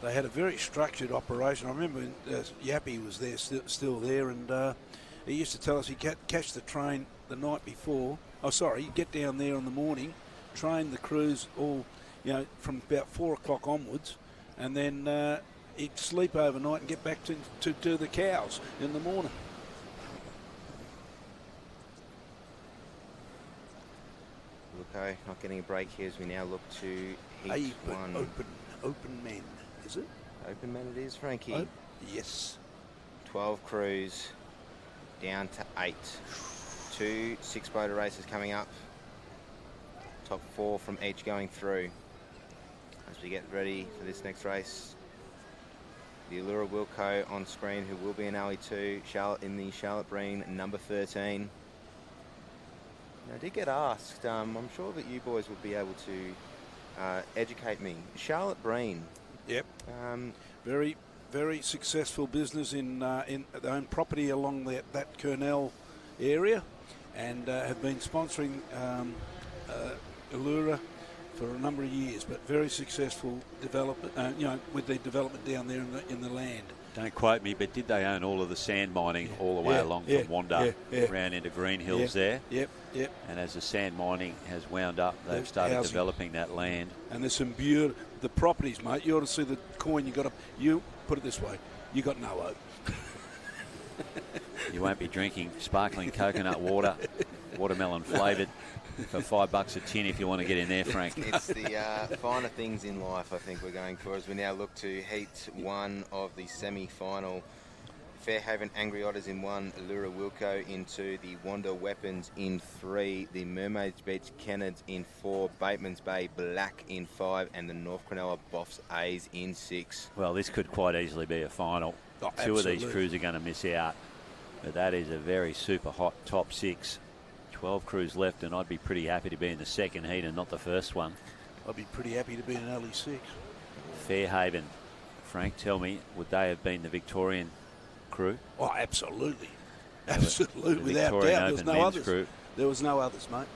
They had a very structured operation. I remember Yappy was there, still there, and he used to tell us he'd catch the train the night before. Oh, sorry, he'd get down there in the morning, train the crews all, from about 4 o'clock onwards, and then he'd sleep overnight and get back to do the cows in the morning. Okay, not getting a break here as we now look to heat 1. Open men, is it? Open men it is, Frankie. Yes. 12 crews down to 8. 2 6-boater races coming up. Top 4 from each going through. As we get ready for this next race, the Allura Wilco on screen, who will be in Alley 2, Charlotte in the Charlotte Breen, number 13. I did get asked, I'm sure that you boys would be able to educate me. Charlotte Breen. Yep. Very, very successful business in their own property along that Kurnell area, and have been sponsoring Allura for a number of years, but very successful development, with the development down there in the land. Don't quote me, but did they own all of the sand mining all the way along from Wanda round into Green Hills there? Yep. And as the sand mining has wound up, they've started developing that land. And there's some beautiful, the properties, mate. You ought to see the coin you got up. You put it this way, you got no hope. You won't be drinking sparkling coconut water, watermelon flavoured, for $5 a tin if you want to get in there, Frank. It's the finer things in life, I think, we're going for as we now look to heat 1 of the semi-final. Fairhaven Angry Otters in 1, Allura Wilco in 2, the Wanda Weapons in 3, the Mermaids Beach Kennards in 4, Bateman's Bay Black in 5, and the North Cronulla Boffs A's in 6. Well, this could quite easily be a final. Two of these crews are going to miss out, but that is a very super hot top 6. 12 crews left, and I'd be pretty happy to be in the second heat and not the first one. I'd be pretty happy to be in early 6. Fairhaven, Frank, tell me, would they have been the Victorian crew? Oh, absolutely. Absolutely, the without Victorian doubt. There was Open no men's others. Crew. There was no others, mate.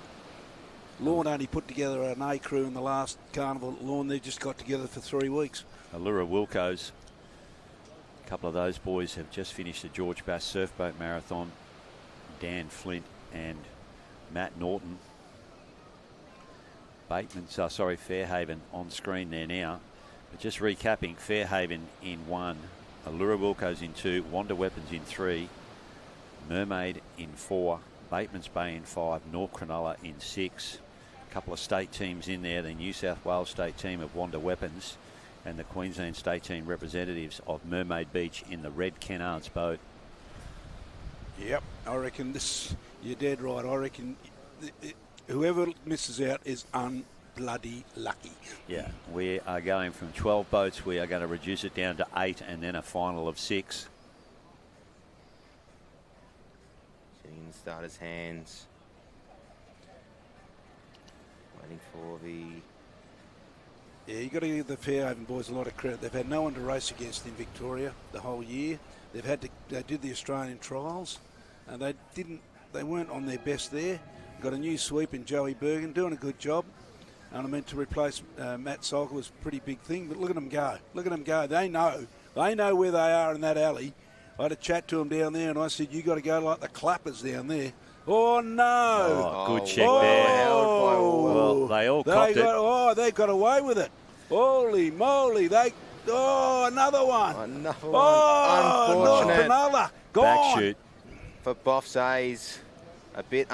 Lorne only put together an A crew in the last carnival. Lorne, they just got together for 3 weeks. Allura Wilco's. A couple of those boys have just finished the George Bass Surfboat Marathon. Dan Flint and Matt Norton. Fairhaven on screen there now. But just recapping, Fairhaven in 1, Allura Wilco's in 2, Wanda Weapons in 3, Mermaid in 4, Bateman's Bay in 5, North Cronulla in 6. A couple of state teams in there, the New South Wales state team of Wanda Weapons and the Queensland state team representatives of Mermaid Beach in the red Kennards boat. Yep, I reckon you're dead right. I reckon whoever misses out is unbloody lucky. Yeah, we are going from 12 boats. We are going to reduce it down to 8 and then a final of 6. Sitting in the starter's hands. Waiting for the Yeah, you've got to give the Fairhaven boys a lot of credit. They've had no one to race against in Victoria the whole year. They did the Australian trials, and they weren't on their best there. Got a new sweep in Joey Bergen, doing a good job. And I meant to replace Matt Solker was a pretty big thing, but look at them go. Look at them go. They know where they are in that alley. I had a chat to them down there, and I said, you got to go like the clappers down there. Oh, no. Oh, good check there. Well, they all copped it. They got away with it. Holy moly. Another one. Another one. Unfortunate. Another. Gone. Back shoot. For Boffs A's, a bit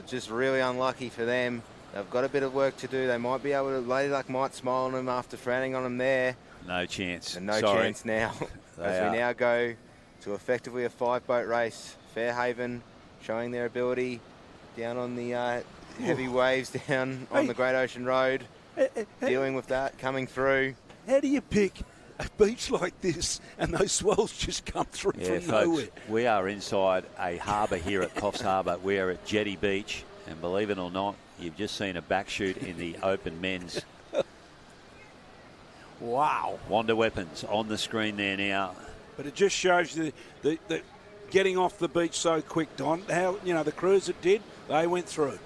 just really unlucky for them. They've got a bit of work to do. They might be able to, Lady Luck might smile on them after frowning on them there. No chance. And no chance now. As we now go to effectively a 5-boat race. Fairhaven showing their ability down on the heavy waves down on the Great Ocean Road. Dealing with that, coming through. How do you pick a beach like this and those swells just come through from folks, nowhere? We are inside a harbour here at Coffs Harbour. We are at Jetty Beach, and believe it or not, you've just seen a back shoot in the open men's. Wow. Wonder Weapons on the screen there now. But it just shows you the getting off the beach so quick, Don. How, the crews that did, they went through.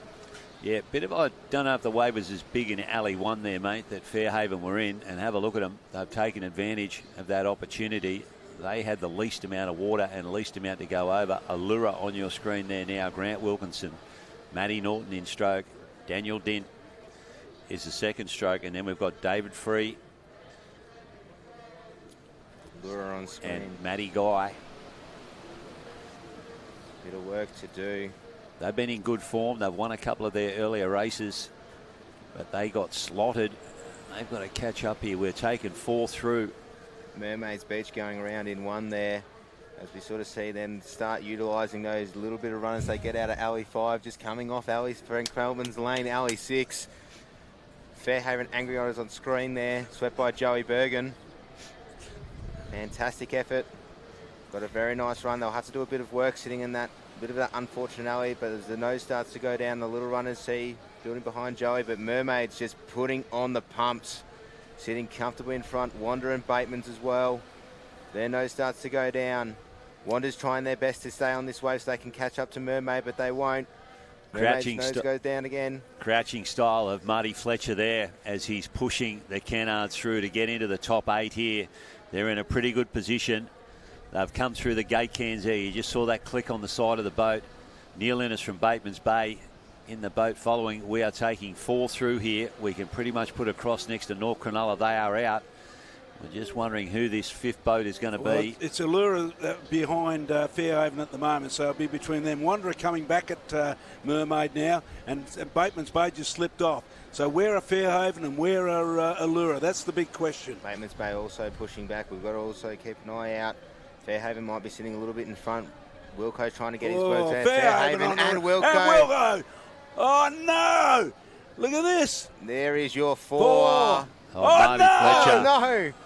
Yeah, I don't know if the wave was as big in alley 1 there, mate, that Fairhaven were in, and have a look at them. They've taken advantage of that opportunity. They had the least amount of water and least amount to go over. Allura on your screen there now. Grant Wilkinson, Matty Norton in stroke. Daniel Dent is the second stroke, and then we've got David Free. Allura on screen. And Matty Guy. Bit of work to do. They've been in good form. They've won a couple of their earlier races, but they got slotted. They've got to catch up here. We're taking 4 through. Mermaids Beach going around in 1 there. As we sort of see them start utilising those little bit of runners they get out of alley 5, just coming off alley Frank Melbourne's lane, alley 6. Fairhaven Angry Otters on screen there, swept by Joey Bergen. Fantastic effort. Got a very nice run. They'll have to do a bit of work sitting in that bit of that unfortunate alley, but as the nose starts to go down, the little runners see building behind Joey, but Mermaids just putting on the pumps, sitting comfortably in front. Wander and Bateman's as well. Their nose starts to go down. Wander's trying their best to stay on this wave so they can catch up to Mermaid, but they won't. Crouching nose goes down again. Crouching style of Marty Fletcher there as he's pushing the Kennards through to get into the top 8 here. They're in a pretty good position. They've come through the gate cans there. You just saw that click on the side of the boat. Neil Innes from Bateman's Bay in the boat following. We are taking 4 through here. We can pretty much put across next to North Cronulla. They are out. We're just wondering who this 5th boat is going to be. It's Allura behind Fairhaven at the moment, so it'll be between them. Wanderer coming back at Mermaid now, and Bateman's Bay just slipped off. So where are Fairhaven and where are Allura? That's the big question. Bateman's Bay also pushing back. We've got to also keep an eye out. Fairhaven might be sitting a little bit in front. Wilco's trying to get his work there. Fairhaven and Wilco. And Wilco. Oh, no. Look at this. There is your 4. Marty no. Fletcher.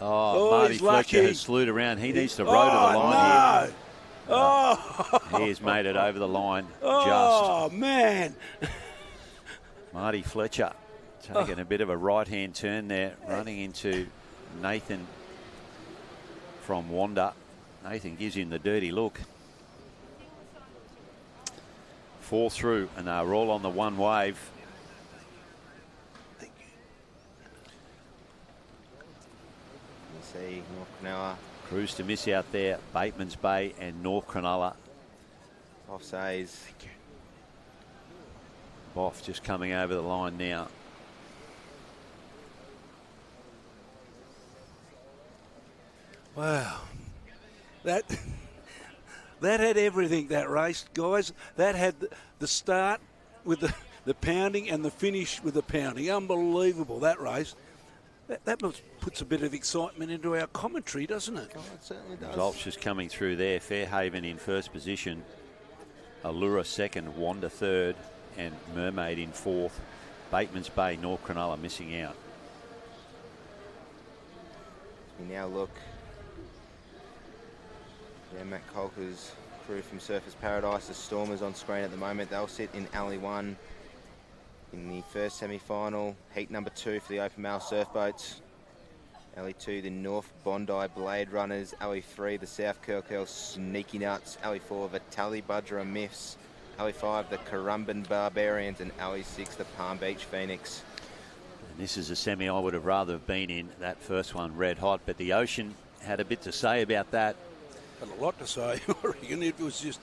No. Marty Fletcher has slewed around. He needs to row to the line here. He has made it over the line Oh, man. Marty Fletcher taking a bit of a right-hand turn there, running into Nathan from Wanda. Nathan gives him the dirty look. 4 through, and they're all on the 1 wave. See North Cronulla. Crews to miss out there, Bateman's Bay and North Cronulla. Offsides. Boff just coming over the line now. Wow. That had everything, that race, guys. That had the start with the pounding and the finish with the pounding. Unbelievable, that race. That puts a bit of excitement into our commentary, doesn't it? Oh, it certainly does. Results just coming through there. Fairhaven in first position. Allura second, Wanda third, and Mermaid in 4th. Bateman's Bay, North Cronulla missing out. We now look. Yeah, Matt Colker's crew from Surfers Paradise. The Stormers on screen at the moment. They'll sit in alley 1 in the first semi-final. Heat number 2 for the open male surf boats. Alley 2, the North Bondi Blade Runners. Alley 3, the South Curl Sneaky Nuts. Alley 4, the Tallybudgera Myths. Alley 5, the Currumbin Barbarians. And Alley 6, the Palm Beach Phoenix. And this is a semi I would have rather have been in, that first one, red hot. But the Ocean had a bit to say about that. Had a lot to say. I reckon it was just...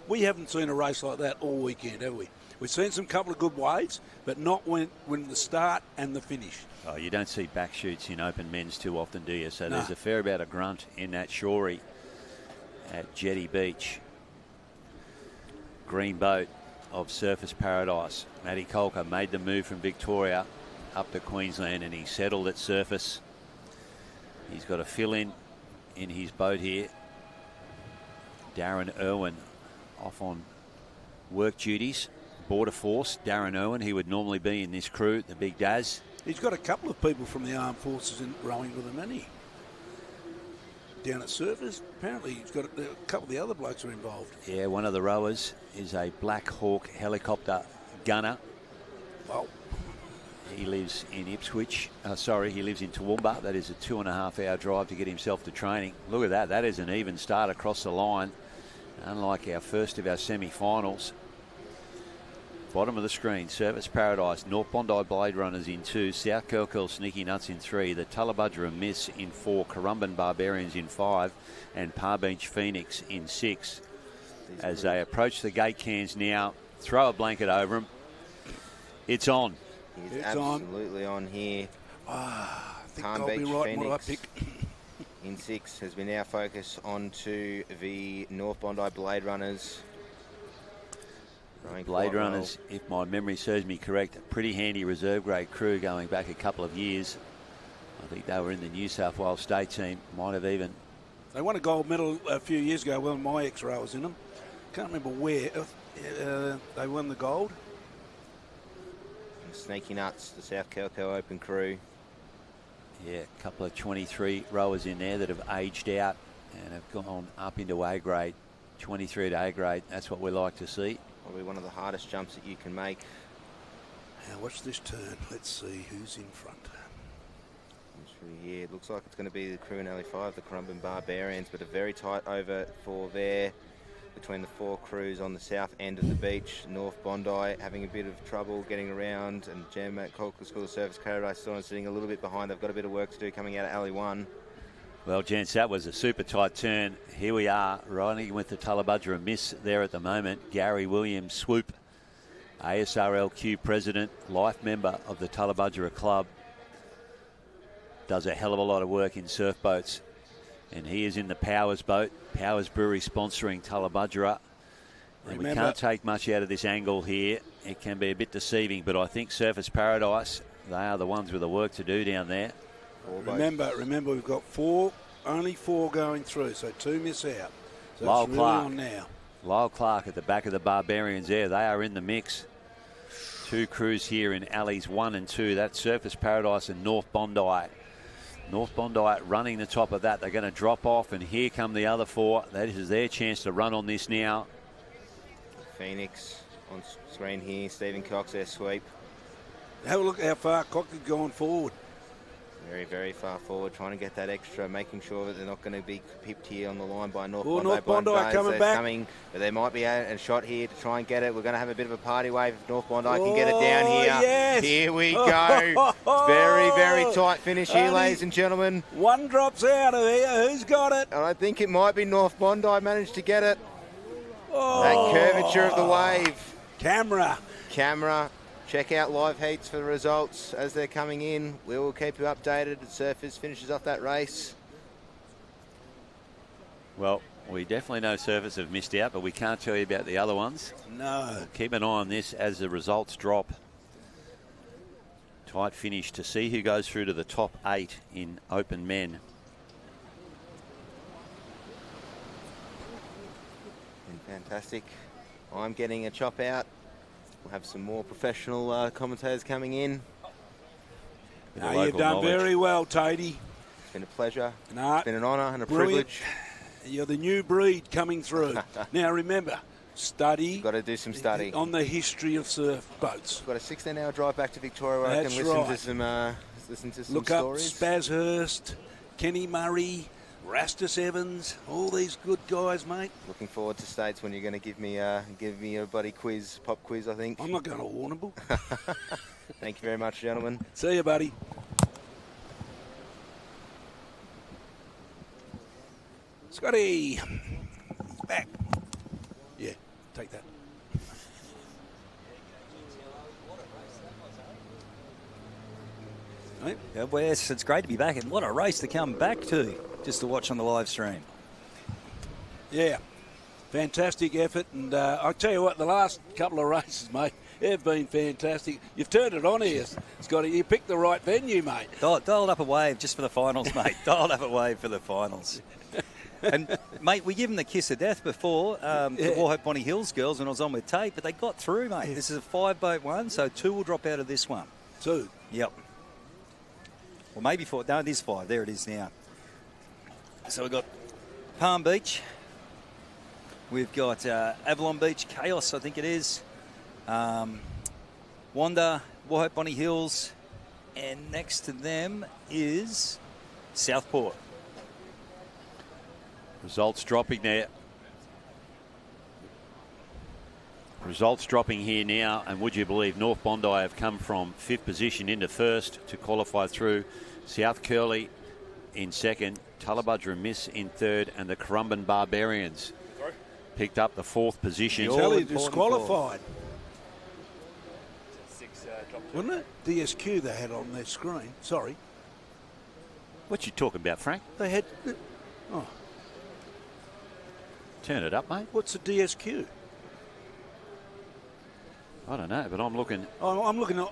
we haven't seen a race like that all weekend, have we? We've seen some couple of good weights, but not when the start and the finish. Oh, you don't see back shoots in open men's too often, do you? So No. there's a fair amount of grunt in that shorey at Jetty Beach. Green boat of Surface Paradise. Matty Colker made the move from Victoria up to Queensland, and he settled at Surface. He's got a fill-in his boat here. Darren Irwin off on work duties. Border Force, Darren Irwin, he would normally be in this crew, the Big Daz. He's got a couple of people from the armed forces rowing with him, hasn't he? Down at Surface. Apparently he's got a couple of the other blokes are involved. Yeah, one of the rowers is a Black Hawk helicopter gunner. Well, he lives in Ipswich. He lives in Toowoomba. That is a 2.5 hour drive to get himself to training. Look at that. That is an even start across the line. Unlike our first of our semi-finals. Bottom of the screen, Surface Paradise, North Bondi Blade Runners in 2, South Curl Sneaky Nuts in 3, the Tallybudgera Myths in 4, Currumbin Barbarians in 5, and Palm Beach Phoenix in 6. As they approach the gate cans now, throw a blanket over them. It's on. He's absolutely on here. I think Palm I'll Beach be right Phoenix in what I pick. in 6 as we now focus on to the North Bondi Blade Runners. Blade Runners, if my memory serves me correct, a pretty handy reserve grade crew going back a couple of years. I think they were in the New South Wales state team, might have even. They won a gold medal a few years ago when my ex-row was in them. Can't remember where they won the gold. And Sneaky Nuts, the South Kelco Open crew. Yeah, a couple of 23 rowers in there that have aged out and have gone up into A grade, 23 to A grade. That's what we like to see. Probably one of the hardest jumps that you can make. Now watch this turn. Let's see who's in front. Here. It looks like it's going to be the crew in Alley 5, the Currumbin Barbarians, but a very tight over for there between the 4 crews on the south end of the beach. North Bondi having a bit of trouble getting around, and Jam at Colker School of Surface Paradise sitting a little bit behind. They've got a bit of work to do coming out of Alley 1. Well, gents, that was a super tight turn. Here we are, riding with the Tallybudgera Miss there at the moment. Gary Williams, Swoop, ASRL President, life member of the Tallybudgera Club. Does a hell of a lot of work in surf boats. And he is in the Powers boat. Powers Brewery sponsoring Tallybudgera. And we can't take much out of this angle here. It can be a bit deceiving, but I think Surface Paradise, they are the ones with the work to do down there. Remember, we've got only four going through, so 2 miss out. So Lyle it's really Clark. on now. Lyle Clark at the back of the Barbarians there. They are in the mix. 2 crews here in alleys 1 and 2. That's Surface Paradise and North Bondi. North Bondi running the top of that. They're going to drop off, and here come the other 4. That is their chance to run on this now. Phoenix on screen here. Stephen Cox, their sweep. Have a look how far Cox is going forward. Very, very far forward, trying to get that extra, making sure that they're not going to be pipped here on the line by North Bondi. North Bondi coming back. But there might be a shot here to try and get it. We're going to have a bit of a party wave if North Bondi can get it down here. Yes. Here we go. Very, very tight finish here, ladies and gentlemen. 1 drops out of here. Who's got it? And I think it might be North Bondi managed to get it. That curvature of the wave. Camera. Check out live heats for the results as they're coming in. We will keep you updated as Surface finishes off that race. Well, we definitely know Surface have missed out, but we can't tell you about the other ones. No. We'll keep an eye on this as the results drop. Tight finish to see who goes through to the top 8 in open men. And fantastic. I'm getting a chop out. We'll have some more professional commentators coming in. You've done very well, Tatey. It's been a pleasure. It's been an honour and a privilege. You're the new breed coming through. Now remember, Study. Got to do some study. On the history of surf boats. Got a 16-hour drive back to Victoria where I can listen to some Look stories. up Spazhurst, Kenny Murray, Rastus Evans, all these good guys, mate. Looking forward to States when you're going to give me a buddy quiz, pop quiz, I think. I'm not going to Warrnambool. Thank you very much, gentlemen. See you, buddy. Scotty, back. Yeah, take that. Right. Yeah, Wes, it's great to be back, and what a race to come back to, just to watch on the live stream. Yeah, fantastic effort, and I tell you what, the last couple of races, mate, have been fantastic. You've turned it on here, Scotty. You picked the right venue, mate. Dialed up a wave just for the finals, mate. Dialed up a wave for the finals. And, mate, we give them the kiss of death before, the Warhope Bonnie Hills girls when I was on with Tate, but they got through, mate. Yeah. This is a 5-boat one, so 2 will drop out of this one. 2? Yep. Well, maybe 4. No, it is 5. There it is now. So we've got Palm Beach. We've got Avalon Beach Chaos, I think it is. Wanda, Warhope Bonnie Hills, and next to them is Southport. Results dropping there. Results dropping here now, and would you believe North Bondi have come from 5th position into 1st to qualify through. South Curly in 2nd, Tullabudra Miss in 3rd, and the Currumbin Barbarians picked up the 4th position. Totally disqualified. Wasn't it? DSQ they had on their screen. Sorry. What you talking about, Frank? They had... Oh. Turn it up, mate. What's a DSQ? I don't know, but I'm looking... Oh, I'm looking at...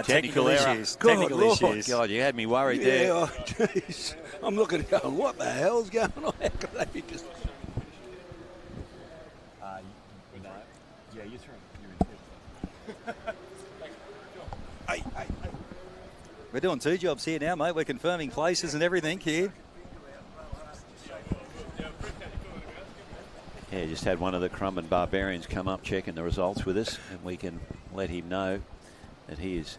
technical issues. Technical issues. God, you had me worried there. Oh, jeez. I'm looking at going, what the hell's going on? How could they be just... Yeah, you're through. Hey. We're doing 2 jobs here now, mate. We're confirming places and everything here. Yeah, just had one of the Currumbin Barbarians come up checking the results with us, and we can let him know that he is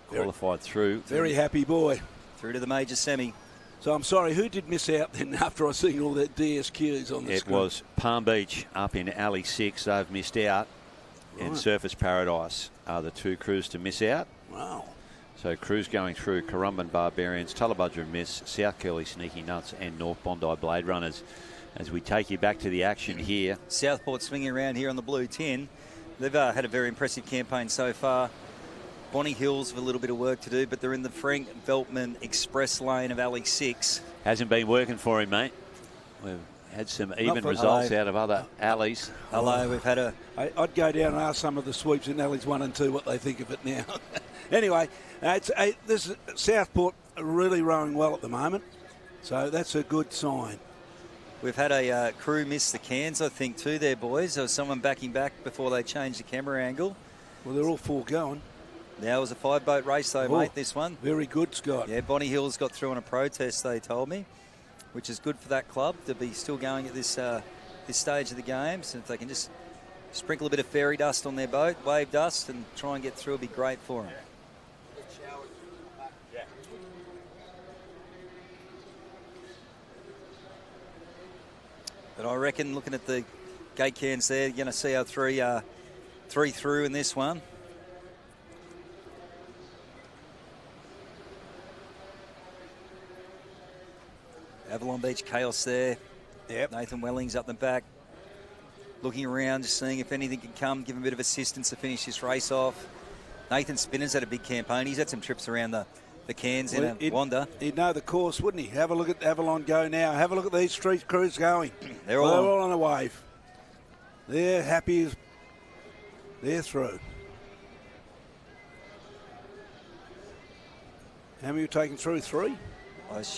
qualified through. Very happy boy. Through to the major semi. So I'm sorry, who did miss out then after I seen all that DSQs on the screen? It was Palm Beach up in Alley 6. They've missed out. Right. And Surface Paradise are the 2 crews to miss out. Wow. So crews going through Currumbin Barbarians, Tullabudra Miss, South Curly Sneaky Nuts, and North Bondi Blade Runners. As we take you back to the action here. Southport swinging around here on the blue tin. They've had a very impressive campaign so far. Bonnie Hills have a little bit of work to do, but they're in the Frank Veltman Express lane of Alley 6. Hasn't been working for him, mate. We've had some even results out of other alleys. Hello, we've had a... I'd go down and ask some of the sweeps in Alleys 1 and 2 what they think of it now. Anyway, this Southport are really rowing well at the moment, so that's a good sign. We've had a crew miss the cans, I think, too, there, boys. There was someone backing back before they changed the camera angle. Well, they're all 4 going. Now it was a 5-boat race, though, mate, this one. Very good, Scott. Yeah, Bonnie Hills got through on a protest, they told me, which is good for that club to be still going at this stage of the game. So if they can just sprinkle a bit of fairy dust on their boat, wave dust, and try and get through, it'll be great for them. But I reckon, looking at the gate cans there, you're going to see our 3 through in this one. Avalon Beach Chaos there. Yep. Nathan Welling's up the back. Looking around, just seeing if anything can come, give him a bit of assistance to finish this race off. Nathan Spinner's had a big campaign. He's had some trips around the cans in a Wanda. He'd know the course, wouldn't he? Have a look at Avalon go now. Have a look at these street crews going. They're all on a wave. They're happy as they're through. How many are you taking through? 3?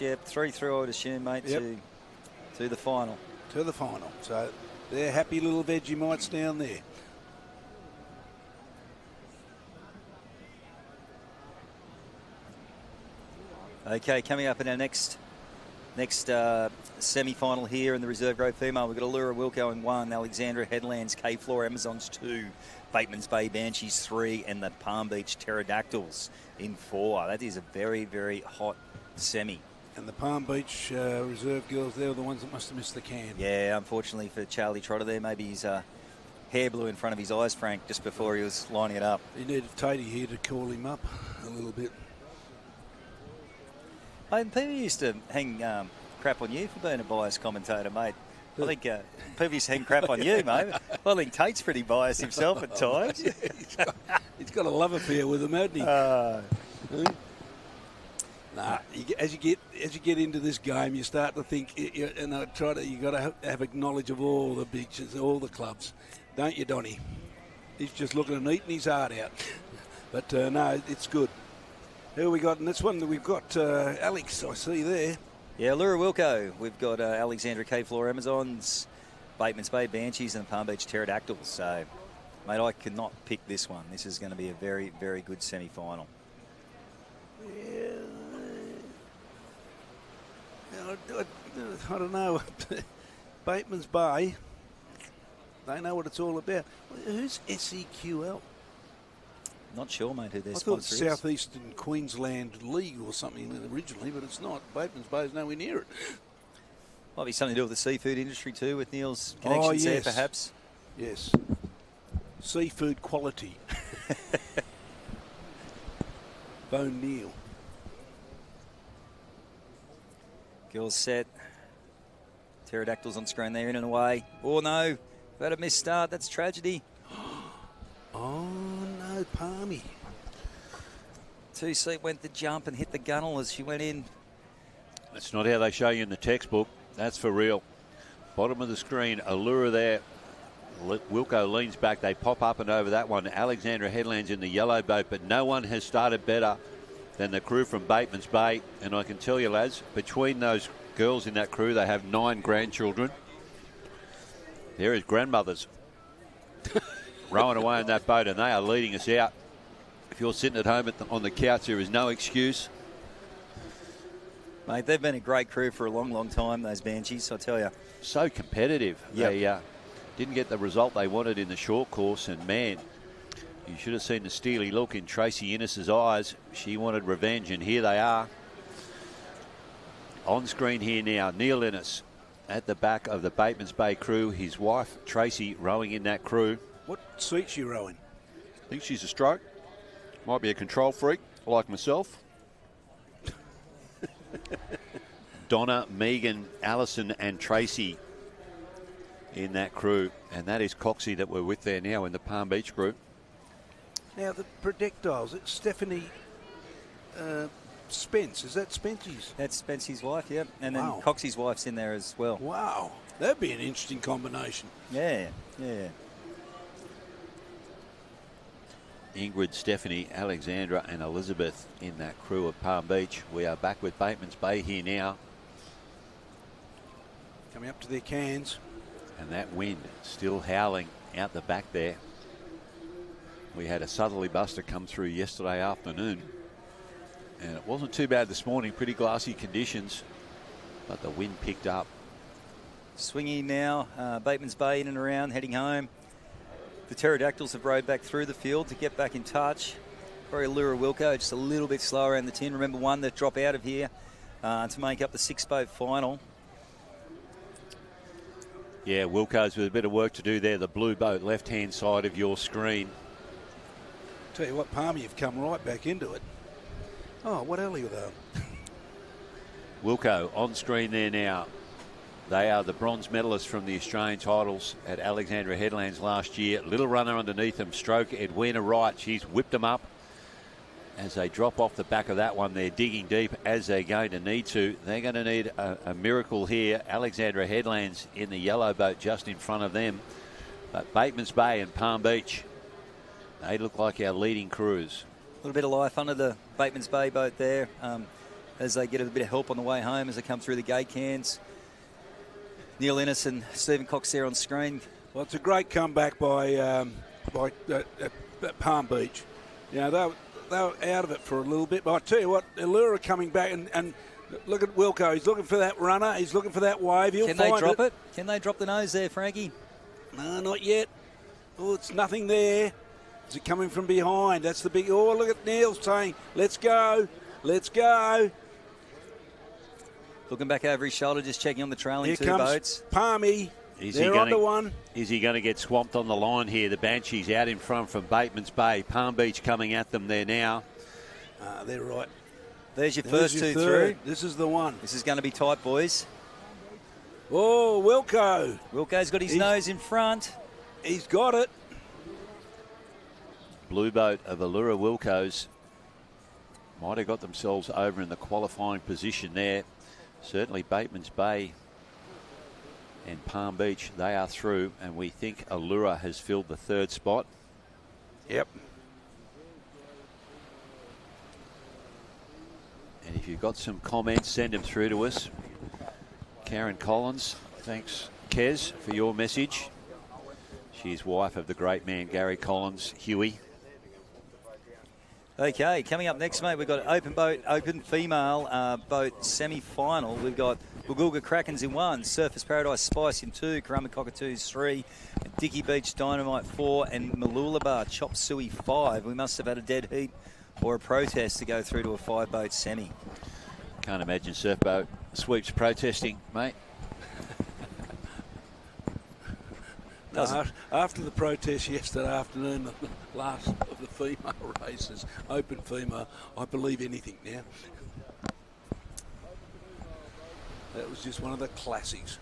Yeah, 3 through, I would assume, mate, to the final. To the final. So they're happy little Vegemites down there. Okay, coming up in our next Next semi-final here in the reserve grade female, we've got Allura Wilco in 1, Alexandra Headlands, K-Floor Amazons 2, Bateman's Bay Banshees 3, and the Palm Beach Pterodactyls in 4. That is a very, very hot semi. And the Palm Beach reserve girls, they're the ones that must have missed the can. Yeah, unfortunately for Charlie Trotter there, maybe his hair blew in front of his eyes, Frank, just before he was lining it up. He needed Tatey here to call him up a little bit. Mate, people used to hang crap on you for being a biased commentator, mate. I think people used to hang crap on you, mate. I think Tate's pretty biased himself at times. He's got a love affair with him, hasn't he? Nah, as you get into this game, you start to think, you got to have a knowledge of all the beaches, all the clubs, don't you, Donny? He's just looking and eating his heart out. But no, it's good. Who we got in this one? We've got Alex, I see there. Yeah, Allura Wilco. We've got Alexandra K-Floor Amazons, Bateman's Bay Banshees, and the Palm Beach Pterodactyls. So, mate, I could not pick this one. This is going to be a very, very good semi-final. Yeah. I don't know. Bateman's Bay, they know what it's all about. Who's SEQL? Not sure, mate, who their I thought sponsor is. Southeastern Queensland League or something originally, but it's not. Bateman's Bay is nowhere near it. Might be something to do with the seafood industry too, with Neil's connections there, perhaps. Yes. Seafood quality. Bone Neil. Girls set. Pterodactyls on screen there, in and away. Oh no, that a missed start. That's tragedy. Oh no, Palmy. 2 seat went the jump and hit the gunnel as she went in. That's not how they show you in the textbook. That's for real. Bottom of the screen, Allura there. Wilco leans back. They pop up and over that one. Alexandra Headlands in the yellow boat, but no one has started better than the crew from Bateman's Bay. And I can tell you, lads, between those girls in that crew, they have 9 grandchildren. There is grandmothers rowing away in that boat, and they are leading us out. If you're sitting at home on the couch, there is no excuse. Mate, they've been a great crew for a long, long time, those Banshees, I tell you. So competitive. Yep. They didn't get the result they wanted in the short course, and man, you should have seen the steely look in Tracy Innes's eyes. She wanted revenge, and here they are. On screen here now, Neil Innes at the back of the Bateman's Bay crew. His wife, Tracy, rowing in that crew. What seat's she rowing? I think she's a stroke. Might be a control freak, like myself. Donna, Megan, Allison and Tracy in that crew. And that is Coxie that we're with there now in the Palm Beach group. Now, the projectiles, it's Stephanie Spence. Is that Spence's? That's Spence's wife, yep. And Wow. then Coxie's wife's in there as well. Wow. That'd be an interesting combination. Yeah, yeah. Ingrid, Stephanie, Alexandra and Elizabeth in that crew of Palm Beach. We are back with Bateman's Bay here now. Coming up to their cans. And that wind still howling out the back there. We had a southerly buster come through yesterday afternoon. And it wasn't too bad this morning, pretty glassy conditions, but the wind picked up. Swinging now, Bateman's Bay in and around, heading home. The Pterodactyls have rowed back through the field to get back in touch. Probably Allura Wilco, just a little bit slower around the tin. Remember, one that drop out of here to make up the 6-boat final. Yeah, Wilco's with a bit of work to do there. The blue boat, left-hand side of your screen. Tell you what, Palmy, you've come right back into it. Oh, what early were they? Wilco on screen there now. They are the bronze medalists from the Australian titles at Alexandra Headlands last year. Little runner underneath them, stroke Edwina Wright. She's whipped them up as they drop off the back of that one. They're digging deep as they're going to need to. They're going to need a miracle here. Alexandra Headlands in the yellow boat just in front of them. But Bateman's Bay and Palm Beach, they look like our leading crews. A little bit of life under the Bateman's Bay boat there as they get a bit of help on the way home as they come through the gate cans. Neil Innes and Stephen Cox there on screen. Well, it's a great comeback by Palm Beach. You know, they were out of it for a little bit. But I tell you what, Allura coming back and Look at Wilco. He's looking for that runner. He's looking for that wave. He'll Can find they drop it? Can they drop the nose there, Frankie? No, not yet. Oh, it's nothing there. Is it coming from behind? That's the big... Oh, look at Neil saying, let's go. Let's go. Looking back over his shoulder, just checking on the trailing two boats. Palmy. They're onto one. Is he going to get swamped on the line here? The Banshees out in front from Bateman's Bay. Palm Beach coming at them there now. They're right. There's your first two through. This is the one. This is going to be tight, boys. Oh, Wilco. Wilco's got his nose in front. He's got it. Blue boat of Allura Wilco's might have got themselves over in the qualifying position there. Certainly Bateman's Bay and Palm Beach, they are through, and we think Allura has filled the third spot. Yep. And if you've got some comments, send them through to us. Karen Collins, thanks, Kez, for your message. She's wife of the great man, Gary Collins, Huey. Okay, coming up next, mate, we've got open boat, open female boat semi-final. We've got Woolgoolga Krakens in 1, Surfers Paradise Spice in 2, Karama Cockatoos 3, Dicky Beach Dynamite 4, and Mooloolaba Chop Suey 5. We must have had a dead heat or a protest to go through to a 5-boat semi. Can't imagine surf boat sweeps protesting, mate. After the protest yesterday afternoon, the last of the female races, open female, I believe anything now. That was just one of the classics.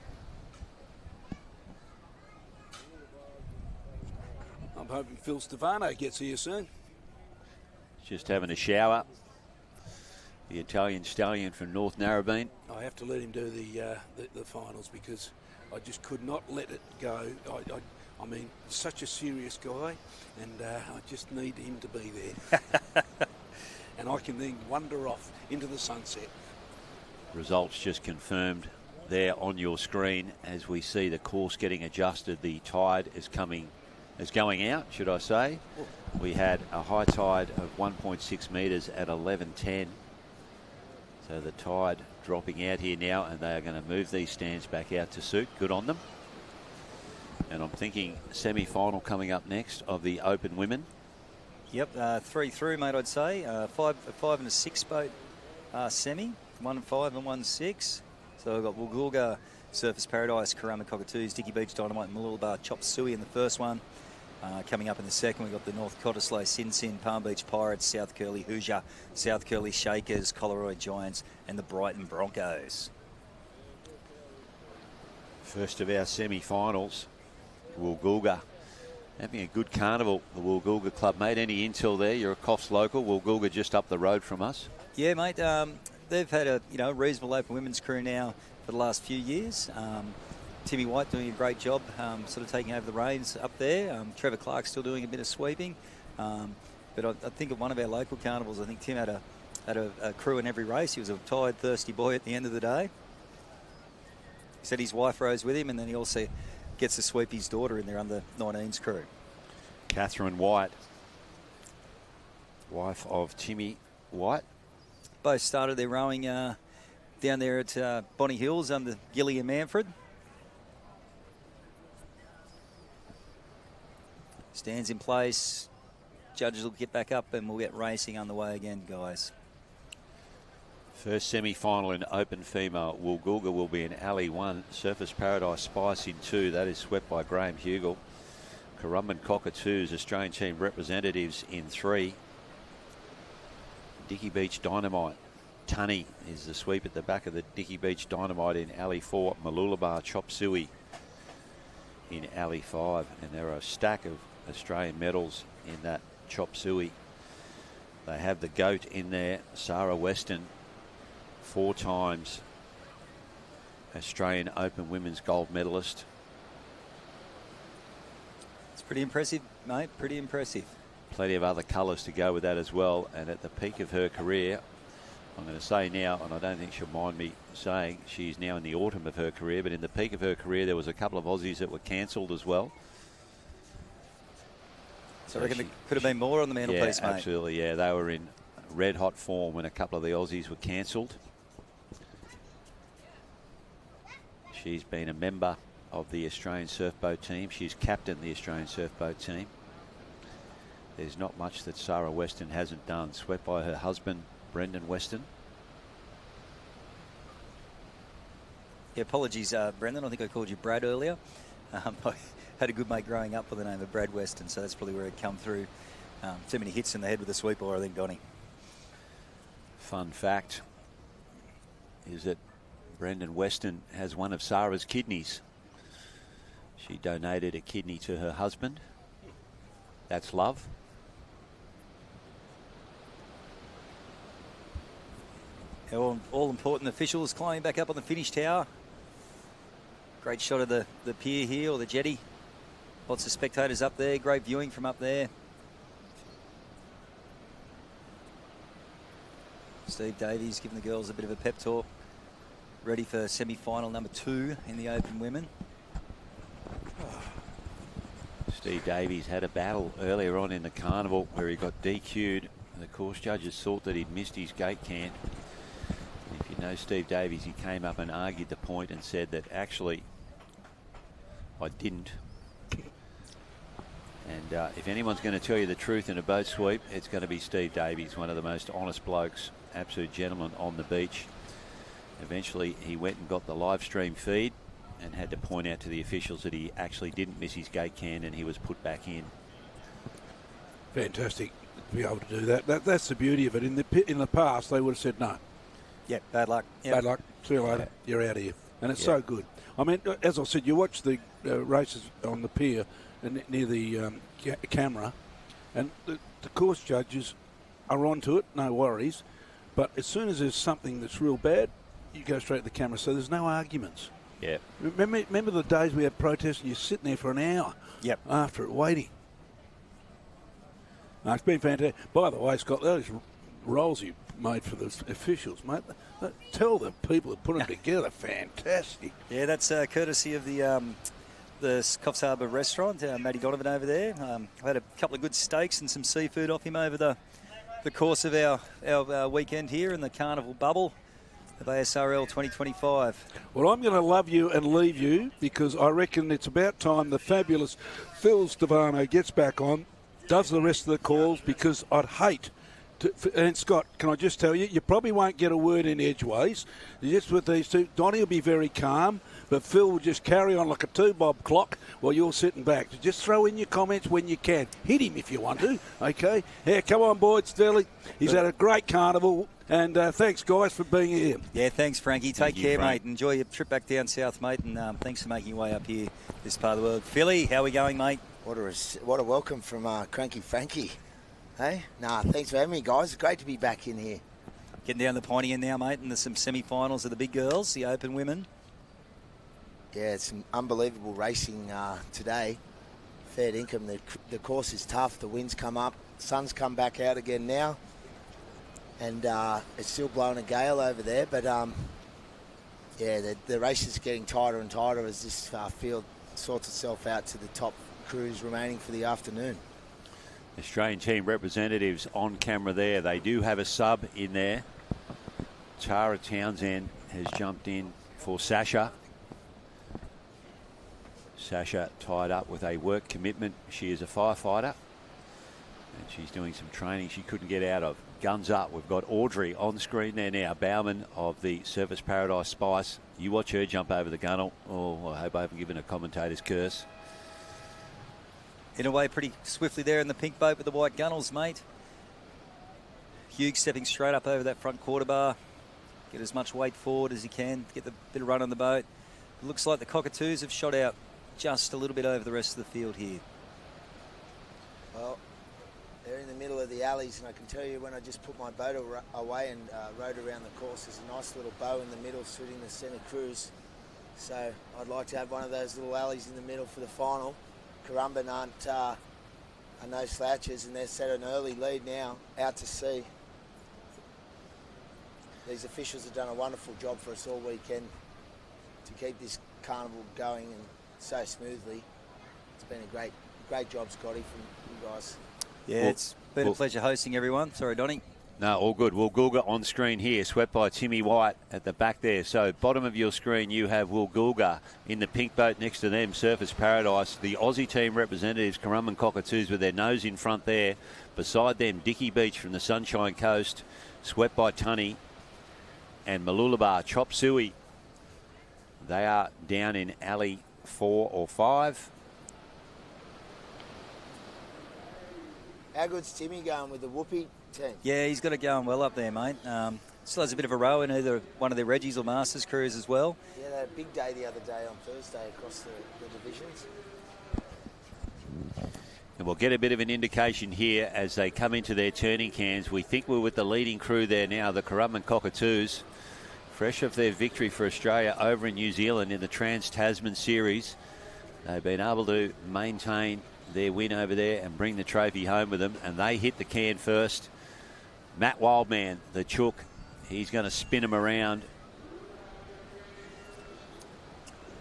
I'm hoping Phil Stefano gets here soon. Just having a shower. The Italian stallion from North Narrabeen. I have to let him do the finals because I just could not let it go. I mean, such a serious guy, and I just need him to be there. And I can then wander off into the sunset. Results just confirmed there on your screen as we see the course getting adjusted. The tide is going out, should I say. We had a high tide of 1.6 metres at 11:10. So the tide dropping out here now, and they are going to move these stands back out to suit. Good on them. And I'm thinking semi-final coming up next of the open women. Yep, 3 through, mate, I'd say. 5 and a 6 boat semi, 1 and 5 and 1 6. So we've got Woolgoolga, Surfers Paradise, Karama Cockatoos, Dicky Beach Dynamite, Mooloolaba Chop Suey in the first one. Coming up in the second, we've got the North Cottesloe Sin Sin, Palm Beach Pirates, South Curly Hoosier, South Curly Shakers, Collaroy Giants, and the Brighton Broncos. First of our semi-finals, Woolgoolga. Having a good carnival, the Woolgoolga Club. Mate, any intel there? You're a Coffs local. Woolgoolga just up the road from us. Yeah, mate. They've had a reasonable open women's crew now for the last few years. Timmy White doing a great job, sort of taking over the reins up there. Trevor Clark still doing a bit of sweeping. But I think at one of our local carnivals, I think Tim had a crew in every race. He was a tired, thirsty boy at the end of the day. He said his wife rose with him, and then he also gets to sweep his daughter in their under-19s crew. Catherine White, wife of Timmy White. Both started their rowing down there at Bonnie Hills under Gilly and Manfred. Stands in place. Judges will get back up and we'll get racing underway again, guys. First semi-final in open female. Woolgoolga will be in Alley 1. Surfers Paradise Spice in 2. That is swept by Graham Hugel. Currumbin Cockatoos, Australian team representatives in 3. Dicky Beach Dynamite. Tunny is the sweep at the back of the Dicky Beach Dynamite in Alley 4. Mooloolaba Chop Suey in Alley 5. And there are a stack of Australian medals in that Chop Suey. They have the goat in there, Sarah Weston, 4 times Australian Open women's gold medalist. It's pretty impressive, mate, pretty impressive. Plenty of other colours to go with that as well. And at the peak of her career, I'm going to say now, and I don't think she'll mind me saying, she's now in the autumn of her career, but in the peak of her career there was a couple of Aussies that were cancelled as well. So I reckon there could have been more on the mantelpiece, mate. Absolutely, yeah. They were in red-hot form when a couple of the Aussies were cancelled. She's been a member of the Australian surf boat team. She's captained the Australian surf boat team. There's not much that Sarah Weston hasn't done. Swept by her husband, Brendan Weston. Yeah, apologies, Brendan. I think I called you Brad earlier. I had a good mate growing up with the name of Brad Weston, so that's probably where it come through. Too many hits in the head with a sweeper, I think, Donnie. Fun fact is that Brendan Weston has one of Sarah's kidneys. She donated a kidney to her husband. That's love. All important officials climbing back up on the finish tower. Great shot of the pier here, or the jetty. Lots of spectators up there. Great viewing from up there. Steve Davies giving the girls a bit of a pep talk. Ready for semi-final number 2 in the Open Women. Steve Davies had a battle earlier on in the carnival where he got DQ'd. The course judges thought that he'd missed his gate can. If you know Steve Davies, he came up and argued the point and said that actually I didn't. And if anyone's going to tell you the truth in a boat sweep, it's going to be Steve Davies, one of the most honest blokes, absolute gentleman on the beach. Eventually he went and got the live stream feed and had to point out to the officials that he actually didn't miss his gate can and he was put back in. Fantastic to be able to do that. That's the beauty of it. In the past, they would have said no. Yeah, bad luck. Yep. Bad luck. See you later. You're out of here. And it's so good. I mean, as I said, you watch the races on the pier and near the camera, and the course judges are onto it, no worries. But as soon as there's something that's real bad, you go straight to the camera. So there's no arguments. Yeah. Remember the days we had protests and you're sitting there for an hour after it waiting? No, it's been fantastic. By the way, Scott, those rolls you made for the officials, mate, tell the people that put them together, fantastic. Yeah, that's courtesy of the Coffs Harbour restaurant, Matty Donovan over there. I had a couple of good steaks and some seafood off him over the course of our weekend here in the carnival bubble of ASRL 2025. Well, I'm going to love you and leave you because I reckon it's about time the fabulous Phil Stefano gets back on, does the rest of the calls, because I'd hate to, and Scott, can I just tell you, you probably won't get a word in edgeways. Just with these two, Donnie will be very calm, but Phil will just carry on like a 2-bob clock while you're sitting back. So just throw in your comments when you can. Hit him if you want to, okay? Yeah, come on, boy, it's Sterling. He's had a great carnival, and thanks, guys, for being here. Yeah, thanks, Frankie. Take care, mate. Enjoy your trip back down south, mate, and thanks for making your way up here, this part of the world. Philly, how are we going, mate? What a welcome from Cranky Frankie. Hey? Nah, thanks for having me, guys. It's great to be back in here. Getting down the Piney end now, mate, and there's some semi-finals of the big girls, the Open Women. Yeah, it's some unbelievable racing today. Fair income. The course is tough. The winds come up. Sun's come back out again now. And it's still blowing a gale over there. But, yeah, the race is getting tighter and tighter as this field sorts itself out to the top crews remaining for the afternoon. Australian team representatives on camera there. They do have a sub in there. Tara Townsend has jumped in for Sasha. Sasha tied up with a work commitment. She is a firefighter and she's doing some training she couldn't get out of. Guns up. We've got Audrey on screen there now. Bowman of the Surface Paradise Spice. You watch her jump over the gunnel. Oh, I hope I haven't given a commentator's curse. In a way, pretty swiftly there in the pink boat with the white gunnels, mate. Hugh stepping straight up over that front quarter bar. Get as much weight forward as he can. Get the bit of run on the boat. It looks like the Cockatoos have shot out just a little bit over the rest of the field here. Well, they're in the middle of the alleys, and I can tell you when I just put my boat away and rode around the course, there's a nice little bow in the middle suiting the centre cruise. So I'd like to have one of those little alleys in the middle for the final. Currumbin are no slouches, and they're set an early lead now, out to sea. These officials have done a wonderful job for us all weekend to keep this carnival going and so smoothly. It's been a great job, Scotty, from you guys. Yeah, it's been a pleasure hosting everyone. Sorry, Donnie. No, all good. Woolgoolga on screen here, swept by Timmy White at the back there. So bottom of your screen, you have Woolgoolga in the pink boat next to them, Surfers Paradise. The Aussie team representatives, Currumbin Cockatoos, with their nose in front there. Beside them, Dicky Beach from the Sunshine Coast, swept by Tunny. And Mooloolaba, Chop Suey. They are down in alley 4 or 5. How good's Timmy going with the Whoopie team? Yeah, he's got it going well up there, mate. Still has a bit of a row in either one of the Reggies or Masters crews as well. Yeah, they had a big day the other day on Thursday across the divisions. And we'll get a bit of an indication here as they come into their turning cans. We think we're with the leading crew there now, the Currumbin Cockatoos. Fresh off their victory for Australia over in New Zealand in the Trans-Tasman Series. They've been able to maintain their win over there and bring the trophy home with them, and they hit the can first. Matt Wildman, the chook, he's going to spin them around.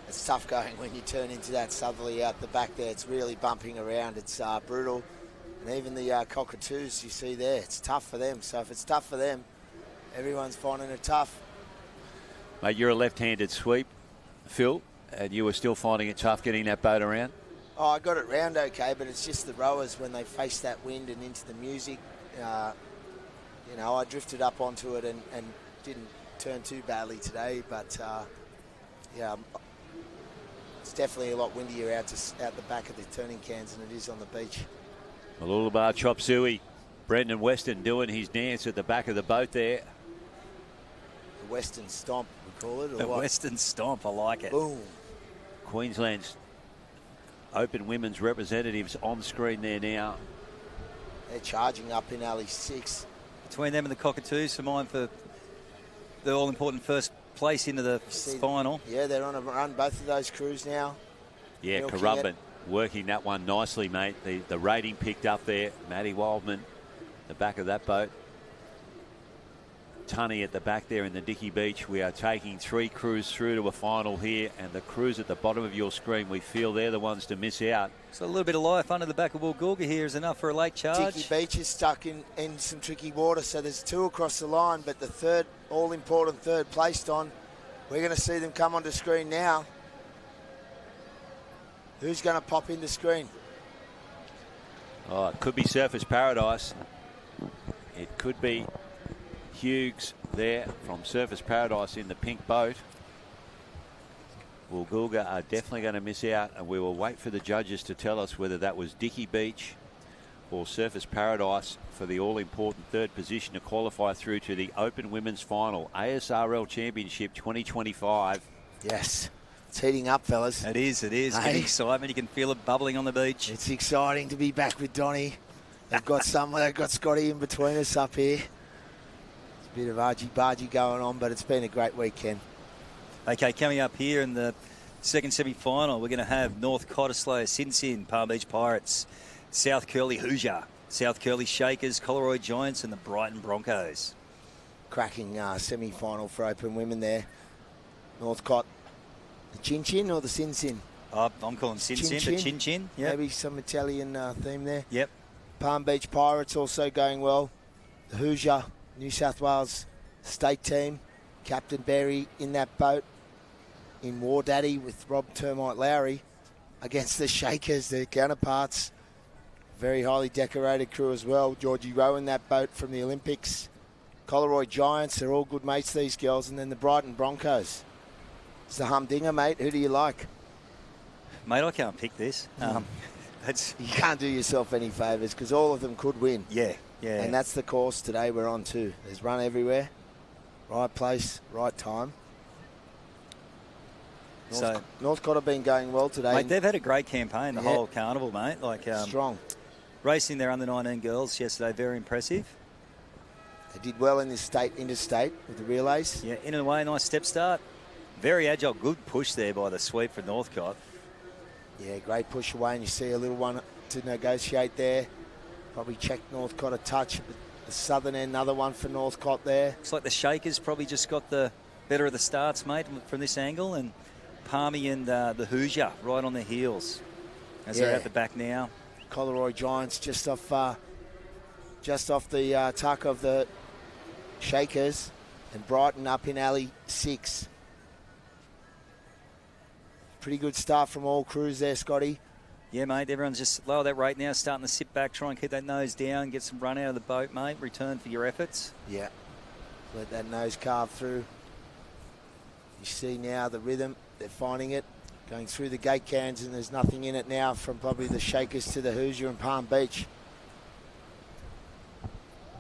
It's tough going when you turn into that southerly out the back there. It's really bumping around. It's brutal. And even the Cockatoos you see there, it's tough for them. So if it's tough for them, everyone's finding it tough. Mate, you're a left-handed sweep, Phil, and you were still finding it tough getting that boat around? Oh, I got it round okay, but it's just the rowers when they face that wind and into the music. You know, I drifted up onto it and didn't turn too badly today, but yeah, it's definitely a lot windier out the back of the turning cans than it is on the beach. Mooloolaba, Chop Suey, Brendan Weston doing his dance at the back of the boat there. The Western Stomp, we call it. Or The what? Western Stomp, I like it. Boom. Queensland's Open Women's representatives on screen there now. They're charging up in alley 6. Between them and the Cockatoos for mine for the all-important first place into the final. Yeah, they're on a run, both of those crews now. Yeah, Milking Currumbin it. working that one nicely, mate. The rating picked up there. Matty Wildman, the back of that boat. Tunny at the back there in the Dicky Beach. We are taking 3 crews through to a final here, and the crews at the bottom of your screen, we feel they're the ones to miss out. So a little bit of life under the back of Woolgoolga here is enough for a late charge. Dicky Beach is stuck in some tricky water, so there's 2 across the line, but the third, all-important third placed on, we're going to see them come onto screen now. Who's going to pop into screen? Oh, it could be Surfers Paradise. It could be Hughes there from Surfers Paradise in the pink boat. Woolgoolga are definitely going to miss out, and we will wait for the judges to tell us whether that was Dicky Beach or Surfers Paradise for the all-important third position to qualify through to the Open Women's Final, ASRL Championship 2025. Yes, it's heating up, fellas. It is. Hey. Getting excitement. You can feel it bubbling on the beach. It's exciting to be back with Donny. They've got Scotty in between us up here. Bit of argy-bargy going on, but it's been a great weekend. Okay, coming up here in the second semi-final, we're going to have North Cottesloe, Sin, Palm Beach Pirates, South Curly Hoosier, South Curly Shakers, Collaroy Giants, and the Brighton Broncos. Cracking semi-final for Open Women there. Northcott, the Chin or the Sin? I'm calling Sin, but Chin. Yep. Maybe some Italian theme there. Yep. Palm Beach Pirates also going well. The Hoosier, New South Wales state team. Captain Berry in that boat in War Daddy with Rob Termite Lowry against the Shakers, their counterparts. Very highly decorated crew as well. Georgie Rowe in that boat from the Olympics. Collaroy Giants, they're all good mates, these girls. And then the Brighton Broncos. It's the humdinger, mate. Who do you like? Mate, I can't pick this. You can't do yourself any favours because all of them could win. Yeah. And that's the course today we're on too. There's run everywhere. Right place, right time. Northcott have been going well today. Mate, they've had a great campaign, the whole carnival, mate. Like strong. Racing their under-19 girls yesterday, very impressive. They did well in this interstate with the relays. Yeah, in and away, nice step start. Very agile, good push there by the sweep for Northcott. Yeah, great push away, and you see a little one to negotiate there. Probably checked Northcott a touch, but the southern end, another one for Northcott there. Looks like the Shakers probably just got the better of the starts, mate, from this angle, and Palmy and the Hoosier right on their heels as they're at the back now. Collaroy Giants just off the tuck of the Shakers, and Brighton up in alley 6. Pretty good start from all crews there, Scotty. Yeah, mate, everyone's just lower that rate now, starting to sit back, try and keep that nose down, get some run out of the boat, mate. Return for your efforts. Yeah. Let that nose carve through. You see now the rhythm, they're finding it. Going through the gate cans, and there's nothing in it now from probably the Shakers to the Hoosier and Palm Beach.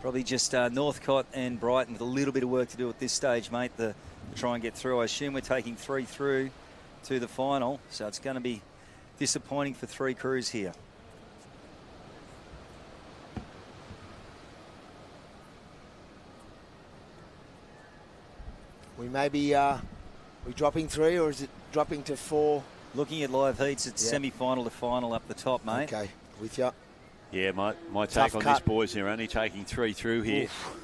Probably just Northcott and Brighton with a little bit of work to do at this stage, mate, to try and get through. I assume we're taking 3 through to the final, so it's going to be disappointing for 3 crews here. We may be we dropping 3, or is it dropping to 4? Looking at live heats, it's semi-final to final up the top, mate. Okay, with you. Yeah, my take Tough on cut. this, boys, they're only taking 3 through here. Oof.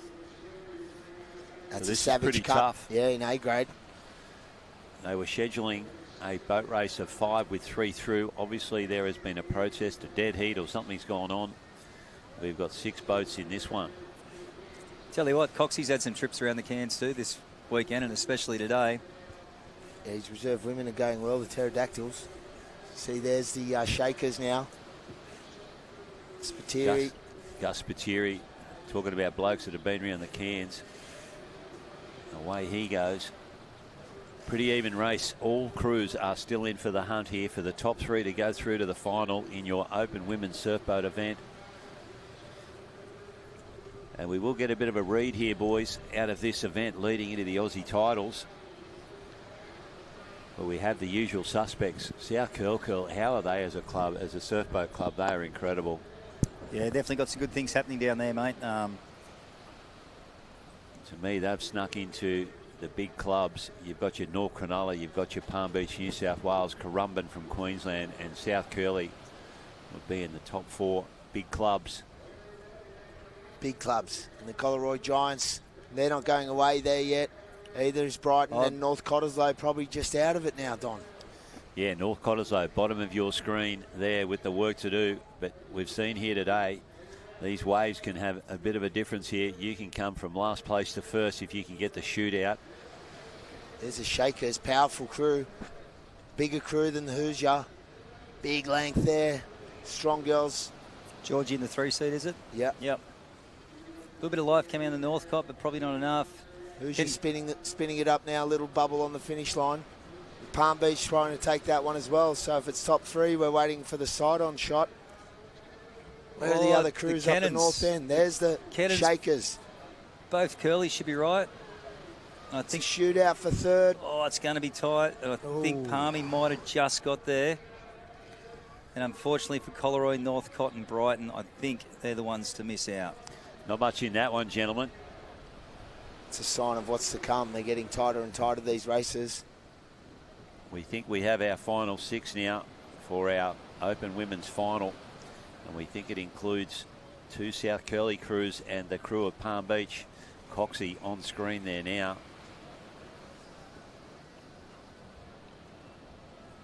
That's So a this is savage pretty cut. tough. Yeah, in A grade. They were scheduling a boat race of 5 with 3 through. Obviously, there has been a protest, a dead heat, or something's gone on. We've got 6 boats in this one. Tell you what, Coxie's had some trips around the cans too this weekend, and especially today. Yeah, his reserve women are going well, the Pterodactyls. See, there's the Shakers now. Spiteri. Gus Spiteri, talking about blokes that have been around the cans. Away he goes. Pretty even race. All crews are still in for the hunt here for the top 3 to go through to the final in your open women's surfboat event. And we will get a bit of a read here, boys, out of this event leading into the Aussie titles. But we have the usual suspects. South Curl, how are they as a club, as a surfboat club? They are incredible. Yeah, definitely got some good things happening down there, mate. To me, they've snuck into the big clubs. You've got your North Cronulla, you've got your Palm Beach, New South Wales, Currumbin from Queensland, and South Curly would be in the top 4 big clubs. Big clubs. And the Collaroy Giants, they're not going away there yet. Either is Brighton and North Cottesloe probably just out of it now, Don. Yeah, North Cottesloe, bottom of your screen there with the work to do. But we've seen here today, these waves can have a bit of a difference here. You can come from last place to first if you can get the shootout. There's the Shakers, powerful crew. Bigger crew than the Hoosier. Big length there. Strong girls. Georgie in the 3-seat, is it? Yep. Yep. A little bit of life coming out of the Northcott, but probably not enough. Hoosier spinning it up now, little bubble on the finish line. Palm Beach trying to take that one as well. So if it's top 3, we're waiting for the side-on shot. Where are the other crews up the north end? There's the Shakers. Both Curly should be right. I think shootout for 3rd. Oh, it's going to be tight. I think Palmy might have just got there. And unfortunately for Collaroy, Northcott and Brighton, I think they're the ones to miss out. Not much in that one, gentlemen. It's a sign of what's to come. They're getting tighter and tighter, these races. We think we have our final 6 now for our open women's final. And we think it includes 2 South Curly crews and the crew of Palm Beach. Coxie on screen there now.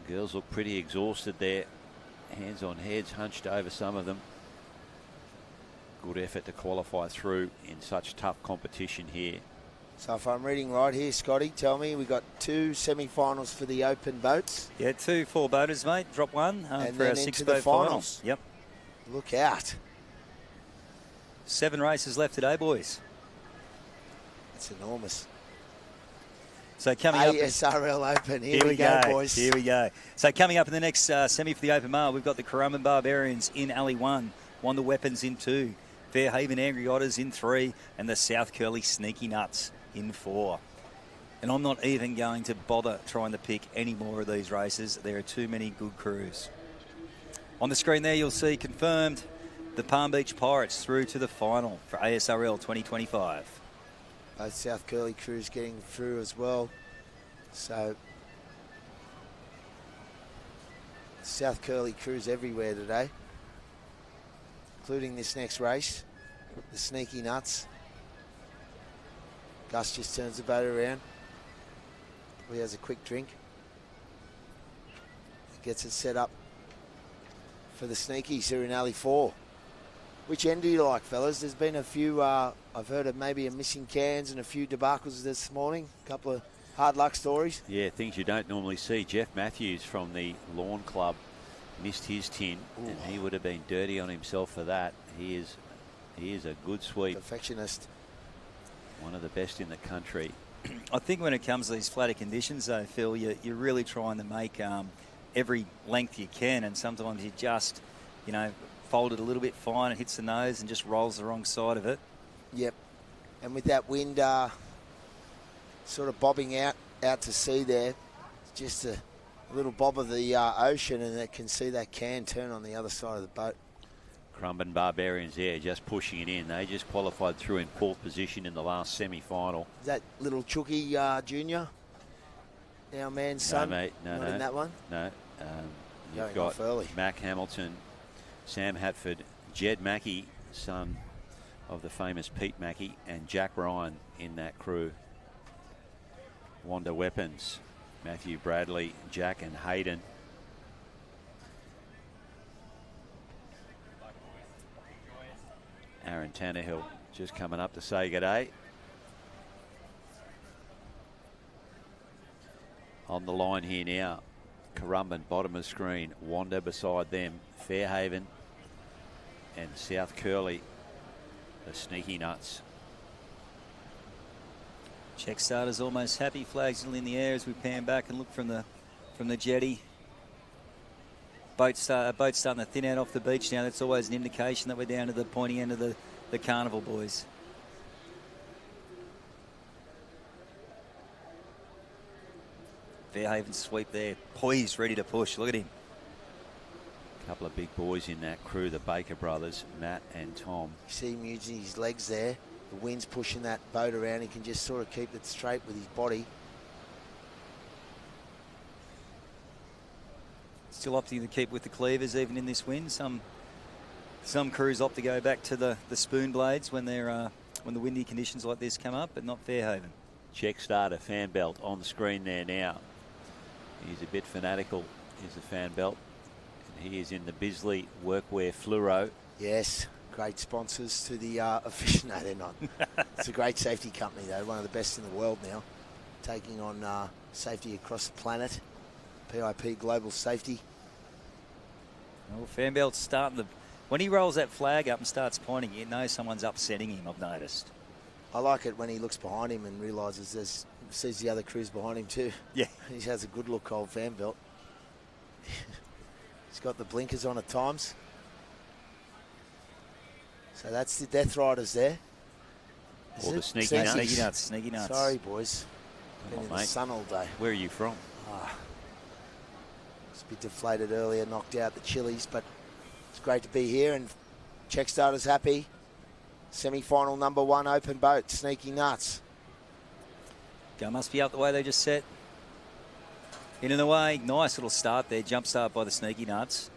Girls look pretty exhausted there. Hands on heads, hunched over some of them. Good effort to qualify through in such tough competition here. So if I'm reading right here, Scotty, tell me we got 2 semi-finals for the open boats. Yeah, 2 4-boaters, mate. Drop one and for then our 6-boat finals. Yep. Look out. 7 races left today, boys. That's enormous. So coming up, ASRL Open. Here we go, boys. Here we go. So coming up in the next semi for the Open Mile, we've got the Currumbin Barbarians in Alley 1, Wonder Weapons in 2, Fairhaven Angry Otters in 3, and the South Curly Sneaky Nuts in 4. And I'm not even going to bother trying to pick any more of these races. There are too many good crews. On the screen there, you'll see confirmed the Palm Beach Pirates through to the final for ASRL 2025. Both South Curly crews getting through as well. So South Curly crews everywhere today, including this next race, the Sneaky Nuts. Gus just turns the boat around. He has a quick drink. Gets it set up for the Sneakies who are in alley 4. Which end do you like, fellas? There's been a few, I've heard of maybe a missing cans and a few debacles this morning. A couple of hard luck stories. Yeah, things you don't normally see. Jeff Matthews from the Lawn Club missed his tin, and he would have been dirty on himself for that. He is a good sweep. Perfectionist. One of the best in the country. I think when it comes to these flatter conditions, though, Phil, you're really trying to make every length you can, and sometimes you just, fold it a little bit fine, it hits the nose and just rolls the wrong side of it. Yep. And with that wind sort of bobbing out to sea there, just a little bob of the ocean, and it can see that can turn on the other side of the boat. Currumbin Barbarians there just pushing it in. They just qualified through in 4th position in the last semi-final. Is that little Chooky Junior? Our man's son? No, mate. No. In that one? No. You've Going got early. Mac Hamilton, Sam Hatford, Jed Mackey, son of the famous Pete Mackey, and Jack Ryan in that crew. Wanda Weapons, Matthew Bradley, Jack and Hayden. Aaron Tannehill just coming up to say g'day. On the line here now, Currumbin, bottom of screen, Wanda beside them, Fairhaven and South Curly, the Sneaky Nuts. Check starter's almost happy. Flags still in the air as we pan back and look from the jetty. Boat's starting to thin out off the beach now. That's always an indication that we're down to the pointy end of the carnival, boys. Fairhaven sweep there, poised, ready to push. Look at him. A couple of big boys in that crew, the Baker brothers, Matt and Tom. You see him using his legs there. The wind's pushing that boat around. He can just sort of keep it straight with his body. Still opting to keep with the cleavers even in this wind. Some crews opt to go back to the spoon blades when they're when the windy conditions like this come up, but not Fairhaven. Check starter fan belt on the screen there now. He's a bit fanatical, is the fan belt. And he is in the Bisley Workwear Fluoro. Yes, great sponsors to the official. No, they're not. It's a great safety company, though, one of the best in the world now, taking on safety across the planet. PIP Global Safety. Well, fan belt's starting to... When he rolls that flag up and starts pointing, you know someone's upsetting him, I've noticed. I like it when he looks behind him and realises sees the other crews behind him too. Yeah. He has a good look, old fan belt. He's got the blinkers on at times. So that's the Death Riders there. Or the Sneaky Nuts. Sneaky Nuts. Sneaky Nuts. Sorry, boys. Been in the sun all day. Where are you from? It's a bit deflated earlier, knocked out the Chili's, but it's great to be here, and Check starter's happy. Semi-final number 1 open boat, Sneaky Nuts. Go must be up the way they just set. In and away. Nice little start there. Jump start by the Sneaky Nuts.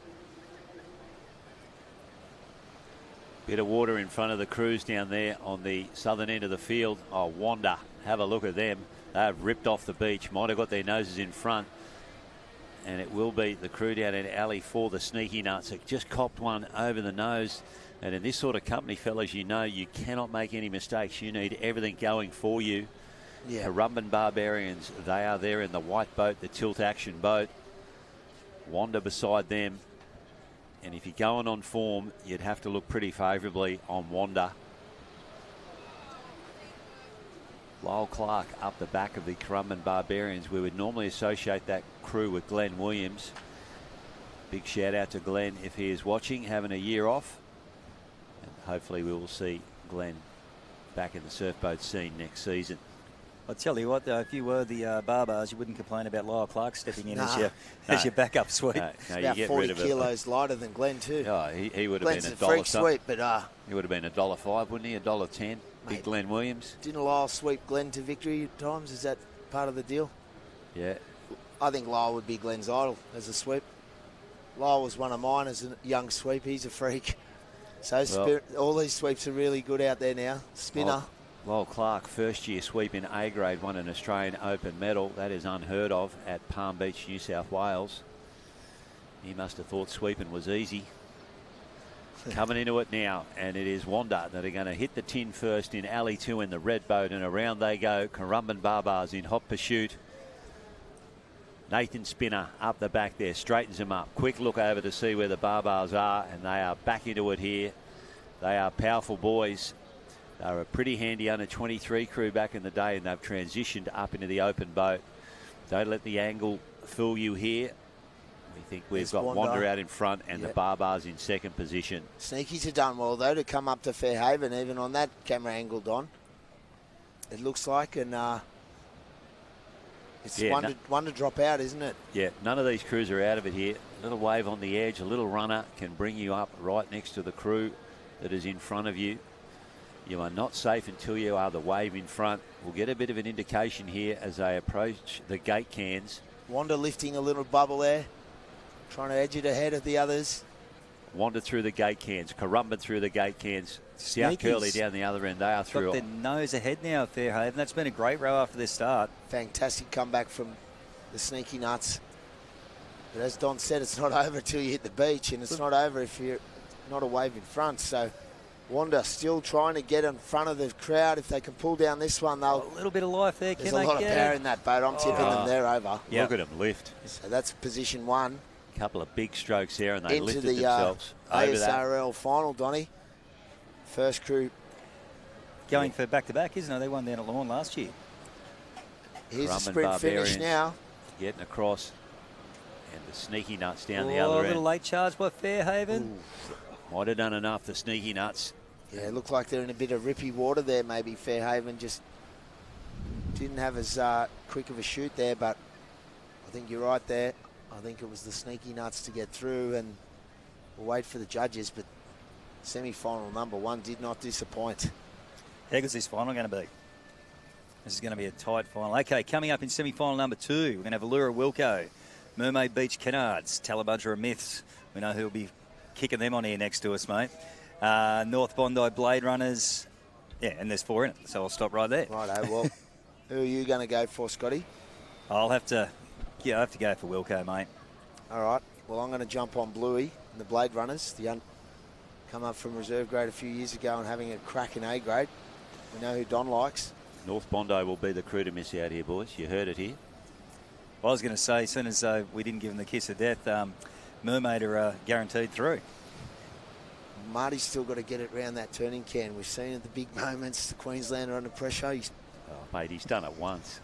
Bit of water in front of the crews down there on the southern end of the field. Oh, Wanda, have a look at them. They've ripped off the beach. Might have got their noses in front. And it will be the crew down in alley for the Sneaky Nuts. It just copped one over the nose. And in this sort of company, fellas, you know you cannot make any mistakes. You need everything going for you. Yeah. Currumbin Barbarians, they are there in the white boat, the tilt action boat. Wanda beside them. And if you're going on form, you'd have to look pretty favourably on Wanda. Lyle Clark up the back of the Currumbin Barbarians. We would normally associate that crew with Glenn Williams. Big shout out to Glenn if he is watching, having a year off. And hopefully we will see Glenn back in the surfboat scene next season. I'll tell you what, though, if you were the Barbars, you wouldn't complain about Lyle Clark stepping in as your backup sweep. No, about you get 40 rid of kilos lighter than Glenn, too. Oh, he would have Glenn's been a freak $1. sweep, but He would have been $1.05, wouldn't he? $1.10. Big Glenn Williams. Didn't Lyle sweep Glenn to victory at times? Is that part of the deal? Yeah. I think Lyle would be Glenn's idol as a sweep. Lyle was one of mine as a young sweep. He's a freak. So all these sweeps are really good out there now. Spinner. Lyle Clark, first year sweep in A grade, won an Australian Open medal. That is unheard of at Palm Beach, New South Wales. He must have thought sweeping was easy. coming into it now, and it is Wanda that are going to hit the tin first in alley 2 in the red boat, and around they go. Currumbin Barbars in hot pursuit. Nathan Spinner up the back there, straightens them up. Quick look over to see where the Barbars are, and they are back into it here. They are powerful boys. They were a pretty handy under 23 crew back in the day, and they've transitioned up into the open boat. Don't let the angle fool you here. We think we've got Wanda out in front and the Barbars in second position. Sneakies have done well, though, to come up to Fairhaven, even on that camera angle, Don. It looks like, and it's one to drop out, isn't it? Yeah, none of these crews are out of it here. A little wave on the edge, a little runner can bring you up right next to the crew that is in front of you. You are not safe until you are the wave in front. We'll get a bit of an indication here as they approach the gate cans. Wanda lifting a little bubble there, trying to edge it ahead of the others. Wanda through the gate cans, Currumbin through the gate cans. South Curly down the other end. They are through. Got their nose ahead now at Fairhaven. That's been a great row after their start. Fantastic comeback from the Sneaky Nuts. But as Don said, it's not over till you hit the beach, and it's not over if you're not a wave in front. So Wanda still trying to get in front of the crowd. If they can pull down this one, they'll... A little bit of life there. There's a lot of power in that boat. I'm tipping them they're over. Look at them lift. So that's position 1. A couple of big strokes there, and they into lifted the themselves over ASRL that. final, Donny. First crew. Going for back-to-back, isn't it? They won down at Lawn last year. Here's the sprint finish now. Getting across. And the Sneaky Nuts down the other A end. little late charge by Fairhaven. Might have done enough, the Sneaky Nuts. Yeah, it looked like they're in a bit of rippy water there, maybe. Fairhaven just didn't have as quick of a shoot there, but I think you're right there. I think it was the Sneaky Nuts to get through, and we'll wait for the judges, but semi-final number 1 did not disappoint. How good is this final going to be? This is going to be a tight final. Okay, coming up in semi-final number 2, we're going to have Allura Wilco, Mermaid Beach Kennards, Talabudgera Myths. We know who'll be kicking them on here next to us, mate. North Bondi Blade Runners. Yeah, and there's 4 in it, so I'll stop right there. Righto, well, who are you going to go for, Scotty? I'll have to go for Wilco, mate. All right. Well, I'm going to jump on Bluey and the Blade Runners. Come up from reserve grade a few years ago and having a crack in A grade. We know who Don likes. North Bondi will be the crew to miss out here, boys. You heard it here. Well, I was going to say, as soon as we didn't give them the kiss of death, Mermaid are guaranteed through. Marty's still got to get it round that turning can. We've seen at the big moments, the Queenslander under pressure. Mate, he's done it once.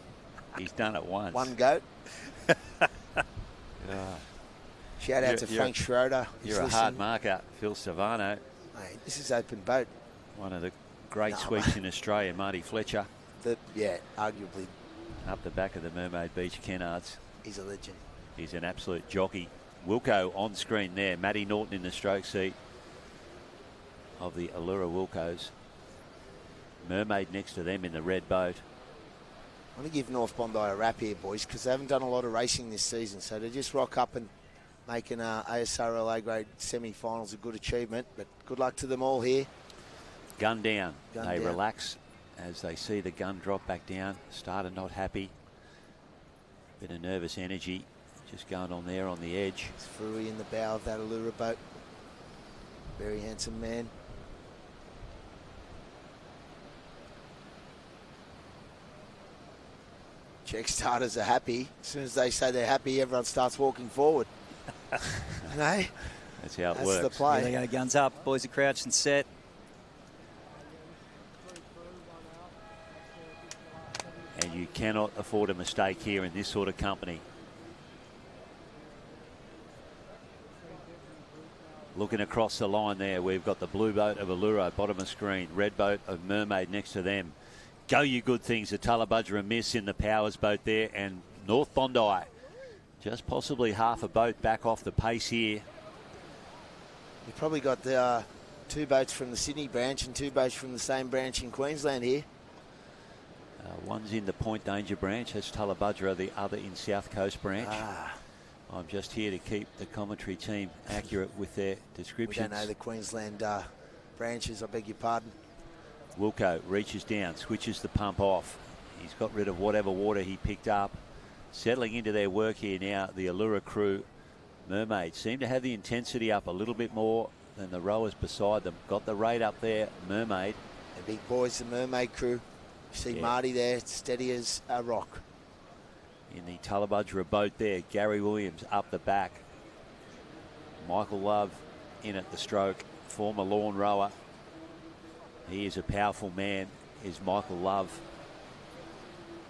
He's done it once. One goat. Shout out to Frank Schroeder. You're a hard marker, Phil Savano. Mate, this is open boat. One of the great sweeps in Australia, Marty Fletcher. Arguably. Up the back of the Mermaid Beach Kennards. He's a legend. He's an absolute jockey. Wilco on screen there. Matty Norton in the stroke seat of the Allura Wilcos. Mermaid next to them in the red boat. I want to give North Bondi a wrap here, boys, because they haven't done a lot of racing this season. So to just rock up and make an ASRL A-grade semi-finals a good achievement. But good luck to them all here. Gun down. They relax as they see the gun drop back down. Starter not happy. Bit of nervous energy just going on there on the edge. It's Frui in the bow of that Allura boat. Very handsome man. Check starters are happy. As soon as they say they're happy, everyone starts walking forward. No? That's how it works. That's the play. There they go, guns up. Boys are crouched and set. And you cannot afford a mistake here in this sort of company. Looking across the line there, we've got the blue boat of Allura, bottom of screen. Red boat of Mermaid next to them. Go You Good Things, the Talabudgera Miss in the Powers boat there. And North Bondi, just possibly half a boat back off the pace here. You've probably got the 2 boats from the Sydney branch and 2 boats from the same branch in Queensland here. One's in the Point Danger branch, that's Talabudgera, the other in South Coast branch. I'm just here to keep the commentary team accurate with their descriptions. We don't know the Queensland branches, I beg your pardon. Wilco reaches down, switches the pump off. He's got rid of whatever water he picked up. Settling into their work here now, the Allura crew. Mermaid seem to have the intensity up a little bit more and the rowers beside them. Got the rate up there, Mermaid. The big boys, the Mermaid crew. You see Marty there, steady as a rock. In the Tullabudgera boat there, Gary Williams up the back. Michael Love in at the stroke, former lawn rower. He is a powerful man, is Michael Love.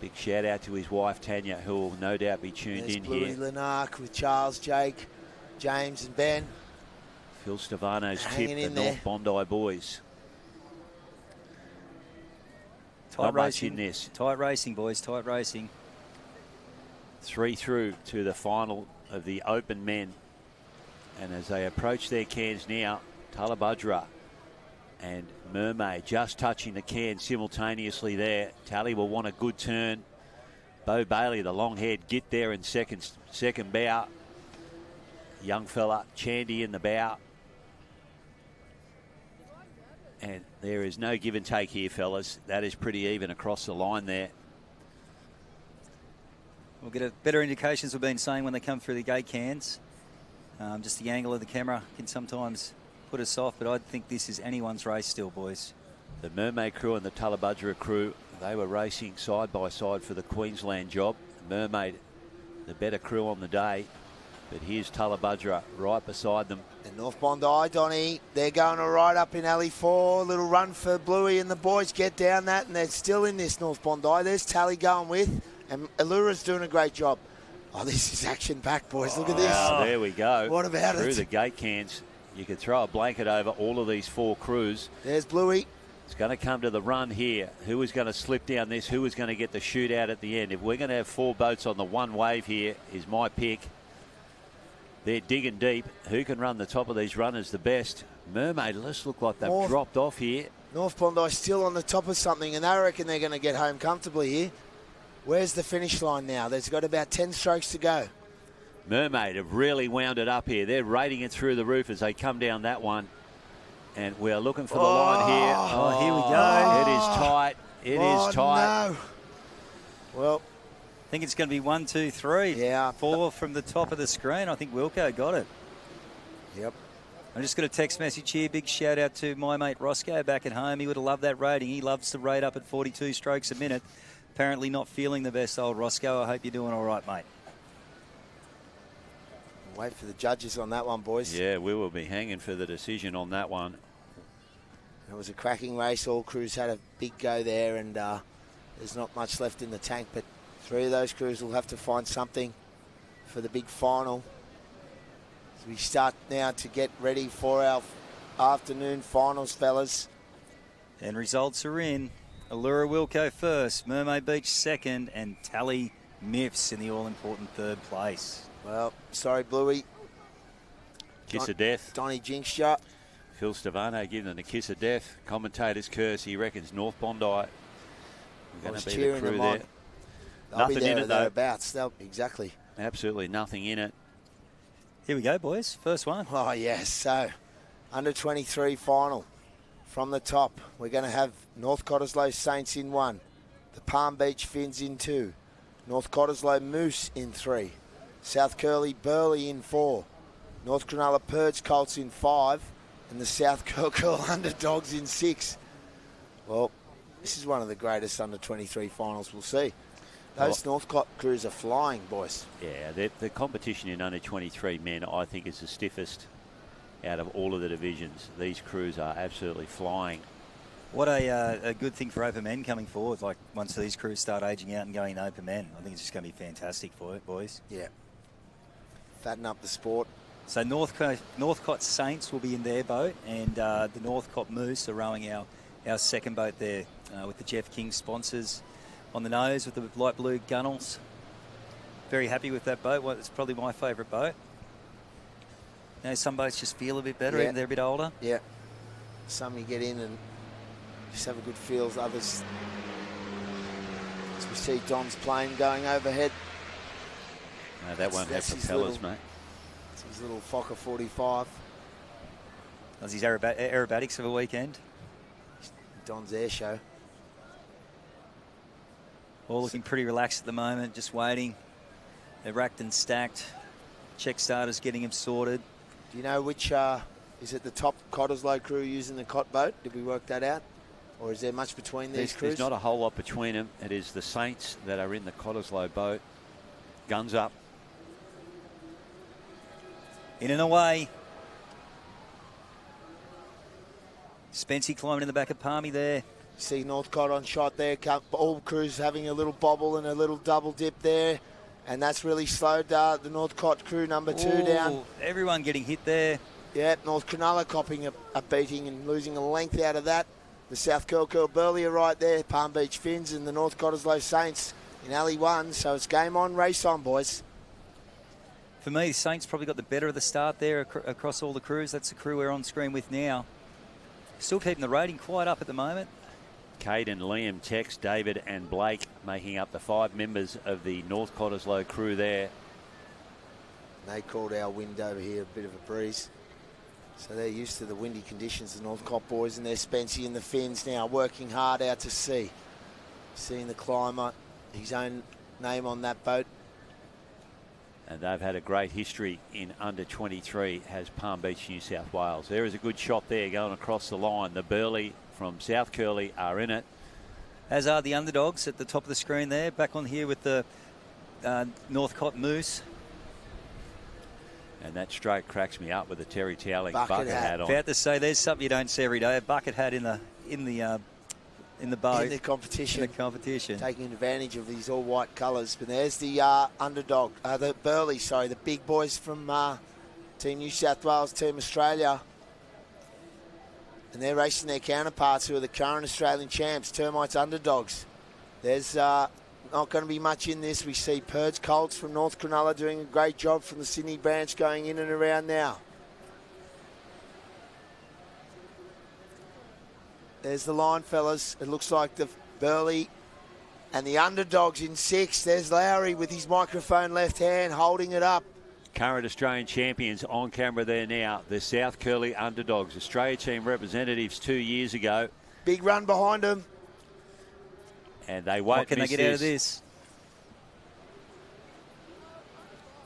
Big shout out to his wife Tanya, who will no doubt be tuned There's in Bluey here. Lanark with Charles, Jake, James and Ben. Phil Stefano's tip, Hanging the in North Bondi boys. Tight Not much racing in this. Tight racing, boys. Tight racing. 3 through to the final of the open men. And as they approach their cans now, Tullabudgera and Mermaid just touching the can simultaneously there. Tally will want a good turn. Bo Bailey, the long-haired git there in second bow. Young fella, Chandy in the bow. And there is no give and take here, fellas. That is pretty even across the line there. We'll get a better indications we've been saying when they come through the gate cans. Just the angle of the camera can sometimes put us off, but I think this is anyone's race still, boys. The Mermaid crew and the Tullabudgera crew, they were racing side by side for the Queensland job. Mermaid, the better crew on the day, but here's Tullabudgera right beside them. And North Bondi, Donny, they're going all right up in Alley 4. Little run for Bluey and the boys get down that, and they're still in this North Bondi. There's Tally going with, and Allura's doing a great job. Oh, this is action-packed, boys. Look at this. Oh, there we go. What about Through it? the gate cans. You could throw a blanket over all of these 4 crews. There's Bluey. It's going to come to the run here. Who is going to slip down this? Who is going to get the shootout at the end? If we're going to have 4 boats on the one wave here, is my pick. They're digging deep. Who can run the top of these runners the best? Mermaid, let's look like they've dropped off here. North Bondi still on the top of something, and they reckon they're going to get home comfortably here. Where's the finish line now? There's got about 10 strokes to go. Mermaid have really wound it up here. They're rating it through the roof as they come down that one. And we're looking for the line here. Oh, here we go. It is tight. It is tight. No. Well, I think it's going to be 1, 2, 3. Yeah. 4 from the top of the screen. I think Wilco got it. Yep. I just got a text message here. Big shout out to my mate Roscoe back at home. He would have loved that rating. He loves to rate up at 42 strokes a minute. Apparently not feeling the best, old Roscoe. I hope you're doing all right, mate. Wait for the judges on that one, boys. Yeah, we will be hanging for the decision on that one. It was a cracking race. All crews had a big go there, and there's not much left in the tank, but 3 of those crews will have to find something for the big final. As we start now to get ready for our afternoon finals, fellas. And results are in. Allura Wilco first, Mermaid Beach second, and Tally Miffs in the all-important 3rd place. Well, sorry, Bluey. Kiss of death. Donny jinxed ya. Phil Stefano giving them the kiss of death. Commentator's curse. He reckons North Bondi. We're going to be the crew there. Nothing in it, though. Thereabouts. Exactly. Absolutely nothing in it. Here we go, boys. First one. Oh, yes. So, under 23 final. From the top, we're going to have North Cottesloe Saints in 1. The Palm Beach Finns in 2. North Cottesloe Moose in 3. South Curly Burley in 4. North Cronulla Purge Colts in 5. And the South Curl Underdogs in 6. Well, this is one of the greatest under 23 finals we'll see. Those Northcott crews are flying, boys. Yeah, the competition in under 23 men, I think, is the stiffest out of all of the divisions. These crews are absolutely flying. What a good thing for open men coming forward. Like, once these crews start aging out and going open men, I think it's just going to be fantastic for it, boys. Yeah. Fatten up the sport. So Northcott Saints will be in their boat, and the Northcott Moose are rowing our second boat there with the Jeff King sponsors on the nose with the light blue gunnels. Very happy with that boat. Well, it's probably my favourite boat. You know, some boats just feel a bit better, even they're a bit older. Yeah. Some you get in and just have a good feel. Others, as we see Don's plane going overhead. No, that won't have propellers, mate. It's his little Fokker 45. That's his aerobatics of a weekend. Don's air show. All looking pretty relaxed at the moment, just waiting. They're racked and stacked. Check starters getting them sorted. Do you know which Is it the top Cottesloe crew using the cot boat? Did we work that out? Or is there much between these crews? There's not a whole lot between them. It is the Saints that are in the Cottesloe boat. Guns up. In and away. Spency climbing in the back of Palmy there. See Northcott on shot there. All crews having a little bobble and a little double dip there. And that's really slowed the Northcott crew number 2 down. Everyone getting hit there. Yeah, North Cronulla copping a beating and losing a length out of that. The South Curl Burley are right there. Palm Beach Finns and the North Cottesloe Saints in Alley 1. So it's game on, race on, boys. For me, Saints probably got the better of the start there across all the crews. That's the crew we're on screen with now. Still keeping the rating quite up at the moment. Caden, Liam, Tex, David and Blake making up the 5 members of the North Cottesloe crew there. They called our wind over here a bit of a breeze. So they're used to the windy conditions, the Northcott boys, and they're Spency and the Finns now working hard out to sea. Seeing the climber, his own name on that boat. And they've had a great history in under 23, has Palm Beach, New South Wales. There is a good shot there going across the line. The Burley from South Curly are in it. As are the underdogs at the top of the screen there. Back on here with the Northcott Moose. And that stroke cracks me up with a Terry Towling bucket hat on. About to say, there's something you don't see every day. A bucket hat in the boat. In the competition. In the competition. Taking advantage of these all-white colours. But there's the underdog, the Burley, sorry, the big boys from Team New South Wales, Team Australia. And they're racing their counterparts who are the current Australian champs, Termites underdogs. There's not going to be much in this. We see Purge Colts from North Cronulla doing a great job from the Sydney branch going in and around now. There's the line, fellas. It looks like the Burley and the underdogs in 6. There's Lowry with his microphone left hand holding it up. Current Australian champions on camera there now. The South Curly underdogs. Australia team representatives 2 years ago. Big run behind them. And they won't What can they get out of this?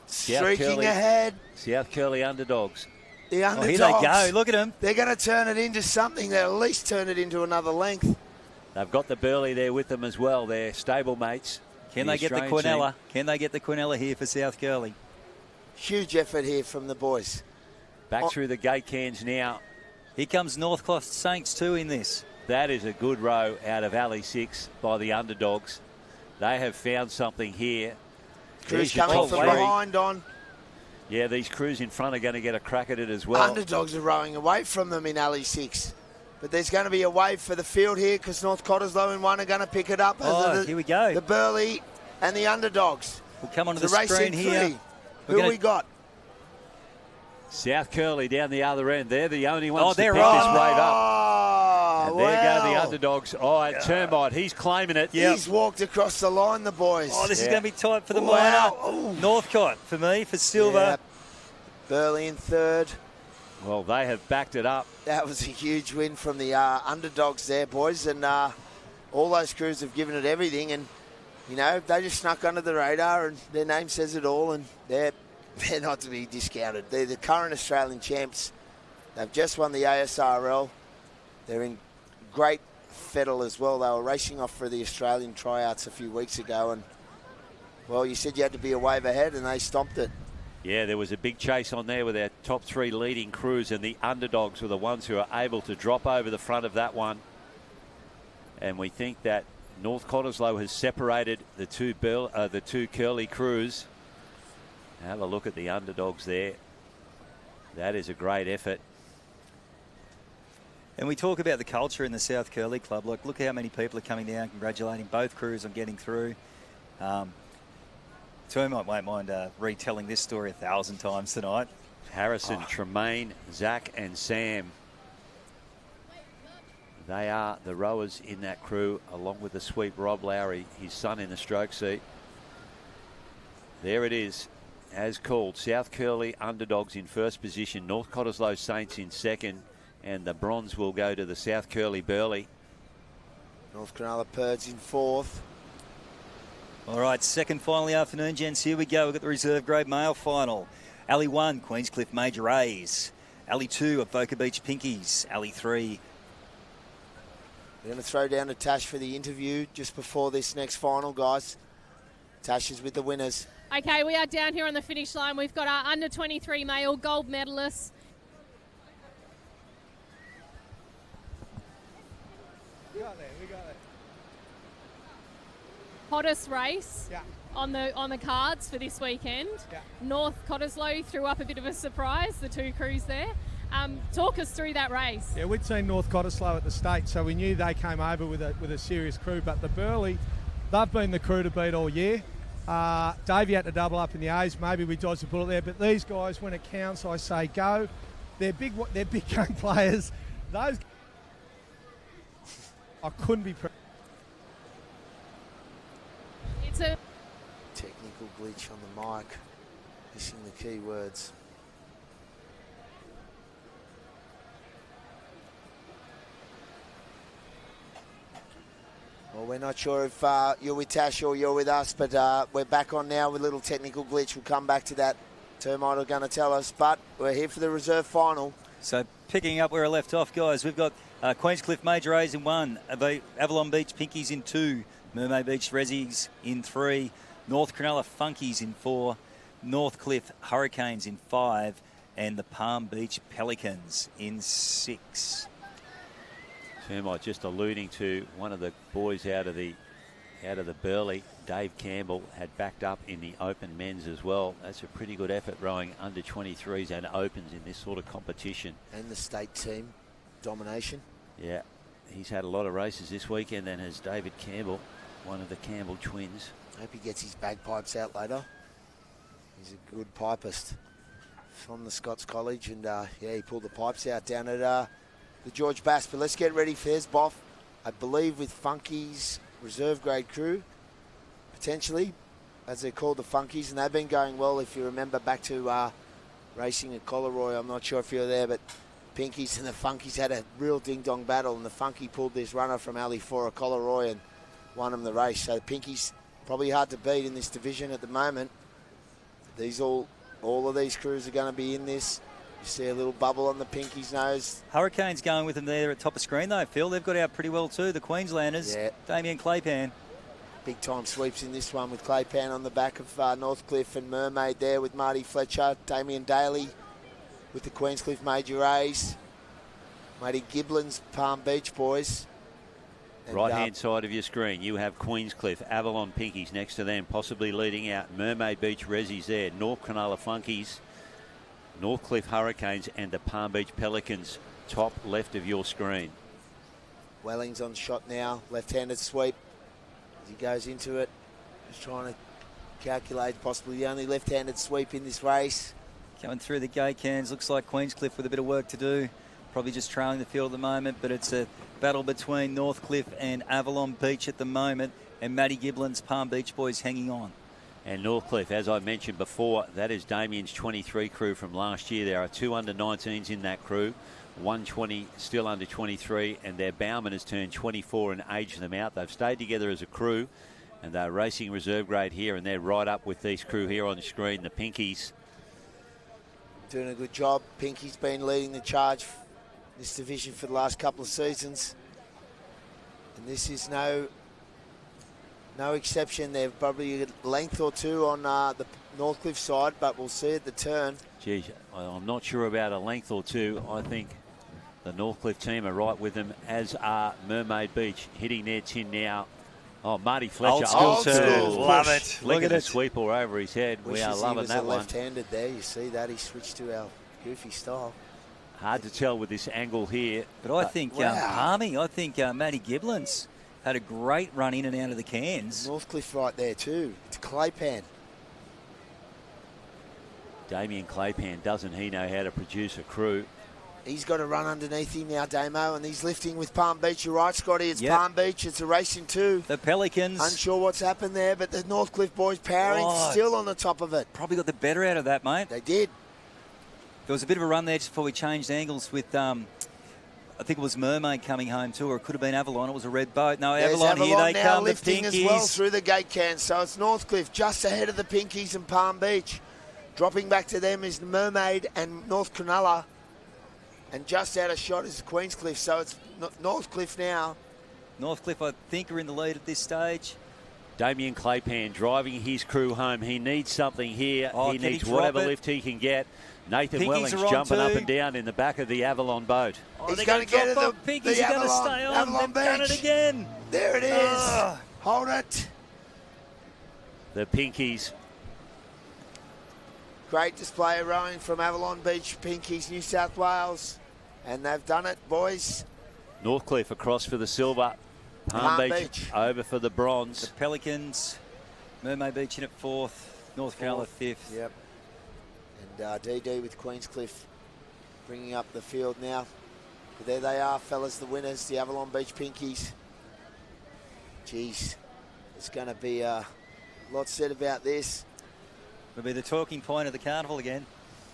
Streaking ahead. South Curly underdogs. The underdogs. Here they go. Look at them. They're going to turn it into something. They'll at least turn it into another length. They've got the Burley there with them as well. They're stablemates. Can they get the Quinella? Can they get the Quinella here for South Curly? Huge effort here from the boys. Back through the gate cans now. Here comes Northcott Saints too in this. That is a good row out of Alley 6 by the underdogs. They have found something here. Crews coming from behind on. Yeah, these crews in front are going to get a crack at it as well. Underdogs are rowing away from them in Alley 6. But there's going to be a wave for the field here because North Cottesloe in 1 are going to pick it up. Here we go. The Burley and the underdogs. We'll come onto the screen here. Who we got? South Curly down the other end. They're the only ones to pick right. this wave up. And there go the Wow. underdogs. Oh, Termite, he's claiming it. He's walked across the line, the boys. Oh, this is going to be tight for the Wow. minor. Northcott for me, for silver. Yeah. Burley in 3rd. Well, they have backed it up. That was a huge win from the underdogs there, boys. And all those crews have given it everything. And, you know, they just snuck under the radar and their name says it all. And they're not to be discounted. They're the current Australian champs. They've just won the ASRL. They're in great fettle as well. They were racing off for the Australian tryouts a few weeks ago. And, well, you said you had to be a wave ahead and they stomped it. Yeah, there was a big chase on there with our top 3 leading crews, and the underdogs were the ones who are able to drop over the front of that one. And we think that North Cottesloe has separated the two Curly crews. Have a look at the underdogs there. That is a great effort. And we talk about the culture in the South Curly Club. Look how many people are coming down congratulating both crews on getting through. Termite won't mind retelling this story 1,000 times tonight. Harrison, Tremaine, Zach and Sam. They are the rowers in that crew, along with the sweep Rob Lowry, his son in the stroke seat. There it is, as called. South Curly underdogs in 1st position, North Cottesloe Saints in 2nd, and the bronze will go to the South Curly Burley. North Cronulla Purds in 4th. All right, second final of the afternoon, gents. Here we go. We've got the reserve grade male final. Alley 1, Queenscliff Major A's. Alley 2 of Boca Beach Pinkies. Alley 3. We're going to throw down to Tash for the interview just before this next final, guys. Tash is with the winners. Okay, we are down here on the finish line. We've got our under-23 male gold medalists. We got there. Hottest race on the cards for this weekend. Yeah. North Cottesloe threw up a bit of a surprise, the two crews there. Talk us through that race. Yeah, we'd seen North Cottesloe at the state, so we knew they came over with a serious crew. But the Burleigh, they've been the crew to beat all year. Davey had to double up in the A's. Maybe we dodged a bullet there, but these guys, when it counts, I say go. They're big young players. Those I couldn't be. It's a Technical glitch on the mic, missing the key words. Well, we're not sure if you're with Tash or you're with us, but we're back on now with a little technical glitch. We'll come back to that. Termite are going to tell us, but we're here for the reserve final. So picking up where I left off, guys, we've got Queenscliff Major A's in 1, Avalon Beach Pinkies in 2, Mermaid Beach Rezzies in 3, North Cronulla Funkies in 4, Northcliffe Hurricanes in 5, and the Palm Beach Pelicans in 6. Termite just alluding to one of the boys out of the Burleigh, Dave Campbell, had backed up in the open men's as well. That's a pretty good effort rowing under 23s and opens in this sort of competition. And the state team domination. Yeah, he's had a lot of races this weekend, and has David Campbell, one of the Campbell twins. Hope he gets his bagpipes out later. He's a good pipist from the Scots College, and he pulled the pipes out down at the George Bass. But let's get ready for his Boff, I believe, with Funkies reserve grade crew, potentially, as they're called, the Funkies, and they've been going well. If you remember back to racing at Collaroy, I'm not sure if you're there, but Pinkies and the Funkies had a real ding-dong battle, and the Funky pulled this runner from Alley 4 at Collaroy and won him the race. So the Pinkies probably hard to beat in this division at the moment. All of these crews are going to be in this. You see a little bubble on the Pinkies' nose. Hurricanes going with them there at top of screen though, Phil. They've got out pretty well too, the Queenslanders. Yeah. Damien Claypan. Big time sweeps in this one with Claypan on the back of Northcliffe, and Mermaid there with Marty Fletcher. Damien Daly with the Queenscliff Major A's. Matty Giblin's Palm Beach boys. And, Right-hand side of your screen, you have Queenscliff, Avalon Pinkies next to them, possibly leading out. Mermaid Beach Rezzies there, North Cronulla Funkies, Northcliffe Hurricanes, and the Palm Beach Pelicans, top left of your screen. Welling's on shot now, left-handed sweep as he goes into it. Just trying to calculate possibly the only left-handed sweep in this race. Coming through the gate cans, looks like Queenscliff with a bit of work to do. Probably just trailing the field at the moment, but it's a battle between Northcliffe and Avalon Beach at the moment, and Matty Giblin's Palm Beach boys hanging on. And Northcliffe, as I mentioned before, that is Damien's 23 crew from last year. There are 2 under-19s in that crew, 120 still under 23, and their bowman has turned 24 and aged them out. They've stayed together as a crew, and they're racing reserve grade here, and they're right up with these crew here on the screen, the Pinkies. Doing a good job. Pinky's been leading the charge this division for the last couple of seasons, and this is no exception. They've probably a length or two on the Northcliffe side, but we'll see at the turn. Geez, I'm not sure about a length or two. I think the Northcliffe team are right with them, as are Mermaid Beach, hitting their tin now. Oh, Marty Fletcher, old school. Love it. Look at the sweeper over his head. We are loving that one. Left-handed there. You see that? He switched to our goofy style. Hard to tell with this angle here. But I think Palmy, I think Matty Giblin's had a great run in and out of the cans. Northcliffe right there too. It's Claypan. Damien Claypan, doesn't he know how to produce a crew? He's got to run underneath him now, Damo, and he's lifting with Palm Beach. You're right, Scotty. It's Palm Beach. It's a racing two. The Pelicans. Unsure what's happened there, but the Northcliffe boys powering still on the top of it. Probably got the better out of that, mate. They did. There was a bit of a run there just before we changed angles with, I think it was Mermaid coming home too, or it could have been Avalon. It was a red boat. No, Avalon, here they now come, lifting the Pinkies. as well through the gate can. So it's Northcliffe just ahead of the Pinkies and Palm Beach. Dropping back to them is Mermaid and North Cronulla. And just out of shot is Queenscliff, so it's Northcliffe now. Northcliffe, I think, are in the lead at this stage. Damien Claypan driving his crew home. He needs something here. Oh, He can needs he drop whatever it? lift he can get. Nathan Pinkies Welling's are on jumping up too. and down in the back of the Avalon boat. Oh, He's they're going to get it. drop off. Pinkies are going to stay on. Avalon They've done it Beach. again. There it is. Ah. Hold it. The Pinkies. Great display of rowing from Avalon Beach Pinkies, New South Wales. And they've done it, boys. Northcliffe across for the silver. Palm Beach over for the bronze. The Pelicans, Mermaid Beach in at 4th, North Carolina 5th. Yep. And DD with Queenscliff bringing up the field now. But there they are, fellas, the winners, the Avalon Beach Pinkies. Jeez, it's going to be a lot said about this. It'll be the talking point of the carnival again.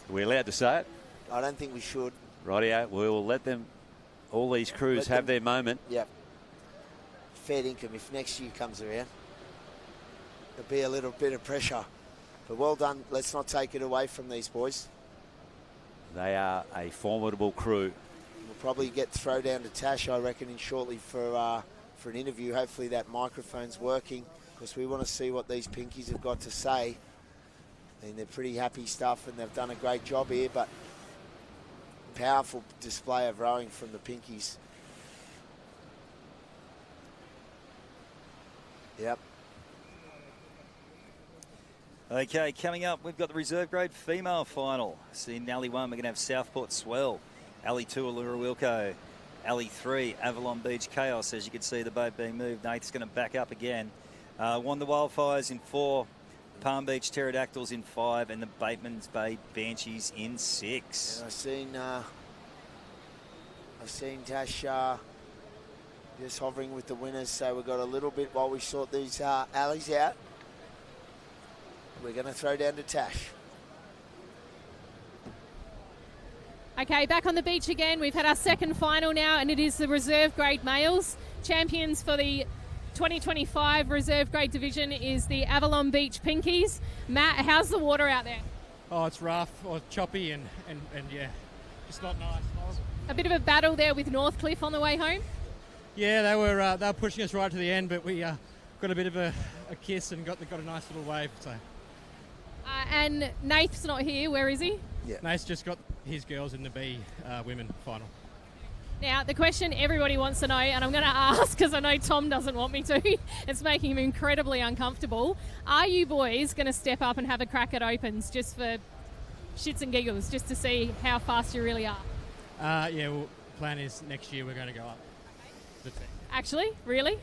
Are we allowed to say it? I don't think we should. Rightio, we'll let them, all these crews have their moment. Yep. Fair income if next year comes around. There'll be a little bit of pressure. But well done. Let's not take it away from these boys. They are a formidable crew. We'll probably get thrown down to Tash, I reckon, in shortly for an interview. Hopefully that microphone's working, because we want to see what these Pinkies have got to say. I mean, they're pretty happy stuff, and they've done a great job here, but powerful display of rowing from the Pinkies. Yep. Okay, coming up, we've got the reserve grade female final. See, in Alley 1, we're going to have Southport Swell. Alley 2, Allura Wilco. Alley 3, Avalon Beach Chaos. As you can see, the boat being moved. Nate's going to back up again. Won the Wildfires in 4. Palm Beach Pterodactyls in 5. And the Bateman's Bay Banshees in 6. And I've seen Tash just hovering with the winners, so we've got a little bit while we sort these alleys out. We're going to throw down to Tash. Okay, back on the beach again. We've had our second final now, and it is the reserve grade males. Champions for the 2025 reserve grade division is the Avalon Beach Pinkies. Matt, how's the water out there? Oh, it's rough or choppy and yeah, it's not nice. A bit of a battle there with Northcliffe on the way home. Yeah, they were pushing us right to the end, but we got a bit of a kiss and got a nice little wave. So. And Nath's not here. Where is he? Yeah. Nath's just got his girls in the B women final. Now, the question everybody wants to know, and I'm going to ask because I know Tom doesn't want me to, it's making him incredibly uncomfortable. Are you boys going to step up and have a crack at Opens just for shits and giggles, just to see how fast you really are? Yeah, well, plan is next year we're going to go up. The team. Actually? Really?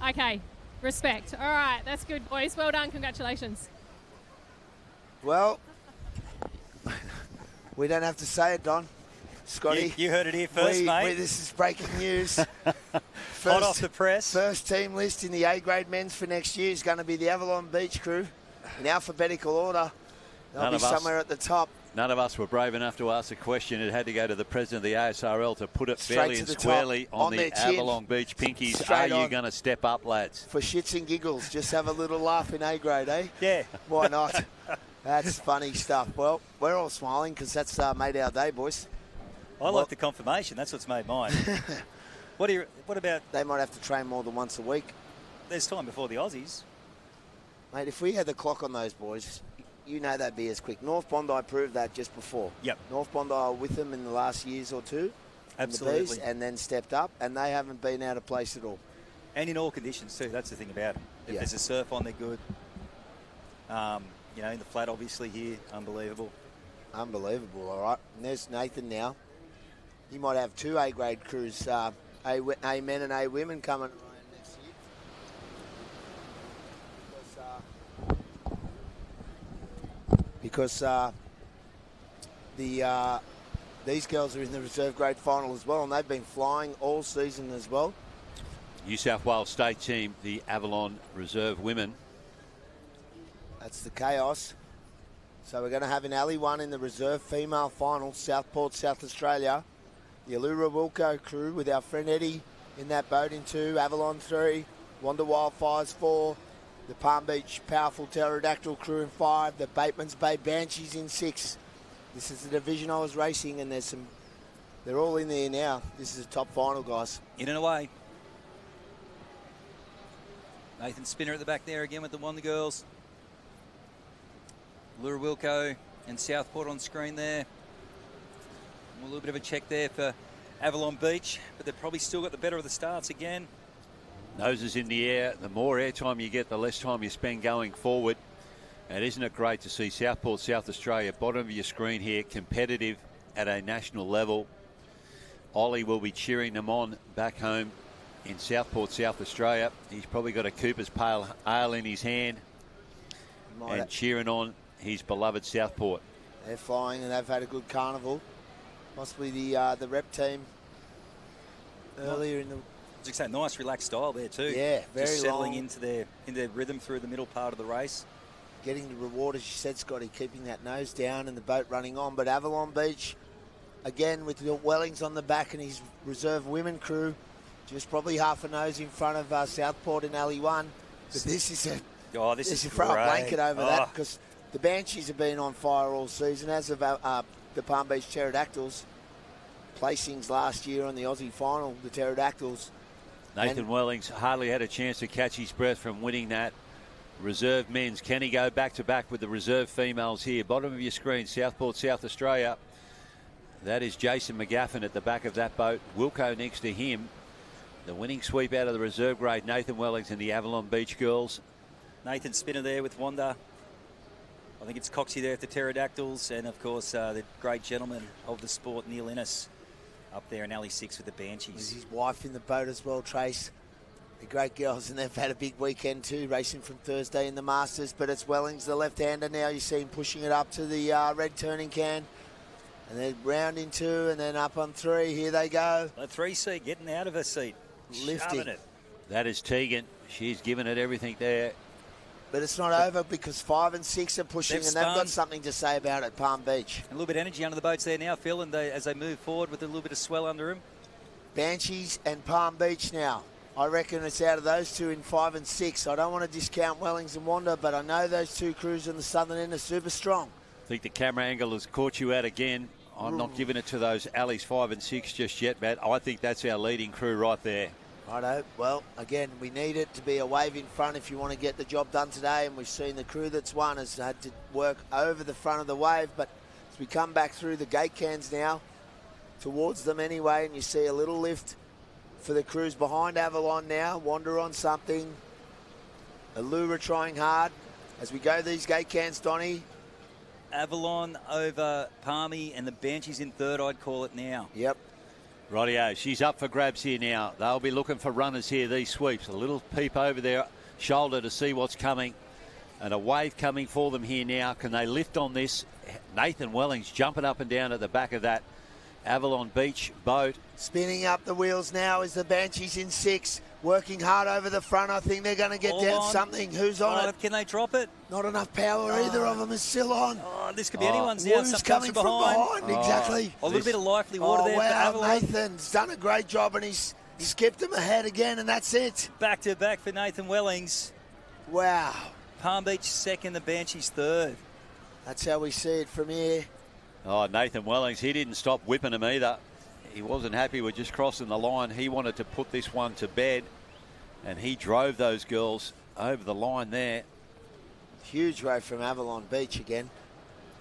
100%. Okay. Respect. All right. That's good, boys. Well done. Congratulations. Well, we don't have to say it, Don. Scotty. You heard it here first, mate. This is breaking news. Hot off the press. First team list in the A-grade men's for next year is going to be the Avalon Beach crew in alphabetical order. They'll be somewhere at the top. None of us were brave enough to ask a question. It had to go to the president of the ASRL to put it fairly and squarely on the Avalon Beach Pinkies. Straight Are you going to step up, lads? For shits and giggles, just have a little laugh in A-grade, eh? Yeah. Why not? That's funny stuff. Well, we're all smiling because that's made our day, boys. I like the confirmation. That's what's made mine. What about... They might have to train more than once a week. There's time before the Aussies. Mate, if we had the clock on those boys, you know they'd be as quick. North Bondi proved that just before. Yep. North Bondi were with them in the last years or two. Absolutely. The Bees, and then stepped up, and they haven't been out of place at all. And in all conditions too. That's the thing about it. If there's a surf on, they're good. You know, in the flat, obviously here, unbelievable. Unbelievable, all right. And there's Nathan now. He might have two A-grade crews, A men and A women coming next year. Because these girls are in the reserve grade final as well, and they've been flying all season as well. New South Wales State team, the Avalon Reserve Women. That's the Chaos. So we're going to have an Alley 1 in the reserve female final, Southport, South Australia. The Allura Wilco crew with our friend Eddie in that boat in 2, Avalon 3, Wonder Wildfires 4, the Palm Beach Powerful Pterodactyl crew in 5, the Bateman's Bay Banshees in 6. This is the division I was racing, and there's They're all in there now. This is a top final, guys. In and away. Nathan Spinner at the back there again with the Wonder Girls. Lura Wilco and Southport on screen there. A little bit of a check there for Avalon Beach, but they've probably still got the better of the starts again. Noses in the air. The more airtime you get, the less time you spend going forward. And isn't it great to see Southport, South Australia, bottom of your screen here, competitive at a national level. Ollie will be cheering them on back home in Southport, South Australia. He's probably got a Cooper's Pale Ale in his hand and cheering on his beloved Southport. They're flying and they've had a good carnival. Possibly the rep team earlier in the... As I say, nice relaxed style there too. Yeah, very just settling long. into their rhythm through the middle part of the race. Getting the reward, as you said, Scotty, keeping that nose down and the boat running on. But Avalon Beach, again, with Wellings on the back and his reserve women crew, just probably half a nose in front of Southport in Alley 1. But this is a... this is throw a great. blanket over that, because the Banshees have been on fire all season, as of the Palm Beach Pterodactyls. Placings last year on the Aussie final, the Pterodactyls. Nathan Wellings hardly had a chance to catch his breath from winning that. Reserve men's. Can he go back to back with the reserve females here? Bottom of your screen, Southport, South Australia. That is Jason McGaffin at the back of that boat. Wilco next to him. The winning sweep out of the reserve grade, Nathan Wellings and the Avalon Beach girls. Nathan Spinner there with Wanda. I think it's Coxie there at the Pterodactyls. And, of course, the great gentleman of the sport, Neil Innes, up there in Alley 6 with the Banshees. There's his wife in the boat as well, Trace. The great girls, and they've had a big weekend too, racing from Thursday in the Masters. But it's Wellings, the left-hander now. You see him pushing it up to the red turning can. And then round in 2 and then up on 3. Here they go. The 3 seat getting out of her seat. Lifting it. That is Tegan. She's given it everything there. But it's not over, because 5 and 6 are pushing, and they've got something to say about it, Palm Beach. A little bit of energy under the boats there now, Phil, and as they move forward with a little bit of swell under them. Banshees and Palm Beach now. I reckon it's out of those two in 5 and 6. I don't want to discount Wellings and Wanda, but I know those two crews on the southern end are super strong. I think the camera angle has caught you out again. I'm not giving it to those alleys 5 and 6 just yet, Matt. I think that's our leading crew right there. Righto. Well, again, we need it to be a wave in front if you want to get the job done today. And we've seen the crew that's won has had to work over the front of the wave. But as we come back through the gate cans now, towards them anyway, and you see a little lift for the crews behind Avalon now. Wander on something. Allura trying hard. As we go these gate cans, Donny. Avalon over Palmy and the Banshees in third, I'd call it now. Yep. Rightio, she's up for grabs here now. They'll be looking for runners here, these sweeps. A little peep over their shoulder to see what's coming. And a wave coming for them here now. Can they lift on this? Nathan Wellings jumping up and down at the back of that Avalon Beach boat. Spinning up the wheels now is the Banshees in 6. Working hard over the front. I think they're going to get down something. Who's on it? Can they drop it? Not enough power. Either of them is still on. This could be anyone's now. Who's coming from behind? Exactly. A little bit of lively water there for Avalon. Nathan's done a great job, and he's skipped them ahead again, and that's it. Back to back for Nathan Wellings. Wow. Palm Beach second, the Banshees third. That's how we see it from here. Oh, Nathan Wellings, he didn't stop whipping them either. He wasn't happy with just crossing the line. He wanted to put this one to bed, and he drove those girls over the line there. Huge row from Avalon Beach again.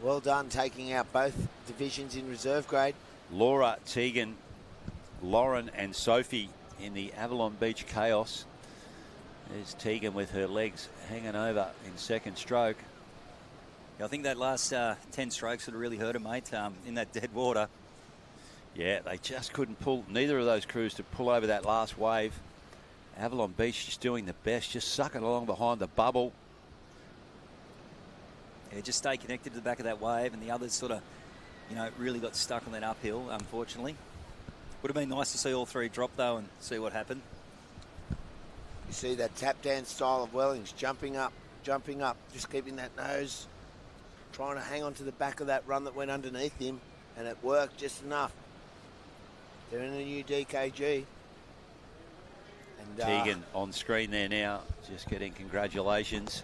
Well done taking out both divisions in reserve grade. Laura, Tegan, Lauren and Sophie in the Avalon Beach Chaos. There's Tegan with her legs hanging over in second stroke. Yeah, I think that last 10 strokes would have really hurt her, mate, in that dead water. Yeah, they just couldn't pull, neither of those crews to pull over that last wave. Avalon Beach just doing the best, just sucking along behind the bubble. Yeah, just stay connected to the back of that wave, and the others sort of, really got stuck on that uphill, unfortunately. Would have been nice to see all three drop, though, and see what happened. You see that tap dance style of Wellings, jumping up, just keeping that nose, trying to hang on to the back of that run that went underneath him, and it worked just enough. They're in a new DKG. And Tegan on screen there now, just getting congratulations.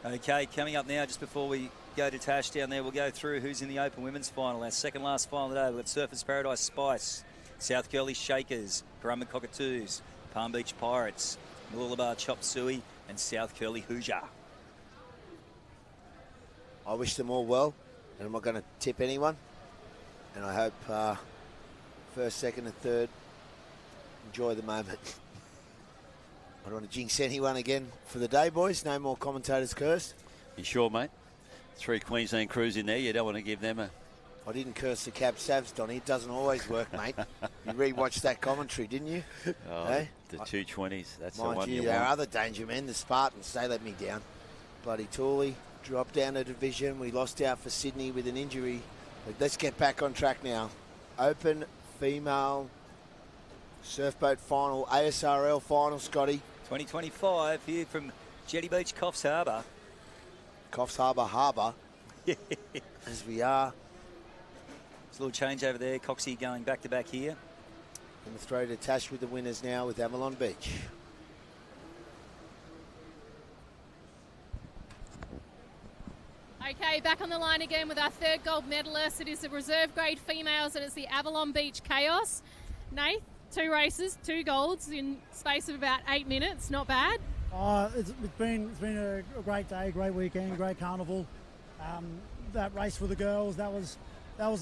Okay, coming up now, just before we go to Tash down there. We'll go through who's in the Open Women's Final. Our second last final today. We've got Surfers Paradise Spice, South Curly Shakers, Currumbin Cockatoos, Palm Beach Pirates, Mooloolaba Chop Suey, and South Curly Hoosier. I wish them all well, and I'm not going to tip anyone. And I hope first, second, and third enjoy the moment. I don't want to jinx anyone again for the day, boys. No more commentators cursed. You sure, mate? 3 Queensland crews in there. You don't want to give them a... I didn't curse the Cab Savs, Donny. It doesn't always work, mate. You re-watched that commentary, didn't you? Oh, hey? The 220s. That's the Mind one you our want. other danger men, the Spartans, they let me down. Bloody Tooley dropped down a division. We lost out for Sydney with an injury. But let's get back on track now. Open female surfboat final, ASRL final, Scotty. 2025 here from Jetty Beach, Coffs Harbour. Coffs Harbour. As we are. There's a little change over there. Coxie going back-to-back here. And the throw to Tash with the winners now with Avalon Beach. Okay, back on the line again with our third gold medalist. It is the reserve grade females, and it's the Avalon Beach Chaos. Nath, 2 races, 2 golds in space of about 8 minutes. Not bad. It's been a great day, great weekend, great carnival. That race for the girls, that was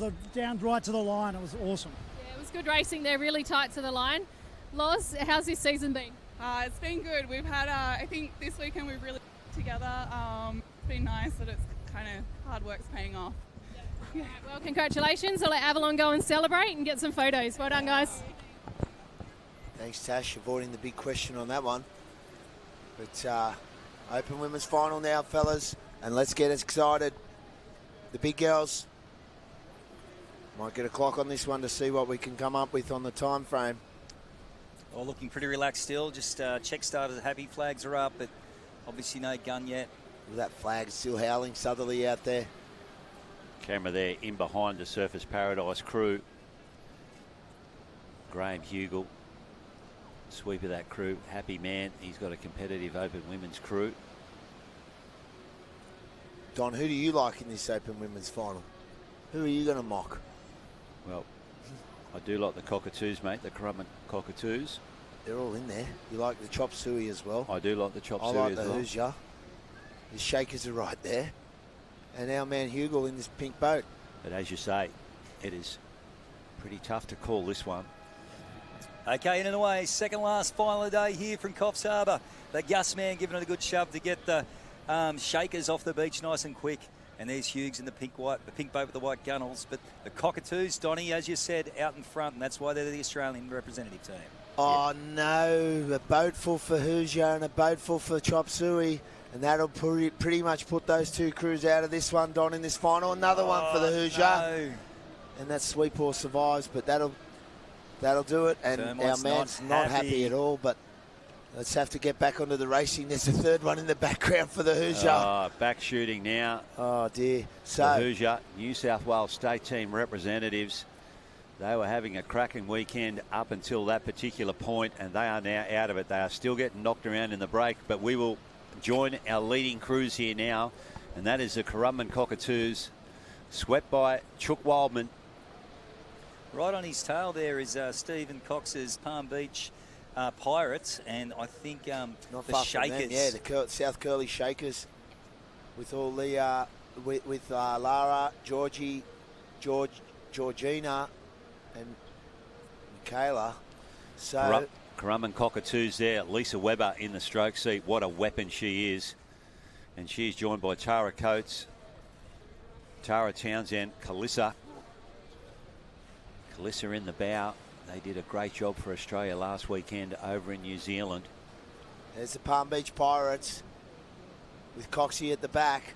a down right to the line. It was awesome. Yeah, it was good racing there, really tight to the line. Loz, how's this season been? It's been good. We've had, I think this weekend we've really together. It's been nice that it's kind of hard work's paying off. Yeah. Well, congratulations. I'll let Avalon go and celebrate and get some photos. Well done, guys. Thanks, Tash, avoiding the big question on that one. But Open Women's Final now, fellas, and let's get excited. The big girls might get a clock on this one to see what we can come up with on the time frame. All looking pretty relaxed still. Just check starters, happy flags are up, but obviously no gun yet. That flag still howling, southerly out there. Camera there in behind the Surfers Paradise crew. Graham Hugel, sweep of that crew, happy man. He's got a competitive Open Women's crew. Don, who do you like in this Open Women's Final? Who are you going to mock? Well, I do like the Cockatoos, mate, the Currumbin Cockatoos. They're all in there. You like the Chop Suey as well? I do like the Chop Suey as well. I like the Hoosier. The Shakers are right there. And our man Hugel in this pink boat. But as you say, it is pretty tough to call this one. Okay, in and away, second last final of the day here from Coffs Harbour. The Gus man giving it a good shove to get the Shakers off the beach nice and quick. And there's Hughes in the pink boat with the white gunnels. But the Cockatoos, Donny, as you said, out in front, and that's why they're the Australian representative team. Oh, no. A boat full for Hoosier and a boat full for Chop Suey. And that'll pretty much put those 2 crews out of this one, Don, in this final. Another one for the Hoosier. No. And that Sweetpaw survives, but that'll do it. And our man's not happy at all, but let's have to get back onto the racing. There's a third one in the background for the Hoosier. Back shooting now. Oh, dear. So the Hoosier, New South Wales State Team representatives. They were having a cracking weekend up until that particular point, and they are now out of it. They are still getting knocked around in the break, but we will join our leading crews here now, and that is the Currumbin Cockatoos, swept by Chook Wildman. Right on his tail there is Stephen Cox's Palm Beach Pirates, and I think not the far Shakers. From them, yeah, the South Curly Shakers with all the with Lara, Georgie, Georgina, and Michaela. So Currumbin Cockatoos there. Lisa Webber in the stroke seat. What a weapon she is. And she's joined by Tara Coates, Tara Townsend, Calissa. Calissa in the bow. They did a great job for Australia last weekend over in New Zealand. There's the Palm Beach Pirates with Coxie at the back.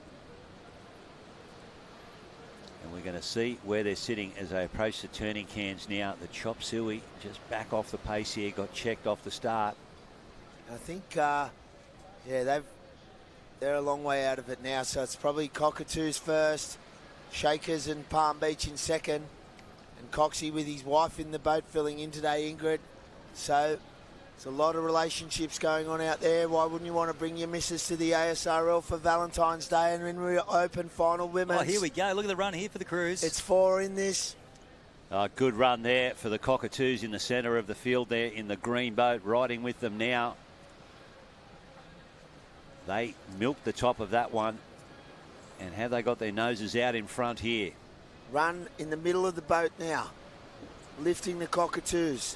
And we're going to see where they're sitting as they approach the turning cans now. The Chop Suey just back off the pace here, got checked off the start. I think, yeah, they're a long way out of it now. So it's probably Cockatoos first, Shakers and Palm Beach in second, and Coxie with his wife in the boat filling in today, Ingrid. So There's a lot of relationships going on out there. Why wouldn't you want to bring your missus to the ASRL for Valentine's Day and when we open final women's? Oh, here we go. Look at the run here for the Cruise. It's 4 in this. Good run there for the Cockatoos in the centre of the field there in the green boat, riding with them now. They milked the top of that one. And have they got their noses out in front here? Run in the middle of the boat now. Lifting the Cockatoos.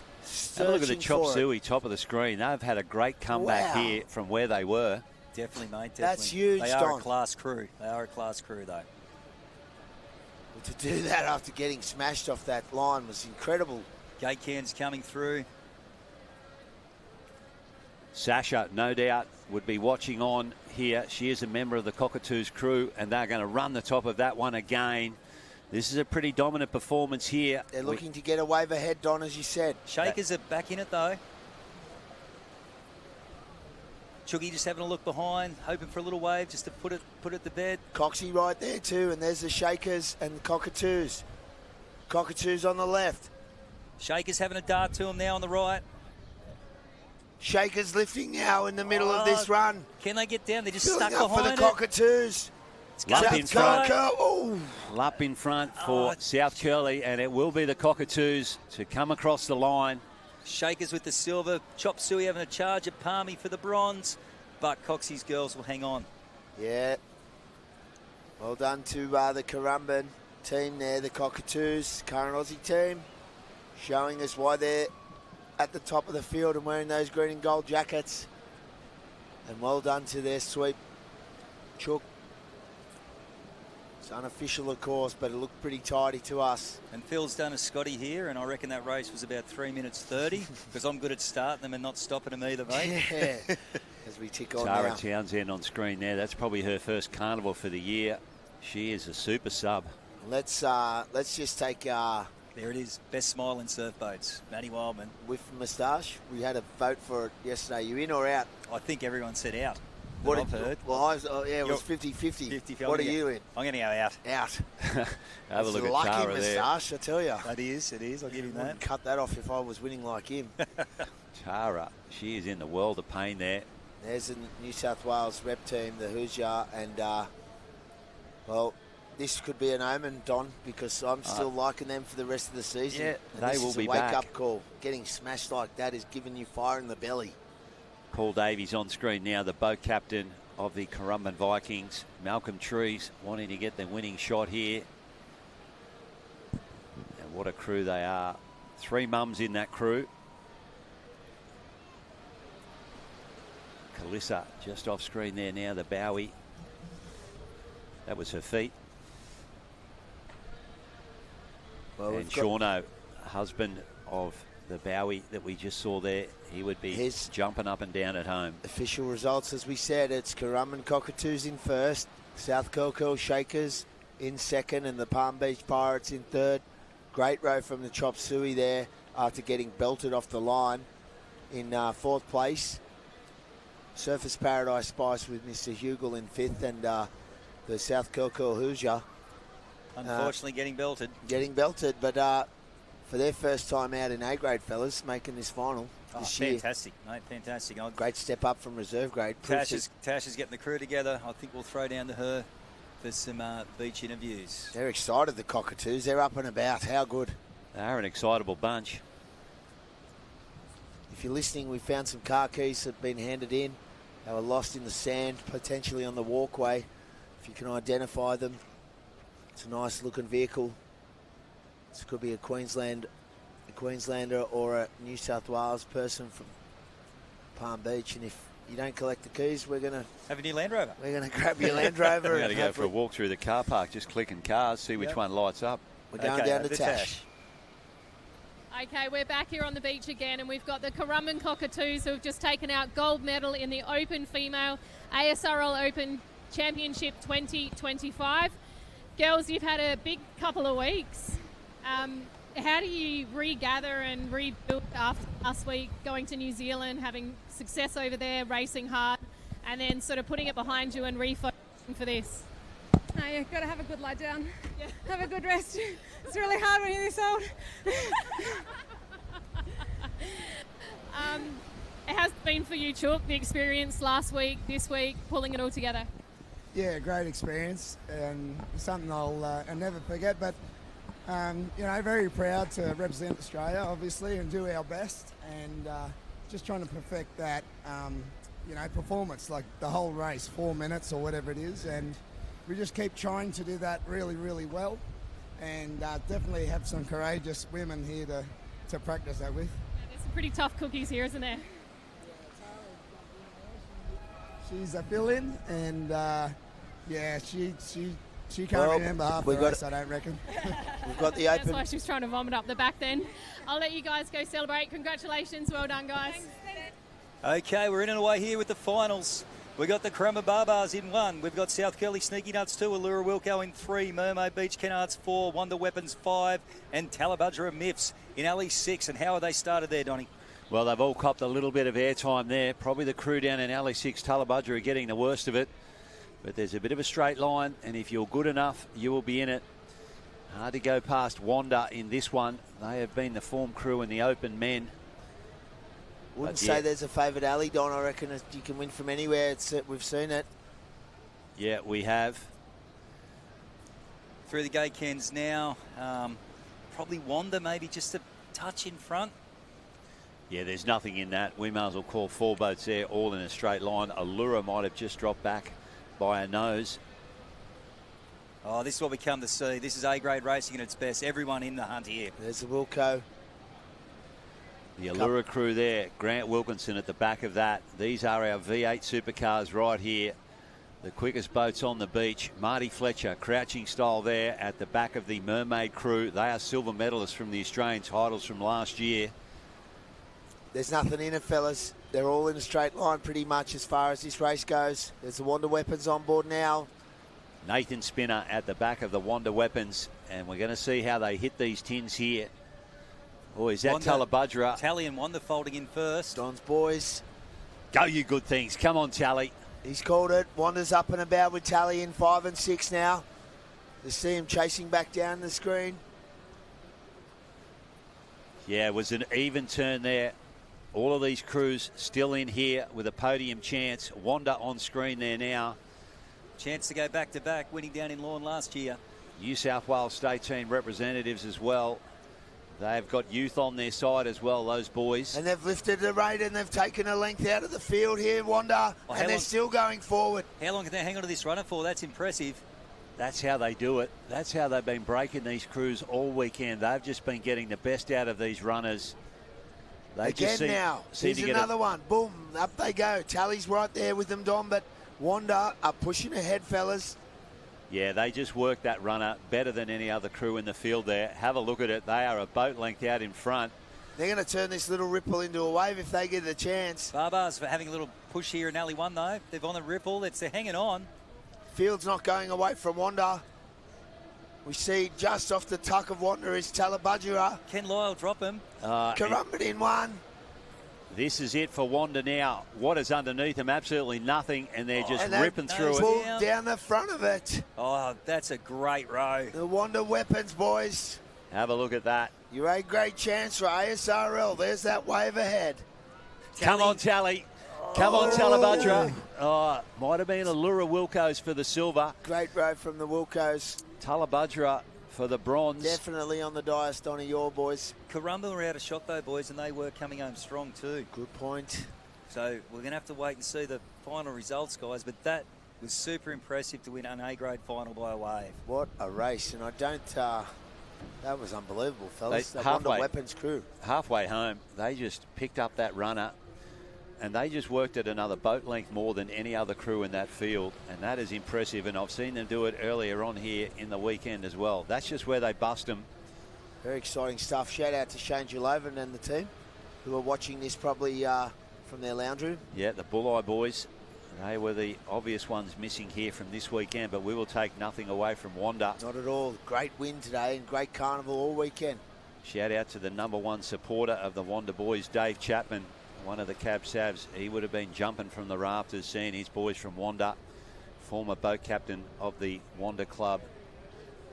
Have a look at the Chop Suey top of the screen. They've had a great comeback here from where they were. Definitely, mate. Definitely. That's huge, They are Don. a class crew. They are a class crew, though. Well, to do that after getting smashed off that line was incredible. Gate cans coming through. Sasha, no doubt, would be watching on here. She is a member of the Cockatoos crew, and they're going to run the top of that one again. This is a pretty dominant performance here. They're looking to get a wave ahead, Don, as you said. Shakers are back in it, though. Chuggy just having a look behind, hoping for a little wave just to put it to bed. Coxie right there too, and there's the Shakers and the Cockatoos. Cockatoos on the left. Shakers having a dart to him now on the right. Shakers lifting now in the middle of this run. Can they get down? They're just Building stuck up behind for the Cockatoos. Lup in front. Oh. Lup in front for South Curly, and it will be the Cockatoos to come across the line. Shakers with the silver. Chop Suey having a charge at Palmy for the bronze. But Coxie's girls will hang on. Yeah. Well done to the Currumbin team there, the Cockatoos, current Aussie team, showing us why they're at the top of the field and wearing those green and gold jackets. And well done to their sweep. Chook. It's unofficial, of course, but it looked pretty tidy to us. And Phil's done a Scotty here, and I reckon that race was about 3 minutes 30, because I'm good at starting them and not stopping them either, mate. Yeah. As we tick on Tara now. Townsend on screen there. That's probably her first carnival for the year. She is a super sub. Let's just take there it is. Best smile in surf boats. Matty Wildman. With moustache. We had a vote for it yesterday. You in or out? I think everyone said out. What I've heard. Well, it was 50-50. What are you in? I'm going to go out. Out. Have a look at lucky Tara moustache, there. I tell you. It is. I'll give him that. Cut that off if I was winning like him. Tara, she is in the world of pain there. There's the New South Wales rep team, the Hoosier, and well, this could be an omen, Don, because I'm still liking them for the rest of the season. Yeah, and they this will is be a wake-up back. call. Getting smashed like that is giving you fire in the belly. Paul Davies on screen now, the boat captain of the Currumbin Vikings. Malcolm Trees wanting to get the winning shot here. And what a crew they are. 3 mums in that crew. Calissa just off screen there now, the Bowie. That was her feet. Well, and Shauno, husband of the Bowie that we just saw there, he would be jumping up and down at home. Official results, as we said, it's Currumbin Cockatoos in first, South Curl Shakers in second, and the Palm Beach Pirates in third. Great row from the Chop Suey there after getting belted off the line in fourth place. Surface Paradise Spice with Mr. Hugel in fifth, and the South Curl Hoosier. Unfortunately, getting belted. Getting belted, but for their first time out in A-grade, fellas, making this final this year. Fantastic, mate, fantastic. Great step up from reserve grade. Tash is getting the crew together. I think we'll throw down to her for some beach interviews. They're excited, the Cockatoos. They're up and about. How good. They're an excitable bunch. If you're listening, we found some car keys that have been handed in. They were lost in the sand, potentially on the walkway. If you can identify them, it's a nice looking vehicle. This could be a Queenslander or a New South Wales person from Palm Beach. And if you don't collect the keys, we're going to have a new Land Rover. We're going to grab your Land Rover. We're going to go for a walk through the car park, just clicking cars, see which one lights up. We're going down to Tash. Okay, we're back here on the beach again, and we've got the Currumbin Cockatoos who have just taken out gold medal in the Open Female ASRL Open Championship 2025. Girls, you've had a big couple of weeks. How do you regather and rebuild after last week, going to New Zealand, having success over there, racing hard, and then sort of putting it behind you and refocusing for this? You've got to have a good lie down. Yeah. Have a good rest. It's really hard when you're this old. It has been for you, Chook, the experience last week, this week, pulling it all together. Yeah, great experience and something I'll never forget. But, very proud to represent Australia, obviously, and do our best. And just trying to perfect that, performance, like the whole race, 4 minutes or whatever it is. And we just keep trying to do that really, really well. And definitely have some courageous women here to practice that with. Yeah, there's some pretty tough cookies here, isn't there? She's a fill-in, and she can't remember half the race, I don't reckon. We've got the open. That's why she was trying to vomit up the back then. I'll let you guys go celebrate. Congratulations, well done, guys. Okay, we're in and away here with the finals. We've got the Crema Barbars in 1. We've got South Curly Sneaky Nuts 2, Allura Wilco in 3, Mermaid Beach Kennards 4, Wonder Weapons 5, and Talabudra Miffs in alley 6. And how are they started there, Donnie? Well, they've all copped a little bit of airtime there. Probably the crew down in alley 6, Talabudra, are getting the worst of it. But there's a bit of a straight line, and if you're good enough, you will be in it. Hard to go past Wanda in this one. They have been the form crew in the open men. Wouldn't say there's a favourite alley, Don. I reckon you can win from anywhere. We've seen it. Yeah, we have. Through the gate cans now. Probably Wanda maybe just a touch in front. Yeah, there's nothing in that. We may as well call 4 boats there, all in a straight line. Allura might have just dropped back by a nose. Oh, this is what we come to see. This is A-grade racing at its best. Everyone in the hunt here. There's the Wilco. The Allura crew there. Grant Wilkinson at the back of that. These are our V8 supercars right here. The quickest boats on the beach. Marty Fletcher, crouching style there at the back of the Mermaid crew. They are silver medalists from the Australian titles from last year. There's nothing in it, fellas. They're all in a straight line pretty much as far as this race goes. There's the Wonder Weapons on board now. Nathan Spinner at the back of the Wonder Weapons. And we're going to see how they hit these tins here. Oh, is that Talabudra? Tally and Wanda folding in first. Don's boys. Go, you good things. Come on, Tally. He's called it. Wanda's up and about with Tally in 5 and 6 now. You see him chasing back down the screen. Yeah, it was an even turn there. All of these crews still in here with a podium chance. Wanda on screen there now. Chance to go back-to-back, winning down in Lawn last year. New South Wales state team representatives as well. They've got youth on their side as well, those boys. And they've lifted the rate and they've taken a length out of the field here, Wanda. And they're still going forward. How long can they hang on to this runner for? That's impressive. That's how they do it. That's how they've been breaking these crews all weekend. They've just been getting the best out of these runners. They Again now. Here's another one. Boom. Up they go. Tally's right there with them, Don. But Wanda are pushing ahead, fellas. Yeah, they just work that runner better than any other crew in the field there. Have a look at it. They are a boat length out in front. They're going to turn this little ripple into a wave if they get a chance. Barbars for having a little push here in alley 1, though. They're on the ripple. They're hanging on. Field's not going away from Wanda. We see just off the tuck of Wanda is Talabudra. Can Lyle drop him? Karumbat in 1. This is it for Wanda now. What is underneath them? Absolutely nothing, and they're just ripping through it. Down the front of it. Oh, that's a great row. The Wonder Weapons, boys. Have a look at that. You're a great chance for ASRL. There's that wave ahead. Come on, Tally. Come on, Talabudra. Oh, might have been Allura Wilco's for the silver. Great row from the Wilcos. Talabudra for the bronze. Definitely on the dice, Donny, your boys. Karumba were out of shot, though, boys, and they were coming home strong, too. Good point. So we're going to have to wait and see the final results, guys, but that was super impressive to win an A-grade final by a wave. What a race, and I don't... that was unbelievable, fellas. That Wonder Weapons crew. Halfway home, they just picked up that runner, and they just worked at another boat length more than any other crew in that field, and that is impressive, and I've seen them do it earlier on here in the weekend as well. That's just where they bust them. Very exciting stuff. Shout out to Shane Julovan and the team who are watching this probably from their lounge room. Yeah, the Bulleye boys. They were the obvious ones missing here from this weekend, but we will take nothing away from Wanda. Not at all. Great win today and great carnival all weekend. Shout out to the #1 supporter of the Wanda boys, Dave Chapman, one of the Cab Savs. He would have been jumping from the rafters seeing his boys from Wanda. Former boat captain of the Wanda Club,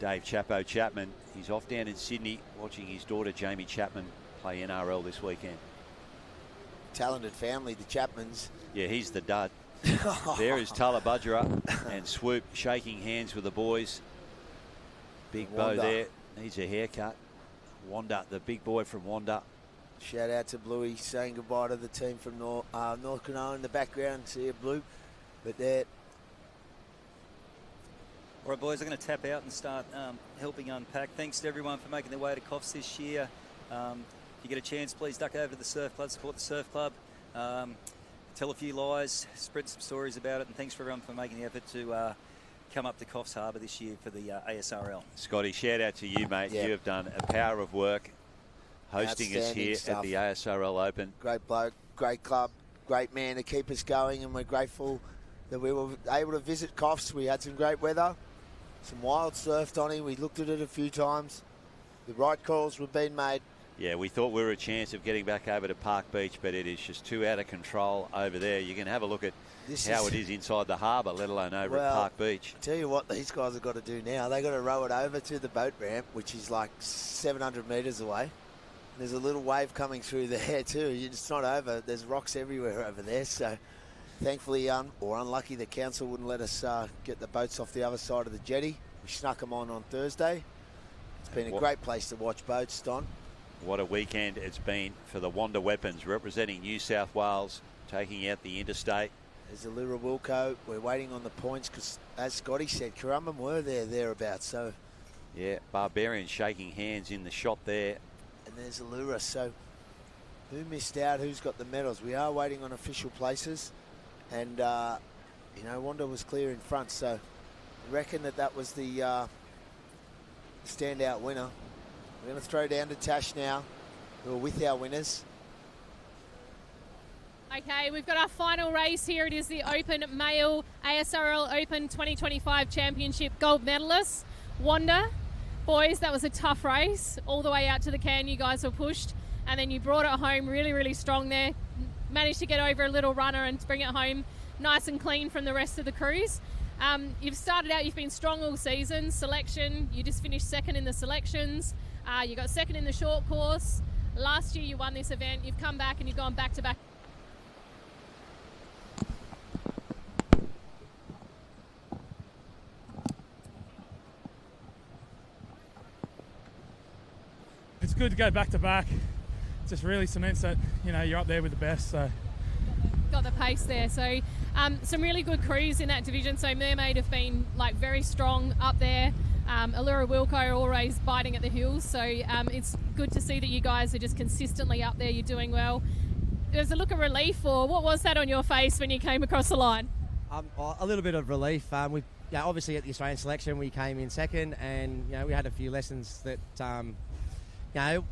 Dave Chapo Chapman. He's off down in Sydney watching his daughter Jamie Chapman play NRL this weekend. talented family, the Chapmans. Yeah, he's the dud. There is Talabudgera and Swoop shaking hands with the boys. Big Bo there, needs a haircut. Wanda, the big boy from Wanda. Shout out to Bluey saying goodbye to the team from North Cronulla in the background. See you, Blue. But there. All right, boys, I'm going to tap out and start helping unpack. Thanks to everyone for making their way to Coffs this year. If you get a chance, please duck over to the Surf Club, support the Surf Club. Tell a few lies, spread some stories about it, and thanks for everyone for making the effort to come up to Coffs Harbour this year for the ASRL. Scotty, shout out to you, mate. Yeah. You have done a power of work hosting us here at the ASRL Open. Great bloke, great club, great man to keep us going, and we're grateful that we were able to visit Coffs. We had some great weather, some wild surf, Donny. We looked at it a few times. The right calls were being made. Yeah, we thought we were a chance of getting back over to Park Beach, but it is just too out of control over there. You can have a look at how it is inside the harbour, let alone over at Park Beach. Tell you what these guys have got to do now. They've got to row it over to the boat ramp, which is like 700 metres away. There's a little wave coming through there too. It's not over. There's rocks everywhere over there. So thankfully, or unlucky, the council wouldn't let us get the boats off the other side of the jetty. We snuck them on Thursday. It's been a great place to watch boats, Don. What a weekend it's been for the Wanda Weapons, representing New South Wales, taking out the interstate. There's Allura Wilco. We're waiting on the points because, as Scotty said, Currumbin were thereabouts. So, yeah, Barbarian shaking hands in the shot there. And there's Allura. So, who missed out? Who's got the medals? We are waiting on official places. And, Wanda was clear in front. So, I reckon that was the standout winner. We're going to throw down to Tash now, who are with our winners. Okay, we've got our final race here. It is the Open Male ASRL Open 2025 Championship gold medalist, Wanda. Boys, that was a tough race. All the way out to the can, you guys were pushed. And then you brought it home really, really strong there. Managed to get over a little runner and bring it home nice and clean from the rest of the crews. You've started out, you've been strong all season. Selection, you just finished second in the selections. You got second in the short course. Last year you won this event. You've come back and you've gone back-to-back. It's good to go back-to-back. Just really cements that, you're up there with the best. So Got the pace there. So some really good crews in that division. So Mermaid have been very strong up there. Allura Wilco always biting at the heels, so it's good to see that you guys are just consistently up there. You're doing well. There's a look of relief, or what was that on your face when you came across the line? A little bit of relief. Obviously at the Australian selection we came in second, and we had a few lessons that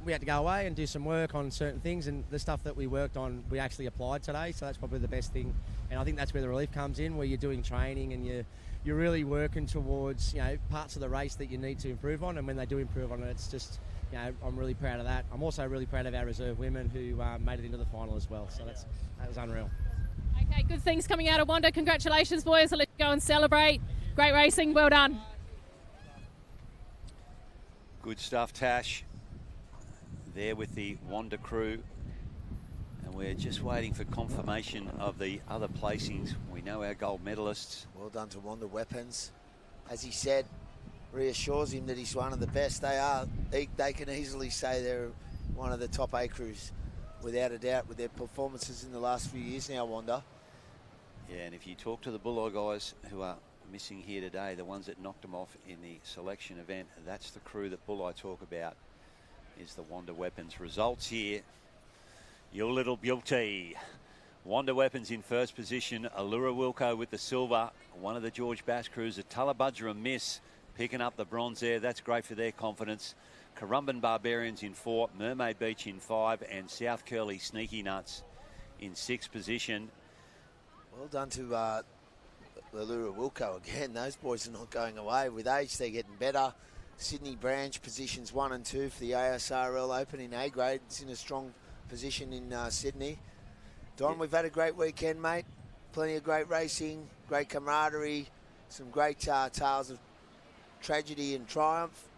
we had to go away and do some work on certain things, and the stuff that we worked on we actually applied today. So that's probably the best thing, and I think that's where the relief comes in, where you're doing training and you're really working towards parts of the race that you need to improve on, and when they do improve on it, it's just I'm really proud of that. I'm also really proud of our reserve women who made it into the final as well, so that was unreal. Okay, good things coming out of Wanda. Congratulations, boys. I'll let you go and celebrate. Great racing, well done. Good stuff, Tash. There with the Wanda crew. And we're just waiting for confirmation of the other placings. We know our gold medalists. Well done to Wanda Weapons. As he said, reassures him that he's one of the best. They can easily say they're one of the top A crews, without a doubt, with their performances in the last few years now, Wanda. Yeah, and if you talk to the Bulleye guys who are missing here today, the ones that knocked them off in the selection event, that's the crew that Bulleye talk about, is the Wanda Weapons. Results here. Your little beauty. Wanda Weapons in first position. Allura Wilco with the silver. One of the George Bass crews. A Talabudgera miss, picking up the bronze there. That's great for their confidence. Currumbin Barbarians in 4. Mermaid Beach in 5. And South Curly Sneaky Nuts in 6th position. Well done to Allura Wilco again. Those boys are not going away. With age, they're getting better. Sydney Branch positions 1 and 2 for the ASRL Open in A grade. It's in a strong position in Sydney. Don, we've had a great weekend, mate. Plenty of great racing, great camaraderie, some great tales of tragedy and triumph.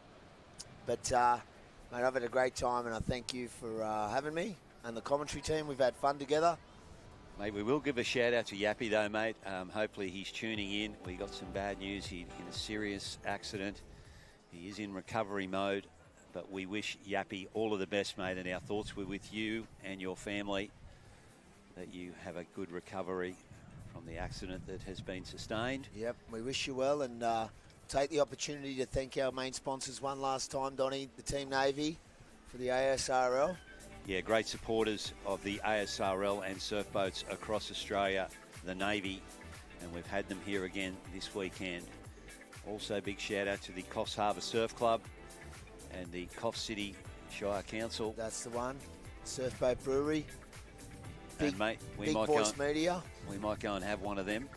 But, mate, I've had a great time, and I thank you for having me. and the commentary team. We've had fun together. Mate, we will give a shout out to Yappy though, mate. Hopefully he's tuning in. We got some bad news. He's in a serious accident. He is in recovery mode, but we wish Yappy all of the best, mate, and our thoughts were with you and your family, that you have a good recovery from the accident that has been sustained. Yep, we wish you well, and take the opportunity to thank our main sponsors one last time, Donnie, the Team Navy for the ASRL. Yeah, great supporters of the ASRL and surf boats across Australia, the Navy, and we've had them here again this weekend. Also, big shout out to the Coffs Harbour Surf Club and the Coffs City Shire Council. That's the one. Surf Boat Brewery. And mate, we Big might Voice go. Media. We might go and have one of them.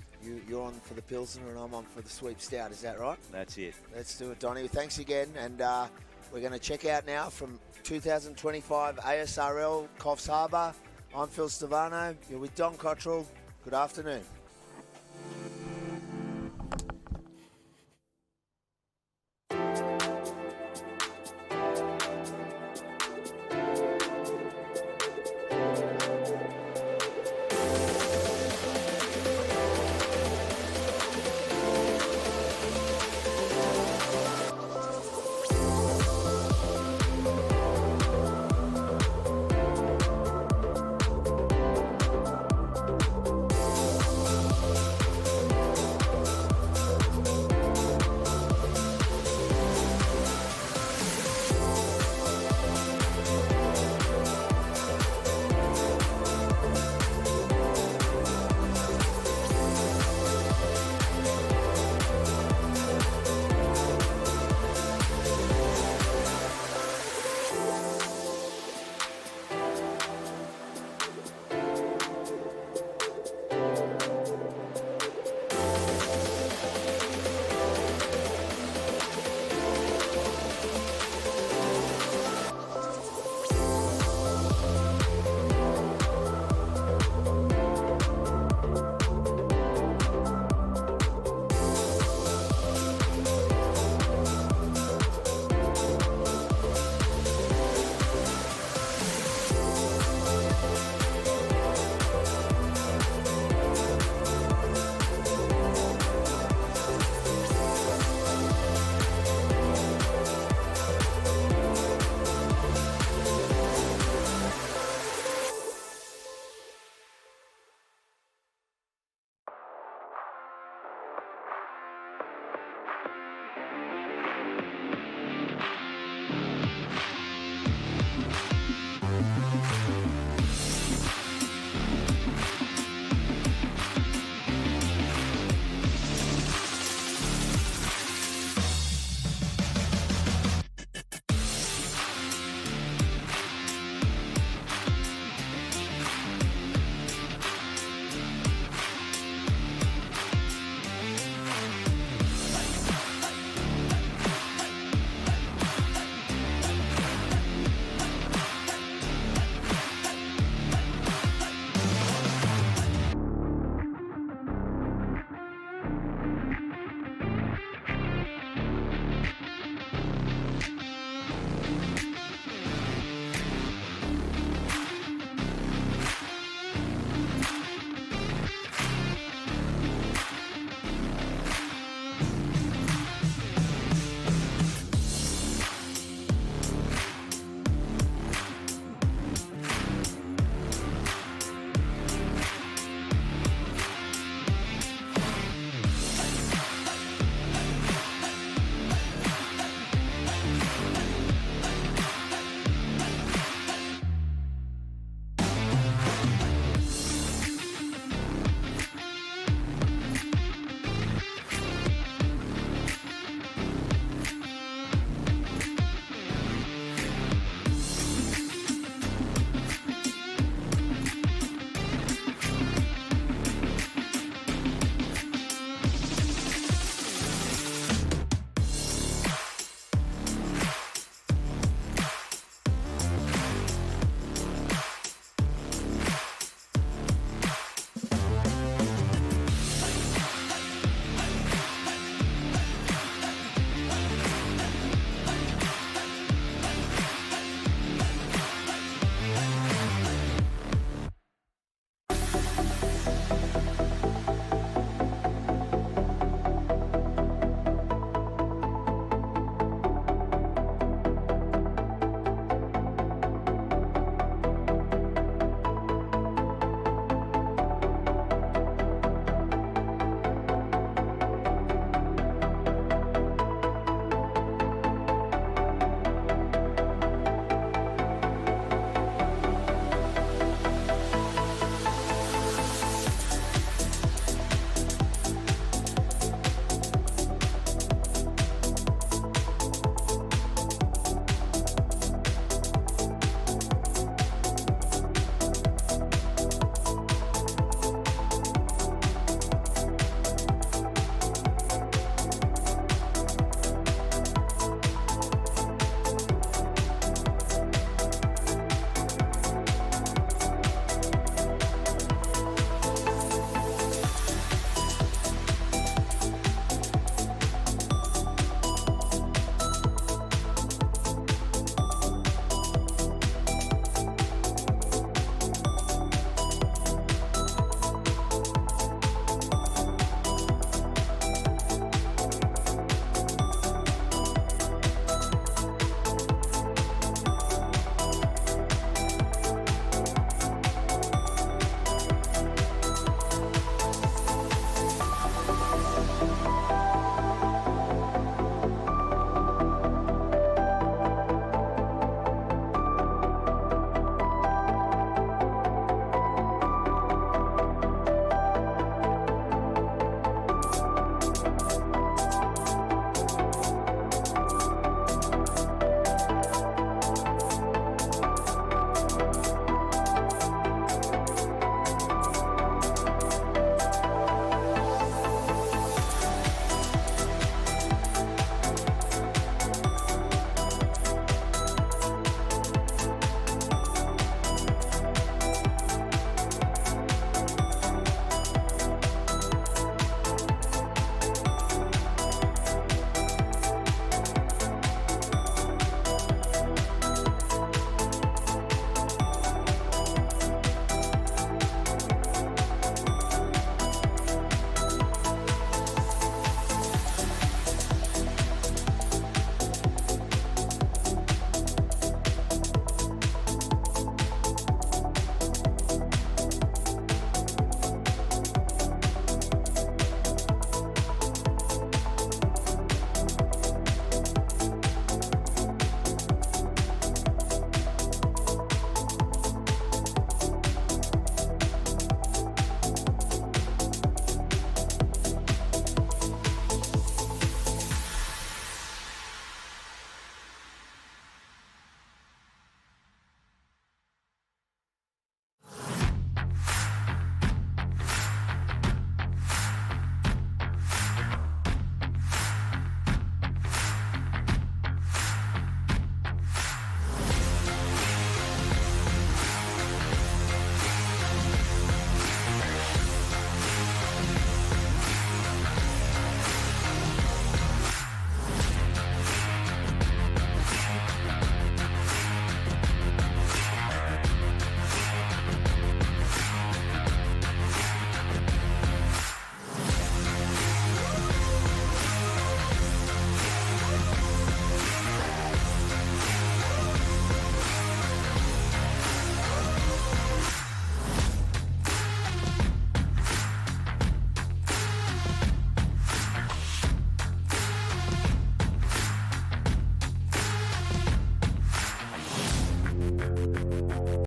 You're on for the Pilsner and I'm on for the Sweep Stout. Is that right? That's it. Let's do it, Donnie. Thanks again, and we're going to check out now from 2025 ASRL Coffs Harbour. I'm Phil Stavano. You're with Don Cottrell. Good afternoon.